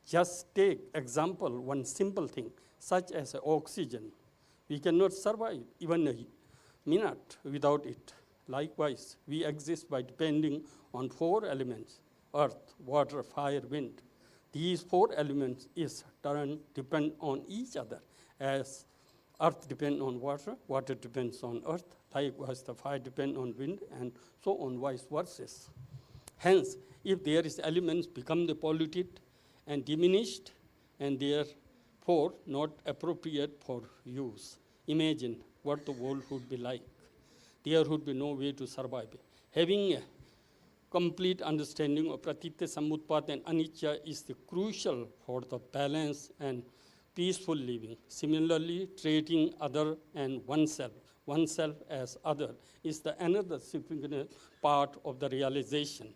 Just take example, one simple thing, such as oxygen. We cannot survive even a minute without it. Likewise, we exist by depending on 4 elements: earth, water, fire, wind. These 4 elements is turn depend on each other, as earth depends on water, water depends on earth, likewise the fire depends on wind, and so on, vice versa. Hence, if there is elements become the polluted and diminished, and therefore not appropriate for use, imagine what the world would be like. There would be no way to survive. Having a complete understanding of pratitya samutpada and anicca is the crucial for the balance and peaceful living. Similarly, treating other and oneself as other, is the another significant part of the realization.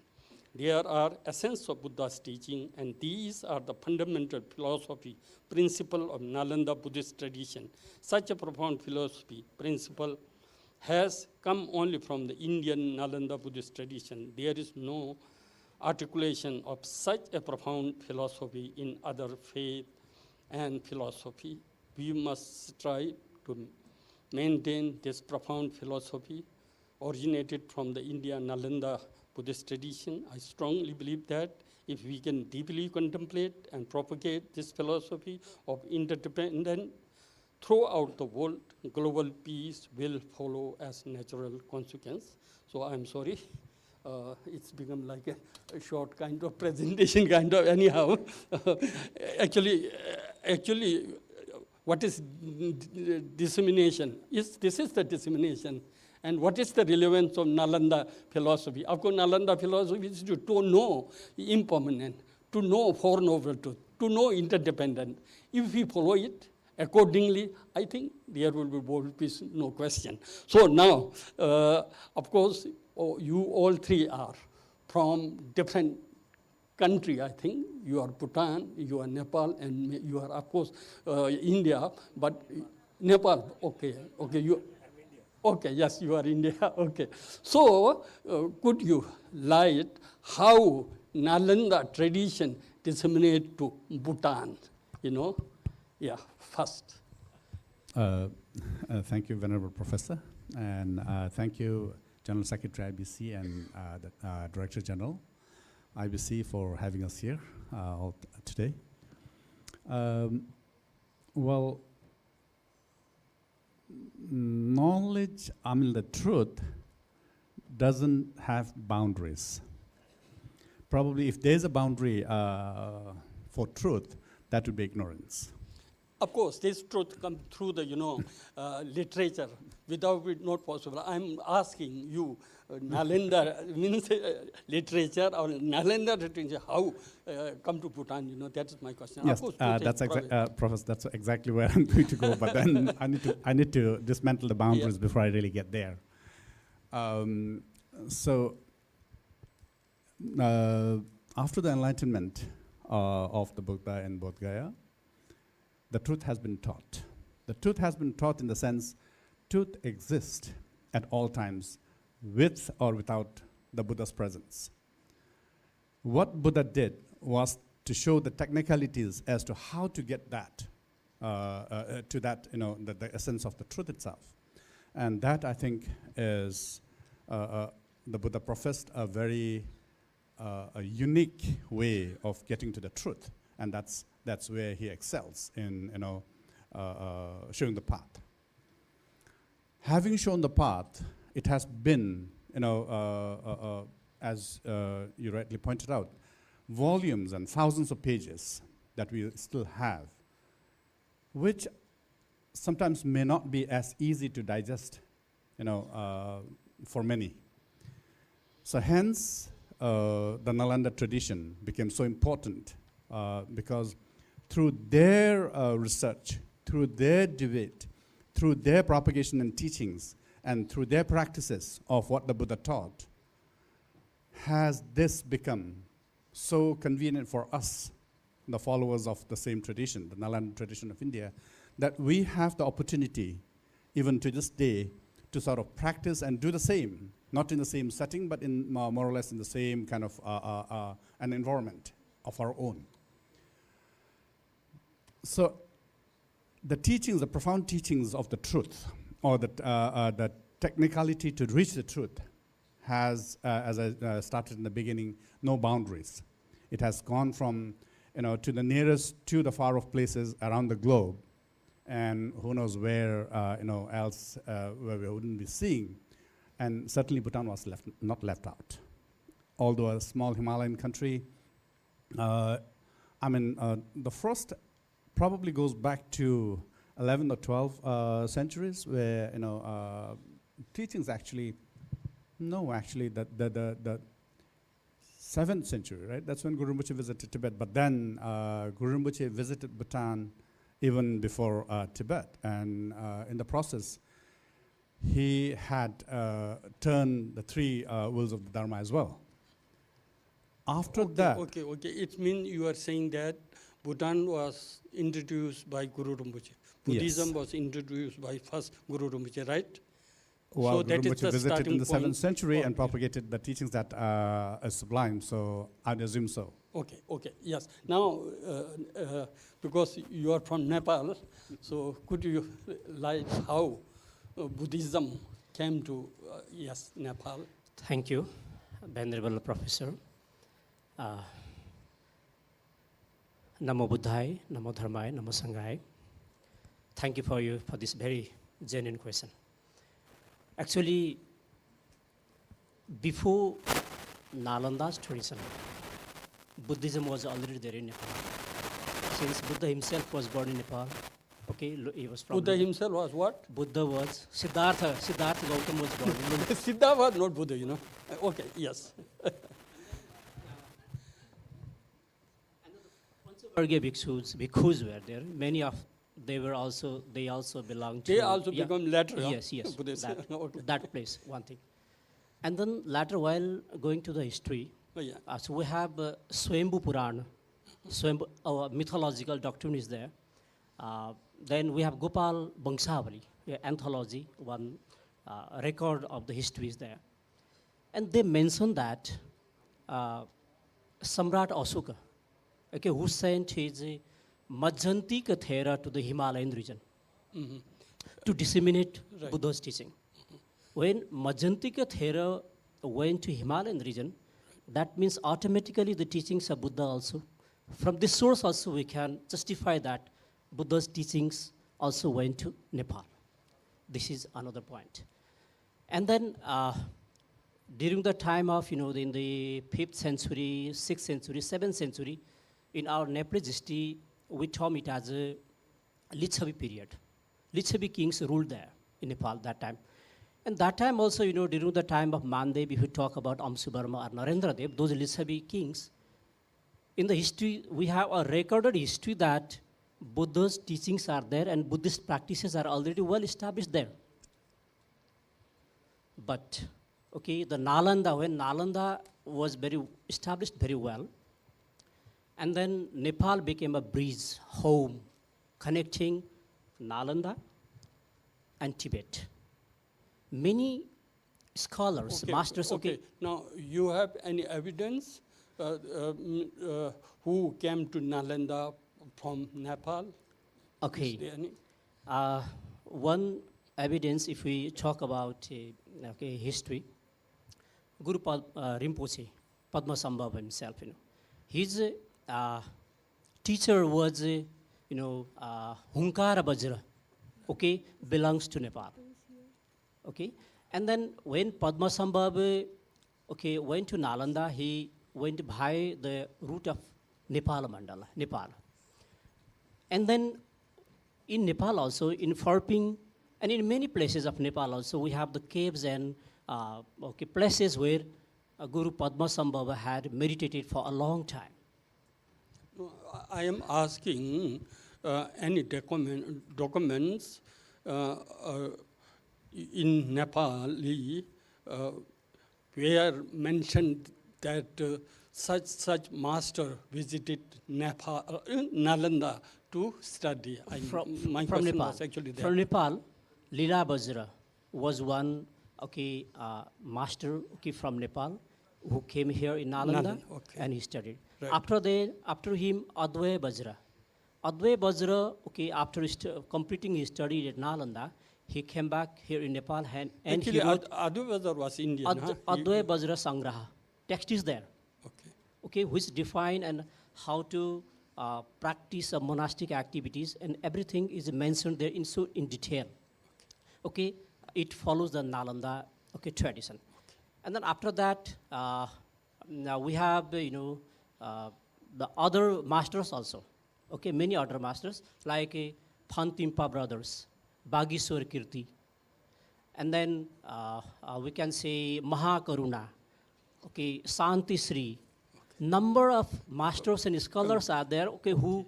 There are essence of Buddha's teaching, and these are the fundamental philosophy, principle of Nalanda Buddhist tradition. Such a profound philosophy, principle, has come only from the Indian Nalanda Buddhist tradition. There is no articulation of such a profound philosophy in other faith and philosophy. We must try to maintain this profound philosophy originated from the Indian Nalanda Buddhist tradition. I strongly believe that if we can deeply contemplate and propagate this philosophy of interdependence throughout the world, global peace will follow as natural consequence. So I'm sorry, it's become like a short kind of presentation, kind of anyhow. Actually, what is dissemination? This is the dissemination. And what is the relevance of Nalanda philosophy? Of course, Nalanda philosophy is to know impermanent, to know four noble truth, to know interdependent. If we follow it accordingly, I think there will be world peace, no question. So now, of course, you all three are from different country, I think. You are Bhutan, you are Nepal, and you are, of course, India, but Nepal, okay, you. Okay, yes, you are India, okay. So, could you light how Nalanda tradition disseminate to Bhutan, Yeah, first. Thank you, Venerable Professor, and thank you, General Secretary IBC and the Director General IBC for having us here today. Well, knowledge, the truth doesn't have boundaries. Probably if there's a boundary for truth, that would be ignorance. Of course, this truth comes through the, literature. Without it, not possible. I'm asking you, Nalanda means literature or Nalanda literature, how come to Bhutan? That is my question. Yes, of course, that's Professor. That's exactly where I'm going to go. But then I need to dismantle the boundaries before I really get there. So after the enlightenment of the Buddha and Bodh Gaya, the truth has been taught. The truth has been taught in the sense truth exists at all times with or without the Buddha's presence. What Buddha did was to show the technicalities as to how to get that, to that, the essence of the truth itself. And that, I think, is, the Buddha professed a very a unique way of getting to the truth. And that's where he excels in, showing the path. Having shown the path, it has been, as you rightly pointed out, volumes and thousands of pages that we still have, which sometimes may not be as easy to digest, for many. So hence, the Nalanda tradition became so important because through their research, through their debate, through their propagation and teachings, and through their practices of what the Buddha taught, has this become so convenient for us, the followers of the same tradition, the Nalanda tradition of India, that we have the opportunity, even to this day, to sort of practice and do the same, not in the same setting, but in more or less in the same kind of an environment of our own. So the teachings, the profound teachings of the truth, or the technicality to reach the truth, has, as I started in the beginning, no boundaries. It has gone from, to the nearest, to the far off places around the globe, and who knows where, else where we wouldn't be seeing. And certainly Bhutan was not left out. Although a small Himalayan country, the first probably goes back to 11th or 12th centuries, where teachings actually, the 7th century, right? That's when Guru Rinpoche visited Tibet. But then Guru Rinpoche visited Bhutan even before Tibet, and in the process, he had turned the three wills of the Dharma as well. After that... Okay. It means you are saying that Bhutan was introduced by Guru Rinpoche. Buddhism was introduced by first Guru Rinpoche, right? Well, so Guru Rinpoche visited in the 7th century and and propagated the teachings that are sublime, so I'd assume so. Okay, yes. Now, because you are from Nepal, so could you like how Buddhism came to, Nepal? Thank you, Venerable Professor. Namo Buddhaya, Namo Dharmaya, Namo Sanghaya. Thank you for this very genuine question. Actually, before Nalanda's tradition, Buddhism was already there in Nepal. Since Buddha himself was born in Nepal, Okay, he was from Buddha himself was what? Buddha was Siddhartha Gautama was born. Siddha was not Buddha, you know. Okay, yes. Panchavardhana bhikkhus were there. Many of they also belonged to. They also become later. Yes, yes. Buddhists. Okay. That place, one thing. And then later, while going to the history, so we have Swayambhu Purana, our mythological doctrine is there. Then we have Gopal Bangshavali, anthology, one record of the history is there. And they mention that Samrat Ashoka, okay, who sent his Majhantika Thera to the Himalayan region to disseminate Buddha's teaching. When Majhantika Thera went to Himalayan region, that means automatically the teachings of Buddha also. From this source also we can justify that Buddha's teachings also went to Nepal. This is another point. And then during the time of, in the 5th century, 6th century, 7th century, in our Nepalese history, we term it as a Lichavi period. Lichavi kings ruled there in Nepal that time. And that time also, during the time of Mandev, if you talk about Amsubarma or Narendra Dev, those Lichavi kings, in the history, we have a recorded history that Buddha's teachings are there and Buddhist practices are already well established there. But, okay, the Nalanda, when Nalanda was established very well, and then Nepal became a bridge, home, connecting Nalanda and Tibet. Many scholars, masters, Now, you have any evidence who came to Nalanda from Nepal? Okay. Is there any? One evidence, if we talk about history, Guru Rinpoche, Padmasambhava himself, his teacher was, Hunkara Bajra, okay, belongs to Nepal. Okay, and then when Padmasambhava, went to Nalanda, he went by the route of Nepal Mandala, Nepal. And then in Nepal also, in Phorping, and in many places of Nepal also, we have the caves and places where Guru Padmasambhava had meditated for a long time. I am asking any documents in Nepali where mentioned that such master visited Nepal, Nalanda to study. My from question Nepal. was actually that. From Nepal, Lila Bajra was one master from Nepal who came here in Nalanda and he studied. Right. After him, Advaya Bajra. Advaya Bajra, after completing his study at Nalanda, he came back here in Nepal and Actually, he wrote Advaya Bajra was Indian. Advaya Bajra Sangraha. Text is there. Okay, which define and how to practice monastic activities, and everything is mentioned there in detail. Okay, it follows the Nalanda tradition. And then after that, now we have the other masters also. Okay, many other masters like Phantimpa brothers, Bagishwar Kirti, and then we can say Maha Karuna, Santi Sri. Number of masters and scholars are there, who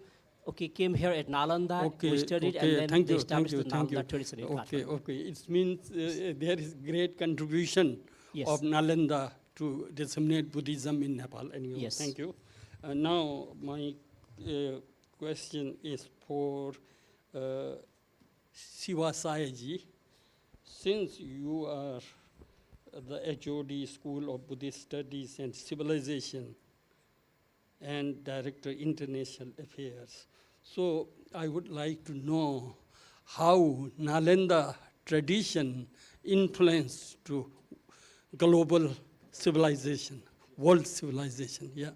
came here at Nalanda, who studied, and then they established the Nalanda tradition in Kathmandu. It means there is great contribution of Nalanda to disseminate Buddhism in Nepal. Anyway, Yes. Thank you. Now my question is for Siva Sayaji. Since you are the HOD School of Buddhist Studies and Civilization and Director International Affairs, so I would like to know how Nalanda tradition influenced to global civilization, world civilization. Yeah.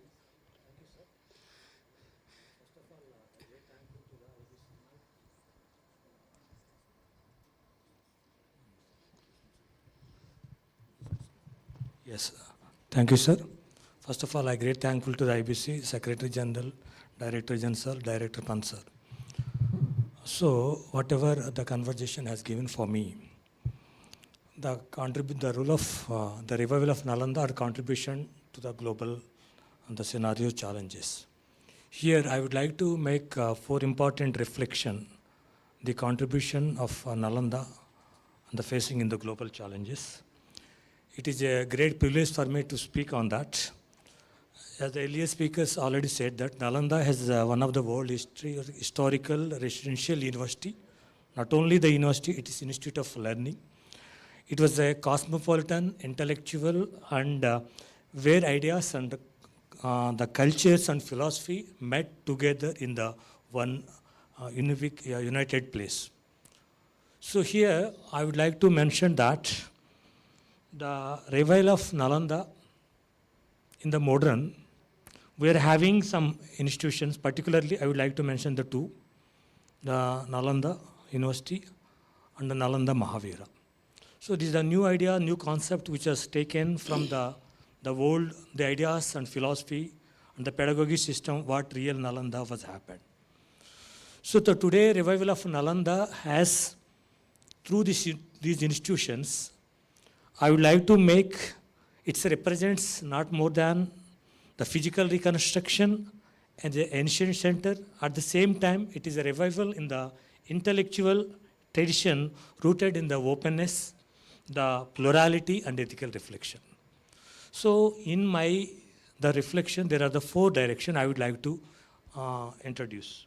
Yes, thank you, sir. First of all, I'm great thankful to the IBC, Secretary General, Director General, Director Pan, sir. So whatever the conversation has given for me, the role of the revival of Nalanda or contribution to the global and the scenario challenges. Here I would like to make 4 important reflections. The contribution of Nalanda and the facing in the global challenges. It is a great privilege for me to speak on that. As the earlier speakers already said that Nalanda has one of the world historical residential university. Not only the university, it is institute of learning. It was a cosmopolitan, intellectual, and where ideas and the cultures and philosophy met together in the one united place. So here I would like to mention that the revival of Nalanda in the modern, we are having some institutions, particularly I would like to mention the 2, the Nalanda University and the Nalanda Mahavihara. So this is a new idea, new concept which was taken from the world, the ideas and philosophy and the pedagogy system, what real Nalanda was happened. So the today revival of Nalanda has, through these institutions, I would like to make, it represents not more than the physical reconstruction and the ancient center. At the same time, it is a revival in the intellectual tradition rooted in the openness, the plurality and ethical reflection. So in the reflection, there are the 4 directions I would like to introduce.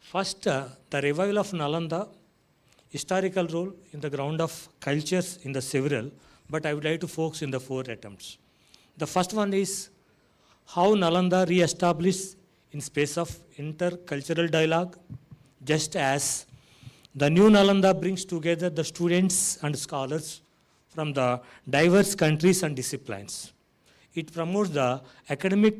First, the revival of Nalanda, historical role in the ground of cultures in the several, but I would like to focus in the 4 attempts. The first one is how Nalanda re-established in space of intercultural dialogue, just as the new Nalanda brings together the students and scholars from the diverse countries and disciplines. It promotes the academic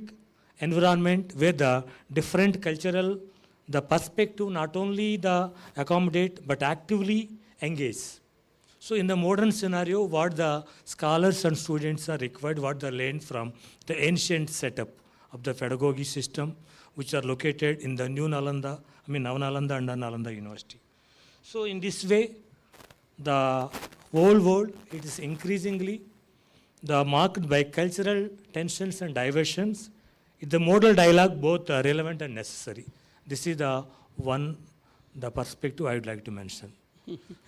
environment where the different cultural, the perspective not only the accommodate but actively engage. So in the modern scenario, what the scholars and students are required, what they learn from the ancient setup of the pedagogy system, which are located in the new Nalanda, Nalanda and Nalanda University. So in this way, the whole world, it is increasingly marked by cultural tensions and diversions. The modal dialogue both are relevant and necessary. This is the perspective I would like to mention.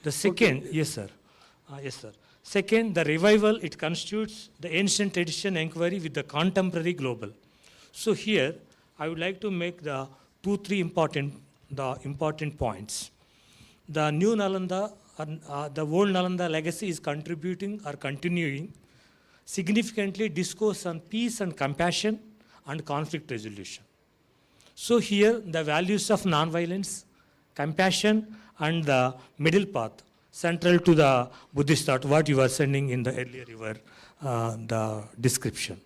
The second, yes sir. Second, the revival, it constitutes the ancient tradition inquiry with the contemporary global. So here, I would like to make the 2-3 important points. The new Nalanda, the old Nalanda legacy is contributing or continuing significantly discourse on peace and compassion and conflict resolution. So here, the values of nonviolence, compassion, and the middle path, central to the Buddhist thought, what you were sending in the earlier the description.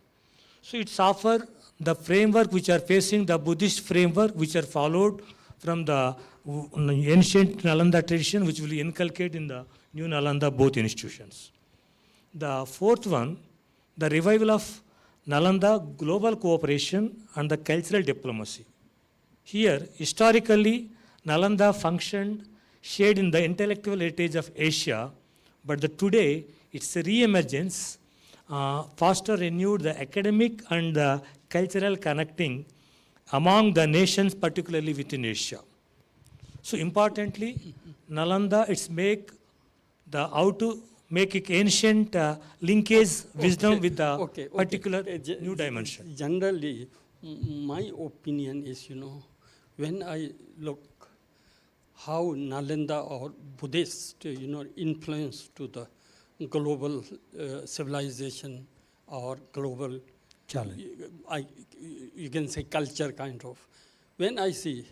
So it's offer the framework which are facing the Buddhist framework, which are followed from the ancient Nalanda tradition, which will inculcate in the new Nalanda both institutions. The fourth one, the revival of Nalanda global cooperation and the cultural diplomacy. Here, historically, Nalanda functioned shared in the intellectual heritage of Asia, but today, its re-emergence foster renewed the academic and the cultural connecting among the nations, particularly within Asia. So importantly, Nalanda, it's how to make ancient linkage wisdom with the particular new dimension. Generally, my opinion is, when I look how Nalanda or Buddhist, influence to the global civilization or global challenge. You can say culture kind of. When I see,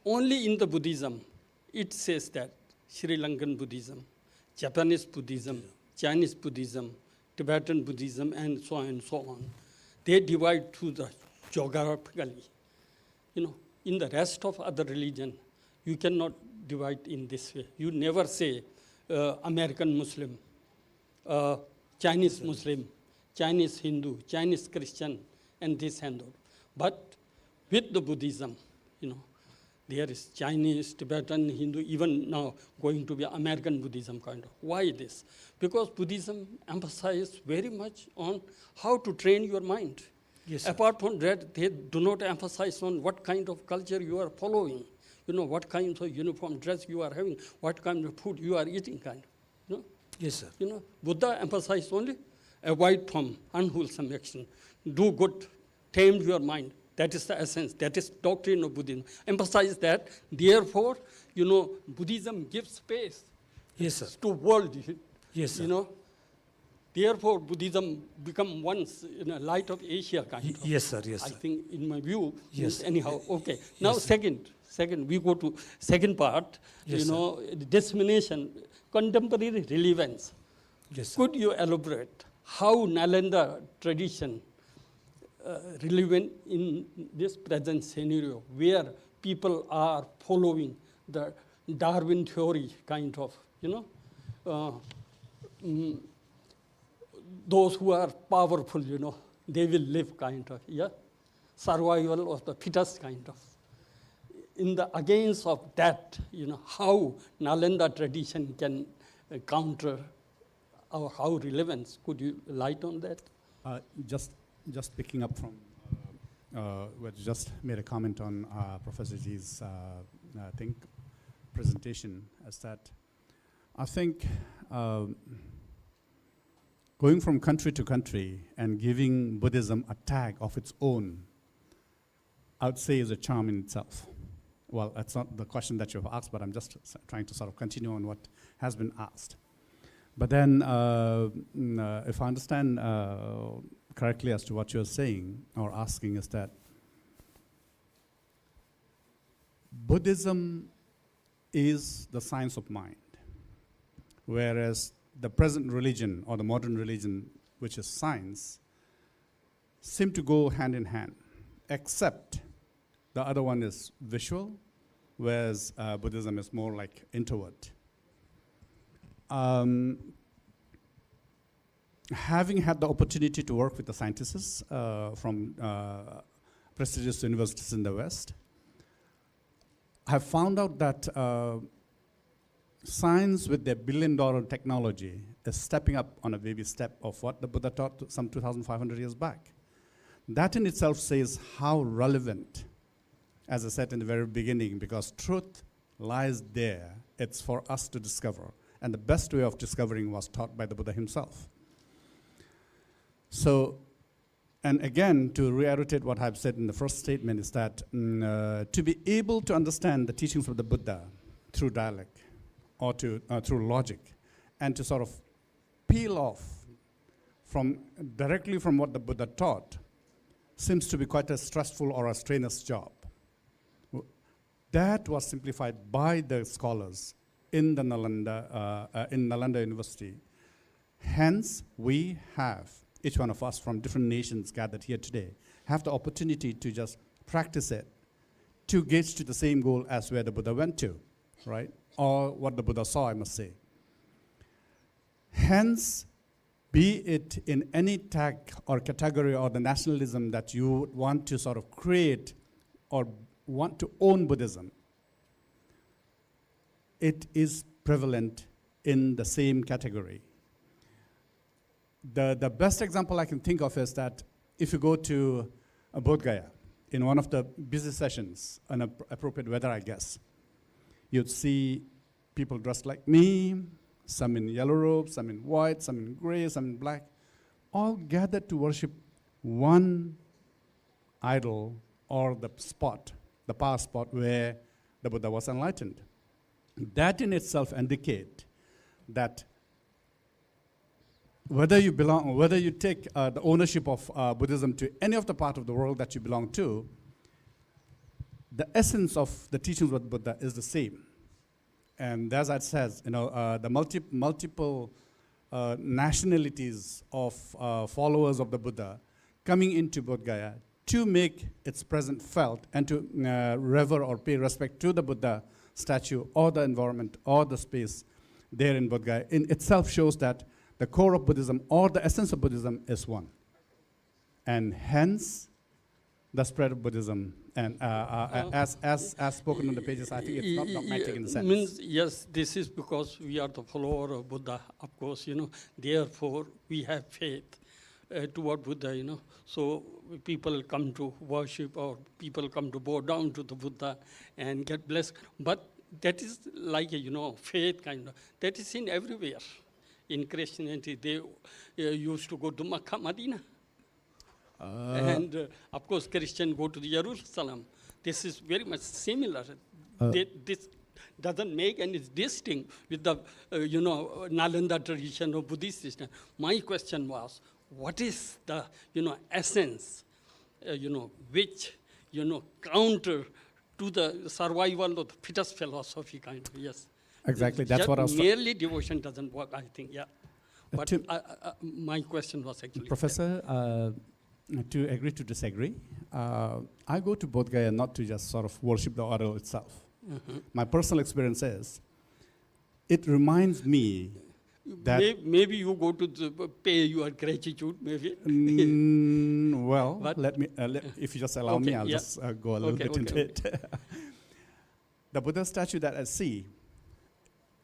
only in the Buddhism, it says that Sri Lankan Buddhism, Japanese Buddhism, Chinese Buddhism, Tibetan Buddhism, and so on and so on. They divide to the geographically. In the rest of other religion, you cannot divide in this way. You never say American Muslim, Chinese Muslim, Chinese Hindu, Chinese Christian, and this and that. But with the Buddhism, There is Chinese, Tibetan, Hindu, even now going to be American Buddhism kind of. Why this? Because Buddhism emphasizes very much on how to train your mind. Yes, sir. Apart from that, they do not emphasize on what kind of culture you are following. You know, what kind of uniform dress you are having, what kind of food you are eating kind of. You know? Yes, sir. You know, Buddha emphasized only avoid from unwholesome action, do good, tame your mind. That is the essence. That is doctrine of Buddhism. Emphasize that. Therefore, you know, Buddhism gives space. Yes, sir. To world. Yes, sir. You know. Therefore, Buddhism become once in a light of Asia kind of. Yes, sir. Yes, I sir. think, in my view. Yes. Anyhow, okay. Now, Yes, sir. second, we go to second part. Yes, you know, dissemination, contemporary relevance. Yes, sir. Could you elaborate how Nalanda tradition relevant in this present scenario where people are following the Darwin theory kind of, you know, those who are powerful, you know, they will live kind of, yeah, survival of the fittest kind of. In the against of that, you know, how Nalanda tradition can counter or how relevance, could you light on that? Just picking up from what you just made a comment on Professor G's, I think, presentation, is that I think going from country to country and giving Buddhism a tag of its own, I would say is a charm in itself. Well, that's not the question that you've asked, but I'm just trying to sort of continue on what has been asked. But then, if I understand correctly as to what you're saying or asking, is that Buddhism is the science of mind, whereas the present religion or the modern religion, which is science, seem to go hand in hand, except the other one is visual, whereas Buddhism is more like introvert. Having had the opportunity to work with the scientists from prestigious universities in the West, I've found out that science with their billion-dollar technology is stepping up on a baby step of what the Buddha taught some 2,500 years back. That in itself says how relevant, as I said in the very beginning, because truth lies there. It's for us to discover. And the best way of discovering was taught by the Buddha himself. So, and again, to reiterate what I've said in the first statement is that to be able to understand the teachings of the Buddha through dialect or through logic, and to sort of peel off directly from what the Buddha taught seems to be quite a stressful or a strenuous job. That was simplified by the scholars in the Nalanda University. Hence, we have, each one of us from different nations gathered here today, have the opportunity to just practice it to get to the same goal as where the Buddha went to, right? Or what the Buddha saw, I must say. Hence, be it in any tag or category or the nationalism that you want to sort of create or want to own Buddhism, it is prevalent in the same category. The best example I can think of is that if you go to Bodh Gaya, in one of the busy sessions, an appropriate weather, I guess, you'd see people dressed like me, some in yellow robes, some in white, some in gray, some in black, all gathered to worship one idol or the spot, the power spot where the Buddha was enlightened. That in itself indicates that whether you belong, whether you take the ownership of Buddhism to any of the part of the world that you belong to, the essence of the teachings of the Buddha is the same. And as it says, you know, the multiple nationalities of followers of the Buddha coming into Bodh Gaya to make its presence felt and to rever or pay respect to the Buddha statue or the environment or the space there in Bodh Gaya in itself shows that the core of Buddhism or the essence of Buddhism is one. And hence, the spread of Buddhism, and as spoken on the pages, I think it's not dogmatic in the sense. Means, yes, this is because we are the follower of Buddha, of course, therefore we have faith toward Buddha, So people come to worship, or people come to bow down to the Buddha and get blessed. But that is like a, faith kind of, that is in everywhere. In Christianity, they used to go to Makkah, Medina. And of course, Christians go to the Jerusalem. This is very much similar. This doesn't make any distinct with the, Nalanda tradition or Buddhist system. My question was, what is the, essence, which, counter to the survival of the fittest philosophy kind of, yes. Exactly, that's what I was... Merely devotion doesn't work, I think, yeah. But my question was actually... Professor, to agree to disagree, I go to Bodh Gaya not to just sort of worship the idol itself. My personal experience is, it reminds me that... Maybe you go to pay your gratitude, maybe. Well, let me, if you just allow me, I'll just go a little bit into it. The Buddha statue that I see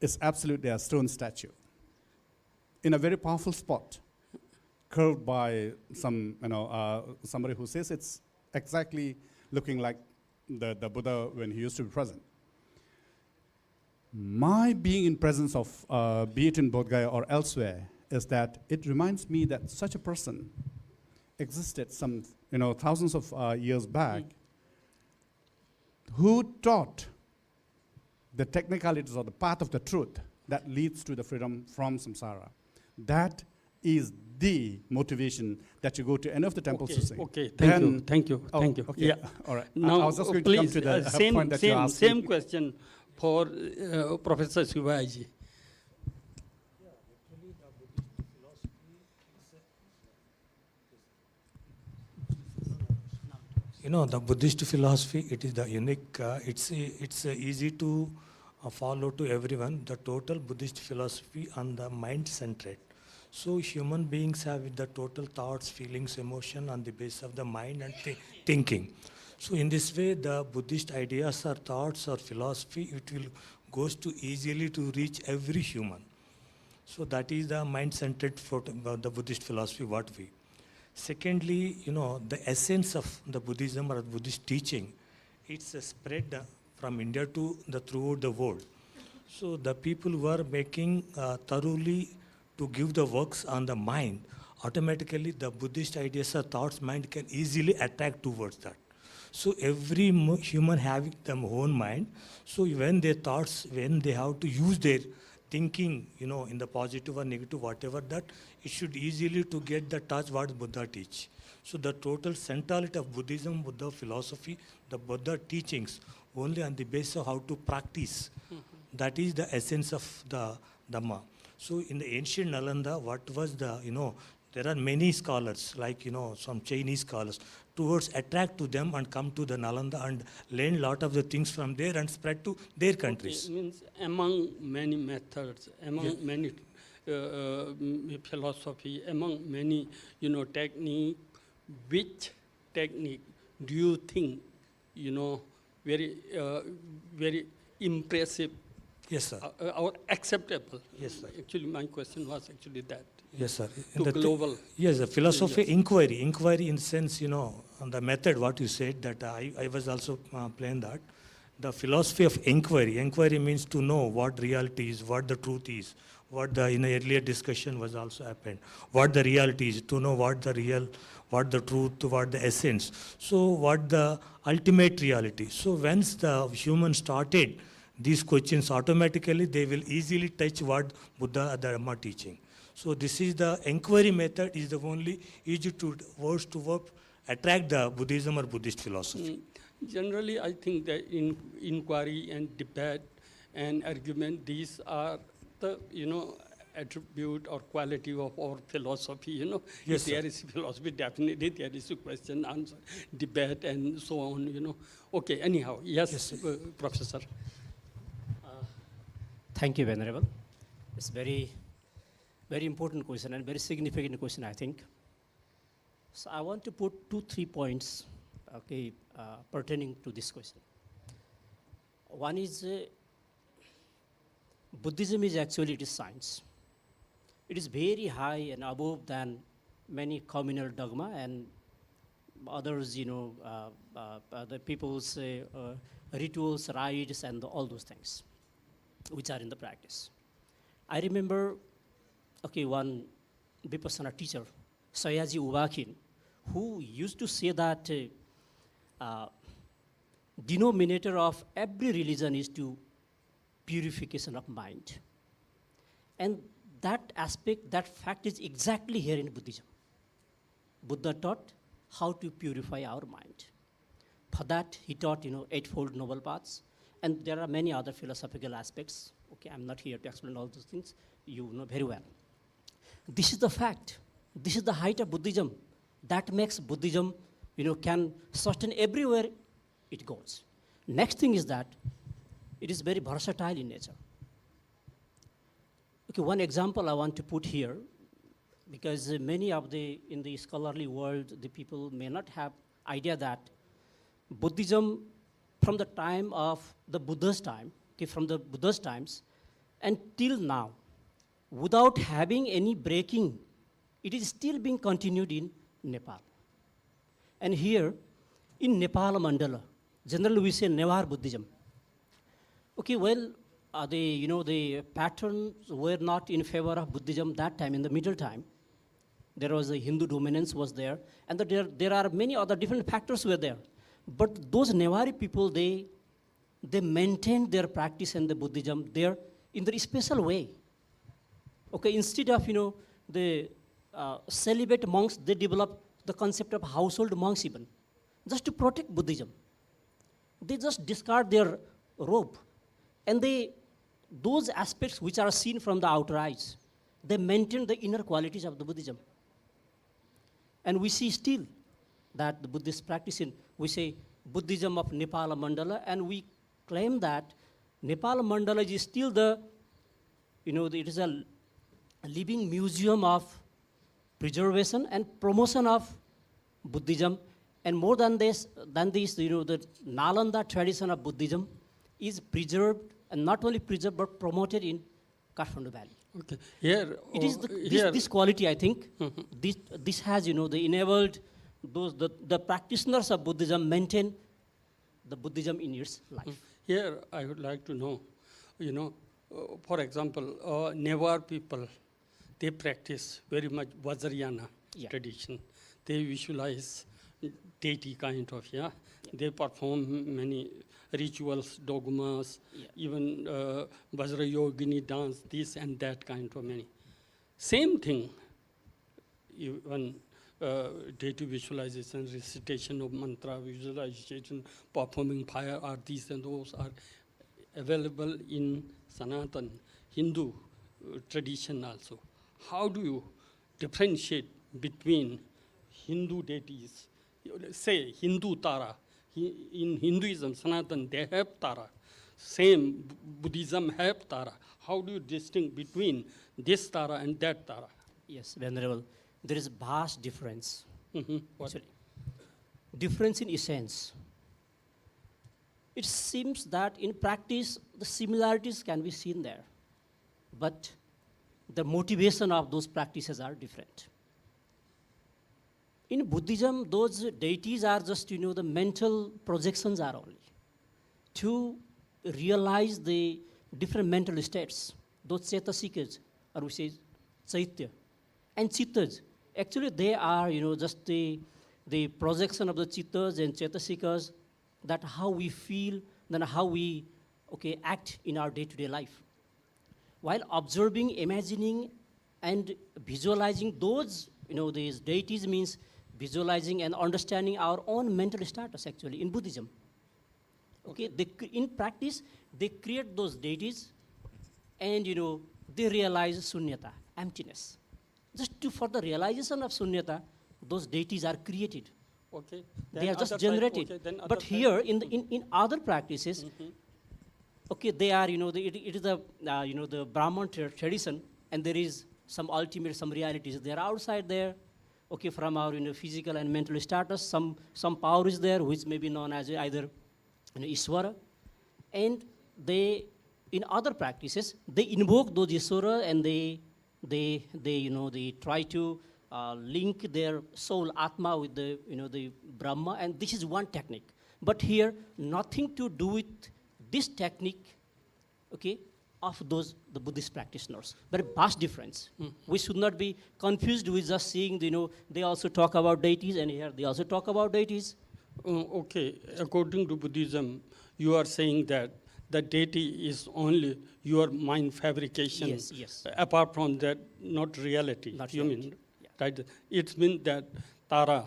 is absolutely a stone statue in a very powerful spot, curved by some, somebody who says it's exactly looking like the Buddha when he used to be present. My being in presence of, be it in Bodh Gaya or elsewhere, is that it reminds me that such a person existed some, thousands of years back, who taught the technicalities or the path of the truth that leads to the freedom from samsara. That is the motivation that you go to any of the temples to sing. Okay, thank you. Okay. Yeah, all right. Now, I was just going to come to the point that you asked. Same question for Professor Shivaji. The Buddhist philosophy, it is the unique, it's easy to follow to everyone, the total Buddhist philosophy on the mind-centered. So human beings have the total thoughts, feelings, emotion on the basis of the mind and thinking. So in this way, the Buddhist ideas or thoughts or philosophy, it will goes to easily to reach every human. So that is the mind-centered the Buddhist philosophy, what we. Secondly, the essence of the Buddhism or Buddhist teaching, it's spread from India to throughout the world. So the people who are making thoroughly to give the works on the mind, automatically the Buddhist ideas or thoughts mind can easily attack towards that. So every human having their own mind, so when their thoughts, when they have to use their thinking, in the positive or negative, whatever that, it should easily to get the touch what Buddha teach. So the total centrality of Buddhism, Buddha philosophy, the Buddha teachings, only on the basis of how to practice. That is the essence of the Dhamma. So in the ancient Nalanda, what was the, there are many scholars, like, some Chinese scholars, towards attract to them and come to the Nalanda and learn lot of the things from there and spread to their countries. Okay, means among many methods, among many philosophy, among many, technique, which technique do you think, very, very impressive? Yes, sir. Or acceptable? Yes, sir. Actually, my question was actually that. Yes, sir. To global. Yes, the philosophy, inquiry in the sense, on the method, what you said, that I was also playing that. The philosophy of inquiry. Inquiry means to know what reality is, what the truth is, what the, in the earlier discussion was also happened, what the reality is, to know what the real, what the truth, what the essence. So what the ultimate reality. So once the human started these questions, automatically they will easily touch what Buddha Dharma teaching. So this is the inquiry method is the only easy to words to work, attract the Buddhism or Buddhist philosophy. Generally, I think that in inquiry and debate and argument, these are the, attribute or quality of our philosophy, Yes, if there is philosophy, definitely there is a question, answer, debate, and so on, Okay, anyhow, yes. Professor. Thank you, Venerable. It's very, very important question and very significant question, I think. So I want to put 2-3 points pertaining to this question. One is Buddhism is actually, it is science. It is very high and above than many communal dogma and others, the people's rituals, rites, and all those things, which are in the practice. I remember, one Vipassana teacher, Sayaji Ubakin, who used to say that denominator of every religion is to purification of mind. And that aspect, that fact is exactly here in Buddhism. Buddha taught how to purify our mind. For that, he taught, Eightfold Noble Paths. And there are many other philosophical aspects. Okay, I'm not here to explain all those things. You know very well. This is the fact. This is the height of Buddhism. That makes Buddhism, can sustain everywhere it goes. Next thing is that it is very versatile in nature. Okay, one example I want to put here, because many of in the scholarly world, the people may not have idea that Buddhism, from the time of the Buddha's time, from the Buddha's times, until now, without having any breaking, it is still being continued in Nepal. And here, in Nepal Mandala, generally we say Newar Buddhism. Okay, well, the patterns were not in favor of Buddhism that time, in the middle time. There was a Hindu dominance was there, and there are many other different factors were there. But those Newari people, they maintained their practice and the Buddhism there in their special way. Okay, instead of, the celibate monks, they developed the concept of household monks even, just to protect Buddhism. They just discard their robe. And those aspects which are seen from the outer eyes, they maintain the inner qualities of the Buddhism. And we see still that the Buddhist practice we say Buddhism of Nepal Mandala, and we claim that Nepal Mandala is still it is a living museum of preservation and promotion of Buddhism. And more than this, the Nalanda tradition of Buddhism is preserved, and not only preserved, but promoted in Kathmandu Valley. Okay. Here, it is this quality, I think, this has, enabled the practitioners of Buddhism maintain the Buddhism in its life. Here, I would like to know, for example, Newar people, they practice very much Vajrayana tradition. They visualize deity kind of, They perform many rituals, dogmas, even Vajra Yogini dance, this and that kind of many. Same thing, even deity visualization, recitation of mantra, visualization, performing fire artis, and those are available in Sanatan Hindu tradition also. How do you differentiate between Hindu deities? Say Hindu Tara. In Hinduism, Sanatan, they have Tara. Same Buddhism have Tara. How do you distinguish between this Tara and that Tara? Yes, Venerable. There is vast difference. Actually. Difference in essence. It seems that in practice, the similarities can be seen there. But the motivation of those practices are different. In Buddhism, those deities are just, the mental projections are only to realize the different mental states. Those cetasikas, or we say chaitya, and chittas. Actually, they are, just the projection of the chittas and cetasikas, that how we feel, then how we, act in our day-to-day life. While observing, imagining, and visualizing those, these deities means visualizing and understanding our own mental status, actually, in Buddhism. Okay, in practice, they create those deities, and, they realize sunyata, emptiness. Just for the realization of sunyata, those deities are created. Okay. They are just generated. But here, in other practices, they are, it is the Brahman tradition, and there is some ultimate, some realities. They are outside there. okay, from our physical and mental status. Some power is there, which may be known as either Ishvara, and they, in other practices, they invoke those Ishvara and they try to link their soul Atma with the Brahma, and this is one technique. But here, nothing to do with this technique, okay, of the Buddhist practitioners. Very vast difference. We should not be confused with just seeing, they also talk about deities, and here they also talk about deities. Okay, according to Buddhism, you are saying that the deity is only your mind fabrication. Yes, yes. Apart from that, not reality. Not you reality. mean, right? It means that Tara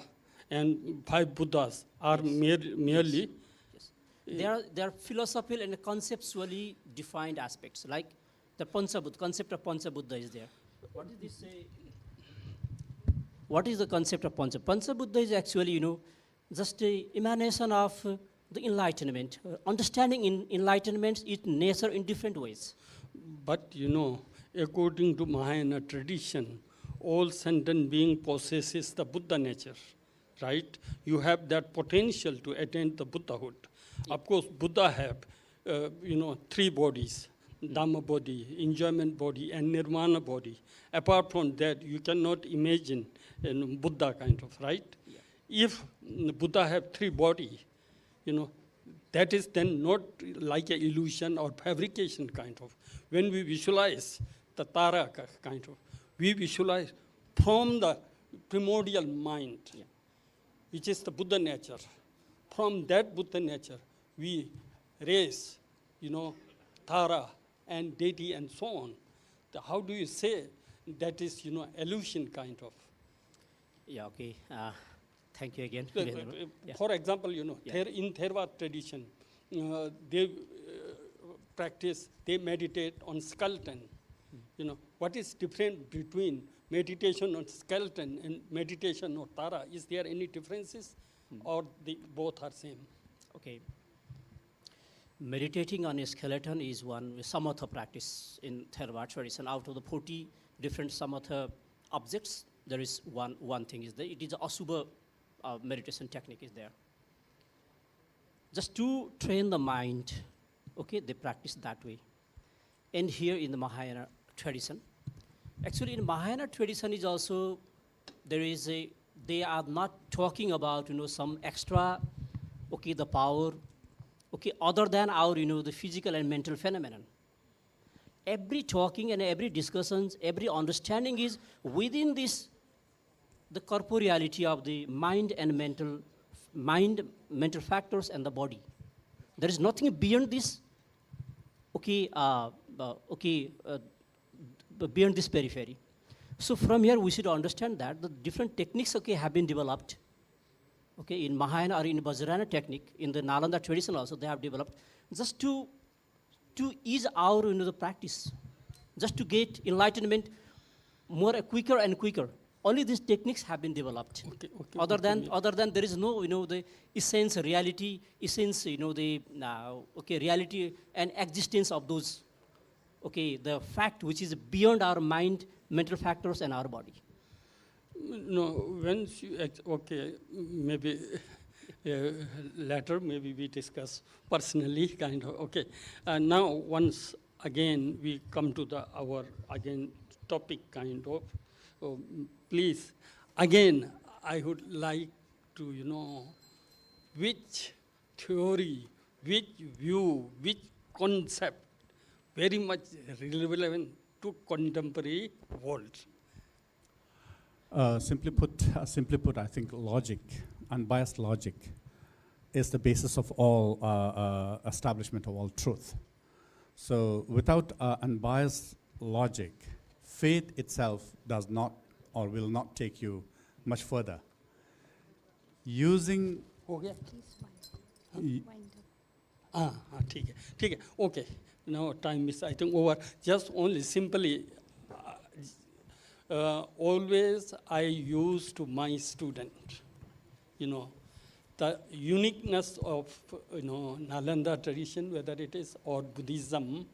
and 5 Buddhas are merely. They are philosophical and conceptually defined aspects, like the Panchabuddha, concept of Panchabuddha is there. What did this say? What is the concept of Panchabuddha? Panchabuddha is actually, just an emanation of the enlightenment. Understanding in enlightenment is nature in different ways. But according to Mahayana tradition, all sentient being possesses the Buddha nature, right? You have that potential to attain the Buddhahood. Of course, Buddha have, 3 bodies: Dhamma body, enjoyment body, and Nirvana body. Apart from that, you cannot imagine Buddha kind of, right? Yeah. If Buddha have 3 body, that is then not like an illusion or fabrication kind of. When we visualize the Tara kind of, we visualize from the primordial mind, which is the Buddha nature. From that Buddha nature, we raise, Tara and deity and so on. How do you say that is, illusion kind of? Yeah, okay. Thank you again. For example, in Theravada tradition, they practice, they meditate on skeleton. What is different between meditation on skeleton and meditation on Tara? Is there any differences, or they both are same? Okay. Meditating on a skeleton is one samatha practice in Theravada tradition. Out of the 40 different samatha objects, there is one thing is there. It is Asubha meditation technique is there. Just to train the mind, okay, they practice that way. And here in the Mahayana tradition, actually in Mahayana tradition is also, they are not talking about, some extra, okay, the power, okay, other than our, the physical and mental phenomenon. Every talking and every discussions, every understanding is within this, the corporeality of the mind and mental factors and the body. There is nothing beyond this, beyond this periphery. So from here we should understand that the different techniques, have been developed. Okay, in Mahayana or in Vajrayana technique, in the Nalanda tradition also they have developed, just to ease our the practice, just to get enlightenment more quicker and quicker. Only these techniques have been developed. Other than there is no the essence, reality, reality and existence of those, the fact which is beyond our mind, mental factors and our body. No, once you, maybe later, maybe we discuss personally, kind of, okay. Now, once again, we come to our topic, kind of. Please, again, I would like to, which theory, which view, which concept, very much relevant to contemporary world. Simply put, I think logic, unbiased logic, is the basis of all establishment of all truth. So without unbiased logic, faith itself does not or will not take you much further. Using... Okay. Now time is, I think, over. Just only simply, always I use to my student, the uniqueness of, Nalanda tradition, whether it is or Buddhism,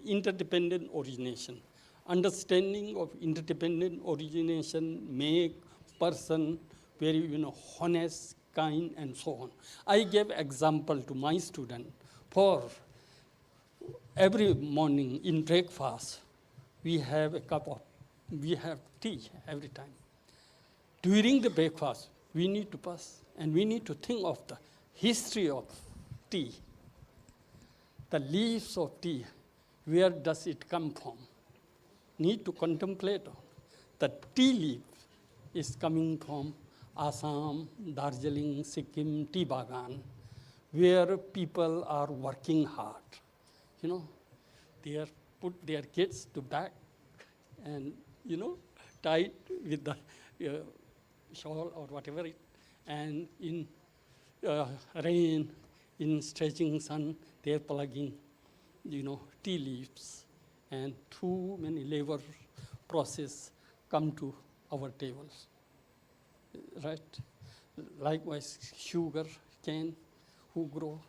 interdependent origination. Understanding of interdependent origination make person, very, honest, kind, and so on. I gave example to my student. For every morning in breakfast, we have tea every time. During the breakfast, we need to pass, and we need to think of the history of tea. The leaves of tea, where does it come from? Need to contemplate on. The tea leaf is coming from Assam, Darjeeling, Sikkim, tea bagan, where people are working hard. They are put their kids to back and, tied with the shawl or whatever, and in rain, in stretching sun, they are plugging, tea leaves, and too many labor process come to our tables, right? Likewise, sugar cane, who grow,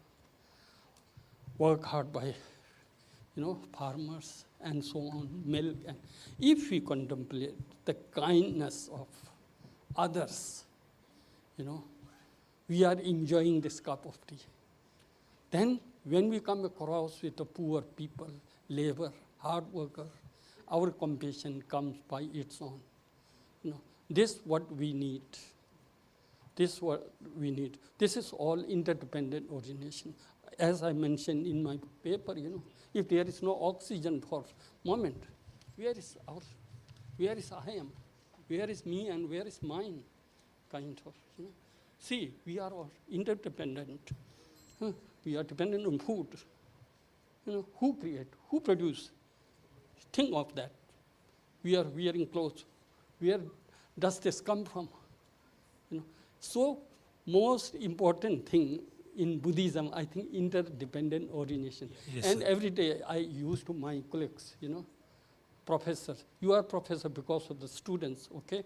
work hard by, farmers and so on, milk. And if we contemplate the kindness of others, we are enjoying this cup of tea. Then when we come across with the poor people, labor, hard worker, our compassion comes by its own. This what we need. This what we need. This is all interdependent origination. As I mentioned in my paper, if there is no oxygen for moment, where is I am? Where is me and where is mine? Kind of. See, we are all interdependent. We are dependent on food. Who create? Who produce? Think of that. We are wearing clothes. Where does this come from? So, most important thing in Buddhism, I think, interdependent origination. Yes, and sir. Every day I used to my colleagues, professor. You are professor because of the students, okay?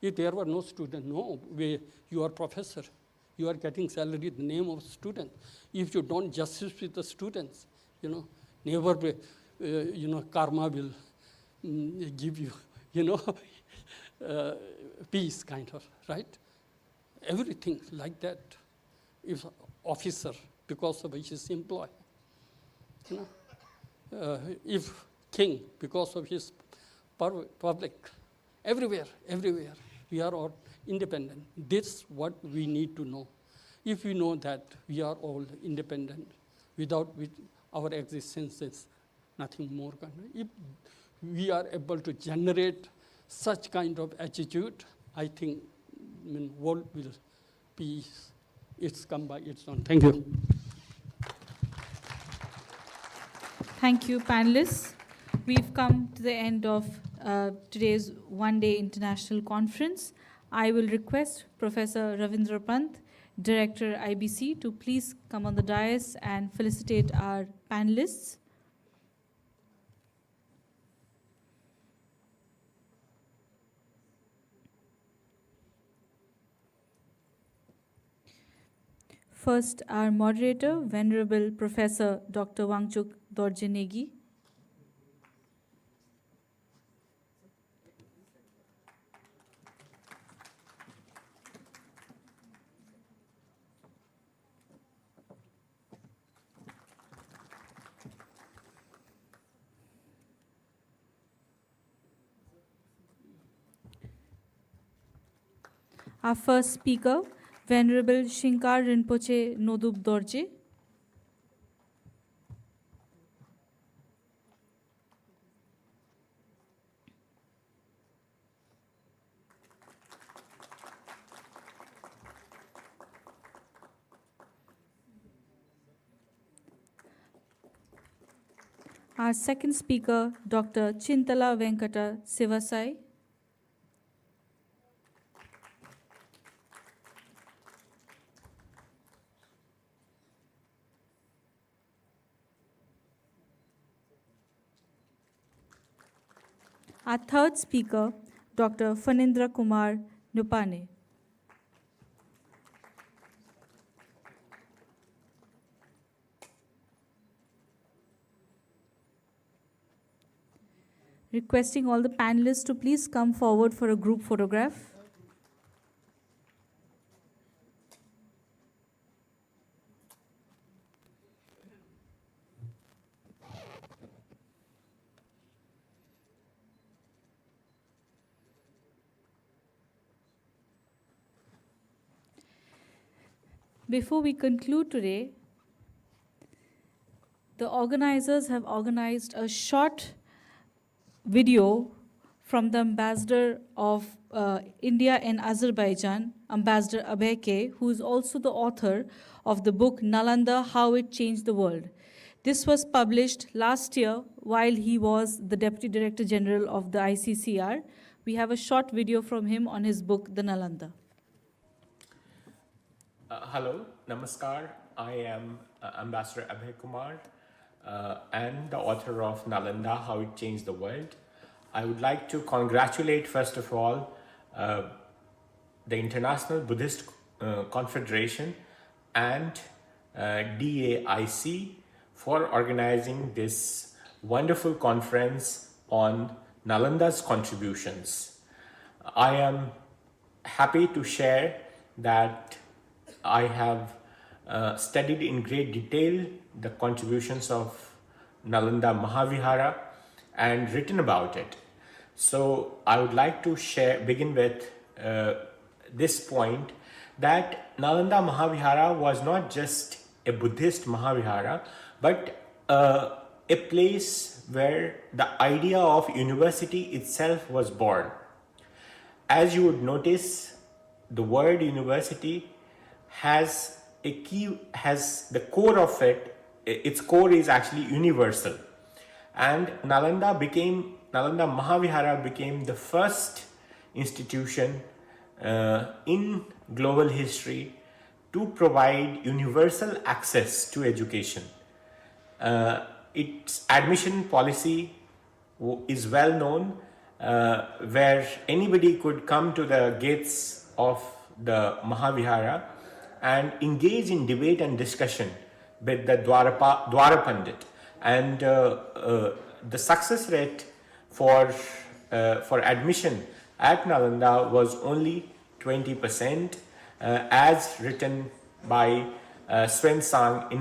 If there were no student, no, you are professor. You are getting salary, the name of student. If you don't justice with the students, never, karma will give you, peace, kind of, right? Everything like that. If officer, because of his employee, if king, because of his public, everywhere, we are all independent. This is what we need to know. If we know that we are all independent, without which our existence is nothing more. If we are able to generate such kind of attitude, I think world will be, it's come by its own. Thank you. Thank you, panelists. We've come to the end of today's one-day international conference. I will request Professor Ravindra Pant, Director IBC, to please come on the dais and felicitate our panelists. First, our moderator, Venerable Professor Dr. Wangchuk Dorje Negi. Our first speaker, Venerable Shinkar Rinpoche Nodub Dorje. Our second speaker, Dr. Chintala Venkata Sivasai. Our third speaker, Dr. Phanindra Kumar Nupane. Requesting all the panelists to please come forward for a group photograph. Before we conclude today, the organizers have organized a short video from the ambassador of India and Azerbaijan, Ambassador Abheke, who is also the author of the book Nalanda, How It Changed the World. This was published last year while he was the Deputy Director General of the ICCR. We have a short video from him on his book, The Nalanda. Hello, Namaskar. I am Ambassador Abhay Kumar and the author of Nalanda, How It Changed the World. I would like to congratulate, first of all, the International Buddhist Confederation and DAIC for organizing this wonderful conference on Nalanda's contributions. I am happy to share that I have studied in great detail the contributions of Nalanda Mahavihara and written about it. So I would like to begin with this point that Nalanda Mahavihara was not just a Buddhist Mahavihara, but a place where the idea of university itself was born. As you would notice, the word university has the core of it, its core is actually universal. And Nalanda Mahavihara became the first institution in global history to provide universal access to education. Its admission policy is well known, where anybody could come to the gates of the Mahavihara and engage in debate and discussion with the Dwara Pandit. And the success rate for admission at Nalanda was only 20%, as written by Xuanzang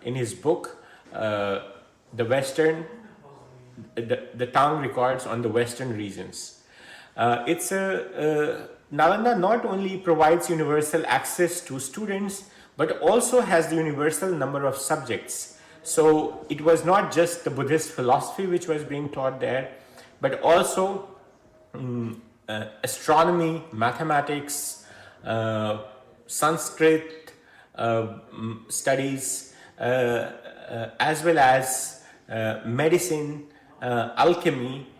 in his book, the Tang Records on the Western Regions. Nalanda not only provides universal access to students, but also has the universal number of subjects. So it was not just the Buddhist philosophy which was being taught there, but also astronomy, mathematics, Sanskrit studies, as well as medicine, alchemy.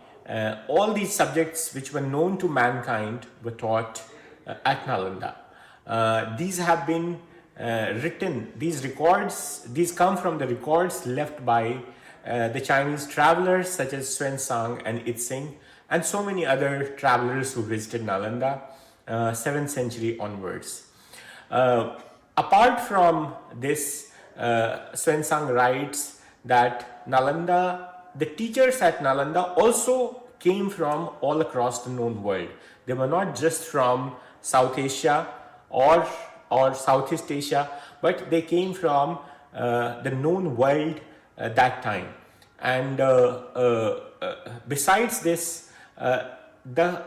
All these subjects which were known to mankind were taught at Nalanda. These have been written, these come from the records left by the Chinese travelers such as Xuanzang and Itzing, and so many other travelers who visited Nalanda 7th century onwards. Apart from this, Xuanzang writes that Nalanda, the teachers at Nalanda also came from all across the known world. They were not just from South Asia or Southeast Asia, but they came from the known world that time. And besides this, the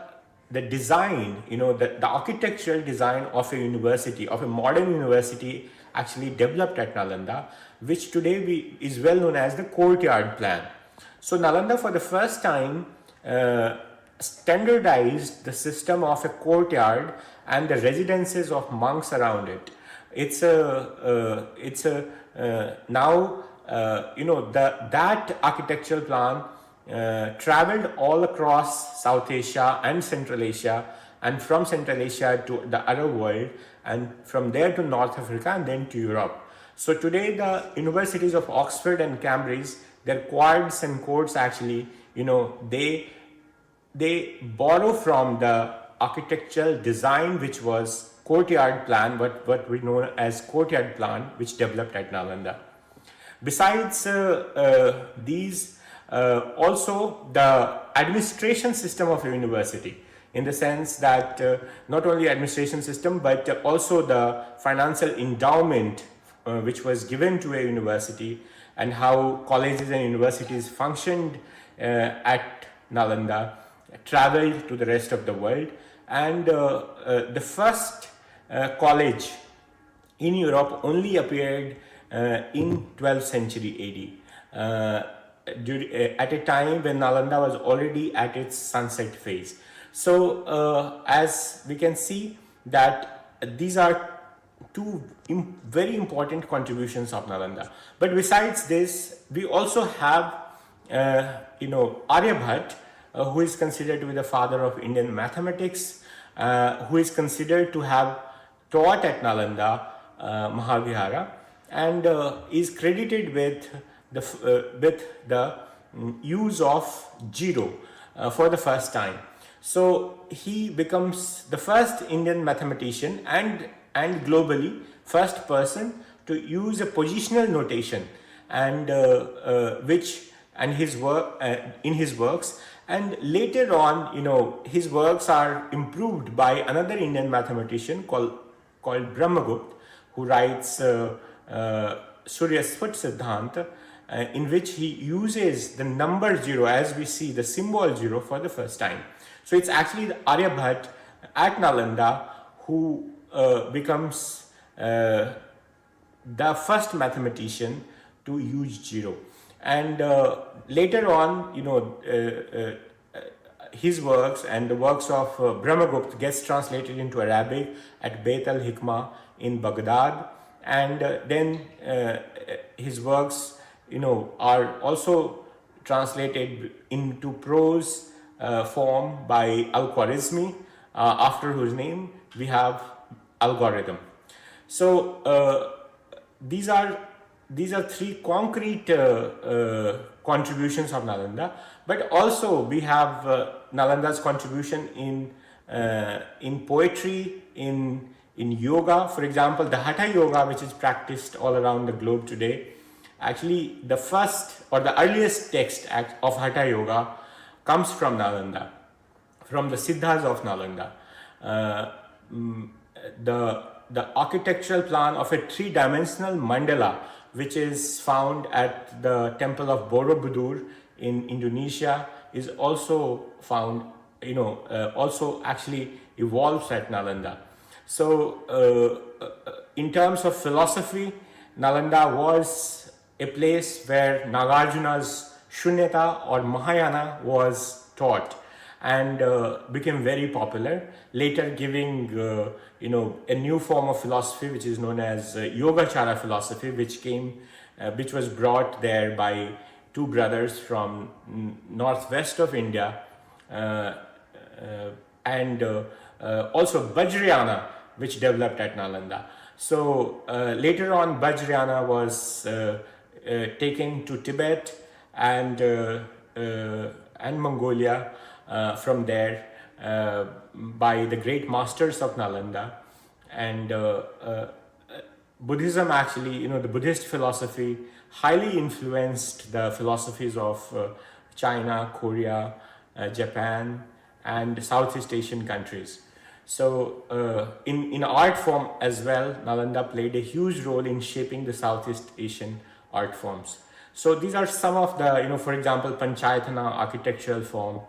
design, the architectural design of a university, of a modern university, actually developed at Nalanda, which today is well known as the courtyard plan. So Nalanda, for the first time, standardized the system of a courtyard and the residences of monks around it. That architectural plan traveled all across South Asia and Central Asia, and from Central Asia to the Arab world, and from there to North Africa, and then to Europe. So today the universities of Oxford and Cambridge, their quads and courts actually, they borrow from the architectural design which was courtyard plan, what we know as courtyard plan, which developed at Nalanda. Besides these, also the administration system of a university, in the sense that not only administration system, but also the financial endowment which was given to a university, and how colleges and universities functioned at Nalanda, traveled to the rest of the world. And the first college in Europe only appeared in 12th century AD, at a time when Nalanda was already at its sunset phase. So as we can see that these are two very important contributions of Nalanda. But besides this, we also have Aryabhat, who is considered to be the father of Indian mathematics, who is considered to have taught at Nalanda Mahavihara, and is credited with the use of zero for the first time. So he becomes the first Indian mathematician and globally first person to use a positional notation, and in his works. And later on, his works are improved by another Indian mathematician called Brahmagupta, who writes Suryasvat Siddhanta, in which he uses the number zero, as we see the symbol zero, for the first time. So it's actually the Aryabhat at Nalanda who becomes the first mathematician to use zero. And later on, his works and the works of Brahmagupta gets translated into Arabic at Beit al-Hikmah in Baghdad, and then his works are also translated into prose form by Al-Khwarizmi, after whose name we have algorithm. So these are three concrete contributions of Nalanda, but also we have Nalanda's contribution in poetry, in yoga. For example, the Hatha Yoga, which is practiced all around the globe today. Actually, the first or the earliest text of Hatha Yoga comes from Nalanda, from the Siddhas of Nalanda. The architectural plan of a three-dimensional mandala, which is found at the temple of Borobudur in Indonesia, is also found, also actually evolves at Nalanda. So in terms of philosophy, Nalanda was a place where Nagarjuna's Shunyata or Mahayana was taught, and became very popular, later giving a new form of philosophy which is known as Yogacara philosophy, which was brought there by two brothers from northwest of India, and also Vajrayana, which developed at Nalanda. So later on, Vajrayana was taken to Tibet and Mongolia from there by the great masters of Nalanda. And Buddhism, actually, the Buddhist philosophy highly influenced the philosophies of China, Korea, Japan, and Southeast Asian countries. So in art form as well, Nalanda played a huge role in shaping the Southeast Asian art forms. So these are some of the, for example, Panchayatana architectural form,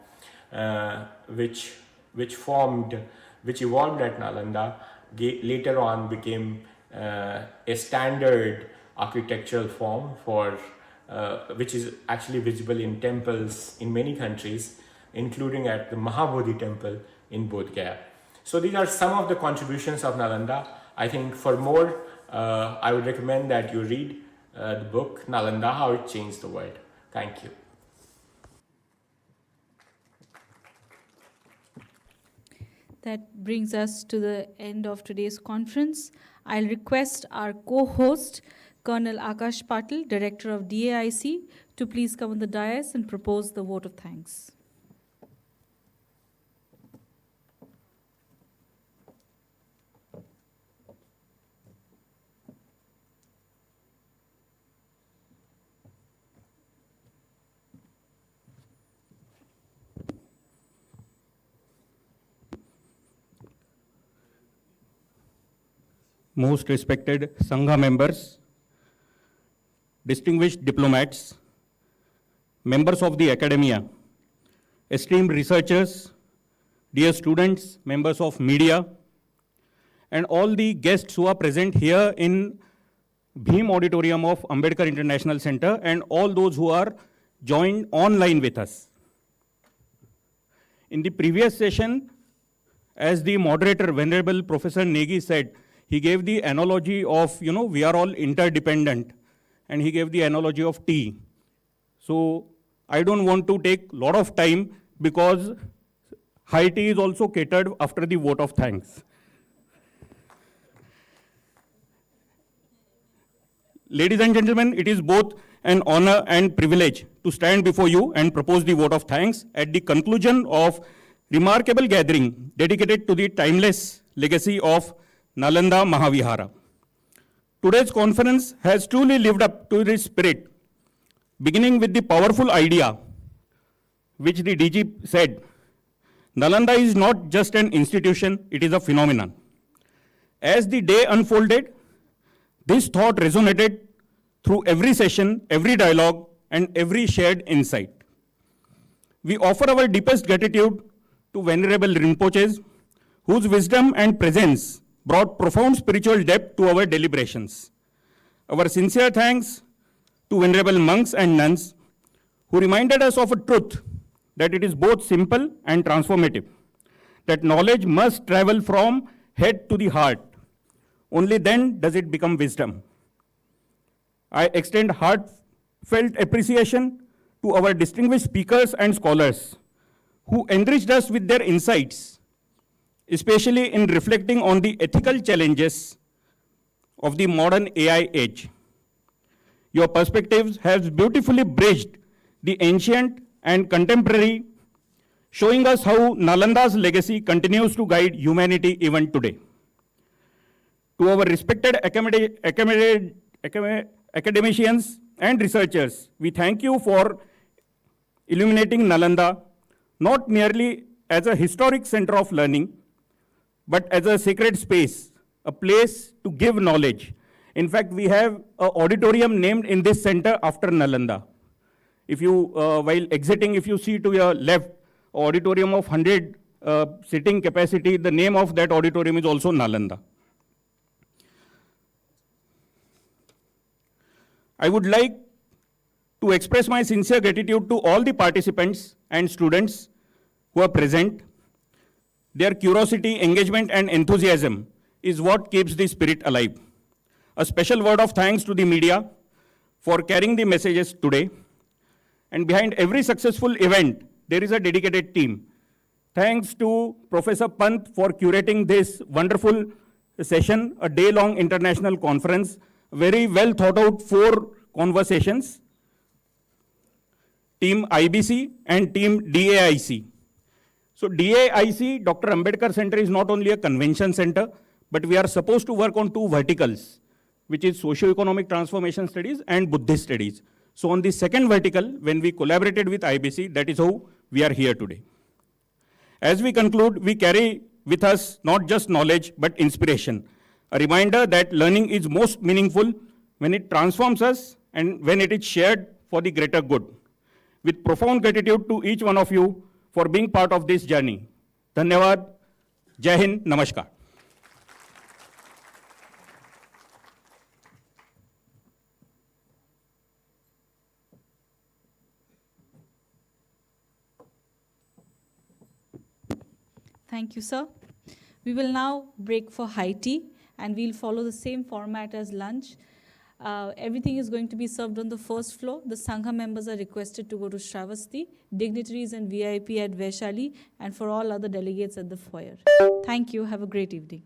which evolved at Nalanda, later on became a standard architectural form for which is actually visible in temples in many countries, including at the Mahabodhi temple in Bodh Gaya. So these are some of the contributions of Nalanda. I think for more, I would recommend that you read the book Nalanda, How It Changed the World. Thank you. That brings us to the end of today's conference. I'll request our co-host, Colonel Akash Patil, Director of DAIC, to please come on the dais and propose the vote of thanks. Most respected Sangha members, distinguished diplomats, members of the academia, esteemed researchers, dear students, members of media, and all the guests who are present here in Bhim Auditorium of Ambedkar International Center, and all those who are joined online with us. In the previous session, as the moderator, Venerable Professor Negi said, he gave the analogy of, we are all interdependent, and he gave the analogy of tea. So I don't want to take a lot of time because high tea is also catered after the vote of thanks. Ladies and gentlemen, it is both an honor and privilege to stand before you and propose the vote of thanks at the conclusion of remarkable gathering dedicated to the timeless legacy of Nalanda Mahavihara. Today's conference has truly lived up to this spirit, beginning with the powerful idea which the DG said, Nalanda is not just an institution, it is a phenomenon. As the day unfolded, this thought resonated through every session, every dialogue, and every shared insight. We offer our deepest gratitude to Venerable Rinpoches, whose wisdom and presence brought profound spiritual depth to our deliberations. Our sincere thanks to Venerable monks and nuns, who reminded us of a truth that it is both simple and transformative, that knowledge must travel from head to the heart. Only then does it become wisdom. I extend heartfelt appreciation to our distinguished speakers and scholars who enriched us with their insights, especially in reflecting on the ethical challenges of the modern AI age. Your perspectives have beautifully bridged the ancient and contemporary, showing us how Nalanda's legacy continues to guide humanity even today. To our respected academicians and researchers, we thank you for illuminating Nalanda not merely as a historic center of learning, but as a sacred space, a place to give knowledge. In fact, we have an auditorium named in this center after Nalanda. If you, while exiting, if you see to your left, auditorium of 100 sitting capacity, the name of that auditorium is also Nalanda. I would like to express my sincere gratitude to all the participants and students who are present. Their curiosity, engagement, and enthusiasm is what keeps the spirit alive. A special word of thanks to the media for carrying the messages today. And behind every successful event, there is a dedicated team. Thanks to Professor Pant for curating this wonderful session, a day-long international conference, very well thought out 4 conversations, team IBC and team DAIC. So DAIC, Dr. Ambedkar Center, is not only a convention center, but we are supposed to work on 2 verticals, which is socio-economic transformation studies and Buddhist studies. So on the second vertical, when we collaborated with IBC, that is how we are here today. As we conclude, we carry with us not just knowledge, but inspiration. A reminder that learning is most meaningful when it transforms us and when it is shared for the greater good. With profound gratitude to each one of you for being part of this journey. Dhanyavad, Jai Hind, Namaskar. Thank you, sir. We will now break for high tea, and we'll follow the same format as lunch. Everything is going to be served on the first floor. The Sangha members are requested to go to Shravasti, dignitaries and VIP at Vaishali, and for all other delegates at the foyer. Thank you. Have a great evening.